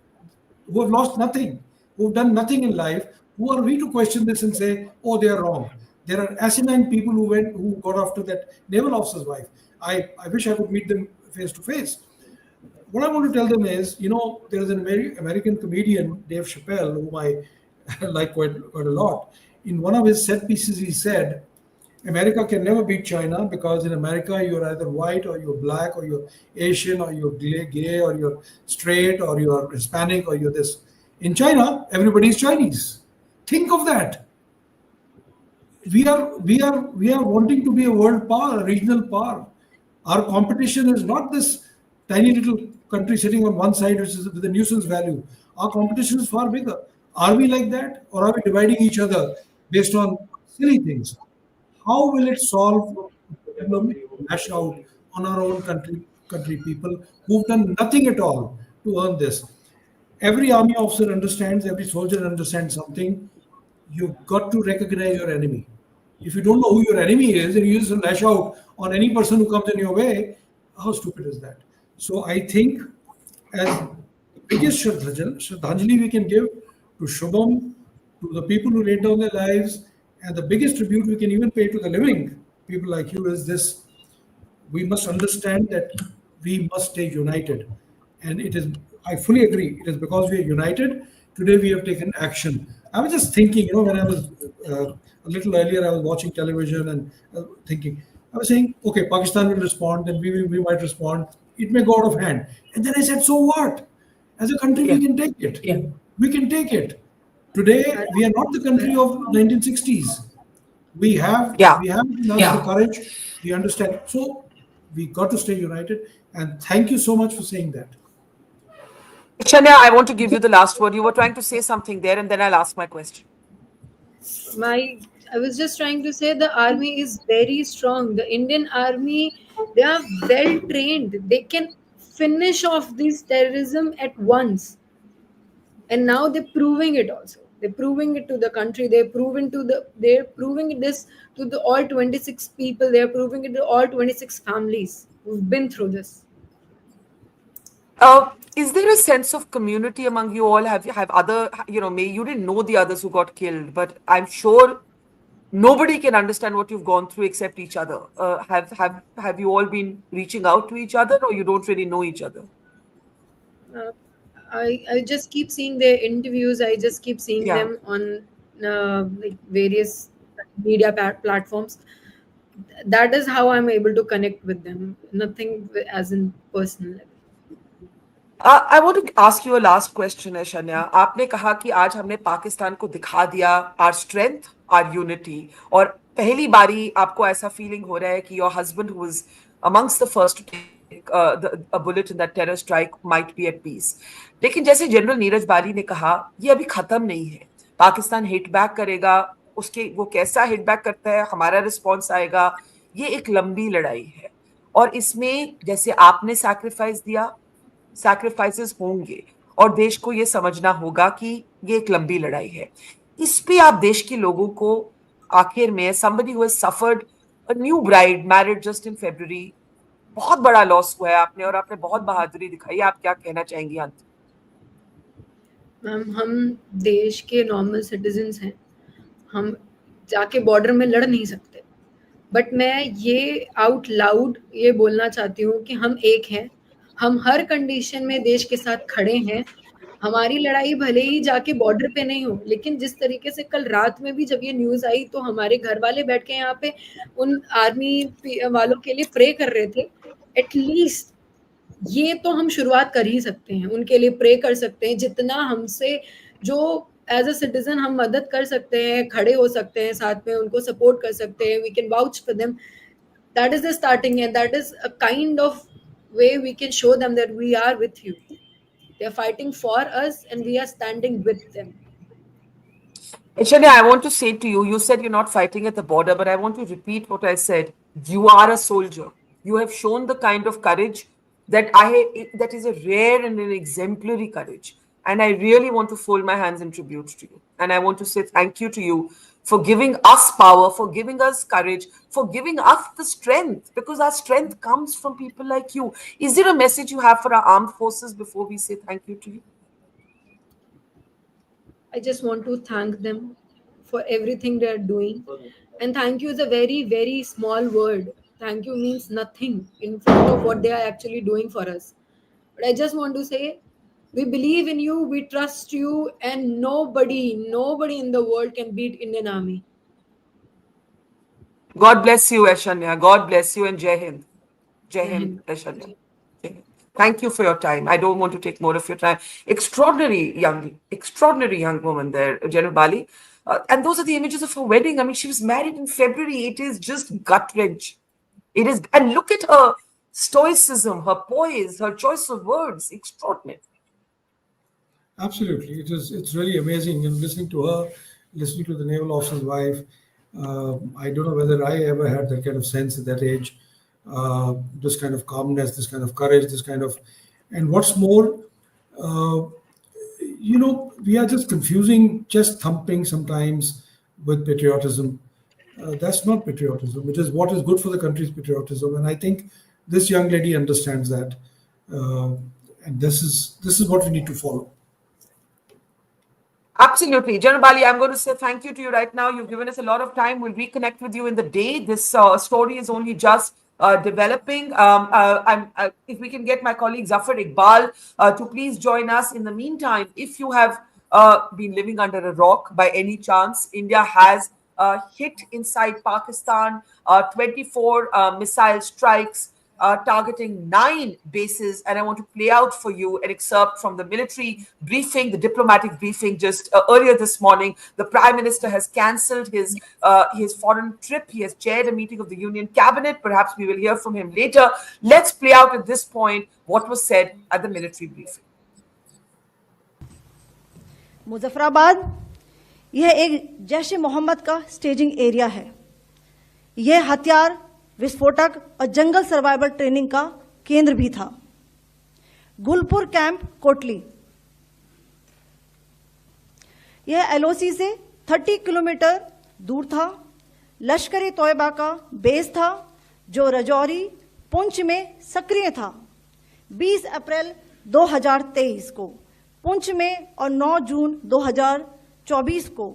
who have lost nothing, who have done nothing in life? Who are we to question this and say, oh, they are wrong? There are asinine people who got after that naval officer's wife. I wish I could meet them face to face. What I want to tell them is, there is an American comedian, Dave Chappelle, whom I like quite a lot. In one of his set pieces, he said, America can never beat China because in America, you're either white or you're black or you're Asian or you're gay or you're straight or you're Hispanic or you're this. In China, everybody is Chinese. Think of that. We are wanting to be a world power, a regional power. Our competition is not this tiny little country sitting on one side, which is with a nuisance value. Our competition is far bigger. Are we like that, or are we dividing each other based on silly things? How will it solve the problem? Lash out on our own country people who've done nothing at all to earn this. Every army officer understands, every soldier understands something. You've got to recognize your enemy. If you don't know who your enemy is and you just lash out on any person who comes in your way, how stupid is that? So I think as the biggest Shraddhanjali we can give to Shubham, to the people who laid down their lives, and the biggest tribute we can even pay to the living people like you is this: we must understand that we must stay united. And it is, I fully agree, it is because we are united, today we have taken action. I was just thinking, when I was a little earlier, I was watching television and thinking, I was saying, okay, Pakistan will respond, then we might respond. It may go out of hand. And then I said, so what? As a country, we can take it. Yeah. We can take it. Today, we are not the country of 1960s. We have the courage. We understand. So we got to stay united. And thank you so much for saying that. Shania, I want to give you the last word. You were trying to say something there, and then I'll ask my question. I was just trying to say the army is very strong. The Indian army, they are well trained. They can finish off this terrorism at once. And now they're proving it also. They're proving it to the country. They're proving this to the all 26 people. They're proving it to all 26 families who've been through this. Is there a sense of community among you all? Have other, you didn't know the others who got killed, but I'm sure nobody can understand what you've gone through except each other. Have you all been reaching out to each other, or you don't really know each other? I just keep seeing their interviews. I just keep seeing them on like various media platforms. That is how I'm able to connect with them. Nothing as in personal level. I want to ask you a last question, Shania. आपने कहा कि आज हमने पाकिस्तान को दिखा दिया our strength, our unity, और पहली बारी आपको ऐसा feeling हो रहा है कि your husband who was amongst the first to take a bullet in that terror strike might be at peace. लेकिन जैसे जनरल नीरज बाली ने कहा, ये अभी खत्म नहीं है. पाकिस्तान हिट बैक करेगा, उसके वो कैसा हिट बैक करता है, हमारा रिस्पॉन्स आएगा. ये एक लंबी लड़ाई है, और इसमें जैसे आपने सैक्रिफाइस दिया, सैक्रिफाइसेस होंगे, और देश को ये समझना होगा कि ये एक लंबी लड़ाई है. इस पे आप देश के लोगों को आखिर में, somebody who has suffered a new bride married just in February, बहुत बड़ा लॉस हुआ है आपने, और आपने बहुत बहादुरी दिखाई. आप क्या कहना चाहेंगी अंत? मैम, हम देश के नॉर्मल सिटीजन्स हैं. हम जाके बॉर्डर में लड़ नहीं सकते, बट मैं ये आउट लाउड ये बोलना चाहती हूँ कि हम एक हैं. हम हर कंडीशन में देश के साथ खड़े हैं. हमारी लड़ाई भले ही जाके बॉर्डर पे नहीं हो, लेकिन जिस तरीके से कल रात में भी जब ये न्यूज़ आई तो हमारे घर वाले बैठ के यहाँ पे उन आर्मी वालों के लिए प्रे कर रहे थे. एटलीस्ट ये तो हम शुरुआत कर ही सकते हैं, उनके लिए प्रे कर सकते हैं. जितना हमसे जो एज अ सिटीजन हम मदद कर सकते हैं, खड़े हो सकते हैं, साथ में उनको सपोर्ट कर सकते हैं. We can vouch for them. That is the starting and that is a kind of way we can show them that we are with you. They are fighting for us and we are standing with them. Shania, I want to say to you, you said you're not fighting at the border, but I want to repeat what I said. You are a soldier. You have shown the kind of courage that is a rare and an exemplary courage. And I really want to fold my hands in tribute to you. And I want to say thank you to you for giving us power, for giving us courage, for giving us the strength, because our strength comes from people like you. Is there a message you have for our armed forces before we say thank you to you? I just want to thank them for everything they are doing. And thank you is a very, very small word. Thank you means nothing in front of what they are actually doing for us. But I just want to say, we believe in you, we trust you, and nobody in the world can beat Indian Army. God bless you, Shania. God bless you, and Jai Hind. Jai Hind, Shania. Thank you for your time. I don't want to take more of your time. Extraordinary young woman there, General Bali. And those are the images of her wedding. I mean, she was married in February. It is just gut-wrench. It is, and look at her stoicism, her poise, her choice of words. Extraordinary. Absolutely, it's really amazing. And listening to her, listening to the naval officer's wife, I don't know whether I ever had that kind of sense at that age. This kind of calmness, this kind of courage, this kind of, and what's more, we are just confusing chest thumping sometimes with patriotism. That's not patriotism. It is what is good for the country's patriotism, and I think this young lady understands that, and this is what we need to follow. Absolutely. General Bali, I'm going to say thank you to you right now. You've given us a lot of time. We'll reconnect with you in the day. This story is only just developing. If we can get my colleague Zafar Iqbal to please join us. In the meantime, if you have been living under a rock by any chance, India has hit inside Pakistan, 24 missile strikes. targeting 9 bases. And I want to play out for you an excerpt from the military briefing, the diplomatic briefing just earlier this morning. The Prime Minister has cancelled his foreign trip. He has chaired a meeting of the Union Cabinet. Perhaps we will hear from him later. Let's play out at this point what was said at the military briefing. Muzaffarabad यह एक जैश ए मोहम्मद का staging area है। यह हथियार, विस्फोटक और जंगल survival training का केंद्र भी था। गुलपुर कैंप कोटली यह एलओसी से 30 किलोमीटर दूर था। लश्कर-ए-तोयबा का बेस था जो रजौरी, पुंछ में सक्रिय था। 20 अप्रैल 2023 को पुंछ में और 9 जून 2024 को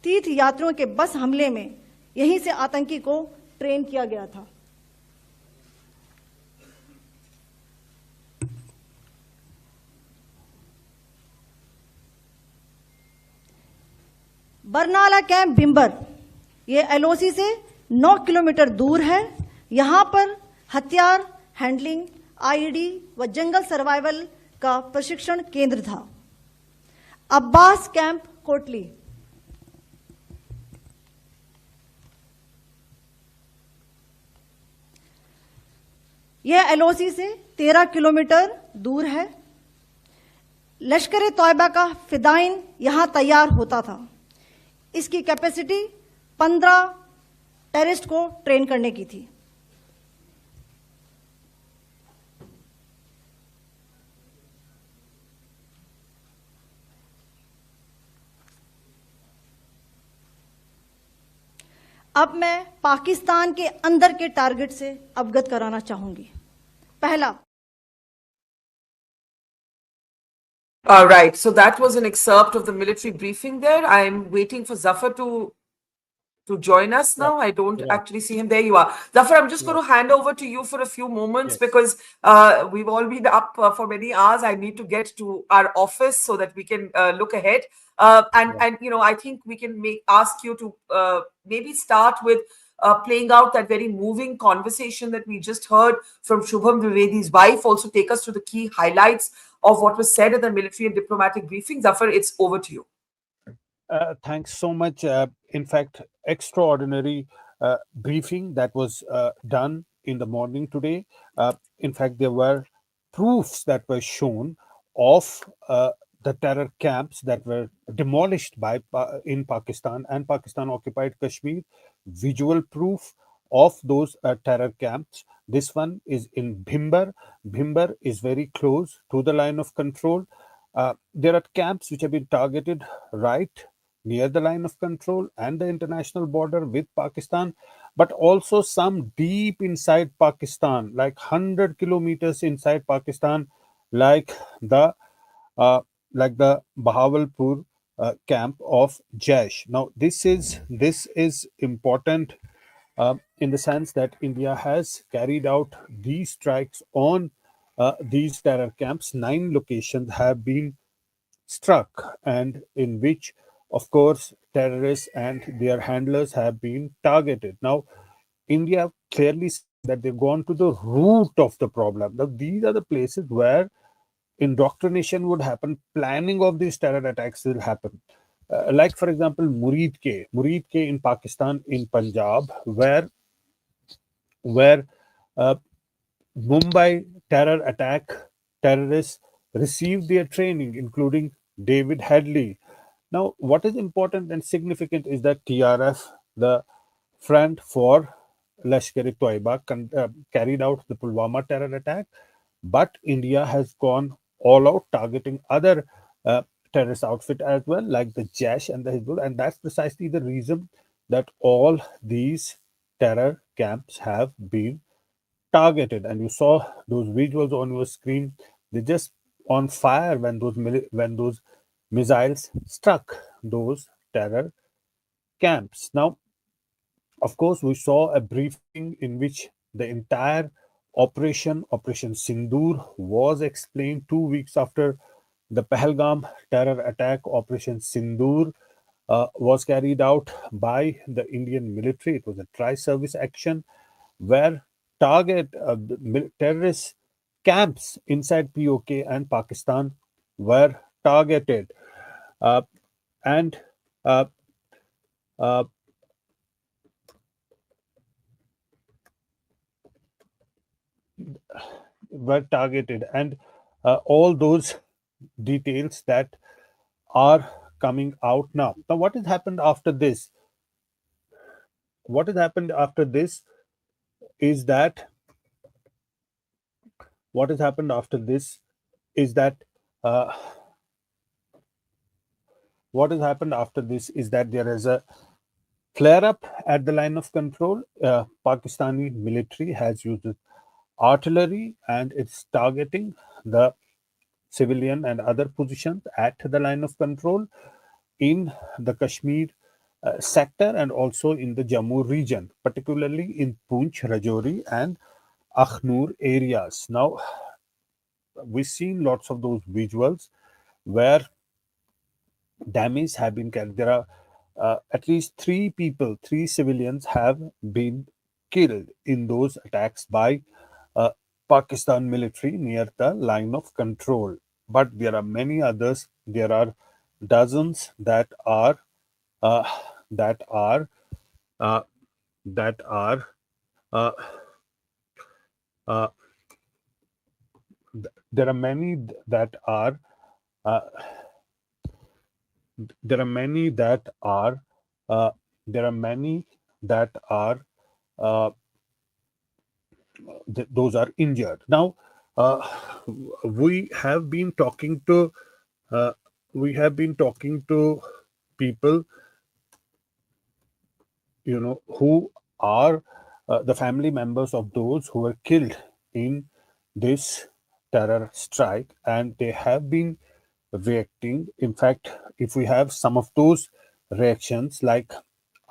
तीर्थ यात्रियों के बस हमले में यहीं से आतंकी को ट्रेन किया गया था। बरनाला कैंप बिम्बर ये एलओसी से 9 किलोमीटर दूर है। यहां पर हथियार हैंडलिंग, आईईडी व जंगल सर्वाइवल का प्रशिक्षण केंद्र था। अब्बास कैंप कोटली यह एलओसी से 13 किलोमीटर दूर है। लश्कर-ए-तोयबा का फिदाइन यहां तैयार होता था। इसकी कैपेसिटी 15 टेररिस्ट को ट्रेन करने की थी। अब मैं पाकिस्तान के अंदर के टारगेट से अवगत कराना चाहूंगी। पहला, all right, so that was an excerpt of the military briefing there. I'm waiting for Zafar to join us now. I don't actually see him. There you are. Zafar, I'm just going to hand over to you for a few moments because we've all been up for many hours. I need to get to our office so that we can look ahead. And you know, I think we can ask you to maybe start with playing out that very moving conversation that we just heard from Shubham Dwivedi's wife. Also take us to the key highlights of what was said at the military and diplomatic briefing. Zafar, it's over to you. Thanks so much. In fact, extraordinary briefing that was done in the morning today. In fact, there were proofs that were shown of the terror camps that were demolished in Pakistan and Pakistan-Occupied Kashmir. Visual proof of those terror camps. This one is in Bhimber. Bhimber is very close to the line of control. There are camps which have been targeted right near the line of control and the international border with Pakistan, but also some deep inside Pakistan, like 100 kilometers inside Pakistan, like the Bahawalpur camp of Jaish. Now, this is important in the sense that India has carried out these strikes on these terror camps. 9 locations have been struck, and in which, of course, terrorists and their handlers have been targeted. Now, India clearly said that they've gone to the root of the problem. Now, these are the places where indoctrination would happen, planning of these terror attacks will happen. Like, for example, Muridke in Pakistan, in Punjab, where Mumbai terror attack terrorists received their training, including David Hadley. Now, what is important and significant is that TRF, the Front for Lashkar-e-Taiba, carried out the Pulwama terror attack, but India has gone all out, targeting other terrorist outfit as well, like the Jaish and the Hizbullah, and that's precisely the reason that all these terror camps have been targeted. And you saw those visuals on your screen; they just on fire when those missiles struck those terror camps. Now, of course, we saw a briefing in which the entire Operation Sindur was explained 2 weeks after the Pahalgam terror attack. Operation Sindur was carried out by the Indian military. It was a tri-service action where terrorist camps inside POK and Pakistan were targeted, and all those details that are coming out now. Now, what has happened after this? What has happened after this is that there is a flare up at the line of control. Pakistani military has used artillery and it's targeting the civilian and other positions at the line of control in the Kashmir sector and also in the Jammu region, particularly in Poonch, Rajouri and Akhnur areas. Now, we've seen lots of those visuals where damage have been carried. There are at least 3 civilians have been killed in those attacks by Pakistan military near the line of control. But there are many others. There are dozens that are those are injured. Now, we have been talking to people, who are the family members of those who were killed in this terror strike, and they have been reacting. In fact, if we have some of those reactions, like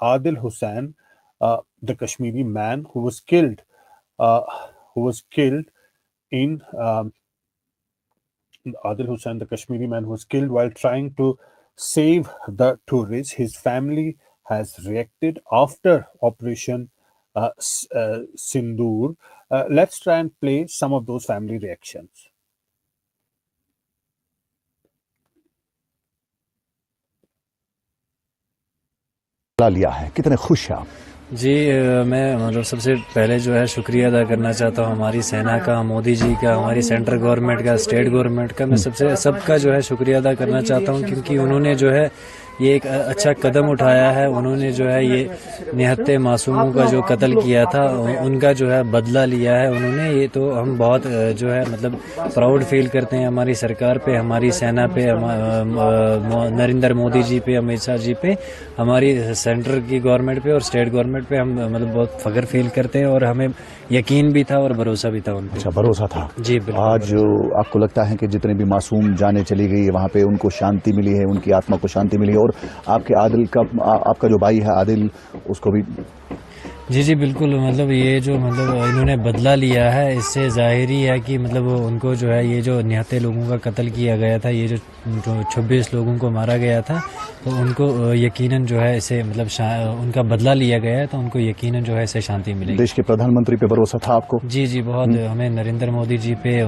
Adil Hussain, the Kashmiri man who was killed in Adil Hussain, the Kashmiri man who was killed while trying to save the tourists. His family has reacted after Operation Sindur. Let's try and play some of those family reactions. लिया है, कितने खुश हैं आप? जी, मैं मतलब सबसे पहले जो है शुक्रिया अदा करना चाहता हूँ हमारी सेना का, मोदी जी का, हमारी सेंट्रल गवर्नमेंट का, स्टेट गवर्नमेंट का। मैं सबका जो है शुक्रिया अदा करना चाहता हूँ, क्योंकि उन्होंने जो है ये एक अच्छा कदम उठाया है। उन्होंने जो है ये निहत्ते मासूमों का जो कत्ल किया था, उनका जो है बदला लिया है उन्होंने। ये तो हम बहुत जो है मतलब प्राउड फील करते हैं हमारी सरकार पे, हमारी सेना पे, नरेंद्र मोदी जी पे, अमित शाह जी पे, हमारी सेंट्रल की गवर्नमेंट पे और स्टेट गवर्नमेंट पे हम मतलब बहुत फख्र फील करते हैं, और हमें यकीन भी था और भरोसा भी था उन पे। अच्छा, भरोसा था जी बिल्कुल। आज आपको लगता है कि जितने भी मासूम जाने चली गई वहाँ पे उनको शांति मिली है, उनकी आत्मा को शांति मिली है, और आपके आदिल का, आपका जो भाई है आदिल, उसको भी? जी बिल्कुल। मतलब ये जो मतलब इन्होंने बदला लिया है, इससे जाहिरी है कि मतलब उनको जो है ये जो निहत्ते लोगों का कत्ल किया गया था, ये जो 26 लोगों को मारा गया था, तो उनको यकीनन जो है इसे मतलब उनका बदला लिया गया है, तो उनको यकीनन जो है इसे शांति मिलेगी। देश के प्रधानमंत्री पे भरोसा था आपको? जी बहुत। हमें नरेंद्र मोदी जी पे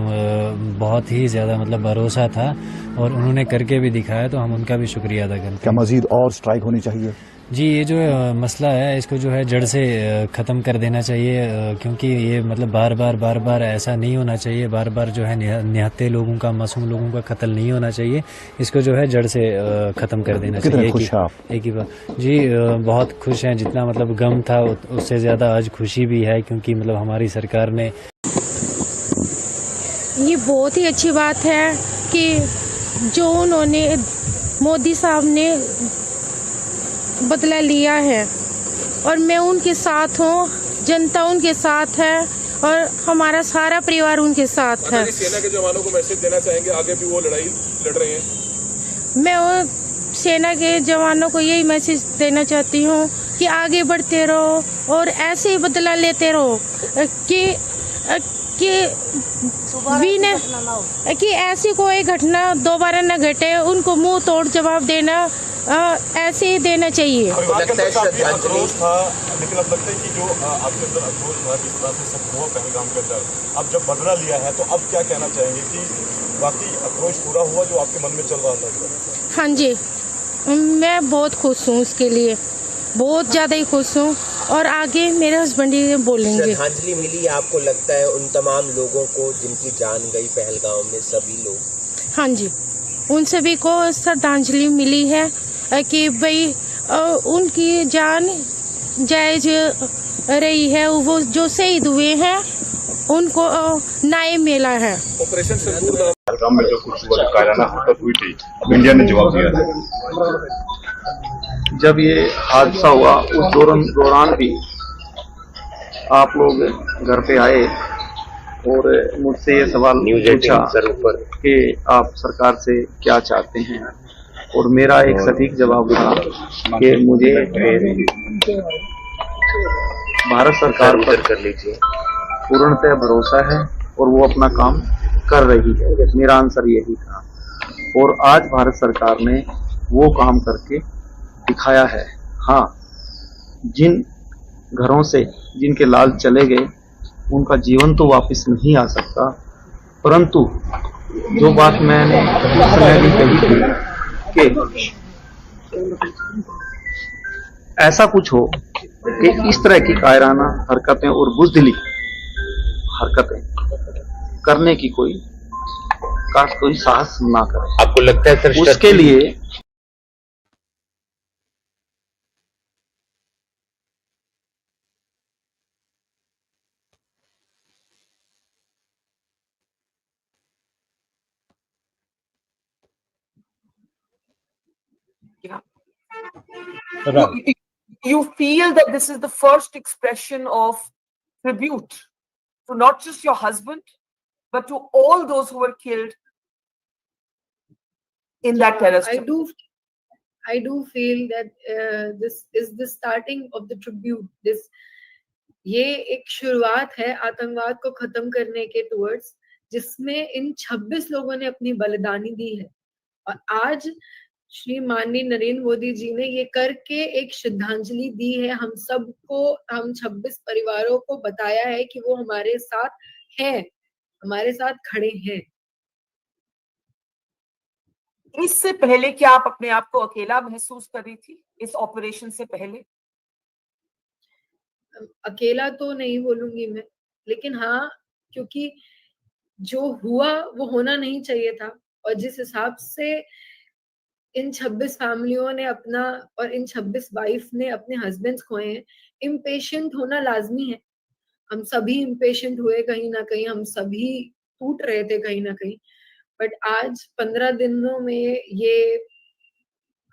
बहुत ही ज्यादा मतलब भरोसा था, और उन्होंने करके भी दिखाया, तो हम उनका भी शुक्रिया अदा करते हैं। क्या मजीद और स्ट्राइक होनी चाहिए? जी, ये जो मसला है इसको जो है जड़ से ख़त्म कर देना चाहिए, क्योंकि ये मतलब बार बार ऐसा नहीं होना चाहिए। बार बार जो है निहत्ते लोगों का, मासूम लोगों का कत्ल नहीं होना चाहिए। इसको जो है जड़ से ख़त्म कर देना चाहिए। एक ही बात। जी बहुत खुश हैं। जितना मतलब गम था उससे ज़्यादा आज खुशी भी है, क्योंकि मतलब हमारी सरकार ने, ये बहुत ही अच्छी बात है कि जो उन्होंने मोदी साहब ने बदला लिया है, और मैं उनके साथ हूँ, जनता उनके साथ है, और हमारा सारा परिवार उनके साथ है। सेना के जवानों को मैसेज देना चाहेंगे, आगे भी वो लड़ाई लड़ रहे हैं? मैं वो सेना के जवानों को यही मैसेज देना चाहती हूँ कि आगे बढ़ते रहो और ऐसे ही बदला लेते रहो, कि कि ऐसी कोई घटना दोबारा न घटे, उनको मुंह तोड़ जवाब देना ऐसे ही देना चाहिए। लेकिन अब लगता है कि जो आपके अंदर आक्रोश था, जिस तरह से सब हुआ पहलगाम के अंदर, अब जब बदला लिया है तो अब क्या कहना चाहेंगे कि बाकी आक्रोश पूरा हुआ जो आपके मन में चल रहा था? हाँ जी, मैं बहुत खुश हूँ उसके लिए, बहुत ज़्यादा ही खुश हूँ। और आगे मेरे हस्बैंड ही बोलेंगे। श्रद्धांजलि मिली आपको लगता है उन तमाम लोगों को जिनकी जान गई पहलगाम में, सभी लोग? हाँ जी, उन सभी को श्रद्धांजलि मिली है कि भाई उनकी जान जायज रही है, वो जो शहीद हुए हैं उनको न्याय मिला है। ऑपरेशन सिंदूर पहलगाम में जो कुछ हुआ, कायराना हरकत हुई थी, अब इंडिया ने जवाब दिया है। जब ये हादसा हुआ उस दौरान भी आप लोग घर पे आए और मुझसे ये सवाल पूछा कि आप सरकार से क्या चाहते हैं, और मेरा एक सटीक जवाब था कि मुझे भारत सरकार पर कर लीजिए पूर्णतः भरोसा है और वो अपना काम कर रही है। मेरा आंसर यही था, और आज भारत सरकार ने वो काम करके दिखाया है। हाँ, जिन घरों से जिनके लाल चले गए उनका जीवन तो वापस नहीं आ सकता, परंतु जो बात मैंने उस समय भी कही थी कि ऐसा कुछ हो कि इस तरह की कायराना हरकतें और बुज़दिली हरकतें करने की कोई साहस ना करे। आपको लगता है सर उसके लिए You feel that this is the first expression of tribute to not just your husband, but to all those who were killed in that terrorist. I do feel that this is the starting of the tribute. ये एक शुरुआत है आतंकवाद को खत्म करने के towards, जिसमें इन 26 लोगों ने अपनी बलिदानी दी है। और आज श्री माननीय नरेंद्र मोदी जी ने ये करके एक श्रद्धांजलि दी है हम सबको, हम 26 परिवारों को बताया है कि वो हमारे साथ हैं, हमारे साथ खड़े हैं। इससे पहले क्या आप अपने आप को अकेला महसूस कर रही थी? इस ऑपरेशन से पहले अकेला तो नहीं बोलूंगी मैं, लेकिन हाँ, क्योंकि जो हुआ वो होना नहीं चाहिए था, और जिस हिसाब से इन 26 फैमिलियों ने अपना और इन 26 वाइफ ने अपने हस्बैंड्स खोए हैं, इम्पेशेंट होना लाजमी है। हम सभी इम्पेशेंट हुए कहीं ना कहीं, हम सभी टूट रहे थे कहीं ना कहीं, बट आज 15 दिनों में ये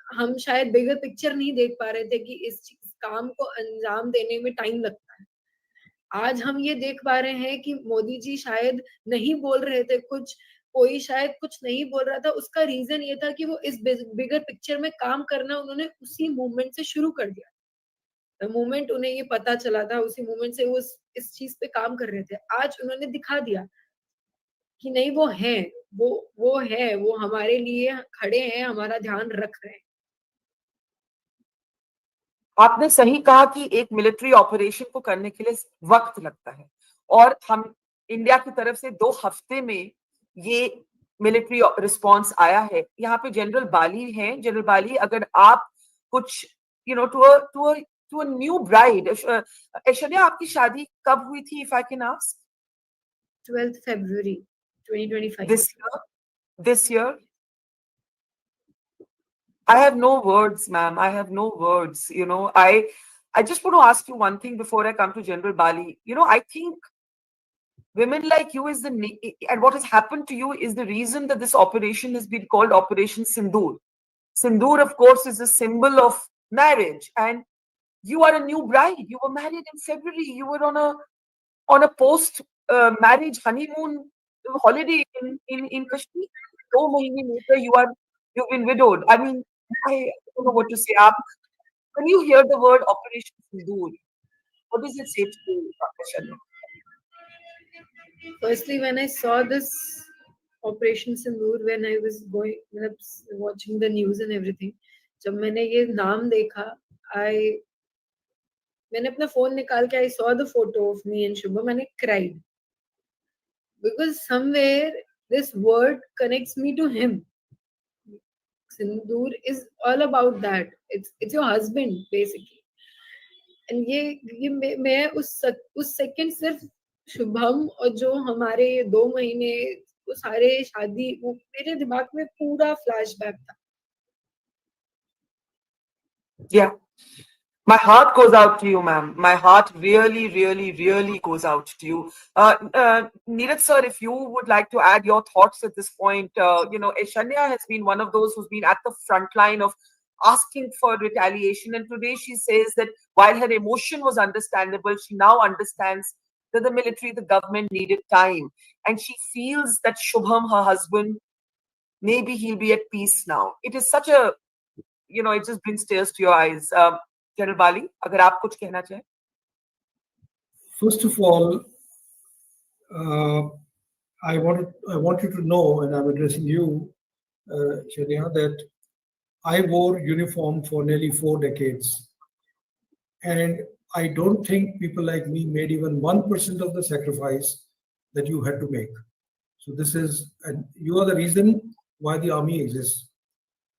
हम शायद बिगर पिक्चर नहीं देख पा रहे थे कि इस काम को अंजाम देने में टाइम लगता है। आज हम ये देख पा रहे हैं कि मोदी जी शायद नहीं बोल रहे थे कुछ, कोई शायद कुछ नहीं बोल रहा था, उसका रीजन ये था कि वो इस बिगर पिक्चर में काम करना उन्होंने उसी मूवमेंट से शुरू कर दिया। मूवमेंट उन्हें ये पता चला था, उसी मूवमेंट से वो इस चीज पे काम कर रहे थे। आज उन्होंने दिखा दिया कि नहीं, वो है, वो है, वो हमारे लिए खड़े हैं, हमारा ध्यान रख रहे हैं। आपने सही कहा कि एक मिलिट्री ऑपरेशन को करने के लिए वक्त लगता है, और हम इंडिया की तरफ से 2 हफ्ते में ये मिलिट्री रिस्पांस आया है। यहाँ पे जनरल बाली हैं। जनरल बाली, अगर आप कुछ to a new bride, Aishwarya आपकी शादी कब हुई थी, if I can ask? 12th February 2025 this year. I have no words, ma'am. I have no words. I just want to ask you one thing before I come to General Bali. I think women like you and what has happened to you is the reason that this operation has been called Operation Sindoor. Sindoor, of course, is a symbol of marriage, and you are a new bride. You were married in February. You were on a post marriage honeymoon holiday in Kashmir. 2 months later, you've been widowed. I mean, I don't know what to say. When you hear the word Operation Sindoor, what does it say to you, Ashana? Firstly, when I saw this Operation Sindoor, when I was watching the news and everything, जब मैंने ये नाम देखा, मैंने अपना phone निकाल के I saw the photo of me and Shubham and I cried because somewhere this word connects me to him. Sindoor is all about that. It's your husband basically. And ये मैं उस सेकंड सिर्फ शुभम और जो हमारे 2 महीने वो सारे शादी वो मेरे दिमाग में पूरा फ्लैशबैक था. Yeah. My heart goes out to you, ma'am. My heart really, really, really goes out to you. Neeraj sir, if you would like to add your thoughts at this point, Shanya has been one of those who's been at the front line of asking for retaliation. And today she says that while her emotion was understandable, she now understands that the military, the government needed time. And she feels that Shubham, her husband, maybe he'll be at peace now. It is such a, it just brings tears to your eyes. General Bali, अगर आप कुछ कहना चाहें. First of all, I want you to know, and I'm addressing you, Shania, that I wore uniform for nearly 4 decades. And I don't think people like me made even 1% of the sacrifice that you had to make. So this is, and you are the reason why the army exists.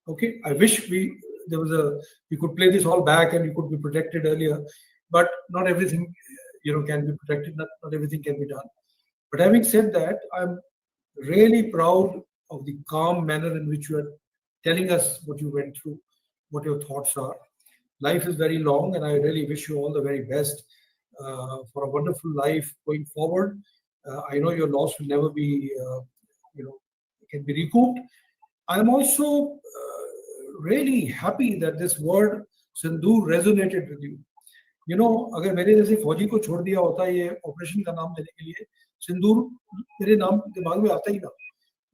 Okay, I wish we could play this all back and you could be protected earlier, but not everything, can be protected. Not everything can be done. But having said that, I'm really proud of the calm manner in which you are telling us what you went through, what your thoughts are. Life is very long, and I really wish you all the very best for a wonderful life going forward. I know your loss will never be, can be recouped. I'm also really happy that this word Sindoor resonated with you. अगर मेरे जैसे फौजी को छोड़ दिया होता ये operation का नाम देने के लिए, सिंदूर मेरे नाम दिमाग में आता ही ना.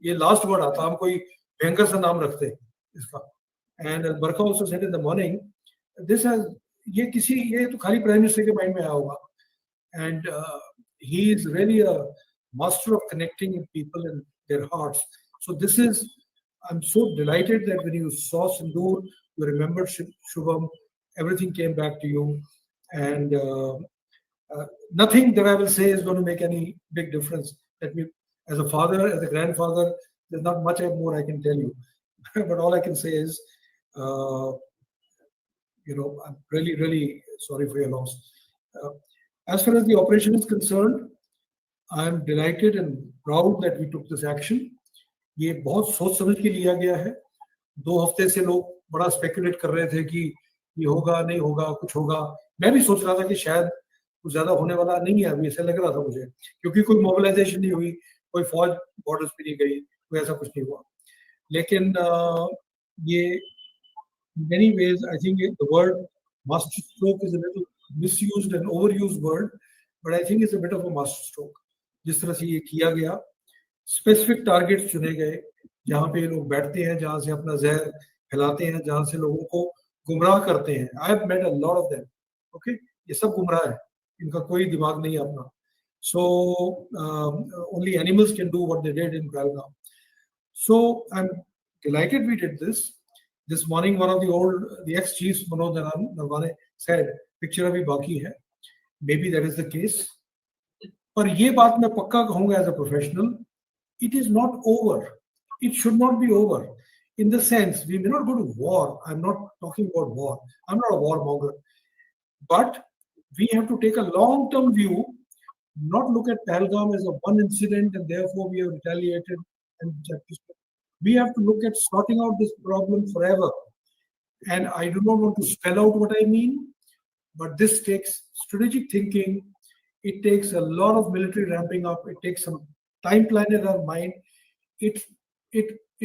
ये लास्ट वर्ड आता, हम कोई भयंकर सा नाम रखते इसका. And Barkha also said in the morning, ये तो खाली प्राइम मिनिस्टर के माइंड में आया होगा. And he is really a master of connecting people and their hearts. So I'm so delighted that when you saw Sindoor, you remembered Shubham, everything came back to you. And nothing that I will say is going to make any big difference. As a father, as a grandfather, there's not much more I can tell you. But all I can say is, I'm really, really sorry for your loss. As far as the operation is concerned, I'm delighted and proud that we took this action. ये बहुत सोच समझ के लिया गया है. 2 हफ्ते से लोग बड़ा स्पेकुलेट कर रहे थे कि ये होगा नहीं होगा, कुछ होगा. मैं भी सोच रहा था कि शायद कुछ ज्यादा होने वाला नहीं है, अभी ऐसा लग रहा था मुझे, क्योंकि कोई मोबिलाइजेशन नहीं हुई, कोई फौज बॉर्डर्स पे नहीं गई, कोई ऐसा कुछ नहीं हुआ. लेकिन ये many ways I think the word master stroke is a little misused and overused word, but I think it's a bit of a master stroke. जिस तरह से ये किया गया, स्पेसिफिक टारगेट्स चुने गए, जहाँ पे लोग बैठते हैं, जहाँ से अपना जहर फैलाते हैं, जहाँ से लोगों को गुमराह करते हैं. I have met a lot of them. Okay, ये सब गुमराह है, इनका कोई दिमाग नहीं अपना. So only animals can do what they did in Pahalgam. So I'm delighted we did this. This morning, one of the ex-chiefs, Manoj Narwane, said, "Picture abhi baki hai." Maybe that is the case. पर ये बात मैं पक्का कहूँगा as a professional, it is not over. It should not be over. In the sense, we may not go to war. I'm not talking about war. I'm not a warmonger. But we have to take a long-term view, not look at Pahalgam as a one incident and therefore we have retaliated. We have to look at sorting out this problem forever. And I do not want to spell out what I mean, but this takes strategic thinking. It takes a lot of military ramping up. It takes some time plan in our mind. It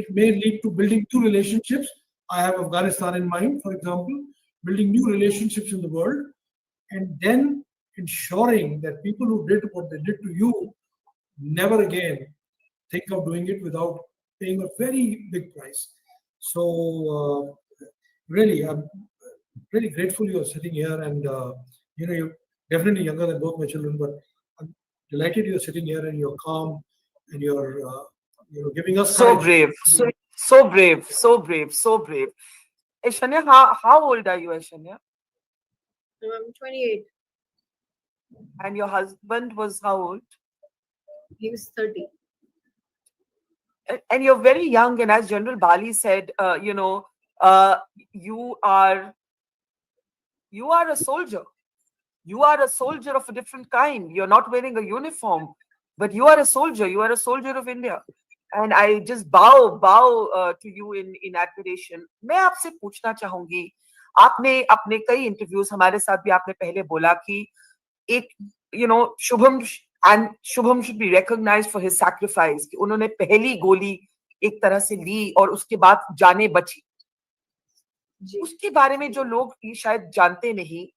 may lead to building new relationships. I have Afghanistan in mind, for example, building new relationships in the world, and then ensuring that people who did what they did to you never again think of doing it without paying a very big price. So really, I'm really grateful you're sitting here, and you're definitely younger than both my children, but I'm delighted you're sitting here and you're calm and you're giving us so courage. brave, so brave, so brave, so brave. Aishanya, how old are you, Aishanya? I'm 28. And your husband was how old? He was 30. And you're very young, and as General Bali said, you are a soldier. You are a soldier of a different kind. You're not wearing a uniform, but you are a soldier. You are a soldier of India. And I just bow to you in admiration. मैं आपसे पूछना चाहूंगी, आपने अपने कई interviews हमारे साथ भी आपने पहले बोला कि एक Shubham should be recognized for his sacrifice, कि उन्होंने पहली गोली एक तरह से ली और उसके बाद जाने बची. उसके बारे में जो लोग शायद जानते नहीं,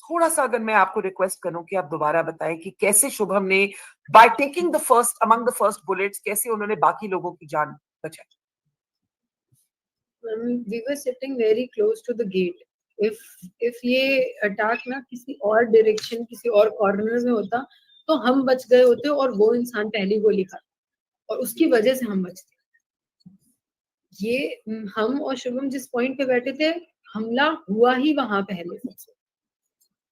थोड़ा सा अगर मैं आपको रिक्वेस्ट करूं कि आप दोबारा बताएं कि कैसे शुभम ने by taking the first among the first bullets कैसे उन्होंने बाकी लोगों की जान बचाई. We were sitting very close to the gate. If ये अटैक ना किसी और डायरेक्शन किसी और कॉर्नर में होता तो हम बच गए होते और वो इंसान पहली गोली खाता और उसकी वजह से हम बचते. ये हम और शुभम जिस पॉइंट पे बैठे थे, हमला हुआ ही वहां पहले सबसे,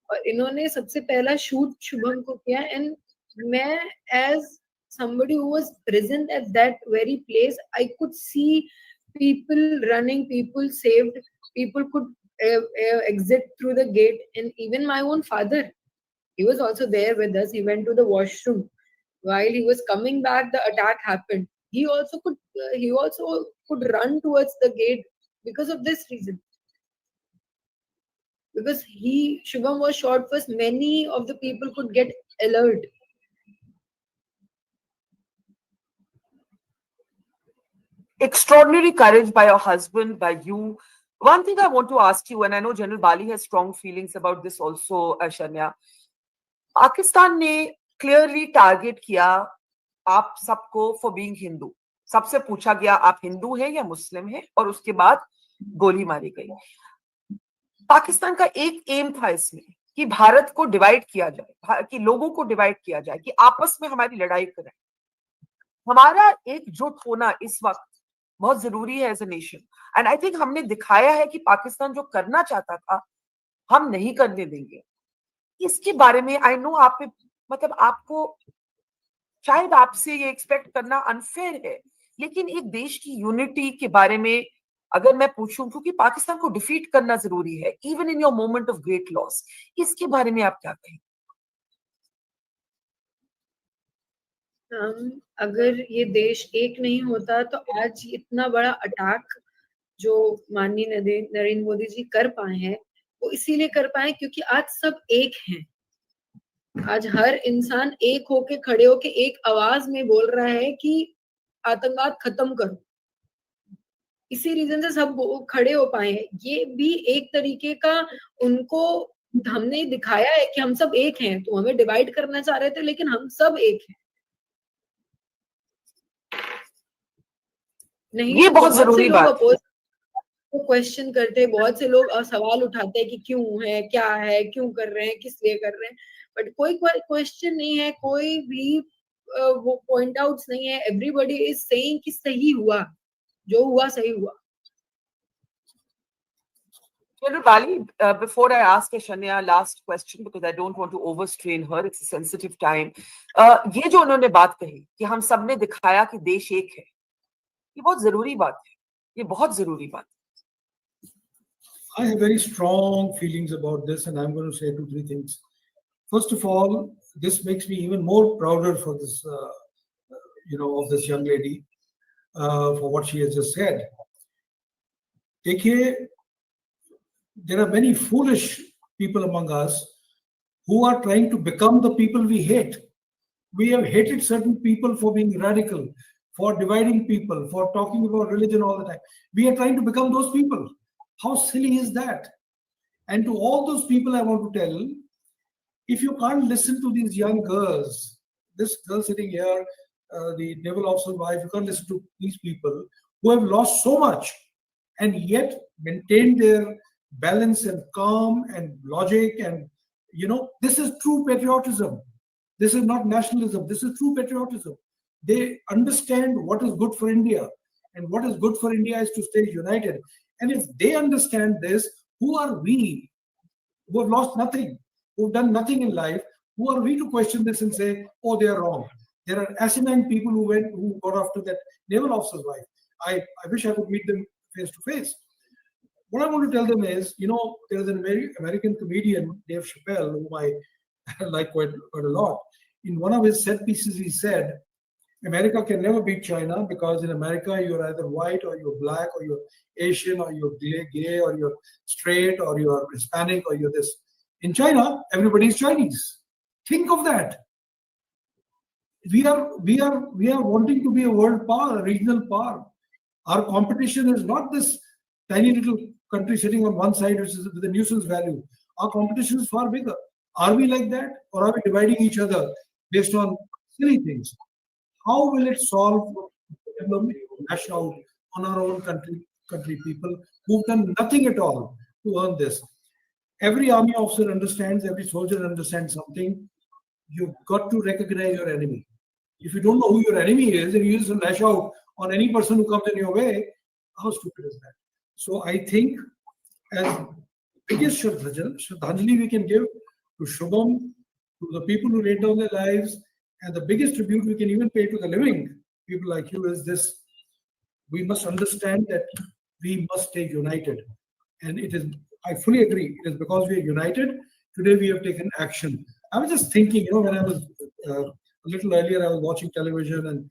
और इन्होंने सबसे पहला शूट शुभम को किया. एंड मैं as somebody who was present at that very place, I could see people running, people saved, people could exit through the gate. And even my own father, he was also there with us. He went to the washroom. While he was coming back, the attack happened. He also could run towards the gate because of this reason. Because Shubham was shot first, many of the people could get alert. Extraordinary courage by your husband, by you. One thing I want to ask you, and I know General Bali has strong feelings about this also, Aishanya. Pakistan ने clearly target किया आप सबको for being Hindu. सबसे पूछा गया आप हिंदू हैं या मुस्लिम हैं, और उसके बाद गोली मारी गई. पाकिस्तान का एक एम था इसमें कि भारत को डिवाइड किया जाए, कि लोगों को डिवाइड किया जाए, कि आपस में हमारी लड़ाई करें. हमारा एकजुट होना इस वक्त बहुत जरूरी है as a nation. And I think हमने दिखाया है कि पाकिस्तान जो करना चाहता था हम नहीं करने देंगे. इसके बारे में आई नो आप मतलब आपको शायद आपसे ये एक्सपेक्ट करना अनफेयर है, लेकिन एक देश की यूनिटी के बारे में अगर मैं पूछूं, क्योंकि पाकिस्तान को डिफीट करना जरूरी है even in your moment of great loss, इसके बारे में आप क्या कहें? अगर ये देश एक नहीं होता तो आज इतना बड़ा अटैक जो माननीय नरेंद्र मोदी जी कर पाए हैं, वो इसीलिए कर पाए क्योंकि आज सब एक हैं. आज हर इंसान एक होके खड़े होके एक आवाज में बोल रहा है कि आतंकवाद खत्म करो. इसी रीजन से सब खड़े हो पाए हैं. ये भी एक तरीके का उनको हमने दिखाया है कि हम सब एक हैं. तो हमें डिवाइड करना चाह रहे थे, लेकिन हम सब एक हैं. नहीं, ये बहुत जरूरी बात है. क्वेश्चन करते हैं, बहुत से लोग सवाल उठाते हैं कि क्यों है, क्या है, क्यों कर रहे हैं, किस लिए कर रहे हैं, बट कोई क्वेश्चन नहीं है, कोई भी वो पॉइंट आउट्स नहीं है. एवरीबॉडी इज सेइंग कि सही हुआ, जो हुआ सही हुआ. General Bali, before I ask Aishanya last question, because I don't want to overstrain her, it's a sensitive time. ये जो उन्होंने बात कही कि हम सब ने दिखाया कि देश एक है, ये बहुत जरूरी बात है. ये बहुत जरूरी बात है. I have very strong feelings about this, and I'm going to say 2-3 things. First of all, this makes me even more prouder for this, of this young lady, for what she has just said. देखिए, there are many foolish people among us who are trying to become the people we hate. We have hated certain people for being radical, for dividing people, for talking about religion all the time. We are trying to become those people. How silly is that? And to all those people, I want to tell, if you can't listen to these young girls, this girl sitting here, the naval officer's wife, you can't listen to these people who have lost so much and yet maintain their balance and calm and logic. And, this is true patriotism. This is not nationalism. This is true patriotism. They understand what is good for India. And what is good for India is to stay united. And if they understand this, who are we who have lost nothing, who've done nothing in life? Who are we to question this and say, oh, they are wrong? There are asinine people who got after that naval officer's wife. I wish I could meet them face to face. What I want to tell them is, there is an American comedian, Dave Chappelle, whom I like quite a lot. In one of his set pieces, he said, America can never beat China because in America, you're either white or you're black or you're Asian or you're gay or you're straight or you're Hispanic or you're this. In China, everybody's Chinese. Think of that. We are wanting to be a world power, a regional power. Our competition is not this tiny little country sitting on one side, which is with a nuisance value. Our competition is far bigger. Are we like that, or are we dividing each other based on silly things? How will it solve the problem? Lash out on our own country people who've done nothing at all to earn this. Every army officer understands, every soldier understands something. You've got to recognize your enemy. If you don't know who your enemy is and you just lash out on any person who comes in your way, how stupid is that? So I think as biggest Shraddhanjali we can give to Shubham, to the people who laid down their lives, and the biggest tribute we can even pay to the living people like you is this. We must understand that we must stay united. And it is, I fully agree, it is because we are united, today we have taken action. I was just thinking, when I was a little earlier, I was watching television and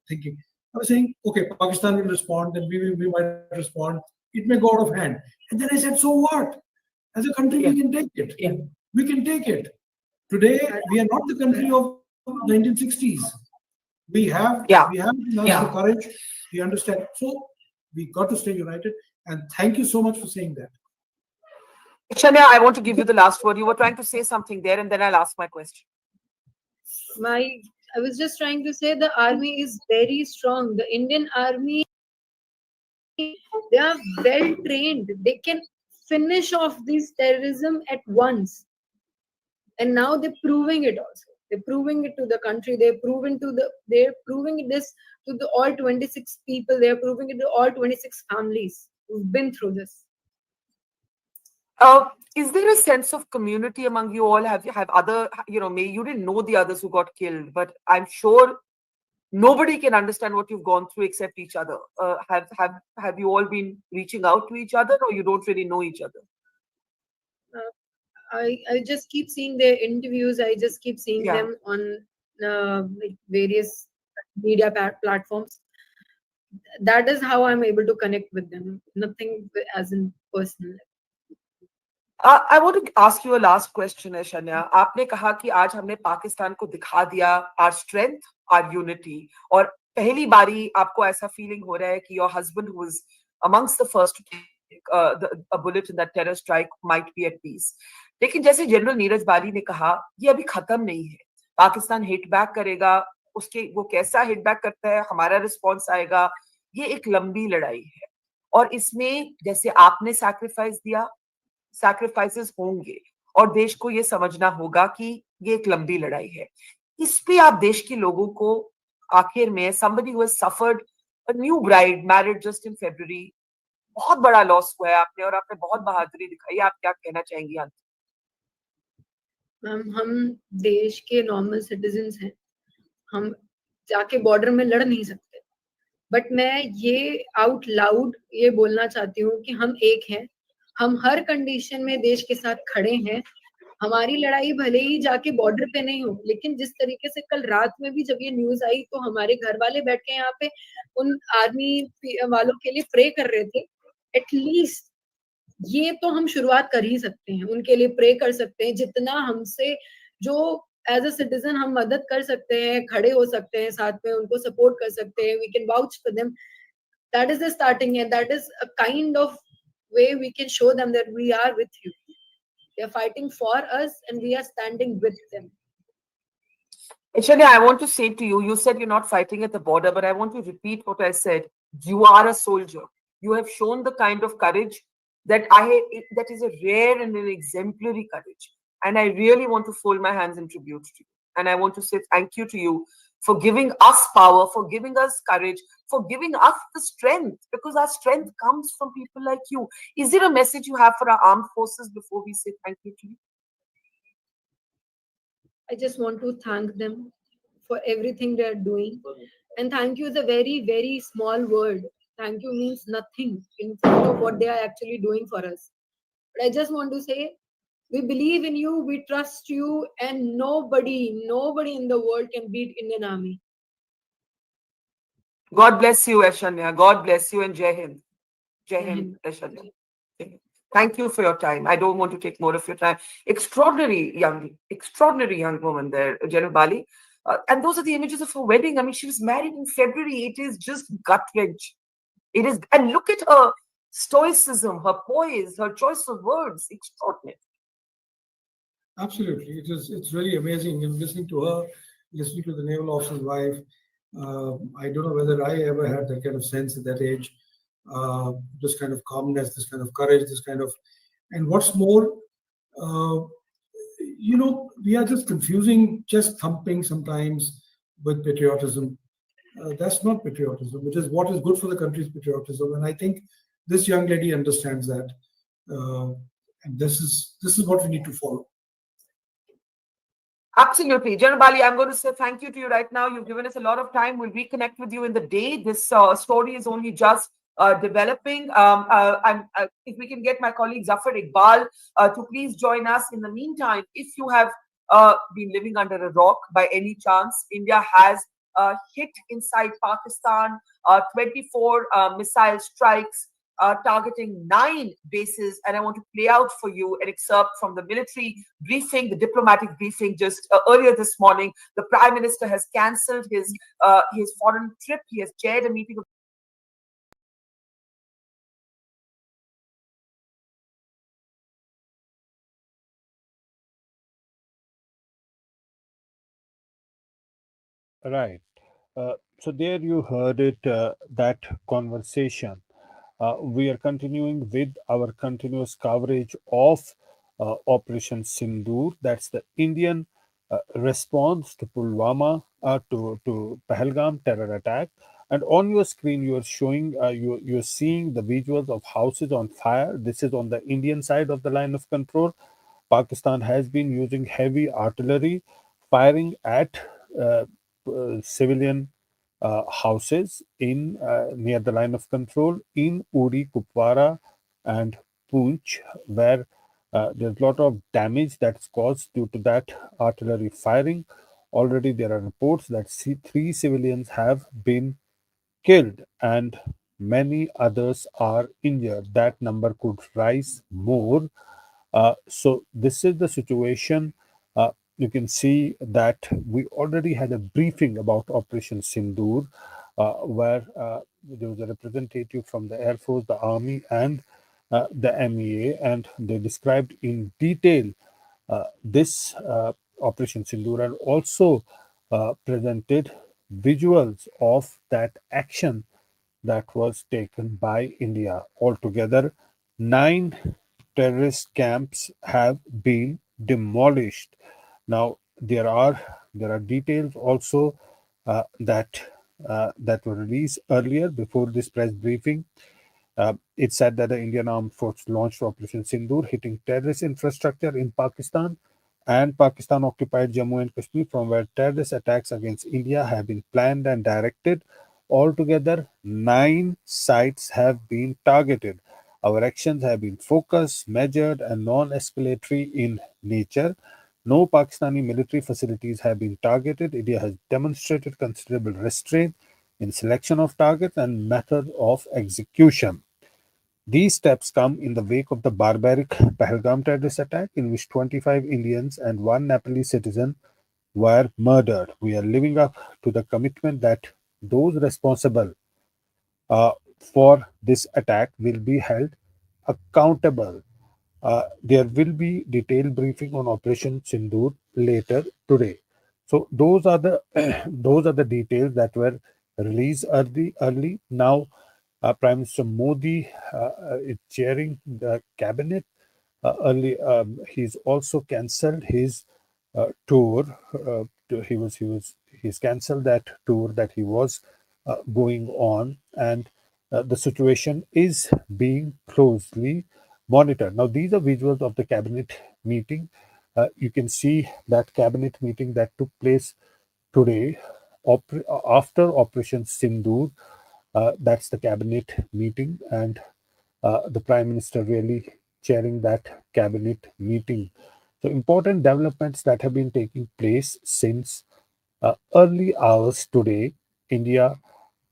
thinking, I was saying, okay, Pakistan will respond, then we might respond. It may go out of hand. And then I said, so what? As a country, we can take it. Yeah. We can take it. Today, we are not the country of 1960s. We have the courage. We understand. So we got to stay united. And thank you so much for saying that. Shania, I want to give you the last word. You were trying to say something there, and then I'll ask my question. I was just trying to say the army is very strong. The Indian army, they are well trained. They can finish off this terrorism at once. And now they're proving it also. They're proving it to the country. They're proving this to the all 26 people. They're proving it to all 26 families who've been through this. Is there a sense of community among you all? Have other, you didn't know the others who got killed, but I'm sure nobody can understand what you've gone through except each other. Have you all been reaching out to each other, or you don't really know each other? I just keep seeing their interviews. I just keep seeing them on various media platforms. That is how I'm able to connect with them. Nothing as in personal. I want to ask you a last question, Shania. आपने कहा कि आज हमने पाकिस्तान को दिखा दिया our strength, our unity, और पहली बारी आपको ऐसा feeling हो रहा है कि your husband who was amongst the first to take a bullet in that terror strike might be at peace. लेकिन जैसे जनरल नीरज बाली ने कहा, ये अभी खत्म नहीं है. पाकिस्तान हिट बैक करेगा, वो कैसा हिट बैक करता है, हमारा रिस्पॉन्स आएगा. ये एक लंबी लड़ाई है, और इसमें जैसे आपने सैक्रिफाइस दिया, सैक्रिफाइसेस होंगे, और देश को ये समझना होगा कि ये एक लंबी लड़ाई है. इस पे आप देश के लोगों को आखिर में, somebody who has suffered a new bride married just in February, बहुत बड़ा लॉस हुआ है आपने, और आपने बहुत बहादुरी दिखाई. आप क्या कहना चाहेंगी? हम देश के नॉर्मल सिटीजन्स हैं. हम जाके बॉर्डर में लड़ नहीं सकते, बट मैं ये आउट लाउड ये बोलना चाहती हूँ कि हम एक हैं. हम हर कंडीशन में देश के साथ खड़े हैं. हमारी लड़ाई भले ही जाके बॉर्डर पे नहीं हो, लेकिन जिस तरीके से कल रात में भी जब ये न्यूज आई तो हमारे घर वाले बैठ के यहाँ पे उन आर्मी वालों के लिए प्रे कर रहे थे. एटलीस्ट ये तो हम शुरुआत कर ही सकते हैं, उनके लिए प्रे कर सकते हैं. जितना हमसे जो एज अ सिटीजन हम मदद कर सकते हैं, खड़े हो सकते हैं साथ में, उनको सपोर्ट कर सकते हैं. We can vouch for them. That is the starting, and that is a kind of way we can show them that we are with you. They are fighting for us and we are standing with them. Shania, I want to say to you, you said you're not fighting at the border, but I want to repeat what I said. You are a soldier. You have shown the kind of courage that is a rare and an exemplary courage. And I really want to fold my hands in tribute to you. And I want to say thank you to you for giving us power, for giving us courage, for giving us the strength, because our strength comes from people like you. Is there a message you have for our armed forces before we say thank you to you? I just want to thank them for everything they are doing. And thank you is a very, very small word. Thank you means nothing in front of what they are actually doing for us. But I just want to say, we believe in you, we trust you, and nobody in the world can beat Indian Army. God bless you, Aishanya. God bless you, and Jai Hind. Jai Hind, Aishanya. Thank you for your time. I don't want to take more of your time. Extraordinary young woman there, General Bali. And those are the images of her wedding. I mean, she was married in February. It is just gut-wrench. It is, and look at her stoicism, her poise, her choice of words. Extraordinary. Absolutely. It's really amazing. And listening to her, listening to the naval officer's wife, I don't know whether I ever had that kind of sense at that age. This kind of calmness, this kind of courage, this kind of, and what's more, we are just confusing chest thumping sometimes with patriotism. That's not patriotism, which is what is good for the country's patriotism. And I think this young lady understands that. And this is what we need to follow. Absolutely. General Bali, I'm going to say thank you to you right now. You've given us a lot of time. We'll reconnect with you in the day. This story is only just developing. If we can get my colleague Zafar Iqbal to please join us. In the meantime, if you have been living under a rock by any chance, India has hit inside Pakistan 24 missile strikes targeting 9 bases. And I want to play out for you an excerpt from the military briefing, the diplomatic briefing just earlier this morning. The Prime Minister has cancelled his foreign trip. He has chaired a meeting of Right. So there you heard it, that conversation. We are continuing with our continuous coverage of Operation Sindoor. That's the Indian response to Pulwama, to Pahalgam terror attack. And on your screen, you are showing, you're seeing the visuals of houses on fire. This is on the Indian side of the line of control. Pakistan has been using heavy artillery, firing at civilian houses in near the line of control in Uri, Kupwara, and Poonch, where there's a lot of damage that's caused due to that artillery firing. Already there are reports that 3 civilians have been killed and many others are injured. That number could rise more. So this is the situation. You can see that we already had a briefing about Operation Sindoor, where there was a representative from the Air Force, the Army, and the MEA, and they described in detail this Operation Sindoor, and also presented visuals of that action that was taken by India. Altogether, 9 terrorist camps have been demolished. Now there are details also that were released earlier before this press briefing. It said that the Indian Armed Forces launched Operation Sindoor, hitting terrorist infrastructure in Pakistan and Pakistan-occupied Jammu and Kashmir, from where terrorist attacks against India have been planned and directed. Altogether, 9 sites have been targeted. Our actions have been focused, measured, and non-escalatory in nature. No Pakistani military facilities have been targeted. India has demonstrated considerable restraint in selection of targets and method of execution. These steps come in the wake of the barbaric Pahalgam terrorist attack, in which 25 Indians and 1 Nepali citizen were murdered. We are living up to the commitment that those responsible for this attack will be held accountable. There will be detailed briefing on Operation Sindoor later today. So those are the those are the details that were released early. Now, Prime Minister Modi is chairing the cabinet. He's also cancelled his tour he's cancelled that tour that he was going on, and the situation is being closely monitored. Now, these are visuals of the cabinet meeting. You can see that cabinet meeting that took place today after Operation Sindur. That's the cabinet meeting, and the Prime Minister really chairing that cabinet meeting. So important developments that have been taking place since early hours today. India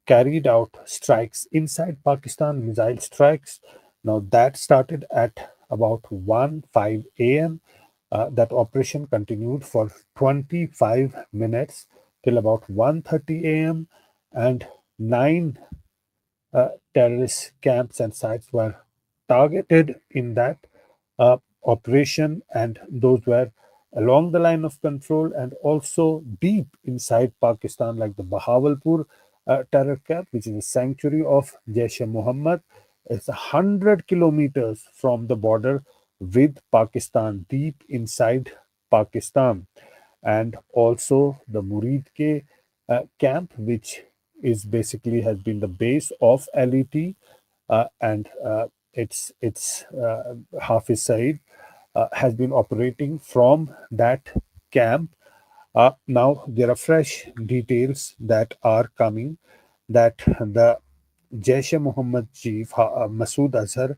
carried out strikes inside Pakistan, missile strikes. Now that started at about 1:05 a.m. That operation continued for 25 minutes till about 1:30 a.m. and 9 terrorist camps and sites were targeted in that operation, and those were along the line of control and also deep inside Pakistan, like the Bahawalpur terror camp, which is a sanctuary of Jaish-e-Mohammed. It's 100 kilometers from the border with Pakistan, deep inside Pakistan. And also the Muridke camp, which is basically has been the base of LET, and its Hafiz Saeed has been operating from that camp. Now there are fresh details that are coming that the Jaish-e-Mohammed chief Masood Azhar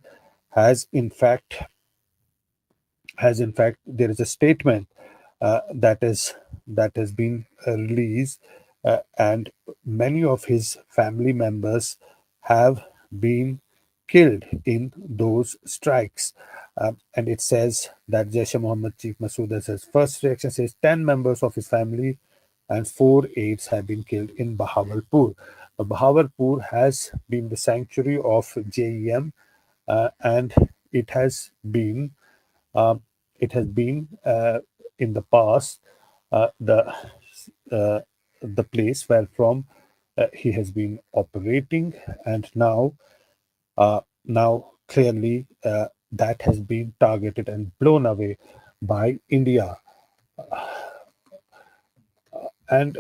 has in fact there is a statement that has been released, and many of his family members have been killed in those strikes. And it says that Jaish-e-Mohammed chief Masood Azhar's first reaction says 10 members of his family and 4 aides have been killed in Bahawalpur. Bahawalpur has been the sanctuary of JEM, and it has been in the past the place where from he has been operating, and now clearly that has been targeted and blown away by India. And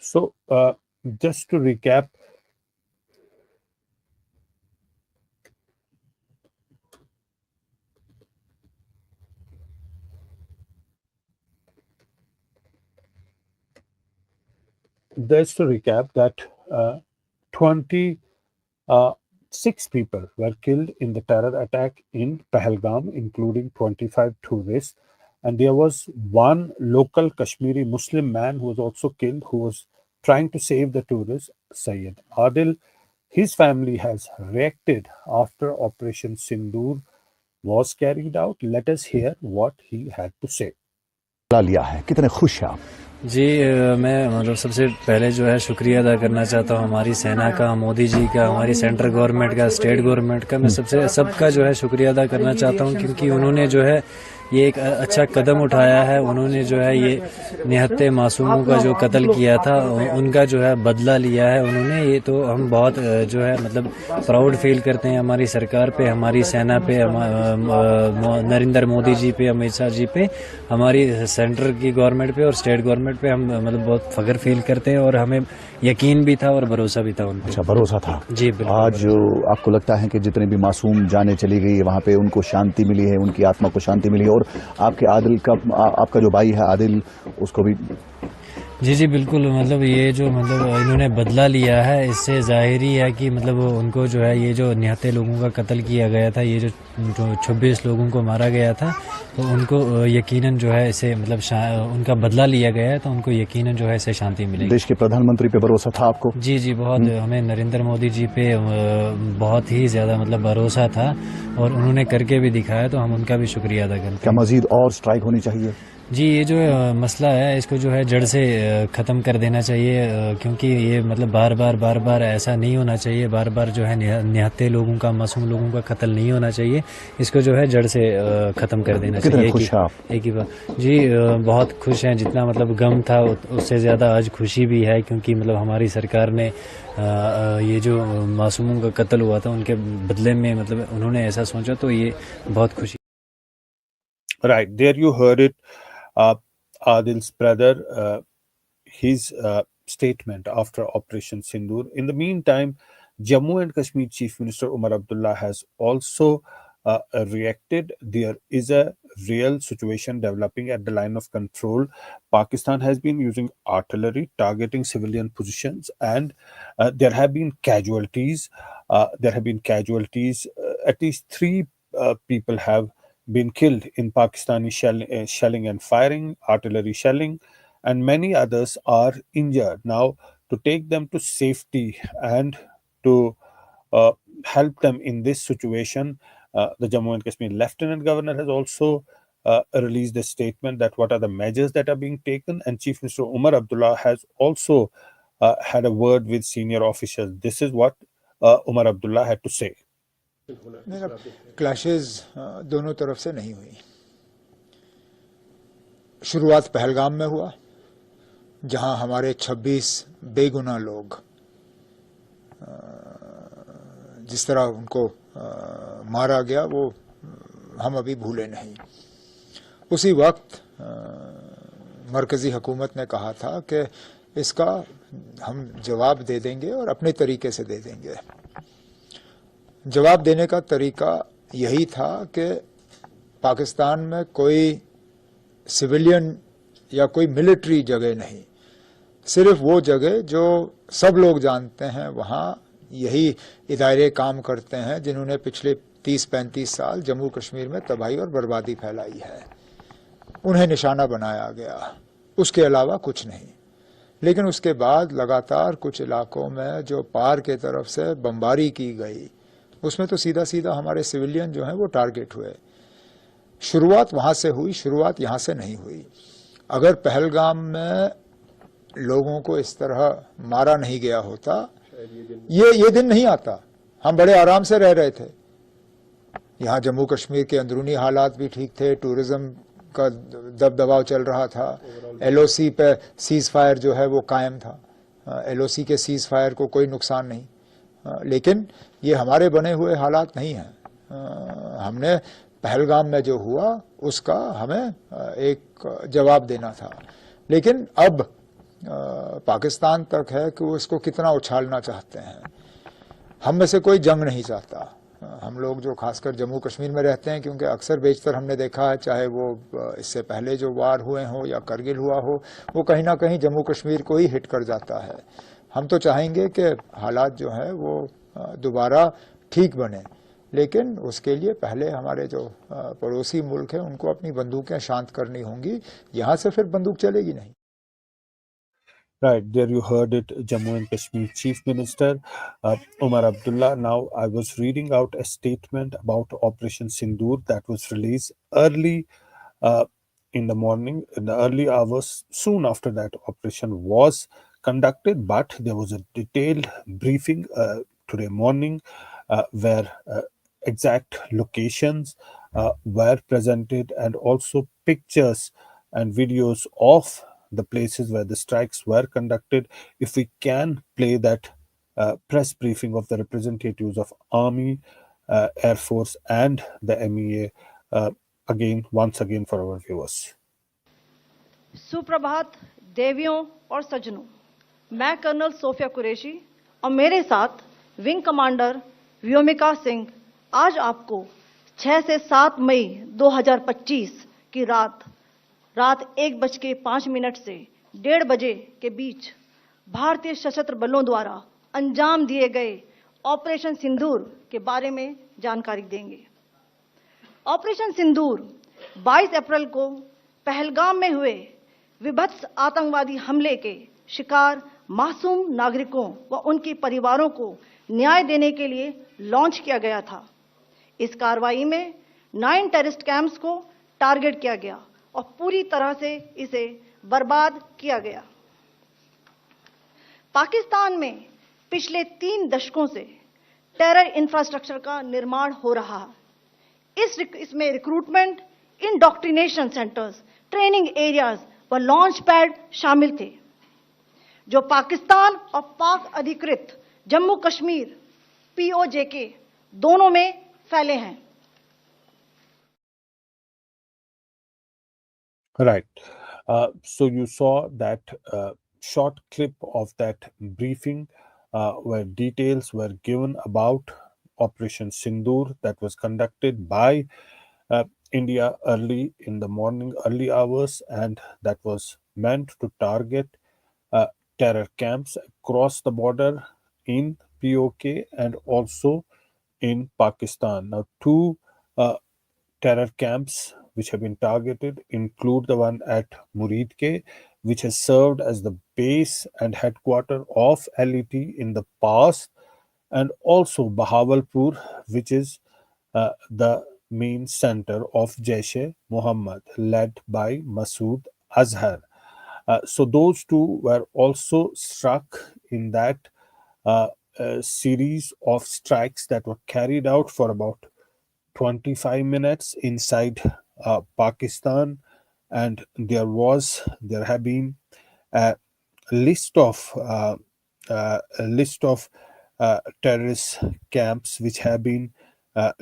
so just to recap, that 26 people were killed in the terror attack in Pahalgam, including 25 tourists. And there was one local Kashmiri Muslim man who was also killed, who was trying to save the tourists, Sayyid Adil. His family has reacted after Operation Sindur was carried out. Let us hear what he had to say. लिया है, कितने खुश हैं आप? जी, मैं मतलब सबसे पहले जो है शुक्रिया अदा करना चाहता हूँ हमारी सेना का, मोदी जी का, हमारी सेंट्रल गवर्नमेंट का, स्टेट गवर्नमेंट का। मैं सबका जो है शुक्रिया अदा करना चाहता हूँ, क्योंकि उन्होंने जो है ये एक अच्छा कदम उठाया है। उन्होंने जो है ये निहत्ते मासूमों का जो कत्ल किया था उनका जो है बदला लिया है उन्होंने। ये तो हम बहुत जो है मतलब प्राउड फील करते हैं हमारी सरकार पे, हमारी सेना पे, नरेंद्र मोदी जी पे, अमित शाह जी पे, हमारी सेंट्रल की गवर्नमेंट पे और स्टेट गवर्नमेंट पे हम मतलब बहुत फख्र फील करते हैं, और हमें यकीन भी था और भरोसा भी था उन पे। अच्छा, भरोसा था जी बिल्कुल। आज आपको लगता है कि जितने भी मासूम जाने चली गई वहाँ पे उनको शांति मिली है, उनकी आत्मा को शांति मिली है, और आपके आदिल का आपका जो भाई है आदिल, उसको भी? जी बिल्कुल। मतलब ये जो मतलब इन्होंने बदला लिया है, इससे जाहिरी है कि मतलब उनको जो है ये जो निहत्ते लोगों का कत्ल किया गया था, ये जो 26 लोगों को मारा गया था, तो उनको यकीनन जो है इसे मतलब उनका बदला लिया गया है, तो उनको यकीनन जो है इसे शांति मिलेगी। देश के प्रधानमंत्री पे भरोसा था आपको? जी बहुत। हमें नरेंद्र मोदी जी पे बहुत ही ज्यादा मतलब भरोसा था, और उन्होंने करके भी दिखाया, तो हम उनका भी शुक्रिया अदा करते हैं। क्या मजीद और स्ट्राइक होनी चाहिए? जी, ये जो मसला है इसको जो है जड़ से ख़त्म कर देना चाहिए, क्योंकि ये मतलब बार बार ऐसा नहीं होना चाहिए। बार बार जो है निहत्थे लोगों का, मासूम लोगों का कत्ल नहीं होना चाहिए। इसको जो है जड़ से ख़त्म कर देना चाहिए। एक ही बात जी, बहुत खुश हैं। जितना मतलब गम था उससे ज़्यादा आज खुशी भी है, क्योंकि मतलब हमारी सरकार ने ये जो मासूमों का कत्ल हुआ था उनके बदले में मतलब उन्होंने ऐसा सोचा, तो ये बहुत खुशी। Right, there you heard it. Adil's brother, his statement after Operation Sindur. In the meantime, Jammu and Kashmir Chief Minister Umar Abdullah has also reacted. There is a real situation developing at the line of control. Pakistan has been using artillery targeting civilian positions, and there have been casualties. At least 3 people have been killed in Pakistani shelling and firing, artillery shelling, and many others are injured. Now, to take them to safety and to help them in this situation, the Jammu and Kashmir Lieutenant Governor has also released a statement that what are the measures that are being taken, and Chief Minister Umar Abdullah has also had a word with senior officials. This is what Umar Abdullah had to say. Clashes दोनों तरफ से नहीं हुई। शुरुआत पहलगाम में हुआ, जहां हमारे 26 बेगुनाह लोग जिस तरह उनको मारा गया वो हम अभी भूले नहीं। उसी वक्त मरकजी हुकूमत ने कहा था कि इसका हम जवाब दे देंगे और अपने तरीके से दे देंगे। जवाब देने का तरीका यही था कि पाकिस्तान में कोई सिविलियन या कोई मिलिट्री जगह नहीं, सिर्फ वो जगह जो सब लोग जानते हैं वहाँ यही इदारे काम करते हैं जिन्होंने पिछले 30-35 साल जम्मू कश्मीर में तबाही और बर्बादी फैलाई है, उन्हें निशाना बनाया गया। उसके अलावा कुछ नहीं। लेकिन उसके बाद लगातार कुछ इलाकों में जो पार के तरफ से बमबारी की गई, उसमें तो सीधा सीधा हमारे सिविलियन जो हैं वो टारगेट हुए। शुरुआत वहाँ से हुई, शुरुआत यहाँ से नहीं हुई। अगर पहलगाम में लोगों को इस तरह मारा नहीं गया होता, ये दिन नहीं आता। हम बड़े आराम से रह रहे थे। यहाँ जम्मू कश्मीर के अंदरूनी हालात भी ठीक थे, टूरिज्म का दबदबाव चल रहा था, LOC पे सीज फायर जो है वो कायम था, LOC के सीज फायर को कोई नुकसान नहीं। लेकिन ये हमारे बने हुए हालात नहीं हैं। हमने पहलगाम में जो हुआ उसका हमें एक जवाब देना था। लेकिन अब पाकिस्तान तक है कि वो इसको कितना उछालना चाहते हैं। हम में से कोई जंग नहीं चाहता। हम लोग जो खासकर जम्मू कश्मीर में रहते हैं, क्योंकि अक्सर बेशतर हमने देखा है, चाहे वो इससे पहले जो वार हुए हों या करगिल हुआ हो, वो कहीं ना कहीं जम्मू कश्मीर को ही हिट कर जाता है। हम तो चाहेंगे कि हालात जो है वो दोबारा ठीक बने, लेकिन उसके लिए पहले हमारे जो पड़ोसी मुल्क हैं उनको अपनी बंदूकें शांत करनी होंगी। यहाँ से फिर बंदूक चलेगी नहीं। Right, there you heard it, Jammu and Kashmir Chief Minister Umar Abdullah. Now, I was reading out a statement about Operation Sindur that was released early in the morning, in the early hours, soon after that operation was conducted, but there was a detailed briefing today morning where exact locations were presented, and also pictures and videos of the places where the strikes were conducted. If we can play that press briefing of the representatives of Army, Air Force and the MEA once again for our viewers. सुप्रभात देवियों और सज्जनों, मैं colonel Sophia Qureshi और मेरे साथ wing commander Vyomika Singh आज आपको 6 से 7 मई 2025 की रात 1:05 से 1:30 बजे के बीच भारतीय सशस्त्र बलों द्वारा अंजाम दिए गए ऑपरेशन सिंदूर के बारे में जानकारी देंगे। ऑपरेशन सिंदूर 22 अप्रैल को पहलगाम में हुए विभत्स आतंकवादी हमले के शिकार मासूम नागरिकों व उनके परिवारों को न्याय देने के लिए लॉन्च किया गया था। इस कार्रवाई में 9 टेररिस्ट कैंप्स को टारगेट किया गया और पूरी तरह से इसे बर्बाद किया गया। पाकिस्तान में पिछले 3 दशकों से टेरर इंफ्रास्ट्रक्चर का निर्माण हो रहा है। इसमें recruitment, indoctrination centres, training areas व लॉन्च पैड शामिल थे, जो पाकिस्तान और पाक अधिकृत जम्मू कश्मीर POJK दोनों में फैले हैं। Right. So you saw that short clip of that briefing where details were given about Operation Sindoor that was conducted by India early in the morning, early hours, and that was meant to target terror camps across the border in POK and also in Pakistan. Now, two terror camps which have been targeted include the one at Muridke, which has served as the base and headquarter of LET in the past, and also Bahawalpur, which is the main center of Jaish-e-Mohammed, led by Masood Azhar. So those two were also struck in that series of strikes that were carried out for about 25 minutes inside Pakistan, and there have been a list of terrorist camps which have been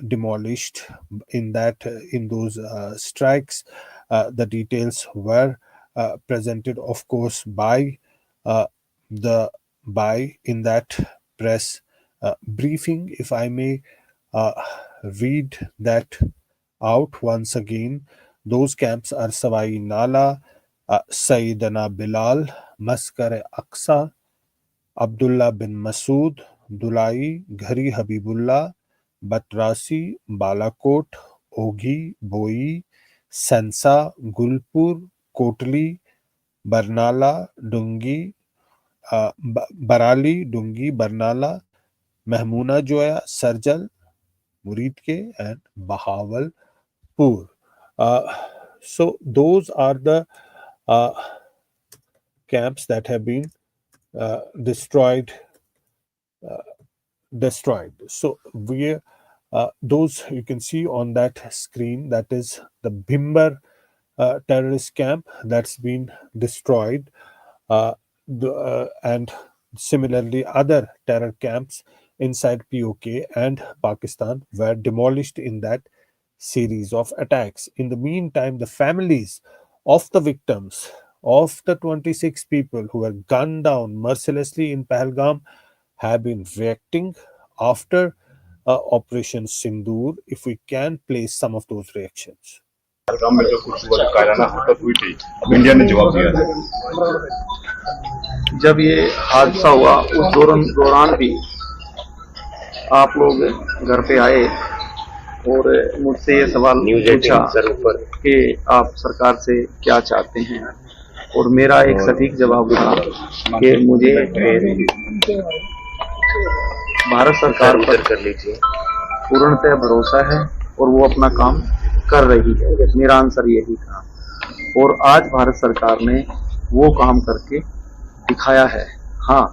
demolished in those strikes. The details were presented, of course, by in that press briefing. If I may read that out once again. Those camps are Savai Nala, Sayyidana Bilal, Maskar-e-Aqsa, Abdullah bin Masood, Dulai, Ghari Habibullah, Batrasi, Balakot, Oghi, Boi, Sansa, Gulpur, Kotli, Barnala, Dungi, Barali, Dungi, Barnala, Mahmuna Joya, Sarjal, Muridke and Bahawalpur. So those are the camps that have been destroyed. So those you can see on that screen, that is the Bhimber terrorist camp that's been destroyed, and similarly other terror camps inside POK and Pakistan were demolished in that series of attacks. In the meantime, the families of the victims, of the 26 people who were gunned down mercilessly in Pahalgam, have been reacting after Operation Sindur. If we can play some of those reactions. Pahalgam में जो कुछ हुआ, कायराना हरकत हुई थी, अब India ने जवाब दिया है। जब ये हादसा हुआ उस दौरान भी आप लोग घर पे आए और मुझसे ये सवाल पूछा कि आप सरकार से क्या चाहते हैं, और मेरा एक सटीक जवाब था कि मुझे भारत सरकार पर पूर्णतः भरोसा है और वो अपना काम कर रही है। मेरा आंसर यही था, और आज भारत सरकार ने वो काम करके दिखाया है। हाँ,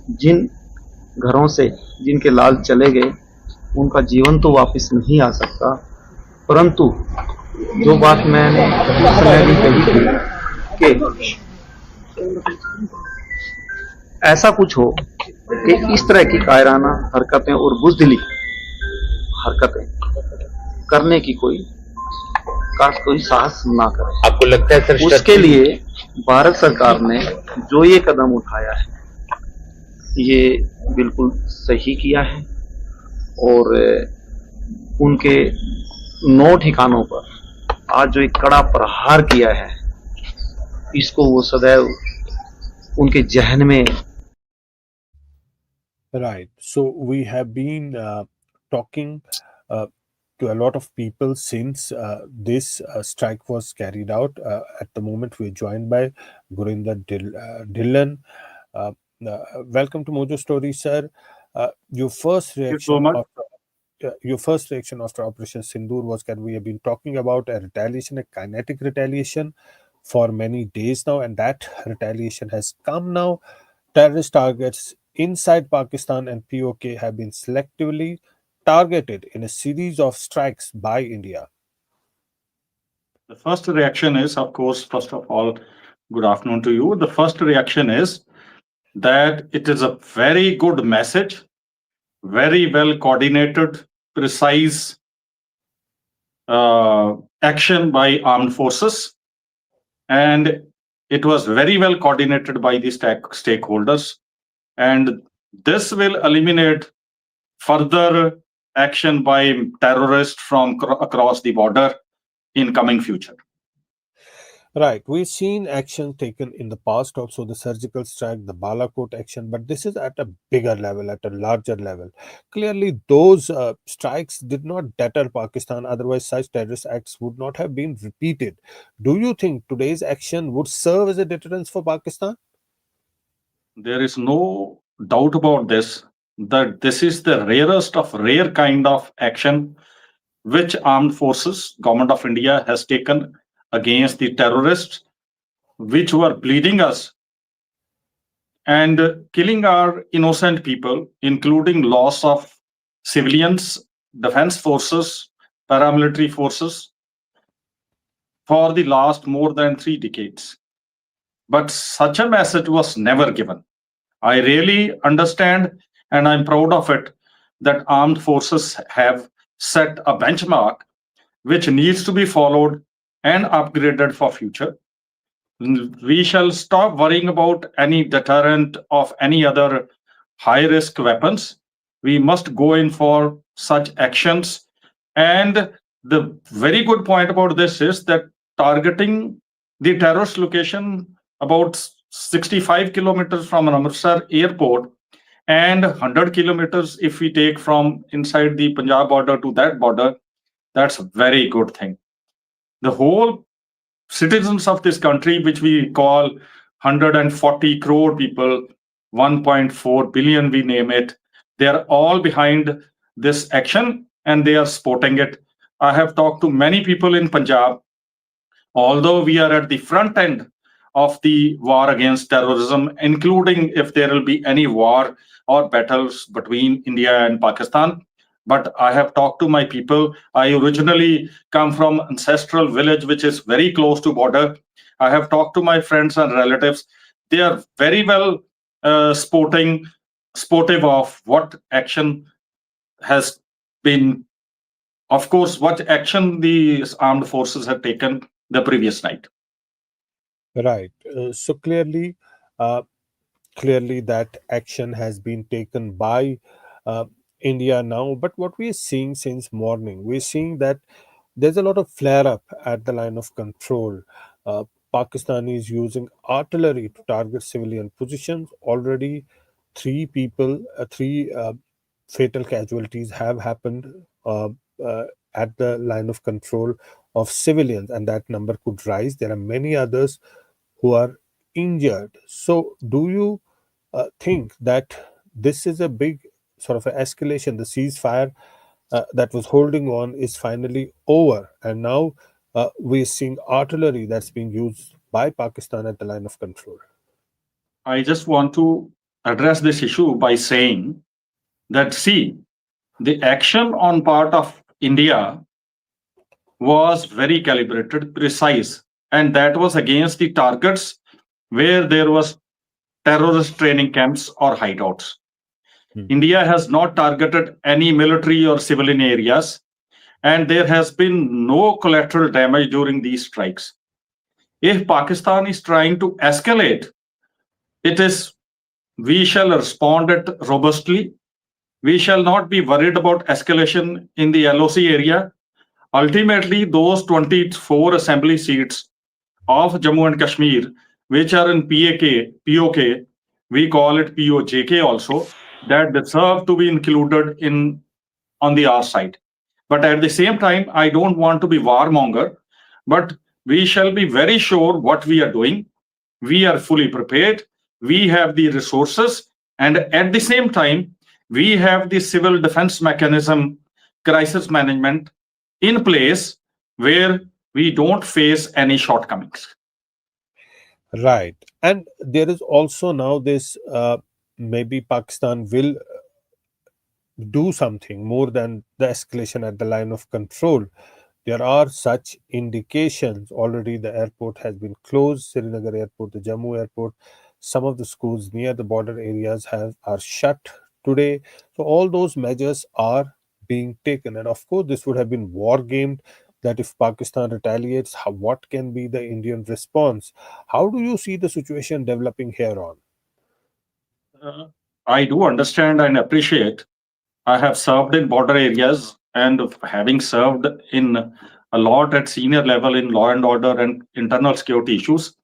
जिन घरों से जिनके लाल चले गए उनका जीवन तो वापस नहीं आ सकता, परंतु जो बात मैंने उस समय भी कही थी कि ऐसा कुछ हो कि इस तरह की कायराना हरकतें और बुज़दिली हरकतें करने की कोई साहस ना करे। आपको लगता है सर उसके लिए भारत सरकार ने जो ये कदम उठाया है ये बिल्कुल सही किया है, और उनके 9 ठिकानों पर आज जो एक कड़ा प्रहार किया है, इसको वो सदैव उनके जहन में। Right. So we have been talking to a lot of people since this strike was carried out. At the moment, we are joined by Gurinder Dhillon. Welcome to Mojo Story, sir. Your first reaction. Thank you so much. your first reaction after Operation Sindur was that we have been talking about a retaliation, a kinetic retaliation for many days now, and that retaliation has come now. Terrorist targets inside Pakistan and POK have been selectively targeted in a series of strikes by India. The first reaction is, of course, first of all, good afternoon to you. The first reaction is that it is a very good message, very well coordinated, precise action by armed forces, and it was very well coordinated by the stakeholders, and this will eliminate further action by terrorists from across the border in coming future. Right. We've seen action taken in the past, also the surgical strike, the Balakot action, but this is at a bigger level, at a larger level. Clearly, those strikes did not deter Pakistan, otherwise such terrorist acts would not have been repeated. Do you think today's action would serve as a deterrence for Pakistan? There is no doubt about this, that this is the rarest of rare kind of action which armed forces, Government of India has taken against the terrorists which were bleeding us and killing our innocent people, including loss of civilians, defense forces, paramilitary forces for the last more than 3 decades. But such a message was never given. I really understand, and I'm proud of it, that armed forces have set a benchmark which needs to be followed and upgraded for future. We shall stop worrying about any deterrent of any other high-risk weapons. We must go in for such actions. And the very good point about this is that targeting the terrorist location about 65 kilometers from Amritsar airport and 100 kilometers if we take from inside the Punjab border to that border, that's a very good thing. The whole citizens of this country, which we call 140 crore people, 1.4 billion we name it, they are all behind this action and they are supporting it. I have talked to many people in Punjab. Although we are at the front end of the war against terrorism, including if there will be any war or battles between India and Pakistan, but I have talked to my people. I originally come from ancestral village, which is very close to border. I have talked to my friends and relatives. They are very well supportive of what action has been, of course, what action the armed forces have taken the previous night. Right. So clearly that action has been taken by India now. But what we are seeing since morning, we're seeing that there's a lot of flare up at the line of control. Pakistan is using artillery to target civilian positions. Already, three fatal casualties have happened at the line of control of civilians, and that number could rise. There are many others who are injured. So, do you think that this is a big sort of an escalation? The ceasefire that was holding on is finally over, and now we're seeing artillery that's being used by Pakistan at the line of control. I just want to address this issue by saying that, see, the action on part of India was very calibrated, precise, and that was against the targets where there was terrorist training camps or hideouts. India has not targeted any military or civilian areas, and there has been no collateral damage during these strikes. If Pakistan is trying to escalate, we shall respond it robustly. We shall not be worried about escalation in the LOC area. Ultimately, those 24 assembly seats of Jammu and Kashmir, which are in POK, we call it POJK also, that deserve to be included on the our side. But at the same time, I don't want to be warmonger, but we shall be very sure what we are doing. We are fully prepared. We have the resources, and at the same time, we have the civil defense mechanism crisis management in place where we don't face any shortcomings. Right. And there is also now this maybe Pakistan will do something more than the escalation at the line of control. There are such indications. Already the airport has been closed, Srinagar airport, the Jammu airport. Some of the schools near the border areas are shut today. So all those measures are being taken. And of course, this would have been war gamed, that if Pakistan retaliates, what can be the Indian response? How do you see the situation developing here on? I do understand and appreciate. I have served in border areas, and having served in a lot at senior level in law and order and internal security issues,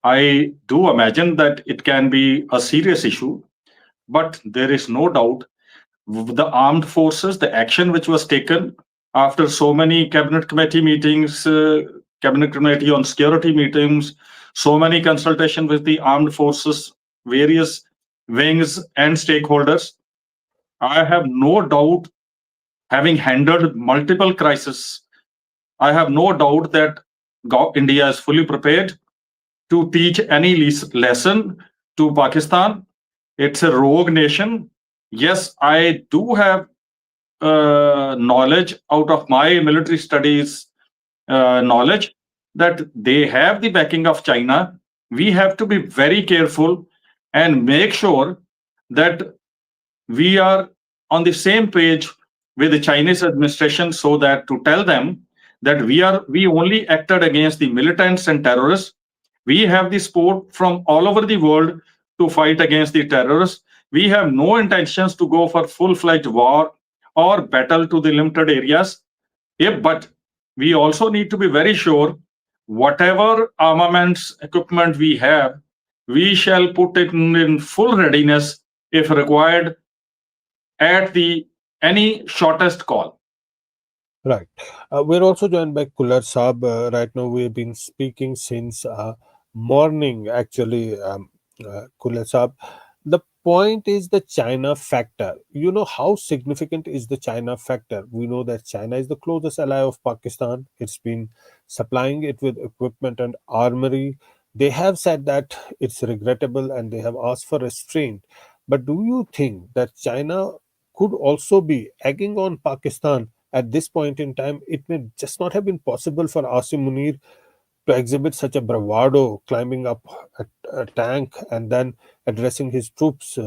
I do imagine that it can be a serious issue. But there is no doubt the armed forces, the action which was taken after so many cabinet committee meetings, cabinet committee on security meetings, so many consultation with the armed forces, various wings and stakeholders, I have no doubt, having handled multiple crises, I have no doubt that India is fully prepared to teach any lesson to Pakistan. It's a rogue nation. Yes, I do have knowledge out of my military studies knowledge that they have the backing of China. We have to be very careful and make sure that we are on the same page with the Chinese administration, so that to tell them that we only acted against the militants and terrorists. We have the support from all over the world to fight against the terrorists. We have no intentions to go for full-fledged war or battle to the limited areas. But we also need to be very sure whatever armaments, equipment we have, we shall put it in full readiness if required at the any shortest call. Right. We're also joined by Kullar Saab. Right now, we've been speaking since morning, actually, Kullar Saab. The point is the China factor. You know, how significant is the China factor? We know that China is the closest ally of Pakistan. It's been supplying it with equipment and armory. They have said that it's regrettable and they have asked for restraint. But do you think that China could also be egging on Pakistan at this point in time? It may just not have been possible for Asim Munir to exhibit such a bravado, climbing up a tank and then addressing his troops,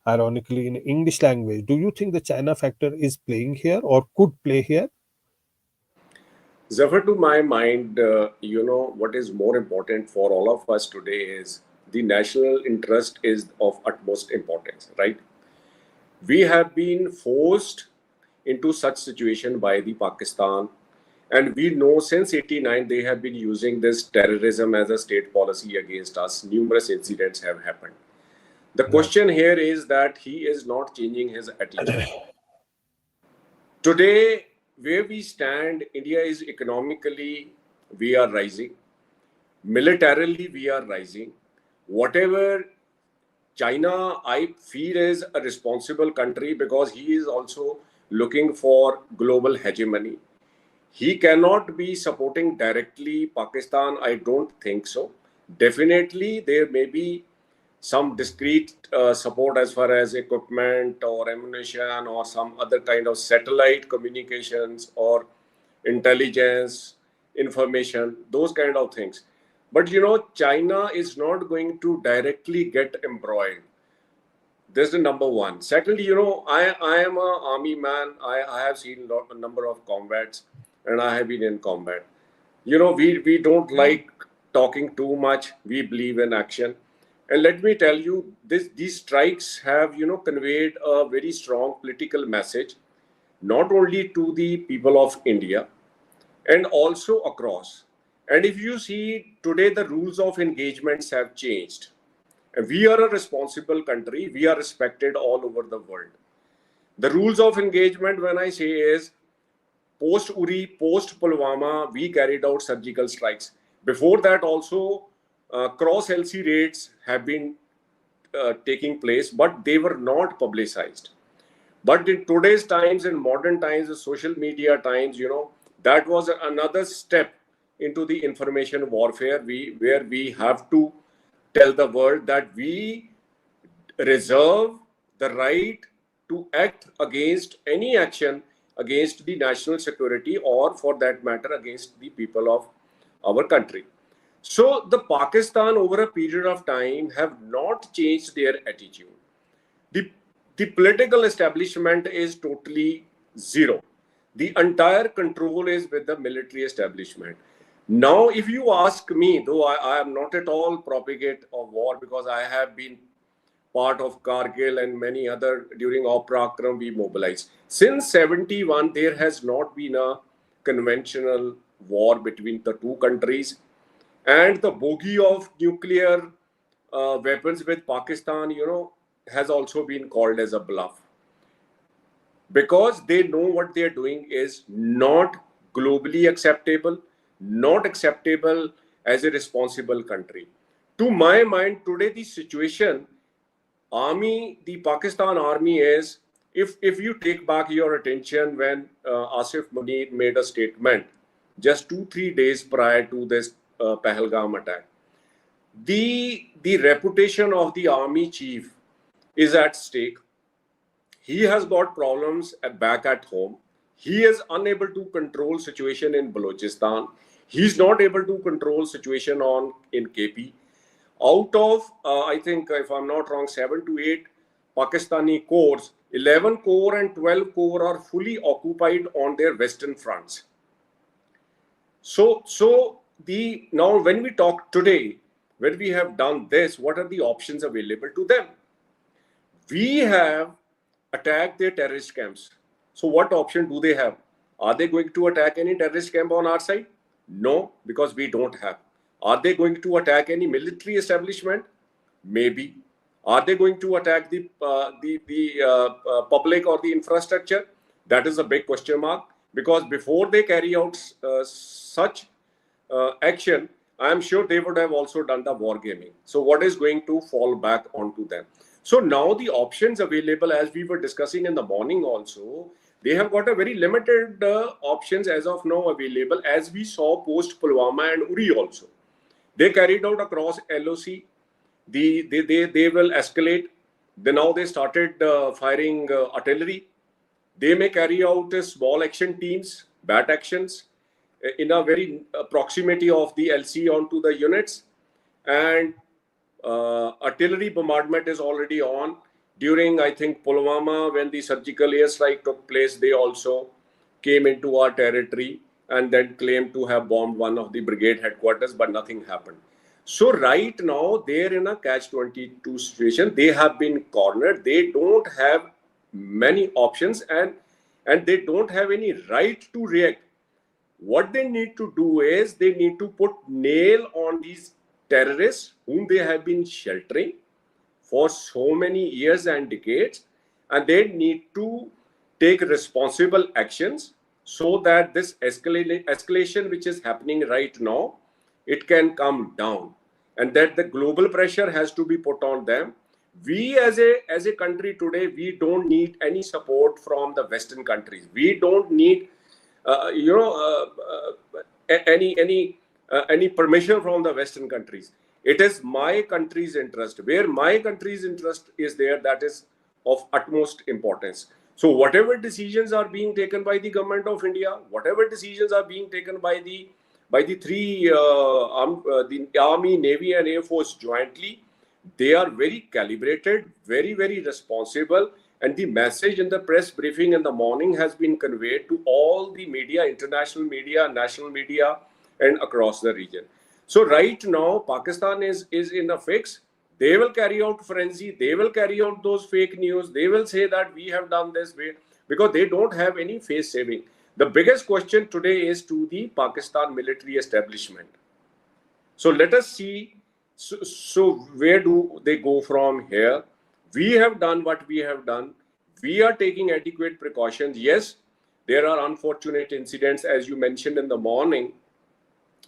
ironically, in English language. Do you think the China factor is playing here or could play here? Zafar, to my mind, what is more important for all of us today is the national interest is of utmost importance, right? We have been forced into such situation by the Pakistan, and we know since 89 they have been using this terrorism as a state policy against us. Numerous incidents have happened. The question here is that he is not changing his attitude. Today, where we stand, India is economically, we are rising. Militarily, we are rising. Whatever China, I feel, is a responsible country because he is also looking for global hegemony. He cannot be supporting directly Pakistan. I don't think so. Definitely, there may be some discrete support as far as equipment or ammunition or some other kind of satellite communications or intelligence, information, those kind of things. But China is not going to directly get embroiled. This is the number one. Secondly, I am an army man. I have seen a number of combats and I have been in combat. We don't like talking too much. We believe in action. And let me tell you, these strikes have, conveyed a very strong political message, not only to the people of India, and also across. And if you see today, the rules of engagements have changed. And we are a responsible country. We are respected all over the world. The rules of engagement, when I say, is post-Uri, post-Pulwama, we carried out surgical strikes. Before that also, cross-LC raids have been taking place, but they were not publicized. But in today's times, in modern times, the social media times, that was another step into the information warfare, where we have to tell the world that we reserve the right to act against any action against the national security, or for that matter against the people of our country. So the Pakistan over a period of time have not changed their attitude. The political establishment is totally zero. The entire control is with the military establishment. Now, if you ask me, though I am not at all propagate of war, because I have been part of Kargil and many other, during Pahalgam we mobilized. Since 71, there has not been a conventional war between the two countries. And the bogey of nuclear weapons with Pakistan, has also been called as a bluff. Because they know what they are doing is not globally acceptable, not acceptable as a responsible country. To my mind, today the situation, the Pakistan army is, if you take back your attention when Asif Munir made a statement just 2-3 days prior to this Pahalgam attack, the reputation of the army chief is at stake. He has got problems back at home. He is unable to control situation in Balochistan. He's not able to control situation in KP. Out of, I think, if I'm not wrong, 7 to 8 Pakistani corps, 11 corps and 12 corps are fully occupied on their western fronts. So now when we talk today, when we have done this, what are the options available to them? We have attacked their terrorist camps. So what option do they have? Are they going to attack any terrorist camp on our side? No, because we don't have. Are they going to attack any military establishment? Maybe. Are they going to attack the public or the infrastructure? That is a big question mark, because before they carry out such action, I am sure they would have also done the wargaming. So what is going to fall back onto them? So now the options available, as we were discussing in the morning also, they have got a very limited options as of now available, as we saw post Pulwama and Uri also. They carried out across LOC. They will escalate. Now they started firing artillery. They may carry out small action teams, bat actions in a very proximity of the LC onto the units. And artillery bombardment is already on. During, I think, Pulwama, when the surgical airstrike took place, they also came into our territory and then claimed to have bombed one of the brigade headquarters, but nothing happened. So right now, they're in a catch-22 situation. They have been cornered. They don't have many options, and they don't have any right to react. What they need to do is they need to put nail on these terrorists whom they have been sheltering for so many years and decades, and they need to take responsible actions so that this escalation which is happening right now, it can come down, and that the global pressure has to be put on them. We as a country today, we don't need any support from the Western countries. We don't need any permission from the Western countries. It is my country's interest. Where my country's interest is there, that is of utmost importance. So whatever decisions are being taken by the government of India, whatever decisions are being taken by the three the Army, Navy and Air Force jointly, they are very calibrated, very, very responsible. And the message in the press briefing in the morning has been conveyed to all the media, international media, national media, and across the region. So right now, Pakistan is in a fix. They will carry out frenzy. They will carry out those fake news. They will say that we have done this way, because they don't have any face saving. The biggest question today is to the Pakistan military establishment. So let us see. So where do they go from here? We have done what we have done. We are taking adequate precautions. Yes, there are unfortunate incidents, as you mentioned in the morning,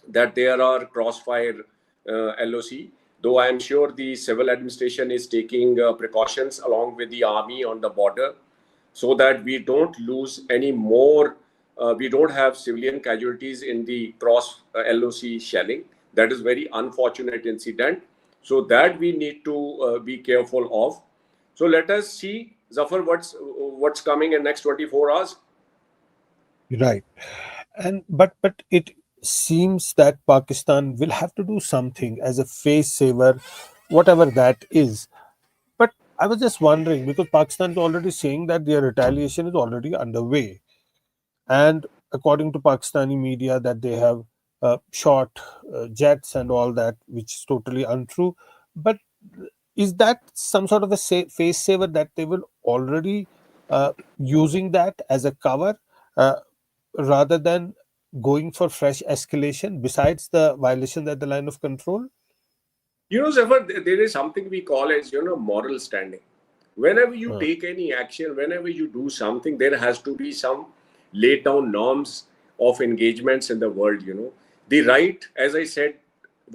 that there are crossfire LOC, though I am sure the civil administration is taking precautions along with the army on the border. so that we don't lose any more, we don't have civilian casualties in the cross LOC shelling. That is very unfortunate incident. So that we need to be careful of. So let us see, Zafar, what's coming in next 24 hours. Right. And but it seems that Pakistan will have to do something as a face saver, whatever that is. But I was just wondering, because Pakistan is already saying that their retaliation is already underway, and according to Pakistani media, that they have shot jets and all that, which is totally untrue. But is that some sort of a face saver that they will already using that as a cover? Rather than going for fresh escalation besides the violation at the line of control? You know, Zafar, there is something we call as, moral standing. Whenever you take any action, whenever you do something, there has to be some laid down norms of engagements in the world, The right, as I said,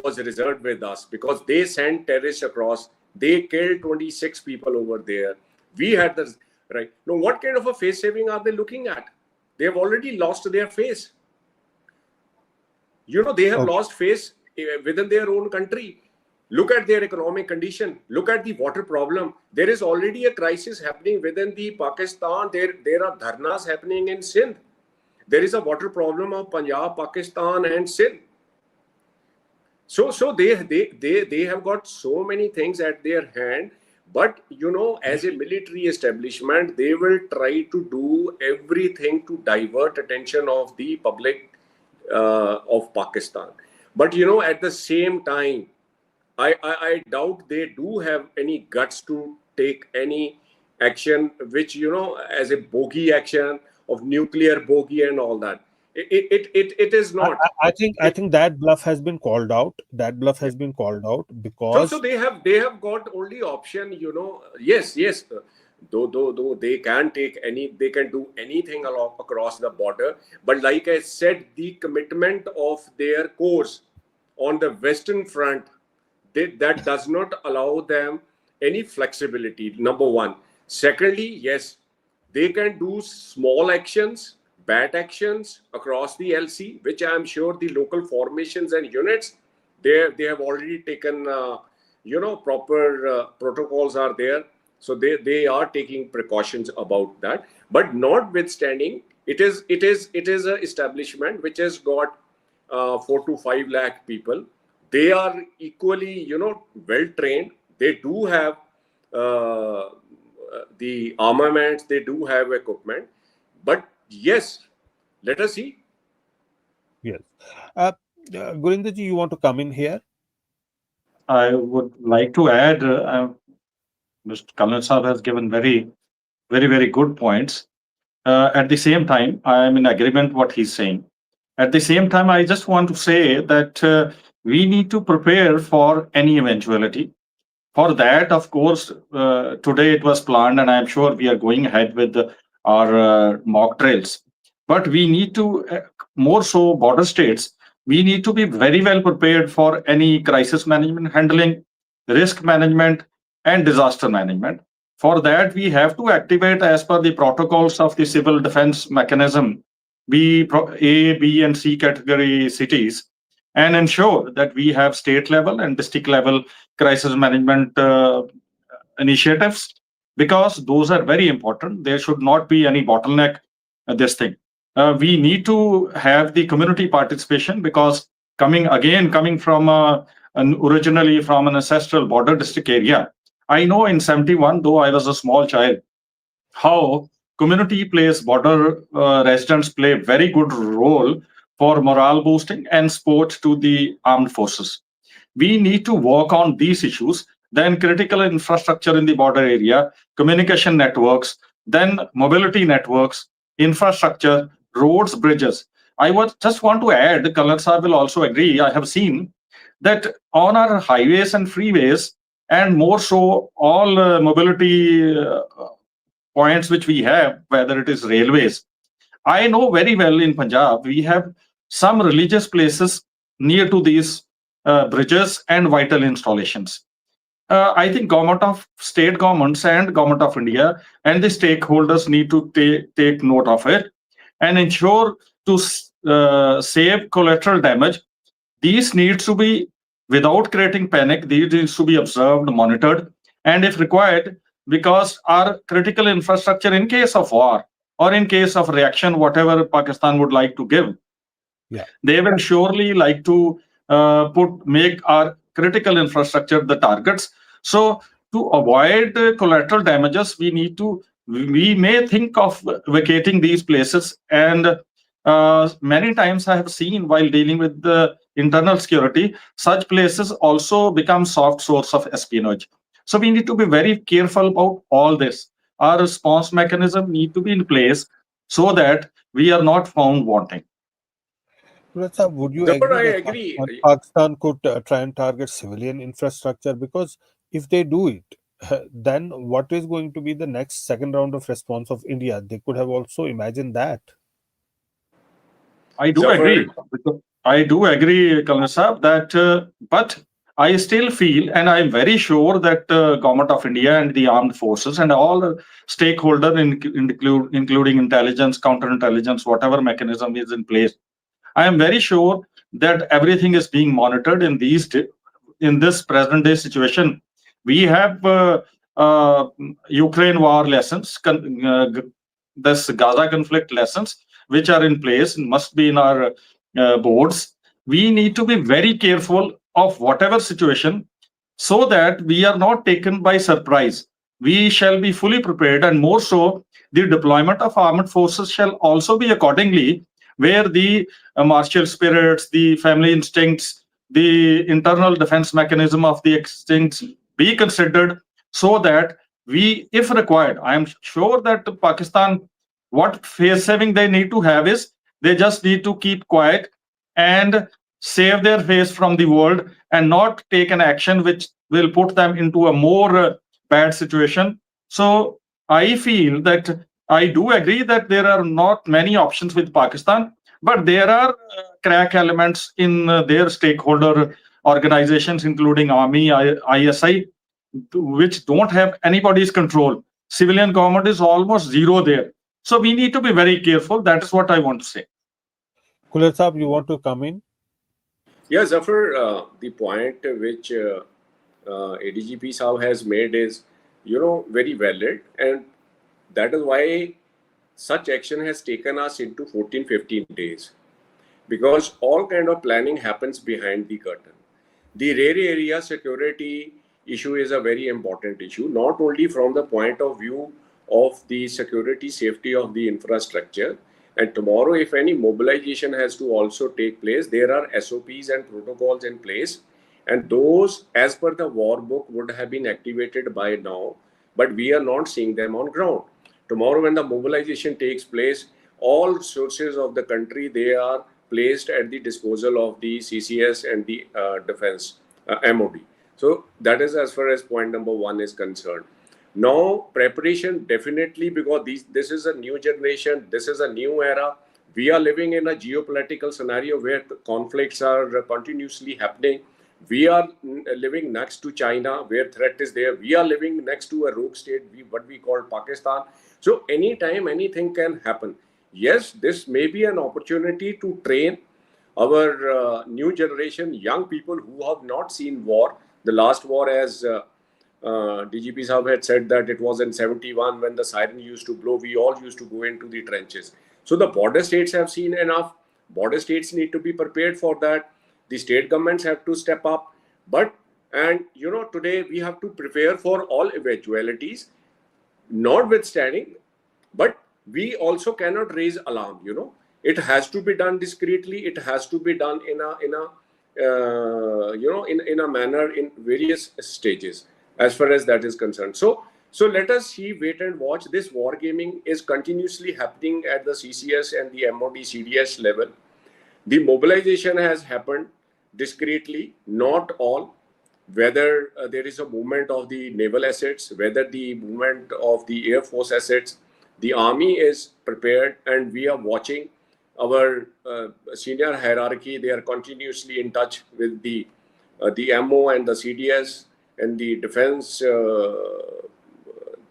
was reserved with us because they sent terrorists across. They killed 26 people over there. We had the right. Now, what kind of a face saving are they looking at? They have already lost their face. They have lost face within their own country. Look at their economic condition. Look at the water problem. There is already a crisis happening within the Pakistan. There are dharnas happening in Sindh. There is a water problem of Punjab, Pakistan, and Sindh. So they have got so many things at their hand. But, as a military establishment, they will try to do everything to divert attention of the public of Pakistan. But, at the same time, I doubt they do have any guts to take any action, which, as a bogey action of nuclear bogey and all that. It is not. I think that bluff has been called out. That bluff has been called out because so they have got only option. Yes. Though they can do anything across the border. But like I said, the commitment of their course on the Western front, that does not allow them any flexibility. Number one. Secondly, yes, they can do small actions, bad actions across the LC, which I am sure the local formations and units, they have already taken, proper protocols are there. So they are taking precautions about that. But notwithstanding, it is an establishment which has got 4 to 5 lakh people. They are equally, well trained. They do have the armaments. They do have equipment. But yes, let us see. Yes. Gurinderji, you want to come in here? I would like to add, Mr. Kalnan Sahab has given very, very good points. At the same time, I am in agreement what he's saying. At the same time, I just want to say that we need to prepare for any eventuality. For that, of course, today it was planned, and I'm sure we are going ahead with our mock drills. But we need to, more so border states, we need to be very well prepared for any crisis management handling, risk management, and disaster management. For that, we have to activate as per the protocols of the civil defense mechanism, A, B, and C category cities, and ensure that we have state level and district level crisis management initiatives, because those are very important. There should not be any bottleneck this thing. We need to have the community participation, because coming from originally from an ancestral border district area, I know in 71, though I was a small child, how community border residents play a very good role for morale boosting and support to the armed forces. We need to work on these issues, then critical infrastructure in the border area, communication networks, then mobility networks, infrastructure, roads, bridges. I just want to add, Kalnan Sahab will also agree, I have seen that on our highways and freeways, and more so all mobility points which we have, whether it is railways, I know very well in Punjab, we have some religious places near to these bridges and vital installations. I think state governments and government of India and the stakeholders need to take note of it and ensure to save collateral damage. These needs to be, without creating panic, these needs to be observed, monitored, and if required, because our critical infrastructure in case of war or in case of reaction, whatever Pakistan would like to give, they will surely like to make our critical infrastructure the targets. So to avoid collateral damages, we may think of vacating these places. And many times I have seen, while dealing with the internal security, such places also become soft source of espionage. So we need to be very careful about all this. Our response mechanism need to be in place so that we are not found wanting. Would you agree that Pakistan could try and target civilian infrastructure? Because if they do it, then what is going to be the next second round of response of India? They could have also imagined that. I do agree. I do agree, Colonel Saab, that but I still feel, and I'm very sure that Government of India and the armed forces and all stakeholders, including intelligence, counterintelligence, whatever mechanism is in place, I am very sure that everything is being monitored in this present day situation. We have Ukraine war lessons, this Gaza conflict lessons, which are in place, must be in our boards. We need to be very careful of whatever situation so that we are not taken by surprise. We shall be fully prepared, and more so, the deployment of armed forces shall also be accordingly, where the martial spirits, the family instincts, the internal defense mechanism of the instincts be considered, so that we, if required, I am sure that Pakistan, what face saving they need to have is, they just need to keep quiet and save their face from the world and not take an action which will put them into a more bad situation. So I feel that I do agree that there are not many options with Pakistan, but there are crack elements in their stakeholder organizations, including Army, ISI, which don't have anybody's control. Civilian government is almost zero there. So we need to be very careful. That is what I want to say. Kuler Saab, you want to come in? Yes, Zafar, the point which ADGP Saab has made is, very valid, and that is why such action has taken us into 14-15 days, because all kind of planning happens behind the curtain. The rare area security issue is a very important issue, not only from the point of view of the security safety of the infrastructure. And tomorrow, if any mobilization has to also take place, there are SOPs and protocols in place, and those, as per the war book, would have been activated by now, but we are not seeing them on ground. Tomorrow, when the mobilization takes place, all sources of the country, they are placed at the disposal of the CCS and the defense MOD. So that is as far as point number one is concerned. Now, preparation definitely, because this is a new generation, this is a new era. We are living in a geopolitical scenario where conflicts are continuously happening. We are living next to China, where threat is there. We are living next to a rogue state, what we call Pakistan. So anytime anything can happen. Yes, this may be an opportunity to train our new generation, young people who have not seen war. The last war, as DGP Saab had said, that it was in 71 when the siren used to blow, we all used to go into the trenches. So the border states have seen enough. Border states need to be prepared for that. The state governments have to step up. Today we have to prepare for all eventualities, notwithstanding, but we also cannot raise alarm. It has to be done discreetly. It has to be done in a manner in various stages, as far as that is concerned. So let us see, wait and watch. This wargaming is continuously happening at the CCS and the MOD CDS level. The mobilization has happened discreetly, not all. Whether there is a movement of the naval assets, whether the movement of the Air Force assets, the Army is prepared, and we are watching. Our senior hierarchy, they are continuously in touch with the MO and the CDS and the defense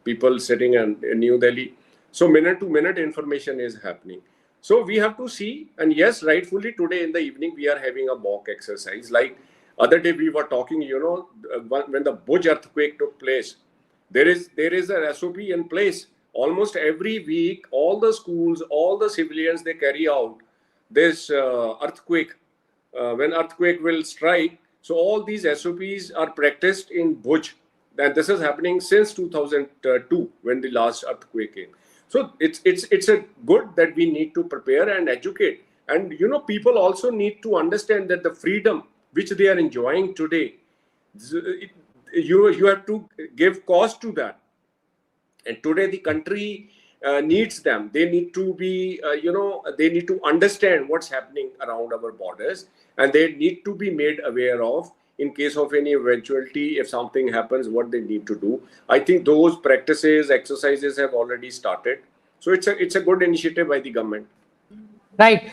people sitting in New Delhi. So minute to minute information is happening. So we have to see, and yes, rightfully today in the evening we are having a mock exercise. Like other day we were talking, when the Bhuj earthquake took place, there is a SOP in place. Almost every week, all the schools, all the civilians, they carry out this earthquake. When earthquake will strike, so all these SOPs are practiced in Bhuj. And this is happening since 2002 when the last earthquake came. So it's a good that we need to prepare and educate. And people also need to understand that the freedom which they are enjoying today, you have to give cost to that. And today the country needs them. They need to be, they need to understand what's happening around our borders, and they need to be made aware of in case of any eventuality, if something happens, what they need to do. I think those practices, exercises have already started. So it's a good initiative by the government. Right.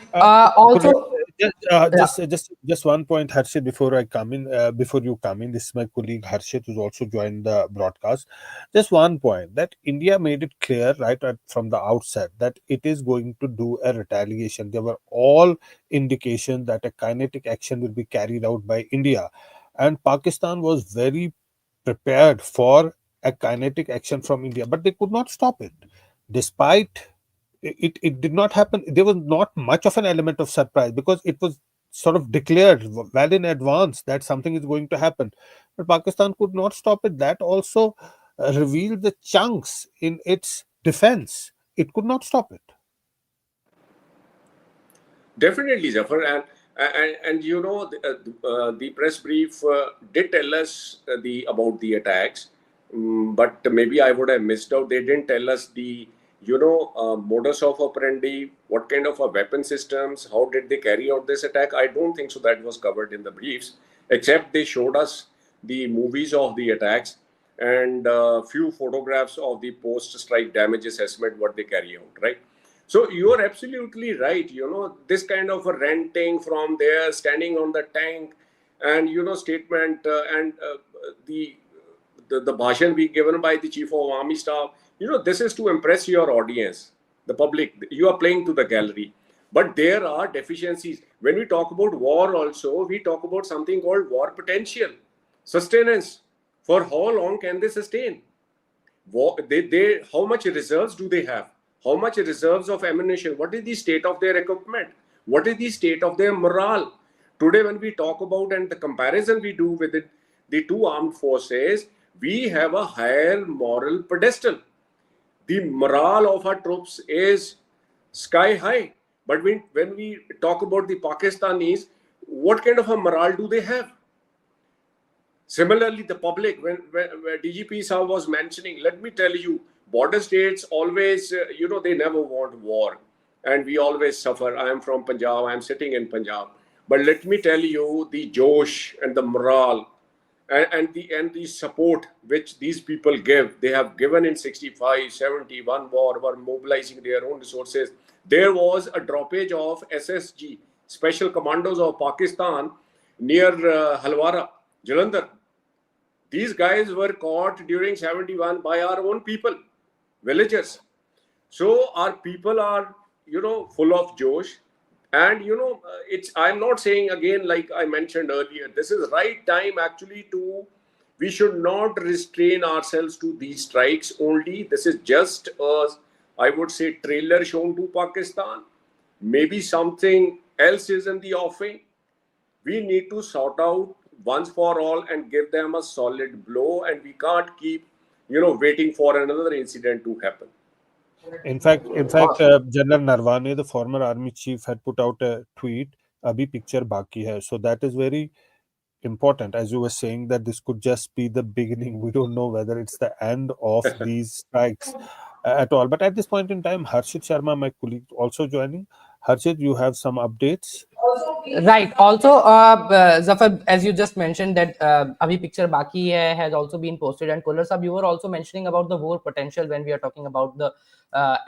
Just one point, Harshit, before I come in, before you come in, this is my colleague Harshit, who's also joined the broadcast. Just one point, that India made it clear right from the outset that it is going to do a retaliation. There were all indications that a kinetic action will be carried out by India, and Pakistan was very prepared for a kinetic action from India, but they could not stop it. Despite it did not happen. There was not much of an element of surprise because it was sort of declared well in advance that something is going to happen. But Pakistan could not stop it. That also revealed the chunks in its defense. It could not stop it. Definitely, Zafar, and the press brief did tell us about the attacks, but maybe I would have missed out. They didn't tell us the modus of operandi, what kind of a weapon systems, how did they carry out this attack. I don't think so that was covered in the briefs, except they showed us the movies of the attacks and a few photographs of the post-strike damage assessment, what they carry out, right? So you are absolutely right. This kind of a renting from there, standing on the tank, and statement and the bhashan be given by the chief of army staff. This is to impress your audience, the public. You are playing to the gallery, but there are deficiencies. When we talk about war, also we talk about something called war potential, sustenance. For how long can they sustain? How much reserves do they have? How much reserves of ammunition? What is the state of their equipment? What is the state of their morale? Today, when we talk about and the comparison we do with the two armed forces, we have a higher moral pedestal. The morale of our troops is sky high. But when we talk about the Pakistanis, what kind of a morale do they have? Similarly, the public, when DGP Saab was mentioning, let me tell you, border states always, they never want war. And we always suffer. I am from Punjab. I am sitting in Punjab. But let me tell you, the josh and the morale and the support which these people give, they have given in 65, 71 war, were mobilizing their own resources. There was a droppage of SSG, Special Commandos of Pakistan, near Halwara, Jalandhar. These guys were caught during 71 by our own people, villagers. So our people are, full of josh. And, I'm not saying again, like I mentioned earlier, this is right time actually we should not restrain ourselves to these strikes only. This is just I would say, trailer shown to Pakistan. Maybe something else is in the offing. We need to sort out once for all and give them a solid blow, and we can't keep waiting for another incident to happen. In fact, General Narwane, the former army chief, had put out a tweet, "Abhi picture baki hai." So that is very important, as you were saying, that this could just be the beginning. We don't know whether it's the end of these strikes at all. But at this point in time, Harshit Sharma, my colleague, also joining. Harshit, you have some updates? Right. Also, Zafar, as you just mentioned that Abhi Picture Baki Hai has also been posted, and Kolar Sahab, you were also mentioning about the war potential when we are talking about the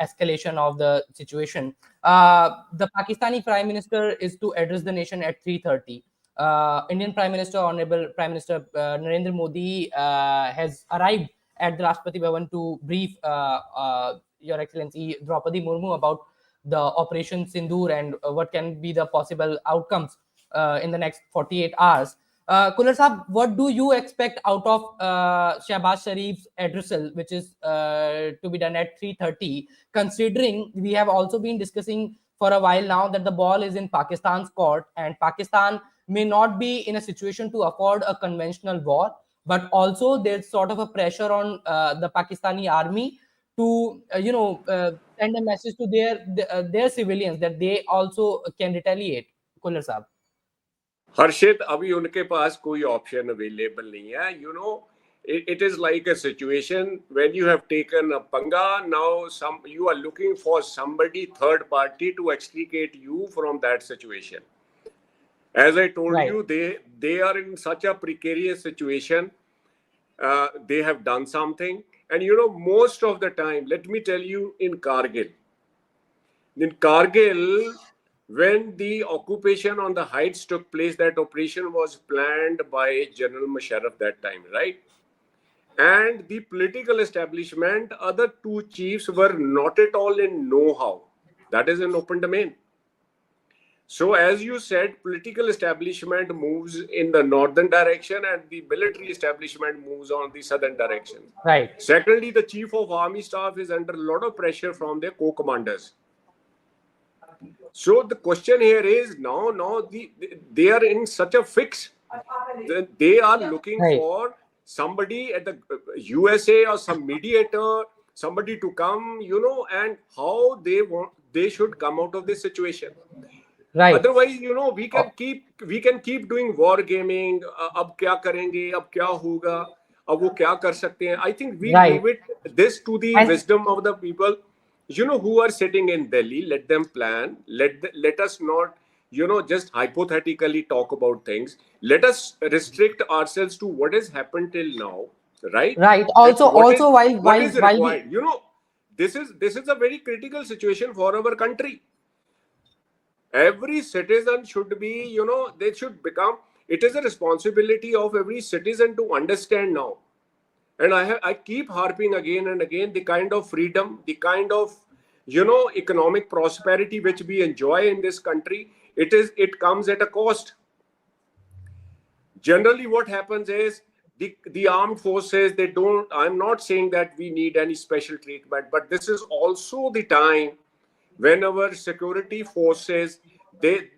escalation of the situation. The Pakistani Prime Minister is to address the nation at 3:30. Indian Prime Minister, Honorable Prime Minister Narendra Modi has arrived at the Rashtrapati Bhavan to brief Your Excellency Draupadi Murmu about the Operation Sindur and what can be the possible outcomes in the next 48 hours. Kular Sahab, what do you expect out of Shehbaz Sharif's addressal, which is to be done at 3:30, considering we have also been discussing for a while now that the ball is in Pakistan's court and Pakistan may not be in a situation to afford a conventional war, but also there's sort of a pressure on the Pakistani army to send a message to their civilians that they also can retaliate. Kular Sahab. हर्षित अभी उनके पास कोई option available नहीं है. You know, it is like a situation when you have taken a panga. Now you are looking for somebody, third party, to extricate you from that situation. As I told you, they are in such a precarious situation. They have done something, and most of the time, let me tell you, in Kargil, when the occupation on the heights took place, that operation was planned by General Musharraf that time, right? And the political establishment, other two chiefs were not at all in know-how. That is an open domain. So as you said, political establishment moves in the northern direction and the military establishment moves on the southern direction. Right. Secondly, the chief of army staff is under a lot of pressure from their co-commanders. So the question here is now they are in such a fix. They are looking for somebody at the USA or some mediator, somebody to come, and how they should come out of this situation. Right. Otherwise, we can keep doing war gaming. अब क्या करेंगे? अब क्या होगा? अब वो क्या कर सकते हैं? I think we leave this to the wisdom of the people, who are sitting in Delhi. Let them plan. Let us not, just hypothetically talk about things. Let us restrict ourselves to what has happened till now, right? Right. Also, what is required. This is a very critical situation for our country. Every citizen should be, they should become. It is a responsibility of every citizen to understand now. And I keep harping again and again the kind of freedom, the kind of, economic prosperity which we enjoy in this country. It comes at a cost. Generally, what happens is the armed forces, I'm not saying that we need any special treatment, but this is also the time when our security forces, the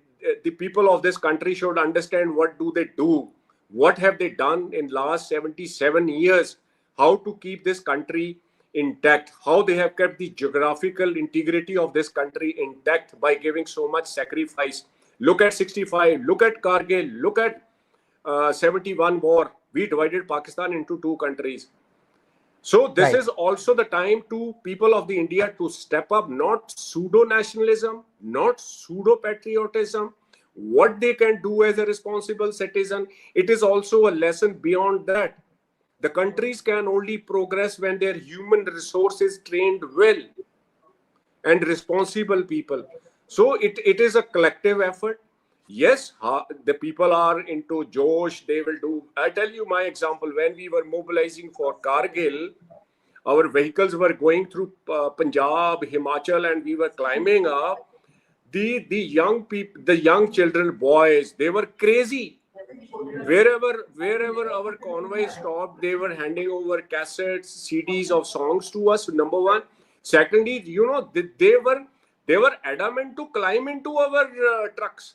people of this country should understand what do they do, what have they done in last 77 years, how to keep this country intact, how they have kept the geographical integrity of this country intact by giving so much sacrifice. Look at 65, look at Kargil, look at 71 war. We divided Pakistan into two countries. So this is also the time to people of the India to step up, not pseudo-nationalism, not pseudo-patriotism, what they can do as a responsible citizen. It is also a lesson beyond that. The countries can only progress when their human resources trained well and responsible people. So it is a collective effort. Yes, the people are into Josh, they will do. I tell you my example, when we were mobilizing for Kargil, our vehicles were going through Punjab, Himachal, and we were climbing up. The young people, the young children, boys, they were crazy. Wherever our convoy stopped, they were handing over cassettes, CDs of songs to us, number one. Secondly, they were adamant to climb into our trucks.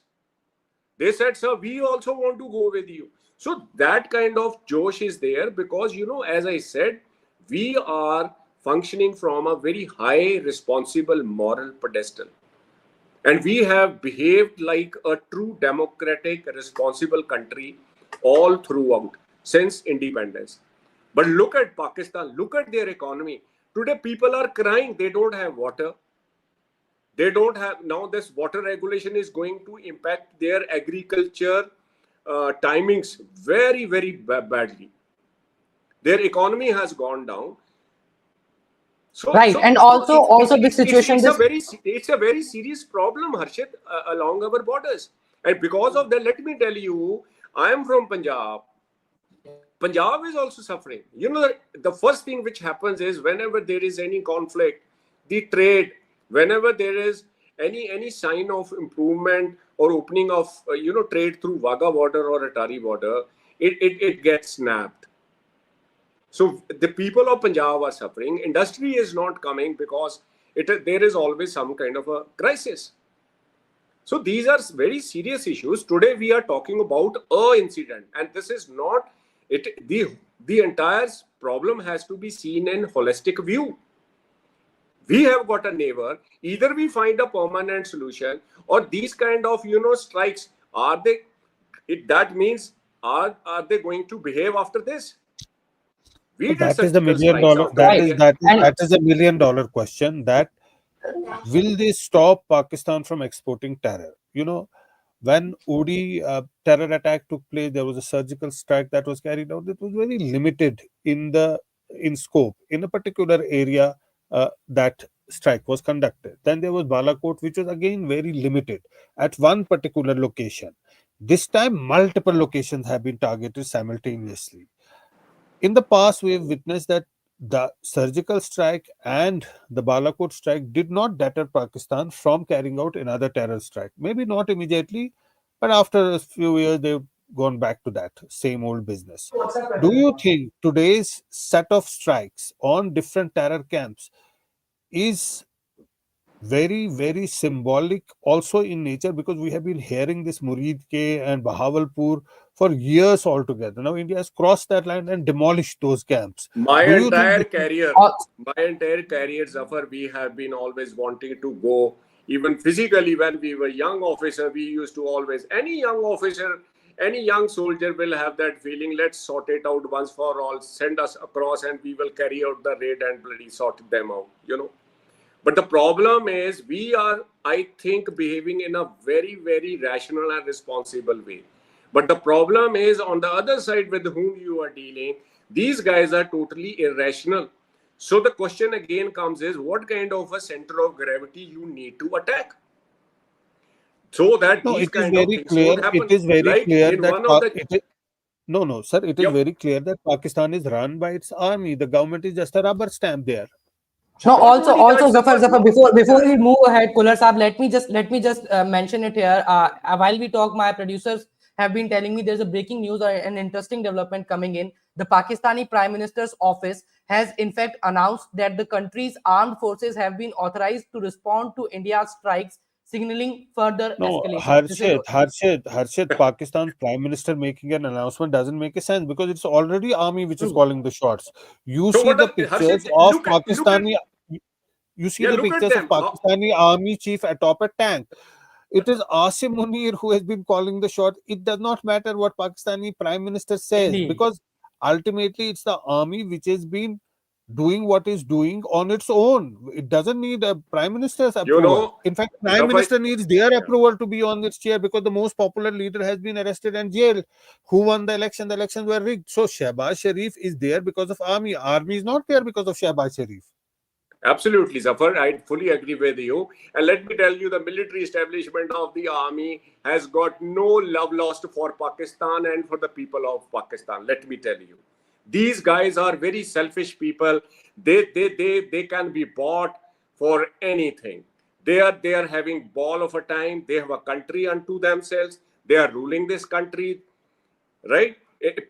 They said, sir, we also want to go with you. So that kind of Josh is there because, as I said, we are functioning from a very high, responsible, moral pedestal. And we have behaved like a true democratic, responsible country all throughout since independence. But look at Pakistan, look at their economy. Today, people are crying. They don't have water. They don't have, now this water regulation is going to impact their agriculture timings very, very badly. Their economy has gone down. And also this situation. It's a very serious problem, Harshit, along our borders. And because of that, let me tell you, I am from Punjab. Punjab is also suffering. You know, the first thing which happens is whenever there is any conflict, the trade, whenever there is any sign of improvement or opening of trade through Wagah border or Atari border, it gets snapped. So the people of Punjab are suffering. Industry is not coming because there is always some kind of a crisis. So these are very serious issues. Today we are talking about a incident, and this is not it. The entire problem has to be seen in holistic view. We have got a neighbor. Either we find a permanent solution, or these kind of strikes, are they? That means are they going to behave after this? We did That is the surgical $1 million. strikes after That is a $1 million question. That will they stop Pakistan from exporting terror? You know, when Uri terror attack took place, there was a surgical strike that was carried out. It was very limited in scope in a particular area that strike was conducted. Then there was Balakot, which was again very limited at one particular location. This time, multiple locations have been targeted simultaneously. In the past, we have witnessed that the surgical strike and the Balakot strike did not deter Pakistan from carrying out another terror strike. Maybe not immediately, but after a few years, they've gone back to that same old business. Do you think today's set of strikes on different terror camps is very, very symbolic also in nature? Because we have been hearing this Muridke and Bahawalpur for years altogether. Now India has crossed that line and demolished those camps. My Do you entire think career, Zafar, we have been always wanting to go. Even physically, when we were young officer, we used to always, any young officer, any young soldier will have that feeling, let's sort it out once for all, send us across and we will carry out the raid and bloody sort them out, But the problem is we are, I think, behaving in a very, very rational and responsible way. But the problem is on the other side with whom you are dealing, these guys are totally irrational. So the question again comes is what kind of a center of gravity you need to attack? So that these kind of things won't happen. It is very like clear in that one of the no, sir. It is very clear that Pakistan is run by its army. The government is just a rubber stamp there. No, also, Zafar, before we move ahead, Kular Saab, let me just mention it here. While we talk, my producers have been telling me there's a breaking news or an interesting development coming in. The Pakistani Prime Minister's office has in fact announced that the country's armed forces have been authorized to respond to India's strikes, signaling further escalation. Harshit, Pakistan's Prime Minister making an announcement doesn't make a sense because it's already army which is calling the shots. You see the pictures of Pakistani. You see the pictures of Pakistani army chief atop a tank. It is Asim Munir who has been calling the shot. It does not matter what Pakistani Prime Minister says because ultimately it's the army which has been doing what is doing on its own. It doesn't need a Prime Minister's approval. In fact, Prime Minister needs their approval to be on its chair because the most popular leader has been arrested and jailed. Who won the election? The elections were rigged. So Shehbaz Sharif is there because of army. Army is not there because of Shehbaz Sharif. Absolutely, Zafar. I fully agree with you. And let me tell you, the military establishment of the army has got no love lost for Pakistan and for the people of Pakistan. Let me tell you. These guys are very selfish people. They can be bought for anything. They are having ball of a time. They have a country unto themselves. They are ruling this country, right?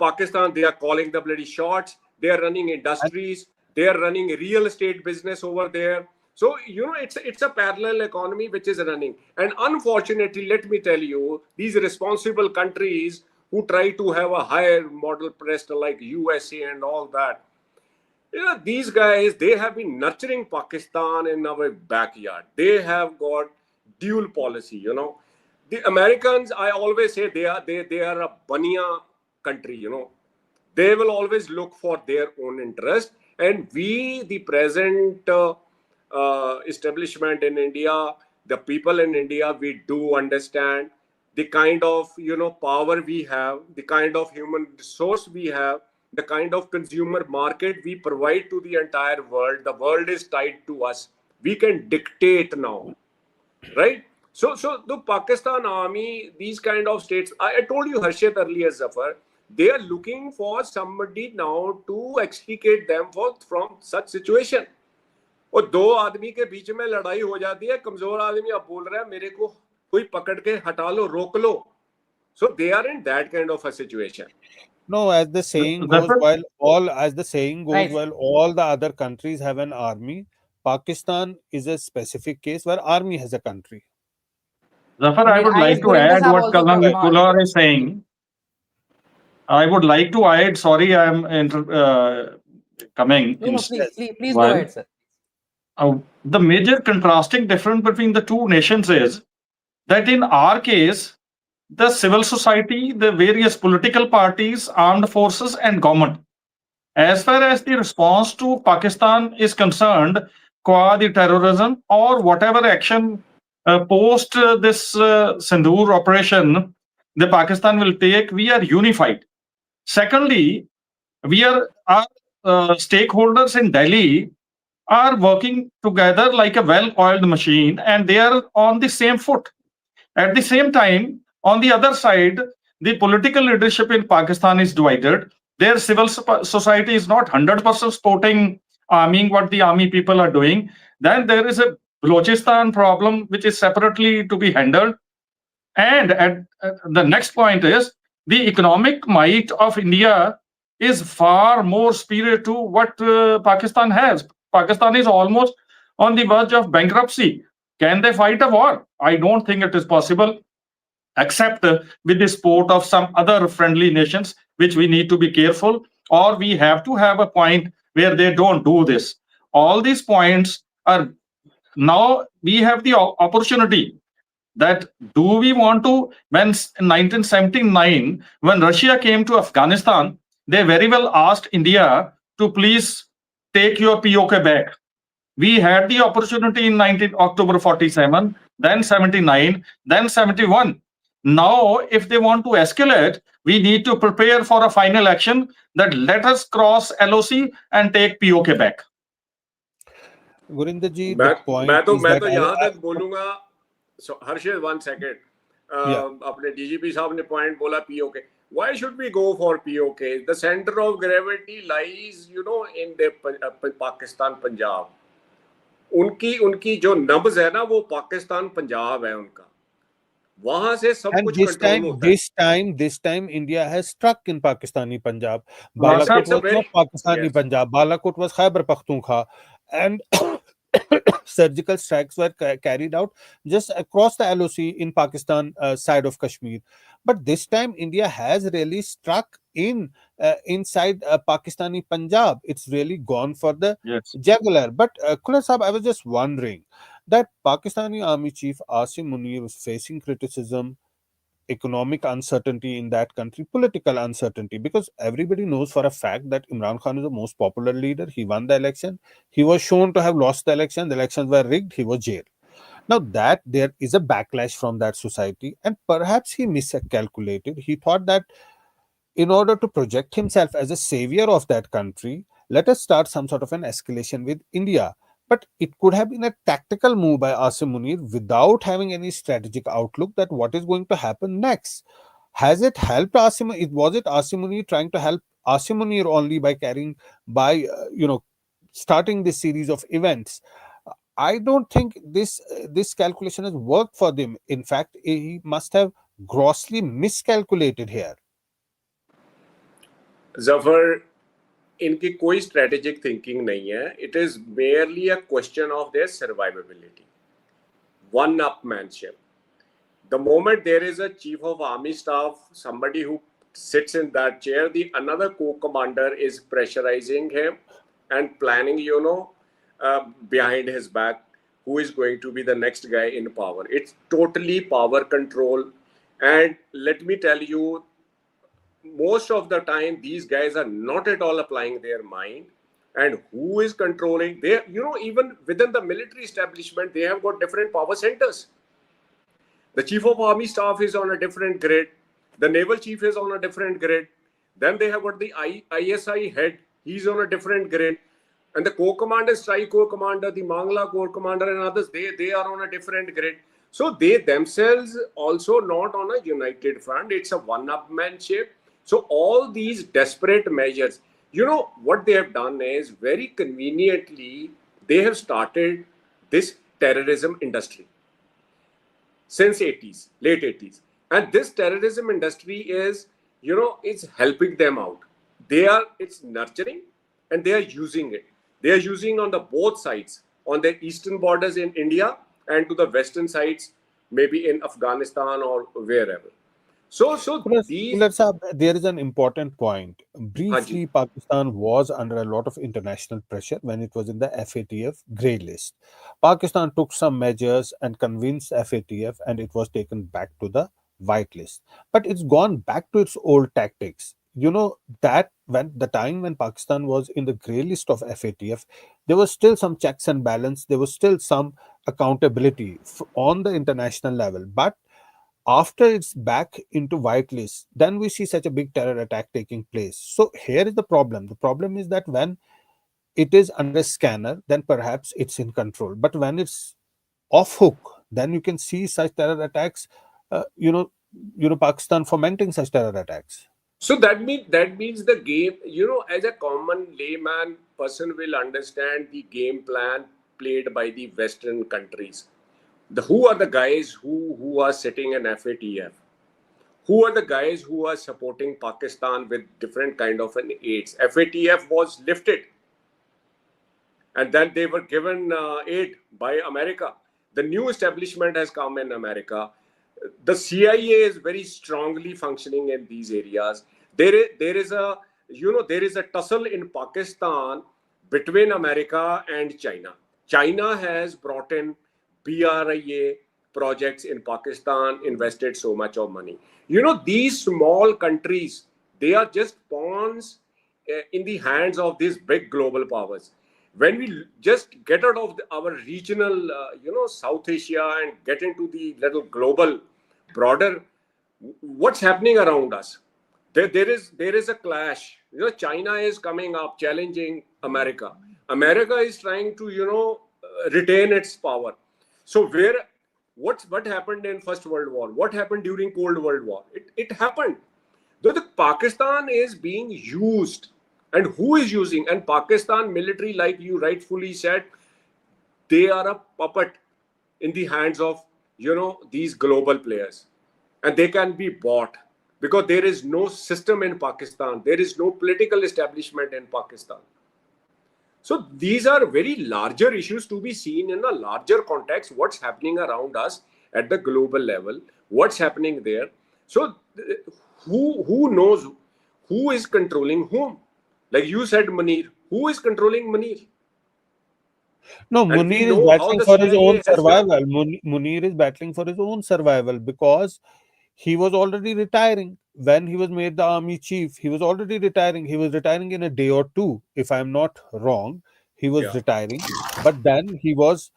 Pakistan, they are calling the bloody shots. They are running industries. They are running real estate business over there. So, it's a parallel economy which is running. And unfortunately, let me tell you, these responsible countries who try to have a higher model press like USA and all that, these guys, they have been nurturing Pakistan in our backyard. They have got dual policy, The Americans, I always say they are a bania country, They will always look for their own interest. And we, the present establishment in India, the people in India, we do understand the kind of, power we have, the kind of human resource we have, the kind of consumer market we provide to the entire world. The world is tied to us. We can dictate now, right? So the Pakistan army, these kind of states, I told you Harshit earlier, Zafar, they are looking for somebody now to extricate them from such situation. और दो आदमी के बीच में लड़ाई हो जाती है, कमजोर आदमी अब बोल रहा है मेरे को कोई पकड़ के हटा लो, रोक लो. So they are in that kind of a situation. No, as the saying goes, while all the other countries have an army, Pakistan is a specific case where army has a country. Zafar, I would like to add what Colonel Kular is saying. I would like to add, sorry, I am coming. No, please go ahead, sir. The major contrasting difference between the two nations is that in our case, the civil society, the various political parties, armed forces, and government, as far as the response to Pakistan is concerned, qua the terrorism or whatever action post this Sindoor operation, the Pakistan will take, we are unified. Secondly, our stakeholders in Delhi are working together like a well-oiled machine, and they are on the same foot. At the same time, on the other side, the political leadership in Pakistan is divided. Their civil society is not 100% supporting arming what the army people are doing. Then there is a Balochistan problem which is separately to be handled. And the next point is the economic might of India is far more superior to what Pakistan has. Pakistan is almost on the verge of bankruptcy. Can they fight a war? I don't think it is possible, except with the support of some other friendly nations, which we need to be careful, or we have to have a point where they don't do this. All these points are now we have the opportunity that do we want to, when in 1979, when Russia came to Afghanistan, they very well asked India to please take your POK back. We had the opportunity in October 47, then 79, then 71. Now, if they want to escalate, we need to prepare for a final action that let us cross LOC and take POK back. Gurinder ji, the point मैं तो is यहाँ तक बोलूंगा. So Harshit, 1 second. अपने DGP साहब ने point बोला POK. Why should we go for POK? The center of gravity lies, in the Pakistan, Punjab. उनकी जो नब्ज है ना, वो पाकिस्तान पंजाब है उनका. वहां से सब कुछ कंट्रोल होता है. This time India has struck in Pakistani Punjab. Balakot was not Pakistani Punjab. Balakot was Khyber Pakhtunkhwa, and surgical strikes were carried out just across the LOC in Pakistan side of Kashmir. But this time India has really struck in inside Pakistani Punjab. It's really gone for the jugular. But Kular Sahab, I was just wondering that Pakistani Army Chief Asim Munir was facing criticism, economic uncertainty in that country, political uncertainty, because everybody knows for a fact that Imran Khan is the most popular leader. He won the election. He was shown to have lost the election. The elections were rigged. He was jailed. Now that there is a backlash from that society, and perhaps he miscalculated. He thought that in order to project himself as a savior of that country, let us start some sort of an escalation with India. But it could have been a tactical move by Asim Munir without having any strategic outlook that what is going to happen next. Has it helped Asim? Was it Asim Munir trying to help Asim Munir only by starting this series of events? I don't think this calculation has worked for them. In fact, he must have grossly miscalculated here. Zafar, इनकी कोई strategic thinking नहीं है. It is merely a question of their survivability, one-upmanship. The moment there is a chief of army staff, somebody who sits in that chair, the another co-commander is pressurizing him and planning, behind his back, who is going to be the next guy in power. It's totally power control. And let me tell you, most of the time, these guys are not at all applying their mind. And who is controlling? They, even within the military establishment, they have got different power centers. The chief of army staff is on a different grid. The naval chief is on a different grid. Then they have got the ISI head. He's on a different grid. And the co-commander, strike corps commander, the Mangla corps commander and others, they are on a different grid. So they themselves also not on a united front. It's a one-upmanship. So all these desperate measures, what they have done is very conveniently, they have started this terrorism industry since 80s, late 80s. And this terrorism industry is, it's helping them out. It's nurturing and they are using it. They are using on the both sides, on the eastern borders in India and to the western sides, maybe in Afghanistan or wherever. So these... There is an important point. Haji. Briefly, Pakistan was under a lot of international pressure when it was in the FATF grey list. Pakistan took some measures and convinced FATF, and it was taken back to the white list. But it's gone back to its old tactics. That when the time when Pakistan was in the grey list of FATF, there was still some checks and balance. There was still some accountability on the international level. But after it's back into whitelist, then we see such a big terror attack taking place. So here is the problem. The problem is that when it is under a scanner, then perhaps it's in control. But when it's off hook, then you can see such terror attacks. Pakistan fomenting such terror attacks. So that means the game. As a common layman person will understand the game plan played by the Western countries. Who are the guys who are sitting in FATF? Who are the guys who are supporting Pakistan with different kind of an aids? FATF was lifted, and then they were given aid by America. The new establishment has come in America. The CIA is very strongly functioning in these areas. There is a tussle in Pakistan between America and China. China has brought in BRIA projects in Pakistan, invested so much of money. These small countries, they are just pawns in the hands of these big global powers. When we just get out of our regional, South Asia and get into the little global, broader, what's happening around us? There is a clash. China is coming up, challenging America. America is trying to, retain its power. So what happened in First World War? What happened during Cold World War? It happened. Though the Pakistan is being used, and who is using? And Pakistan military, like you rightfully said, they are a puppet in the hands of these global players, and they can be bought because there is no system in Pakistan. There is no political establishment in Pakistan. So these are very larger issues to be seen in a larger context. What's happening around us at the global level? What's happening there? So who knows who is controlling whom? Like you said, Munir. Who is controlling Munir? No, Munir is battling for his own survival. Munir is battling for his own survival because he was already retiring. When he was made the army chief, he was already retiring. He was retiring in a day or two, if I'm not wrong. He was retiring, but then he was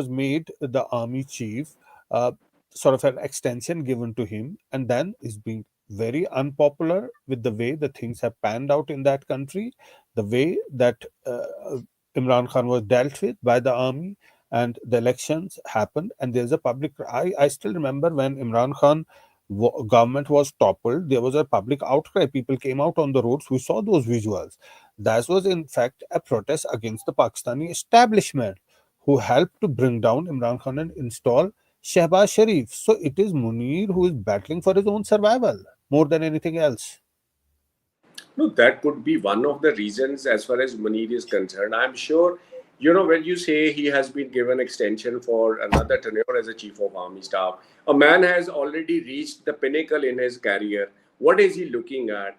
made the army chief, sort of an extension given to him, and then is being very unpopular with the way the things have panned out in that country, the way that Imran Khan was dealt with by the army, and the elections happened, and there's a public. I still remember when Imran Khan government was toppled, there was a public outcry. People came out on the roads. We saw those visuals. That was in fact a protest against the Pakistani establishment who helped to bring down Imran Khan and install Shehbaz Sharif. So it is Munir who is battling for his own survival more than anything else. No, that could be one of the reasons as far as Munir is concerned. I'm sure, when you say he has been given extension for another tenure as a chief of army staff, a man has already reached the pinnacle in his career. What is he looking at?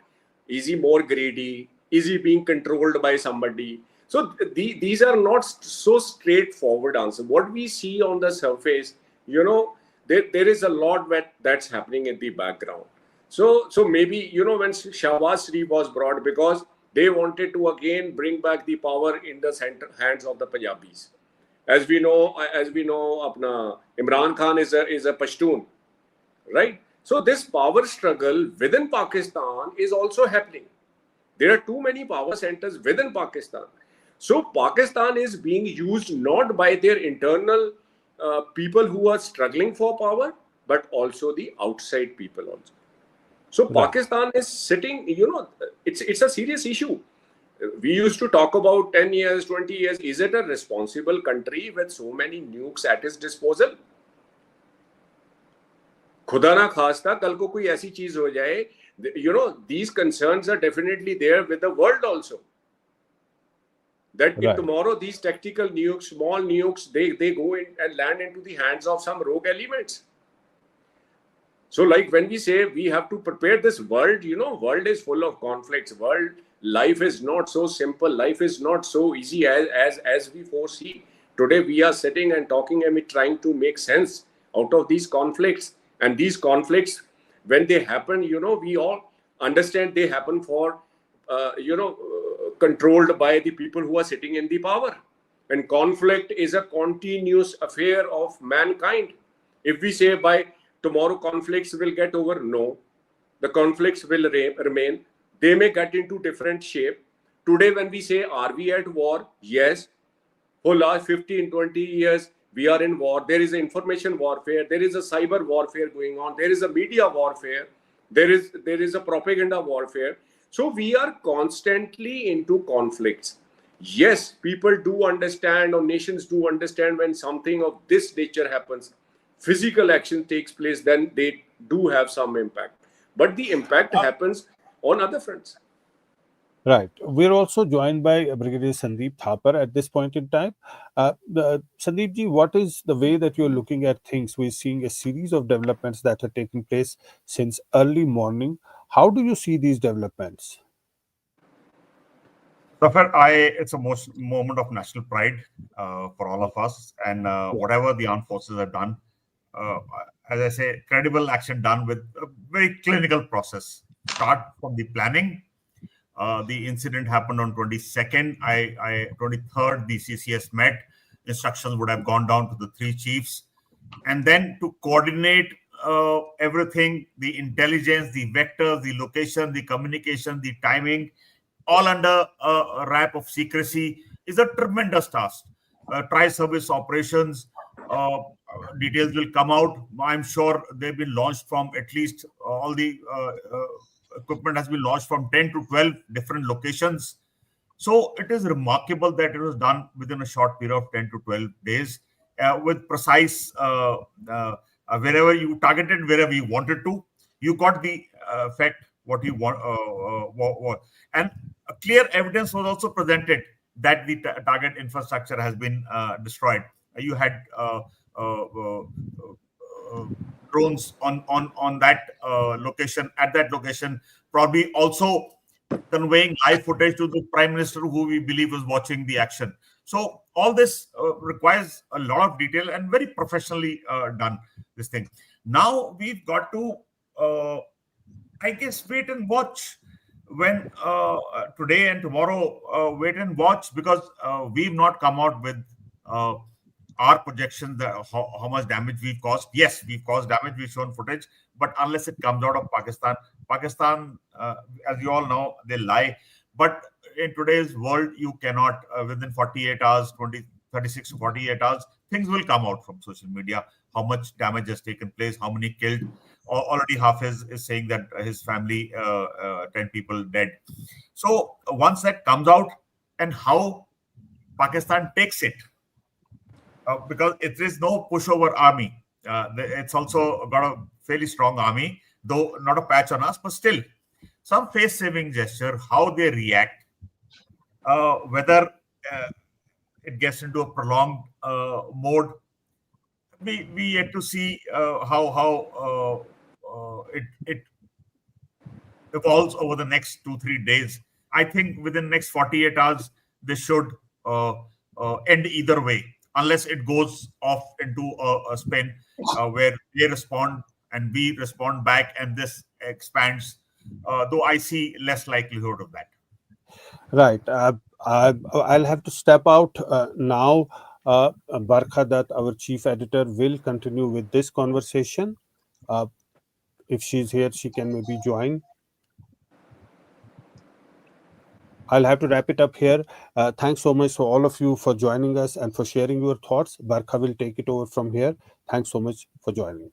Is he more greedy? Is he being controlled by somebody? So these are not so straightforward answers. What we see on the surface, there is a lot that's happening in the background. So maybe, when Shehbaz Sharif was brought, because they wanted to again bring back the power in the hands of the Punjabis. As we know, Imran Khan is a Pashtun, right? So this power struggle within Pakistan is also happening. There are too many power centers within Pakistan. So Pakistan is being used not by their internal, people who are struggling for power, but also the outside people also. So Pakistan is sitting, it's a serious issue. We used to talk about 10 years, 20 years. Is it a responsible country with so many nukes at its disposal? खुदा ना खास्ता कल को कोई ऐसी चीज हो जाए, these concerns are definitely there with the world also. That if tomorrow these tactical nukes, small nukes, they go in and land into the hands of some rogue elements. So like when we say we have to prepare this world, world is full of conflicts. World life is not so simple. Life is not so easy as we foresee. Today we are sitting and talking and we're trying to make sense out of these conflicts. And these conflicts, when they happen, we all understand they happen for, controlled by the people who are sitting in the power. And conflict is a continuous affair of mankind. If we say by tomorrow conflicts will get over, no. The conflicts will remain. They may get into different shape. Today when we say, are we at war? Yes. For last 15, 20 years, we are in war. There is information warfare. There is a cyber warfare going on. There is a media warfare. There is a propaganda warfare. So we are constantly into conflicts. Yes, people do understand, or nations do understand, when something of this nature happens, physical action takes place, then they do have some impact. But the impact happens on other fronts. Right. We're also joined by Brigadier Sandeep Thapar at this point in time. Sandeep ji, what is the way that you're looking at things? We're seeing a series of developments that are taking place since early morning. How do you see these developments? Zafar, it's a moment of national pride for all of us, and whatever the armed forces have done, as I say, credible action done with a very clinical process. Start from the planning. The incident happened on 22nd. 23rd, the CCS met. Instructions would have gone down to the three chiefs. And then to coordinate everything, the intelligence, the vectors, the location, the communication, the timing, all under a wrap of secrecy, is a tremendous task. Tri-service operations, details will come out. I'm sure they've been launched from at least all the equipment has been launched from 10 to 12 different locations. So it is remarkable that it was done within a short period of 10 to 12 days with precise, wherever you targeted, wherever you wanted to, you got the effect what you want. And clear evidence was also presented that the target infrastructure has been destroyed. You had drones on that location, at that location, probably also conveying live footage to the Prime Minister, who we believe was watching the action. So all this requires a lot of detail and very professionally done, this thing. Now we've got to, I guess, wait and watch when today and tomorrow, wait and watch, because we've not come out with our projections, how much damage we've caused. Yes, we've caused damage, we've shown footage, but unless it comes out of Pakistan, as you all know, they lie. But in today's world, you cannot, within 48 hours, 36 to 48 hours, things will come out from social media, how much damage has taken place, how many killed. Already Hafiz is saying that his family, 10 people dead. So once that comes out, and how Pakistan takes it, because it is no pushover army. It's also got a fairly strong army, though not a patch on us, but still some face-saving gesture, how they react, whether it gets into a prolonged mode. We yet to see how it evolves over the next 2-3 days. I think within the next 48 hours, they should end either way, unless it goes off into a spin where they respond and we respond back, and this expands. Though I see less likelihood of that. Right. I'll have to step out now. Barkha, that our chief editor, will continue with this conversation. If she's here, she can maybe join. I'll have to wrap it up here. Thanks so much for all of you for joining us and for sharing your thoughts. Barkha will take it over from here. Thanks so much for joining.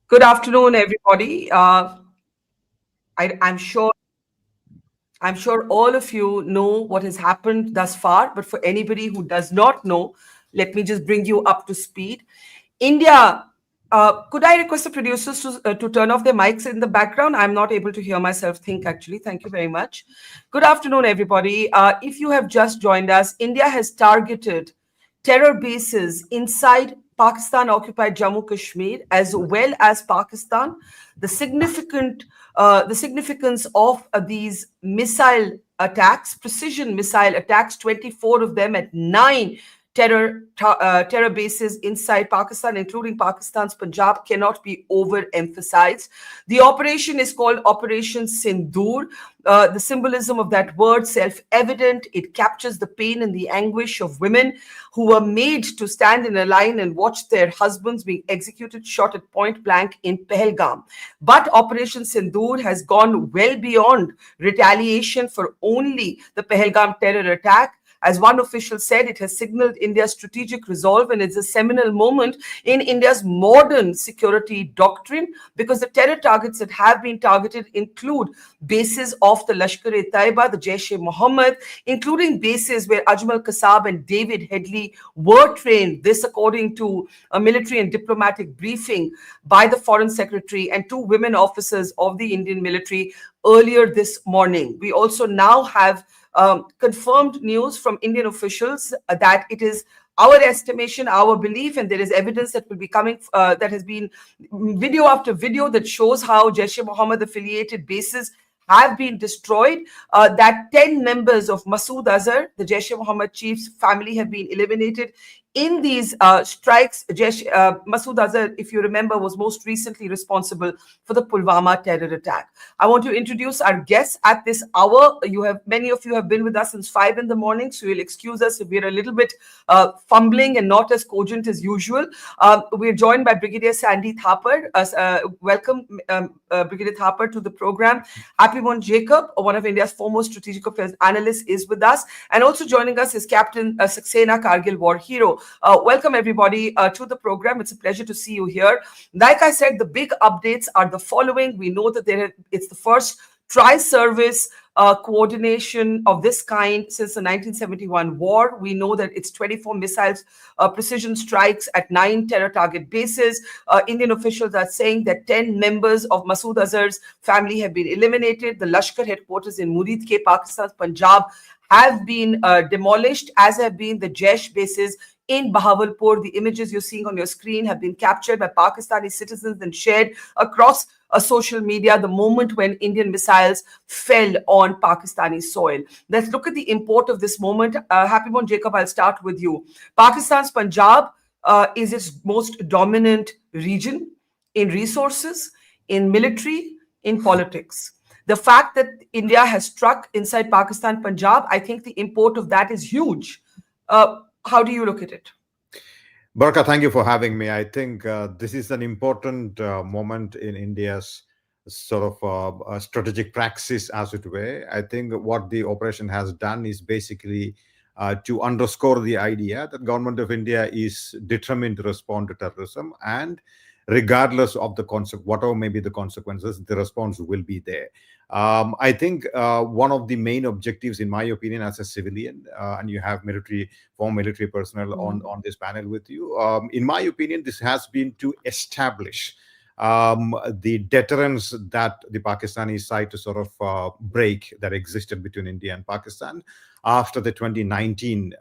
Good afternoon, everybody. I'm sure all of you know what has happened thus far, but for anybody who does not know, let me just bring you up to speed. India, could I request the producers to turn off their mics in the background? I'm not able to hear myself think, actually. Thank you very much. Good afternoon, everybody. If you have just joined us, India has targeted terror bases inside Pakistan-occupied Jammu Kashmir as well as Pakistan. The significance of these missile attacks, precision missile attacks, 24 of them at 9 terror bases inside Pakistan, including Pakistan's Punjab, cannot be overemphasized. The operation is called Operation Sindoor. The symbolism of that word, self-evident. It captures the pain and the anguish of women who were made to stand in a line and watch their husbands being executed, shot at point blank in Pahalgam. But Operation Sindoor has gone well beyond retaliation for only the Pahalgam terror attack. As one official said, it has signaled India's strategic resolve, and it's a seminal moment in India's modern security doctrine, because the terror targets that have been targeted include bases of the Lashkar-e-Taiba, the Jaish-e-Mohammed, including bases where Ajmal Kasab and David Headley were trained. This according to a military and diplomatic briefing by the Foreign Secretary and 2 women officers of the Indian military earlier this morning. We also now have confirmed news from Indian officials that it is our estimation, our belief, and there is evidence that will be coming, that has been video after video that shows how Jaish-e-Mohammed affiliated bases have been destroyed, that 10 members of Masood Azhar, the Jaish-e-Mohammed chief's family, have been eliminated in these strikes. Masood Azhar, if you remember, was most recently responsible for the Pulwama terror attack. I want to introduce our guests at this hour. Many of you have been with us since 5 in the morning, so you'll excuse us if we're a little bit fumbling and not as cogent as usual. We're joined by Brigadier Sandy Thapar. Welcome, Brigadier Thapar, to the program. Happymon Jacob, one of India's foremost strategic affairs analysts, is with us. And also joining us is Captain Saxena, Kargil war hero. Welcome, everybody, to the program. It's a pleasure to see you here. Like I said, the big updates are the following. We know that it's the first tri-service coordination of this kind since the 1971 war. We know that it's 24 missiles, precision strikes at 9 terror target bases. Indian officials are saying that 10 members of Masood Azhar's family have been eliminated. The Lashkar headquarters in Muridke, Pakistan's Punjab, have been demolished, as have been the Jaish bases in Bahawalpur. The images you're seeing on your screen have been captured by Pakistani citizens and shared across social media the moment when Indian missiles fell on Pakistani soil. Let's look at the import of this moment. Happy Born Jacob, I'll start with you. Pakistan's Punjab is its most dominant region in resources, in military, in politics. The fact that India has struck inside Pakistan, Punjab, I think the import of that is huge. How do you look at it? Barkha, thank you for having me. I think this is an important moment in India's sort of strategic praxis, as it were. I think what the operation has done is basically to underscore the idea that government of India is determined to respond to terrorism, and regardless of the whatever may be the consequences, the response will be there. I think one of the main objectives, in my opinion, as a civilian, and you have former military personnel on this panel with you, in my opinion, this has been to establish the deterrence that the Pakistani side to sort of break that existed between India and Pakistan after the 2019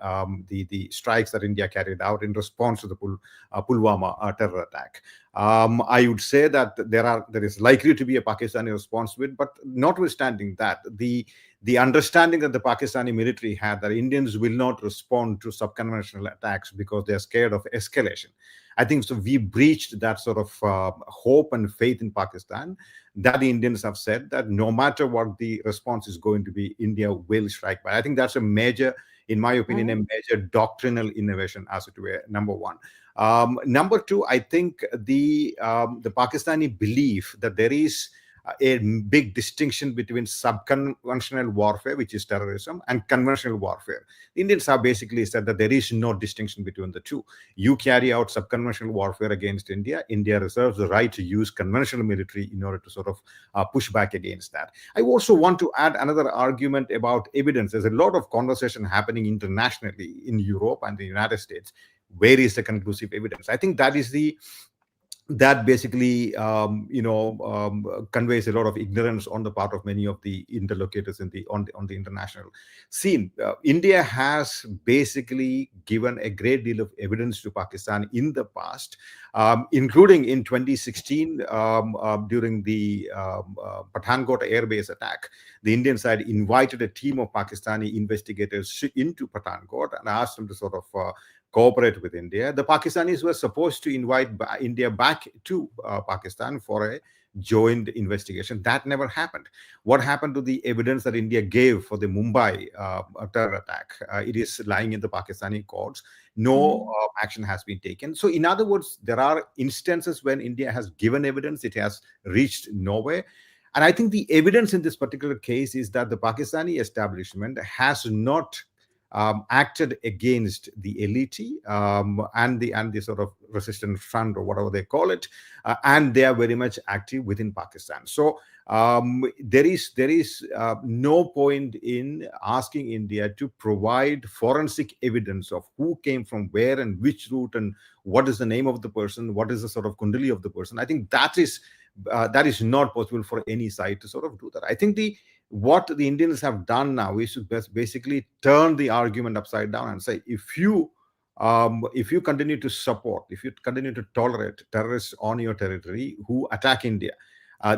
the strikes that India carried out in response to the Pulwama terror attack. I would say that there is likely to be a Pakistani response to it, but notwithstanding that, the understanding that the Pakistani military had that Indians will not respond to subconventional attacks because they are scared of escalation. I think so we breached that sort of hope and faith in Pakistan, that the Indians have said that no matter what the response is going to be, India will strike back. I think that's a major, in my opinion, a major doctrinal innovation, as it were, number one. Number two, I think the Pakistani belief that there is a big distinction between subconventional warfare, which is terrorism, and conventional warfare. The Indians have basically said that there is no distinction between the two. You carry out subconventional warfare against India, India reserves the right to use conventional military in order to sort of push back against that. I also want to add another argument about evidence. There's a lot of conversation happening internationally in Europe and the United States. Where is the conclusive evidence? I think that basically conveys a lot of ignorance on the part of many of the interlocutors on the international scene. India has basically given a great deal of evidence to Pakistan in the past, including in 2016 during the Pathankot airbase attack. The Indian side invited a team of Pakistani investigators into Pathankot and asked them to sort of cooperate with India. The Pakistanis were supposed to invite India back to Pakistan for a joint investigation. That never happened. What happened to the evidence that India gave for the Mumbai terror attack? It is lying in the Pakistani courts. No action has been taken. So in other words, there are instances when India has given evidence, it has reached nowhere. And I think the evidence in this particular case is that the Pakistani establishment has not acted against the elite and the sort of resistant front, or whatever they call it, and they are very much active within Pakistan. So there is no point in asking India to provide forensic evidence of who came from where and which route and what is the name of the person, what is the sort of kundali of the person. I think that is not possible for any side to sort of do that. I think what the Indians have done now is to basically turn the argument upside down and say, if you continue to support, if you continue to tolerate terrorists on your territory who attack India,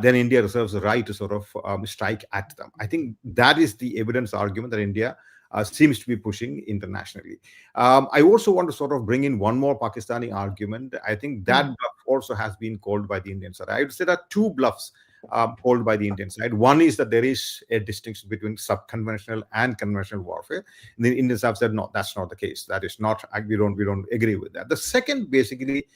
then India reserves the right to sort of strike at them. I think that is the evidence argument that India seems to be pushing internationally. I also want to sort of bring in one more Pakistani argument. I think that bluff also has been called by the Indian side. I would say there are two bluffs called by the Indian side. One is that there is a distinction between subconventional and conventional warfare. The Indians have said, no, that's not the case. That is not, we don't agree with that. The second basically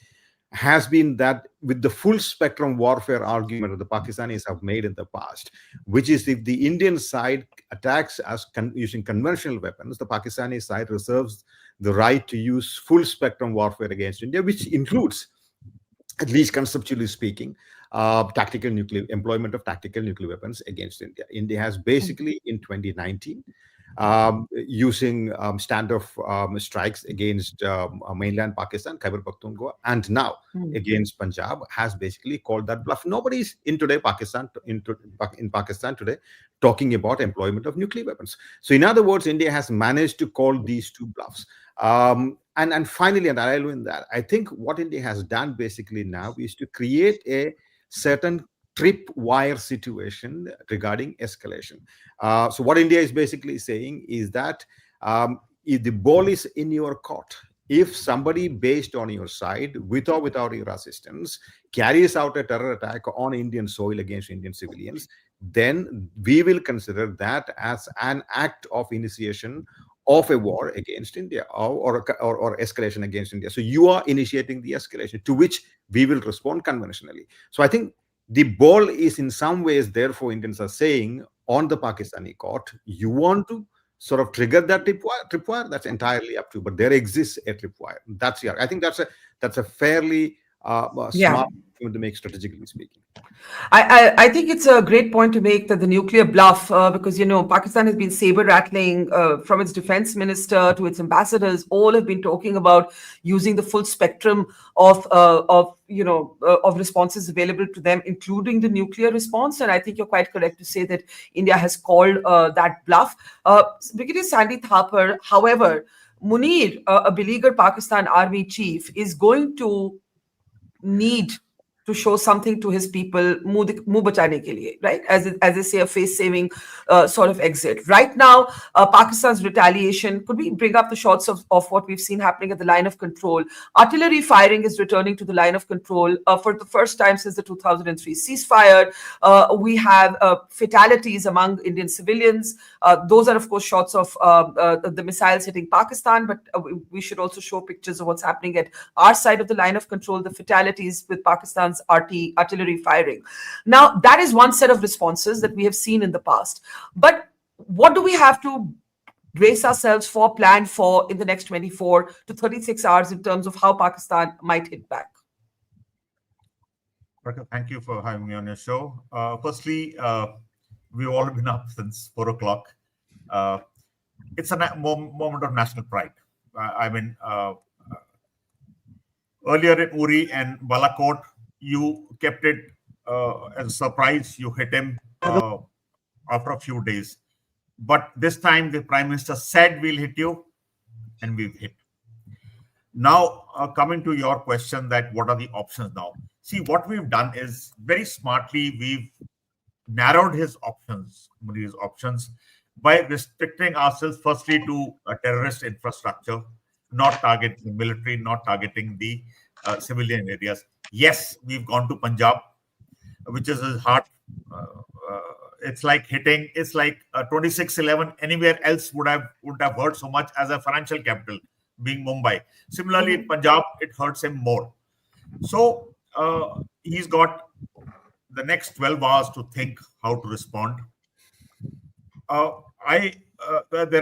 has been that with the full spectrum warfare argument that the Pakistanis have made in the past, which is if the Indian side attacks us using conventional weapons, the Pakistani side reserves the right to use full spectrum warfare against India, which includes, at least conceptually speaking, employment of tactical nuclear weapons against India. India has basically in 2019 using standoff strikes against mainland Pakistan, Khyber Pakhtunkhwa, and now against Punjab, has basically called that bluff. Nobody's in Pakistan today talking about employment of nuclear weapons. So in other words, India has managed to call these two bluffs. And finally, and I'll win that, I think what India has done basically now is to create a certain tripwire situation regarding escalation. So what India is basically saying is that if the ball is in your court, if somebody based on your side, with or without your assistance, carries out a terror attack on Indian soil against Indian civilians, then we will consider that as an act of initiation of a war against India or escalation against India. So you are initiating the escalation, to which we will respond conventionally. So I think the ball is in some ways, therefore, Indians are saying on the Pakistani court, you want to sort of trigger that tripwire, that's entirely up to you. But there exists a tripwire. That's I think that's a fairly smart thing to make, strategically speaking. I think it's a great point to make, that the nuclear bluff, because, you know, Pakistan has been saber rattling from its defense minister to its ambassadors, all have been talking about using the full spectrum of responses available to them, including the nuclear response. And I think you're quite correct to say that India has called that bluff. Brigadier Sandy Thapar, however, Munir, a beleaguered Pakistan army chief, is going to need to show something to his people, muh bachane ke liye, right? As they say, a face-saving sort of exit. Right now, Pakistan's retaliation, could we bring up the shots of what we've seen happening at the line of control? Artillery firing is returning to the line of control for the first time since the 2003 ceasefire. We have fatalities among Indian civilians. Those are, of course, shots of the missiles hitting Pakistan, but we should also show pictures of what's happening at our side of the line of control, the fatalities with Pakistan's artillery firing. Now, that is one set of responses that we have seen in the past. But what do we have to brace ourselves for, plan for in the next 24 to 36 hours in terms of how Pakistan might hit back? Barkha, thank you for having me on your show. Firstly, we've all been up since 4 o'clock. It's a moment of national pride. Earlier in Uri and Balakot, you kept it as a surprise. You hit him after a few days. But this time, the Prime Minister said, we'll hit you, and we've hit. Now, coming to your question that what are the options now? See, what we've done is very smartly, we've narrowed his options, Munir's options, by restricting ourselves firstly to a terrorist infrastructure, not targeting the military, not targeting the civilian areas. Yes, we've gone to Punjab, which is his heart. It's like hitting. It's like 26/11. Anywhere else would have hurt so much as a financial capital, being Mumbai. Similarly, in Punjab, it hurts him more. So he's got the next 12 hours to think how to respond. There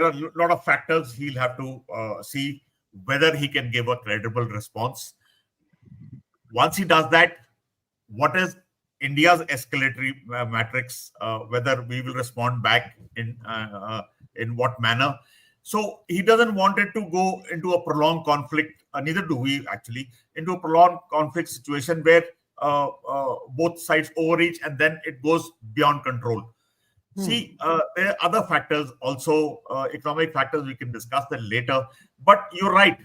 are a lot of factors he'll have to see whether he can give a credible response. Once he does that, what is India's escalatory matrix? Whether we will respond back in what manner? So he doesn't want it to go into a prolonged conflict. Neither do we actually, into a prolonged conflict situation where both sides overreach and then it goes beyond control. See, there are other factors also, economic factors. We can discuss that later. But you're right.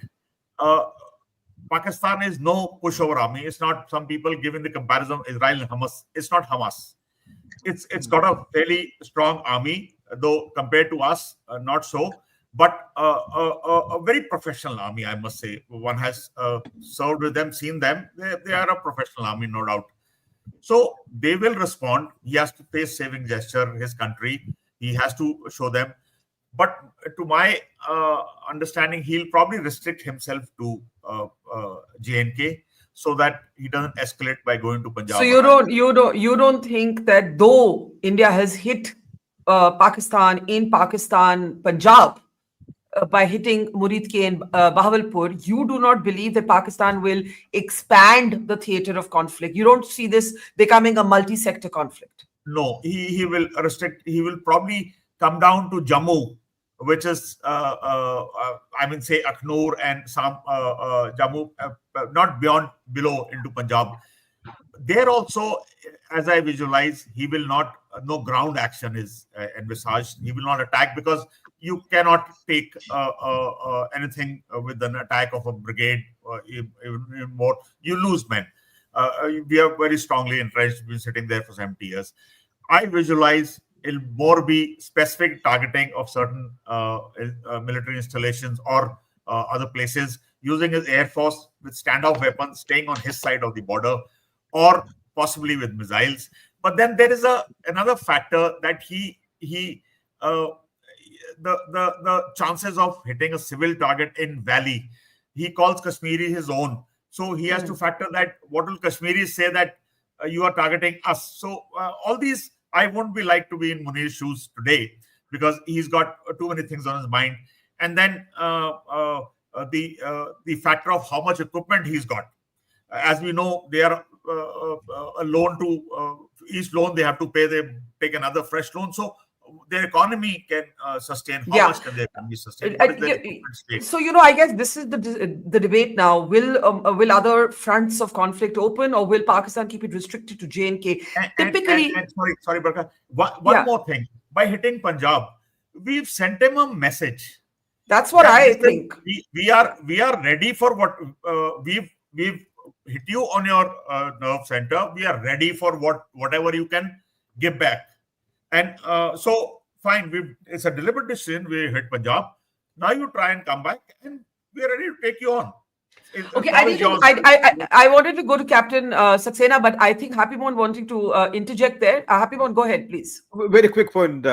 Pakistan is no pushover army. It's not, some people giving the comparison of Israel and Hamas. It's not Hamas. It's got a fairly strong army, though compared to us, not so. But a very professional army, I must say. One has served with them, seen them. They are a professional army, no doubt. So they will respond. He has to pay saving gesture, his country. He has to show them. But to my understanding, he'll probably restrict himself to J&K so that he doesn't escalate by going to Punjab. So you don't think that though India has hit Pakistan in Pakistan, Punjab, by hitting Muridke and Bahawalpur, you do not believe that Pakistan will expand the theater of conflict. You don't see this becoming a multi-sector conflict. No, he will restrict. He will probably come down to Jammu, which is I mean, say Aknoor and some Jammu, not below into Punjab. There also, as I visualize, he will not. No ground action is envisaged. He will not attack because you cannot take anything with an attack of a brigade. Even more, you lose men. We are very strongly entrenched. Been sitting there for 70 years. I visualize it'll more be specific targeting of certain military installations or other places, using his air force with standoff weapons, staying on his side of the border, or possibly with missiles. But then there is another factor that the chances of hitting a civil target in Valley, he calls Kashmiri his own. So he has to factor that what will Kashmiris say that you are targeting us. So all these, I won't be like to be in Munir's shoes today because he's got too many things on his mind. And then the factor of how much equipment he's got. As we know, they are a loan to each loan they have to pay. They take another fresh loan. So their economy can sustain. How much can their economy sustain? What is their equipment state? So, I guess this is the debate now. Will other fronts of conflict open, or will Pakistan keep it restricted to J&K? Typically, sorry, Barkha. One more thing. By hitting Punjab, we've sent him a message. That's what I think. We are ready for what we've hit you on your nerve center. We are ready for whatever you can give back. And so, fine, it's a deliberate decision. We hit Punjab. Now you try and come back, and we are ready to take you on. Okay, I wanted to go to Captain Saxena, but I think Happy Mohan wanting to interject there. Happy Mohan, go ahead, please. Very quick point,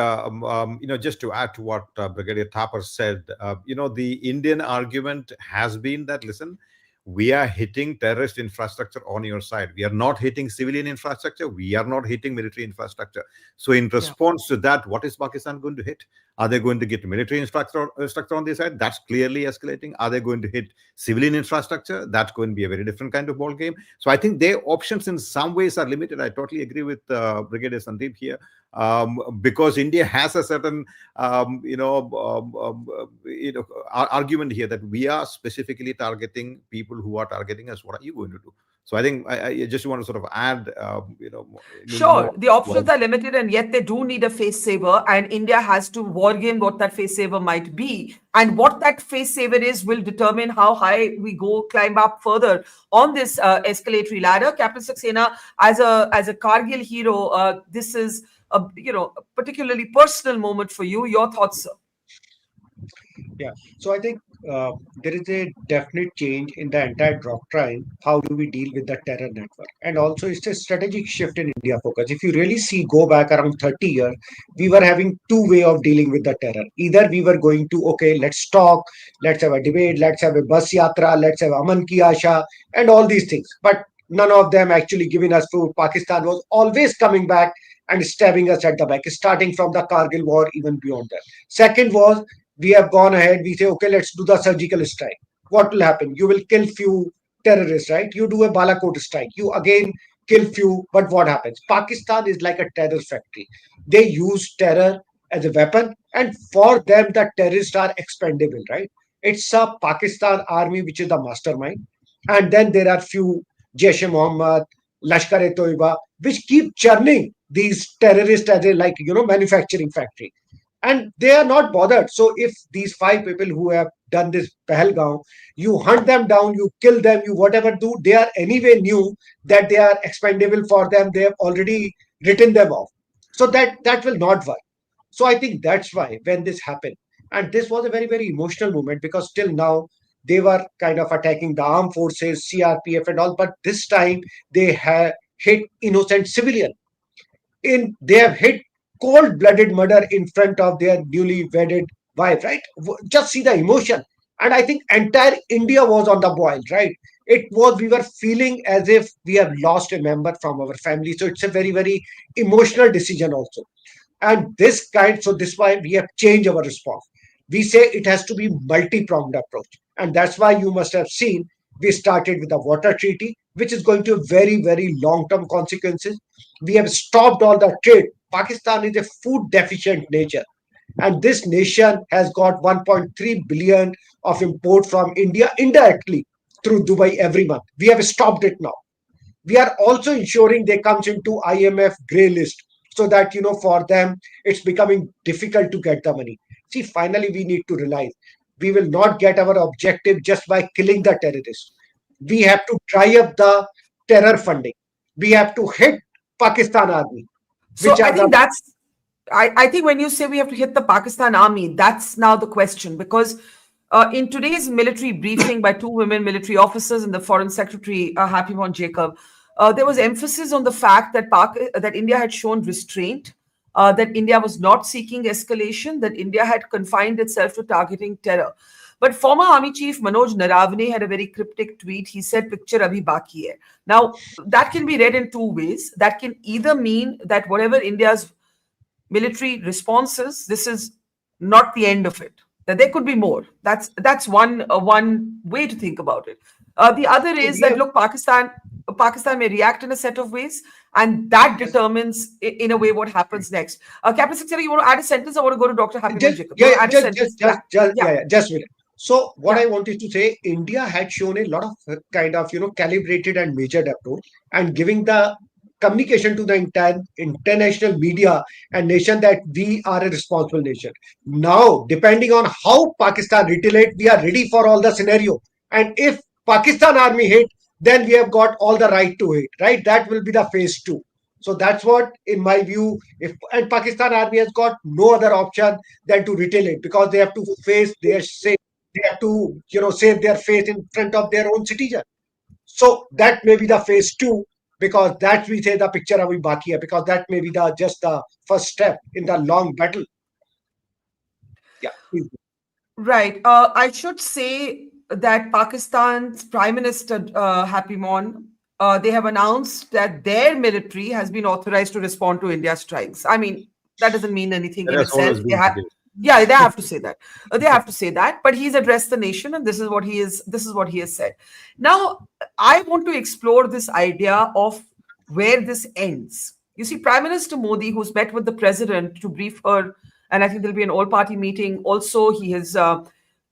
just to add to what Brigadier Thapar said, the Indian argument has been that, listen, we are hitting terrorist infrastructure on your side. We are not hitting civilian infrastructure. We are not hitting military infrastructure. So in response to that, what is Pakistan going to hit? Are they going to get military infrastructure on their side? That's clearly escalating. Are they going to hit civilian infrastructure? That's going to be a very different kind of ball game. So I think their options in some ways are limited. I totally agree with Brigadier Sandeep here. Because India has a certain, argument here that we are specifically targeting people who are targeting us. What are you going to do? So I think I just want to sort of add, Sure, the options are limited, and yet they do need a face saver, and India has to wargame what that face saver might be, and what that face saver is will determine how high we climb up further on this escalatory ladder. Captain Saxena, as a Kargil hero, this is a particularly personal moment for you. Your thoughts, sir? Yeah, so I think there is a definite change in the entire doctrine. How do we deal with the terror network? And also, it's a strategic shift in India focus. If you really see, go back around 30 years, we were having two ways of dealing with the terror. Either we were going to, okay, let's talk, let's have a debate, let's have a bus yatra, let's have Aman Ki Asha, and all these things. But none of them actually giving us food. Pakistan was always coming back and stabbing us at the back, starting from the Kargil war, even beyond that. Second was, we have gone ahead, we say, okay, let's do the surgical strike. What will happen? You will kill few terrorists, right? You do a Balakot strike. You again kill few, but what happens? Pakistan is like a terror factory. They use terror as a weapon, and for them, the terrorists are expendable, right? It's a Pakistan army, which is the mastermind. And then there are few Jaish-e-Mohammed, Lashkar-e-Taiba, which keep churning these terrorists as a manufacturing factory. And they are not bothered. So if these 5 people who have done this Pahalgam, you hunt them down, you kill them, you whatever do, they are anyway knew that they are expendable for them. They have already written them off. So that will not work. So I think that's why when this happened, and this was a very, very emotional moment, because till now they were kind of attacking the armed forces, CRPF and all, but this time they have hit innocent civilian. They have hit cold-blooded murder in front of their newly wedded wife, right? Just see the emotion. And I think entire India was on the boil, right? We were feeling as if we have lost a member from our family. So it's a very, very emotional decision also. And this is why we have changed our response. We say it has to be multi-pronged approach. And that's why you must have seen we started with the water treaty, which is going to have very, very long-term consequences. We have stopped all the trade. Pakistan is a food deficient nation. And this nation has got 1.3 billion of import from India indirectly through Dubai every month. We have stopped it now. We are also ensuring they comes into IMF grey list so that for them it's becoming difficult to get the money. See, finally we need to realize we will not get our objective just by killing the terrorists. We have to dry up the terror funding. We have to hit Pakistan army. So I think I think when you say we have to hit the Pakistan army, that's now the question, because in today's military briefing by two women military officers and the Foreign Secretary, Happymon Jacob, there was emphasis on the fact that that India had shown restraint, that India was not seeking escalation, that India had confined itself to targeting terror. But former Army Chief Manoj Naravane had a very cryptic tweet. He said, "Picture abhi baki hai." Now, that can be read in two ways. That can either mean that whatever India's military responses, this is not the end of it, that there could be more. That's one way to think about it. The other is that, look, Pakistan may react in a set of ways, and that determines in a way what happens next. Captain Saxena, you want to add a sentence? I want to go to Dr. Happy Jacob. Just a minute. So what I wanted to say, India had shown a lot of kind of calibrated and measured approach, and giving the communication to the entire international media and nation that we are a responsible nation. Now, depending on how Pakistan retaliate, we are ready for all the scenario. And if Pakistan army hit, then we have got all the right to hit, right? That will be the phase 2. So that's what, in my view, and Pakistan army has got no other option than to retaliate, because they have to face their they have to save their face in front of their own citizen. So that may be the phase 2, because that we say the picture abhi baki hai, because that may be just the first step in the long battle. Yeah, please. Right. I should say that Pakistan's Prime Minister, Happymon, they have announced that their military has been authorized to respond to India's strikes. I mean, that doesn't mean anything in itself. Yeah, they have to say that. They have to say that. But he's addressed the nation, and this is what he has said. Now, I want to explore this idea of where this ends. You see, Prime Minister Modi, who's met with the president to brief her, and I think there'll be an all-party meeting. Also, he has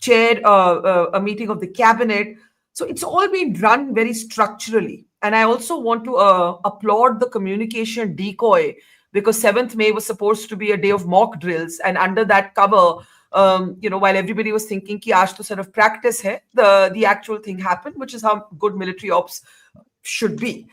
chaired a meeting of the cabinet. So it's all been run very structurally. And I also want to applaud the communication decoy, because 7th May was supposed to be a day of mock drills. And under that cover, while everybody was thinking ki aaj to sort of practice hai, the actual thing happened, which is how good military ops should be.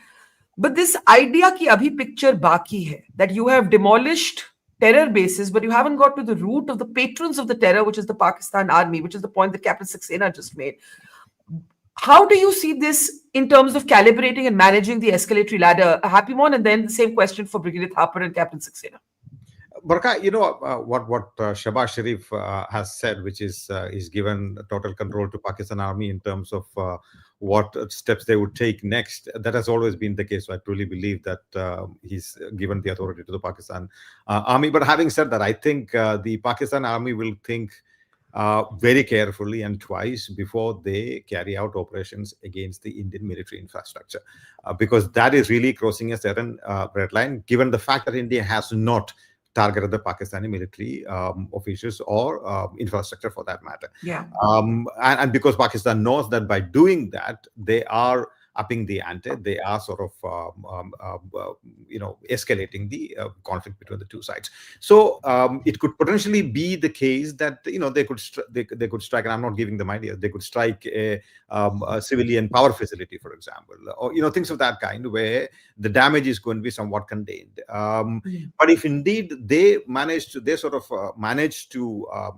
But this idea ki abhi picture baki hai, that you have demolished terror bases, but you haven't got to the root of the patrons of the terror, which is the Pakistan army, which is the point that Captain Saxena just made. How do you see this in terms of calibrating and managing the escalatory ladder? Happymon, and then the same question for Brigadier Thapar and Captain Saxena. Barkha, what Shahbaz Sharif has said, which is he's given total control to Pakistan army in terms of what steps they would take next. That has always been the case. So I truly believe that he's given the authority to the Pakistan army. But having said that, I think the Pakistan army will think very carefully and twice before they carry out operations against the Indian military infrastructure, because that is really crossing a certain red line, given the fact that India has not targeted the Pakistani military officials or infrastructure for that matter. Yeah. And because Pakistan knows that by doing that, they are upping the ante, they are sort of escalating the conflict between the two sides. So it could potentially be the case that they could strike, and I'm not giving them ideas, they could strike a civilian power facility, for example, or things of that kind, where the damage is going to be somewhat contained. But if indeed they manage to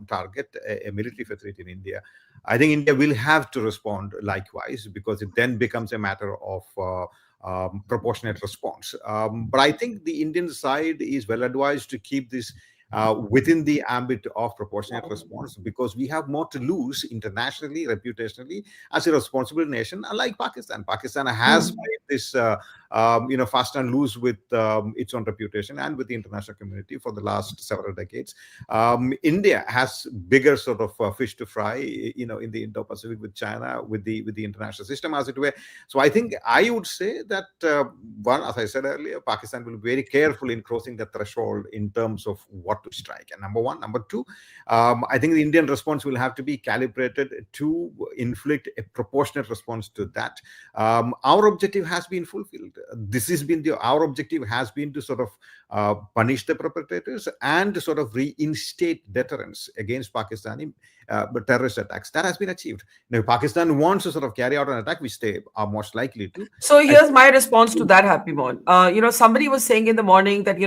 target a military facility in India, I think India will have to respond likewise, because it then becomes a matter of proportionate response. But I think the Indian side is well advised to keep this within the ambit of proportionate response, because we have more to lose internationally, reputationally, as a responsible nation, unlike Pakistan. Pakistan has this fast and loose with its own reputation and with the international community for the last several decades. India has bigger sort of fish to fry, in the Indo-Pacific with China, with the international system, as it were. So I think I would say that one, as I said earlier, Pakistan will be very careful in crossing the threshold in terms of what to strike. And number one, number two, I think the Indian response will have to be calibrated to inflict a proportionate response to that. Our objective has been fulfilled. This has been our objective has been to sort of punish the perpetrators and to sort of reinstate deterrence against Pakistani terrorist attacks. That has been achieved. Now, if Pakistan wants to sort of carry out an attack, which they are most likely to. So here's my response to that, Happy Mon. Somebody was saying in the morning that,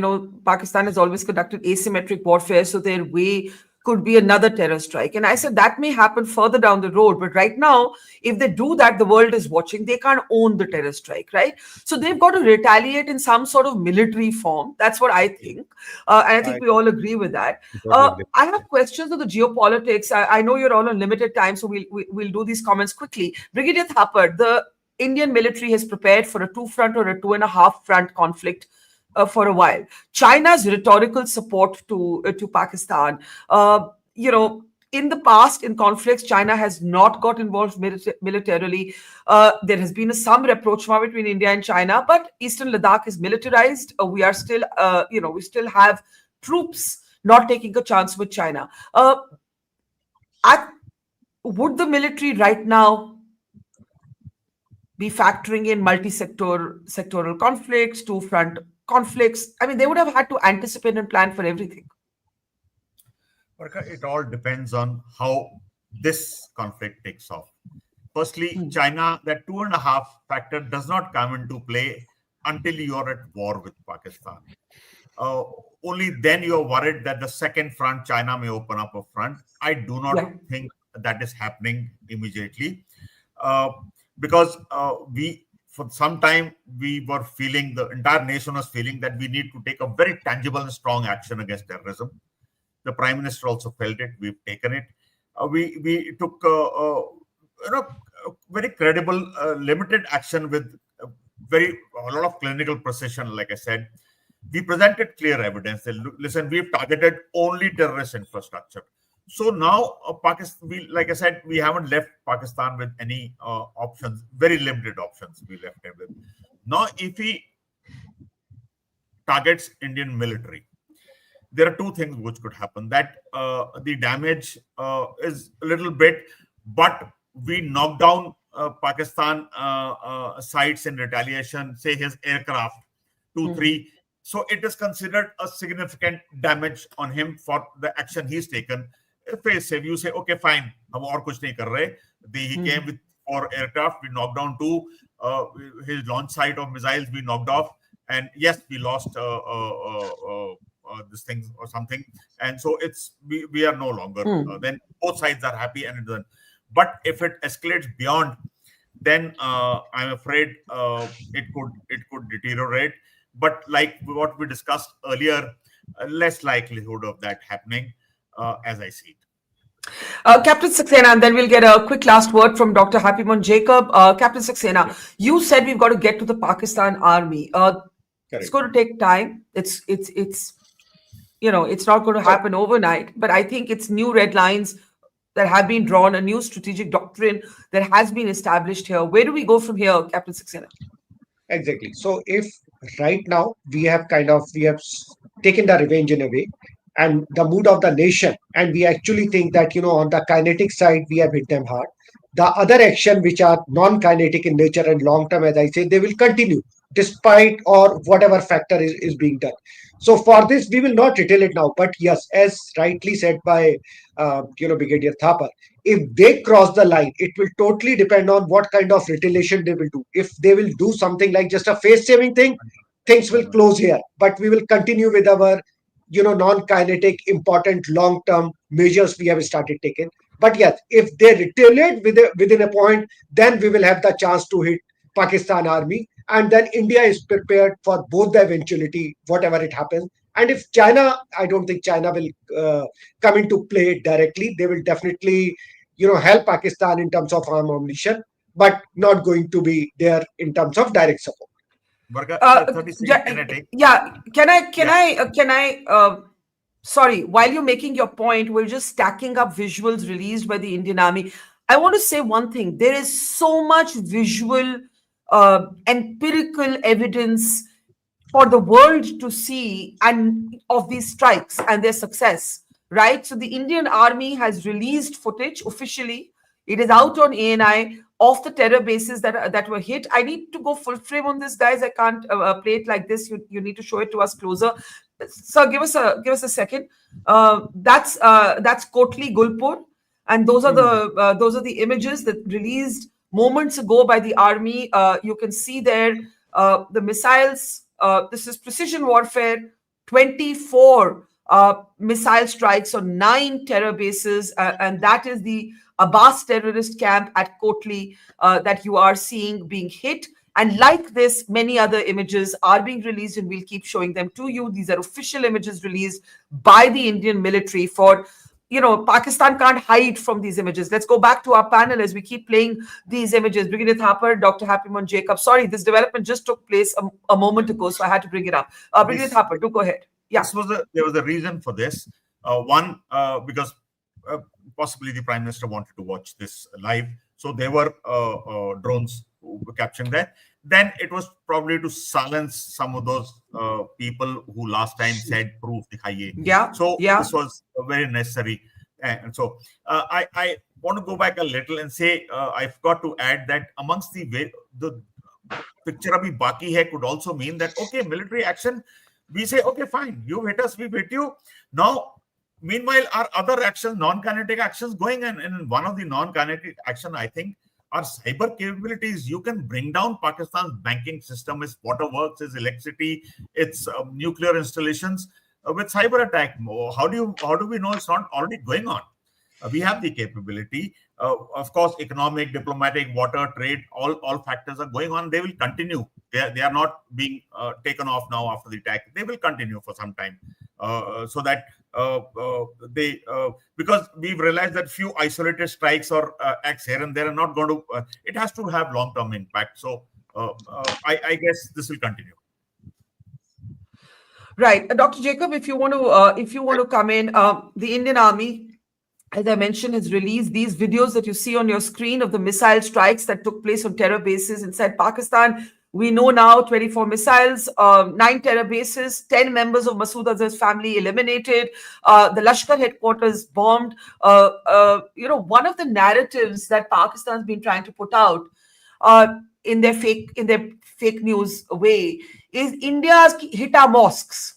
Pakistan has always conducted asymmetric warfare, so their way could be another terror strike. And I said that may happen further down the road. But right now, if they do that, the world is watching. They can't own the terror strike, right? So they've got to retaliate in some sort of military form. That's what I think. And I think we all agree with that. I have questions on the geopolitics. I know you're all on limited time, so we'll do these comments quickly. Brigadier Thapar, the Indian military has prepared for a two-front or a two-and-a-half-front conflict for a while. China's rhetorical support to Pakistan, in the past, in conflicts, China has not got involved militarily. There has been some rapprochement between India and China, but Eastern Ladakh is militarized. We are still, we still have troops not taking a chance with China. Would the military right now be factoring in sectoral conflicts, two-front conflicts? I mean, they would have had to anticipate and plan for everything. Barkha, it all depends on how this conflict takes off. Firstly, China, that 2.5 factor does not come into play until you are at war with Pakistan. Only then you are worried that the second front, China may open up a front. I do not think that is happening immediately. Because for some time, we were feeling, the entire nation was feeling that we need to take a very tangible and strong action against terrorism. The Prime Minister also felt it. We've taken it. We took very credible, limited action with a lot of clinical precision, like I said. We presented clear evidence that, listen, we've targeted only terrorist infrastructure. So now, Pakistan, like I said, we haven't left Pakistan with any options, very limited options we left them with. Now, if he targets Indian military, there are two things which could happen. That the damage is a little bit, but we knock down Pakistan sites in retaliation, say his aircraft, 2-3. So it is considered a significant damage on him for the action he's taken. If you say, okay, fine, hum aur kuch nahi kar rahe. He came with 4 aircraft, we knocked down 2. His launch site of missiles we knocked off, and yes, we lost this thing or something, and so we are no longer. Then both sides are happy, and then. But if it escalates beyond, then I'm afraid it could deteriorate. But like what we discussed earlier, less likelihood of that happening, as I see it. Captain Saxena, and then we'll get a quick last word from Dr. Happymon Jacob. Captain Saxena, you said we've got to get to the Pakistan army. It's going to take time. It's not going to happen overnight, but I think it's new red lines that have been drawn, a new strategic doctrine that has been established here. Where do we go from here, Captain Saxena? Exactly. So if right now we have taken the revenge in a way, and the mood of the nation, and we actually think that, on the kinetic side, we have hit them hard. The other action, which are non-kinetic in nature and long-term, as I say, they will continue despite or whatever factor is being done. So for this, we will not retaliate now. But yes, as rightly said by, Brigadier Thapar, if they cross the line, it will totally depend on what kind of retaliation they will do. If they will do something like just a face-saving thing, things will close here. But we will continue with our non-kinetic, important long-term measures we have started taking. But yes, if they retaliate within a point, then we will have the chance to hit Pakistan army. And then India is prepared for both the eventuality, whatever it happens. And if China, I don't think China will come into play directly. They will definitely, help Pakistan in terms of arm ammunition. but not going to be there in terms of direct support. Barkha, 30 seconds, Ja- can I take? yeah, can I sorry, while you're making your point, we're just stacking up visuals released by the Indian Army. I want to say one thing. There is so much visual, empirical evidence for the world to see and of these strikes and their success, right? So the Indian Army has released footage officially. It is out on ANI of the terror bases that were hit. I need to go full frame on this, guys. I can't play it like this. You need to show it to us closer. So give us a second. That's Kotli Gulpur, and those are the images that released moments ago by the army. You can see there the missiles. This is precision warfare. 24 missile strikes on 9 terror bases, and that is the Abbas terrorist camp at Kotli that you are seeing being hit. And like this, many other images are being released, and we'll keep showing them to you. These are official images released by the Indian military for, Pakistan can't hide from these images. Let's go back to our panel as we keep playing these images. Brigadier Thapar, Dr. Happymon Jacob. Sorry, this development just took place a moment ago, so I had to bring it up. Brigadier Thapar, do go ahead. Yeah. There was a reason for this. One, because possibly the Prime Minister wanted to watch this live. So there were drones who were capturing that. Then it was probably to silence some of those people who last time said proof dikhaiye. Yeah. So this was very necessary. And so I want to go back a little and say I've got to add that amongst the picture abhi baki hai could also mean that, okay, military action, we say, okay, fine, you hit us, we hit you. Now, meanwhile, our other actions, non-kinetic actions going, and one of the non-kinetic action, I think, are cyber capabilities. You can bring down Pakistan's banking system, its waterworks, its electricity, its nuclear installations with cyber attack. How do we know it's not already going on? We have the capability. Of course, economic, diplomatic, water, trade, all factors are going on. They will continue. They are not being taken off now after the attack. They will continue for some time. So that because we've realized that few isolated strikes or acts here and there are not going to, it has to have long-term impact. So I guess this will continue. Right. Dr. Jacob, if you want to come in, the Indian Army, as I mentioned, has released these videos that you see on your screen of the missile strikes that took place on terror bases inside Pakistan. We know now 24 missiles, 9 terror bases, 10 members of Masood Azhar's family eliminated, the Lashkar headquarters bombed. One of the narratives that Pakistan's been trying to put out in their fake news way is India's hit our mosques.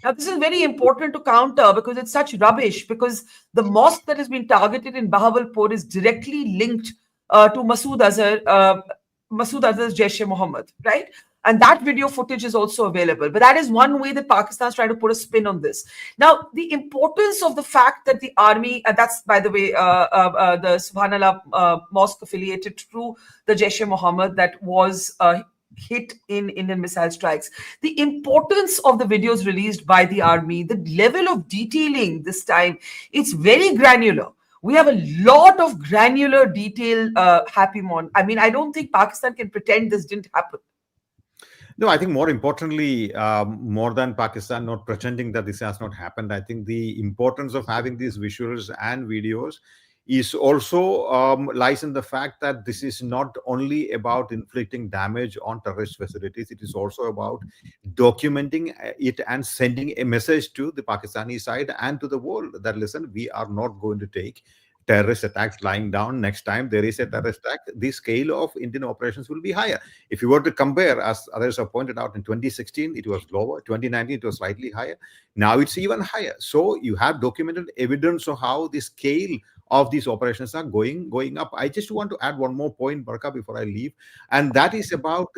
Now, this is very important to counter because it's such rubbish, because the mosque that has been targeted in Bahawalpur is directly linked to Masood Azhar's Jaish-e-Mohammed, right? And that video footage is also available. But that is one way that Pakistan is trying to put a spin on this. Now, the importance of the fact that the army, that's, by the way, the Subhanallah mosque affiliated to the Jaish-e-Mohammed that was hit in Indian missile strikes. The importance of the videos released by the army, the level of detailing this time, it's very granular. We have a lot of granular detail, Happymon. I mean, I don't think Pakistan can pretend this didn't happen. No, I think more importantly, more than Pakistan not pretending that this has not happened, I think the importance of having these visuals and videos is also lies in the fact that this is not only about inflicting damage on terrorist facilities, it is also about documenting it and sending a message to the Pakistani side and to the world that, listen, we are not going to take terrorist attacks lying down. Next time there is a terrorist attack, the scale of Indian operations will be higher. If you were to compare, as others have pointed out, in 2016 it was lower, 2019 it was slightly higher, now it's even higher. So you have documented evidence of how the scale of these operations are going up. I just want to add one more point, Barkha, before I leave, and that is about,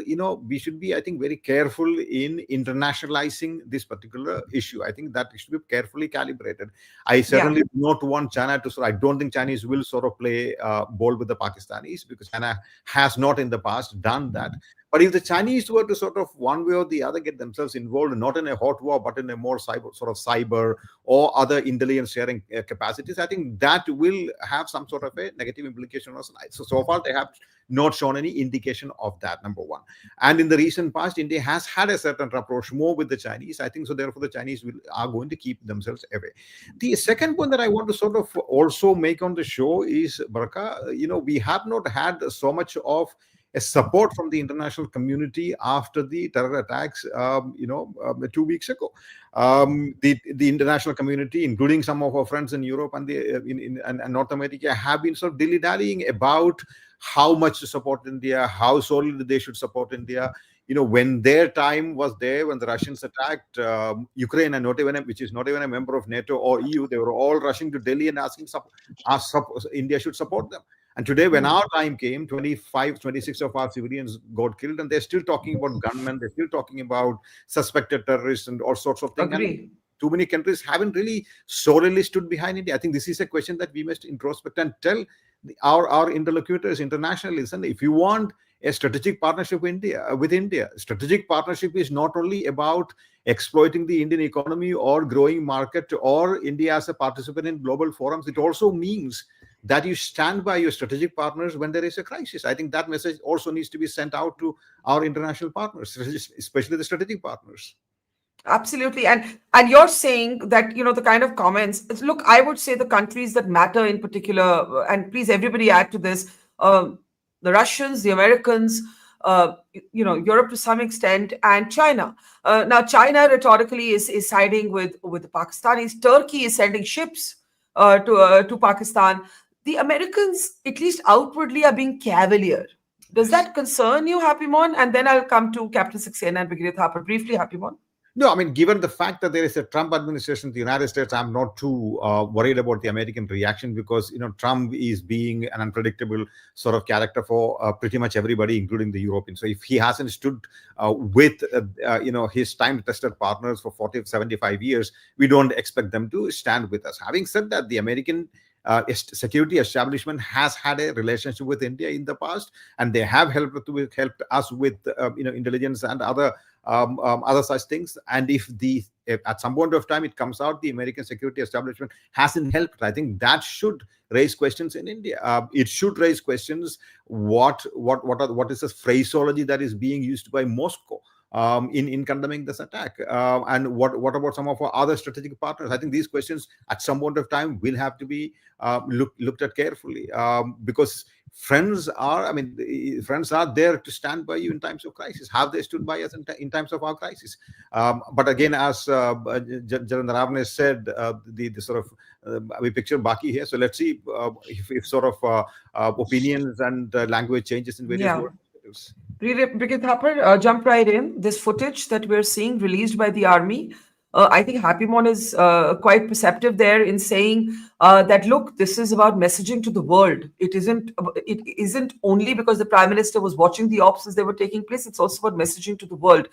we should be, I think, very careful in internationalizing this particular issue. I think that should be carefully calibrated. I certainly do not want China to I don't think Chinese will sort of play ball with the Pakistanis, because China has not in the past done that. But if the Chinese were to sort of one way or the other get themselves involved, not in a hot war, but in a more cyber or other intelligence sharing capacities, I think that will have some sort of a negative implication on us. So far, they have not shown any indication of that, number one. And in the recent past, India has had a certain approach more with the Chinese. I think so. Therefore, the Chinese are going to keep themselves away. The second point that I want to sort of also make on the show is, Barkha, we have not had so much of a support from the international community after the terror attacks, 2 weeks ago. The international community, including some of our friends in Europe and and North America, have been sort of dilly-dallying about how much to support India, how solely they should support India. When their time was there, when the Russians attacked Ukraine, and which is not even a member of NATO or EU, they were all rushing to Delhi and asking India should support them. And today, when our time came, 26 of our civilians got killed, and they're still talking about gunmen, they're still talking about suspected terrorists and all sorts of things. Agree. Too many countries haven't really solely stood behind India. I think this is a question that we must introspect and tell our interlocutors internationally. Listen, if you want a strategic partnership with India, strategic partnership is not only about exploiting the Indian economy or growing market or India as a participant in global forums. It also means that you stand by your strategic partners when there is a crisis. I think that message also needs to be sent out to our international partners, especially the strategic partners. Absolutely. And you're saying that, the kind of comments, look, I would say the countries that matter in particular, and please everybody add to this, the Russians, the Americans, Europe to some extent, and China. Now, China rhetorically is siding with the Pakistanis. Turkey is sending ships to Pakistan. The Americans, at least outwardly, are being cavalier. Does that concern you, Happy Mon? And then I'll come to Captain Saxena and Brigadier Thapar. Briefly, Happy Mon. No, I mean, given the fact that there is a Trump administration in the United States, I'm not too worried about the American reaction because, Trump is being an unpredictable sort of character for pretty much everybody, including the Europeans. So if he hasn't stood with, his time-tested partners for 40, 75 years, we don't expect them to stand with us. Having said that, the American security establishment has had a relationship with India in the past, and they have helped us with, intelligence and other such things. And if at some point of time it comes out the American security establishment hasn't helped, I think that should raise questions in India. It should raise questions. What is the phraseology that is being used by Moscow in condemning this attack? And what about some of our other strategic partners? I think these questions at some point of time will have to be looked at carefully, because friends are there to stand by you in times of crisis. Have they stood by us in times of our crisis? But again, as Jalandhar said, the sort of we picture Baki here. So let's see if sort of opinions and language changes in various words. Brigadier Thapar, jump right in. This footage that we're seeing released by the army, I think Happy Mon is quite perceptive there in saying that, look, this is about messaging to the world. It isn't only because the Prime Minister was watching the ops as they were taking place. It's also about messaging to the world.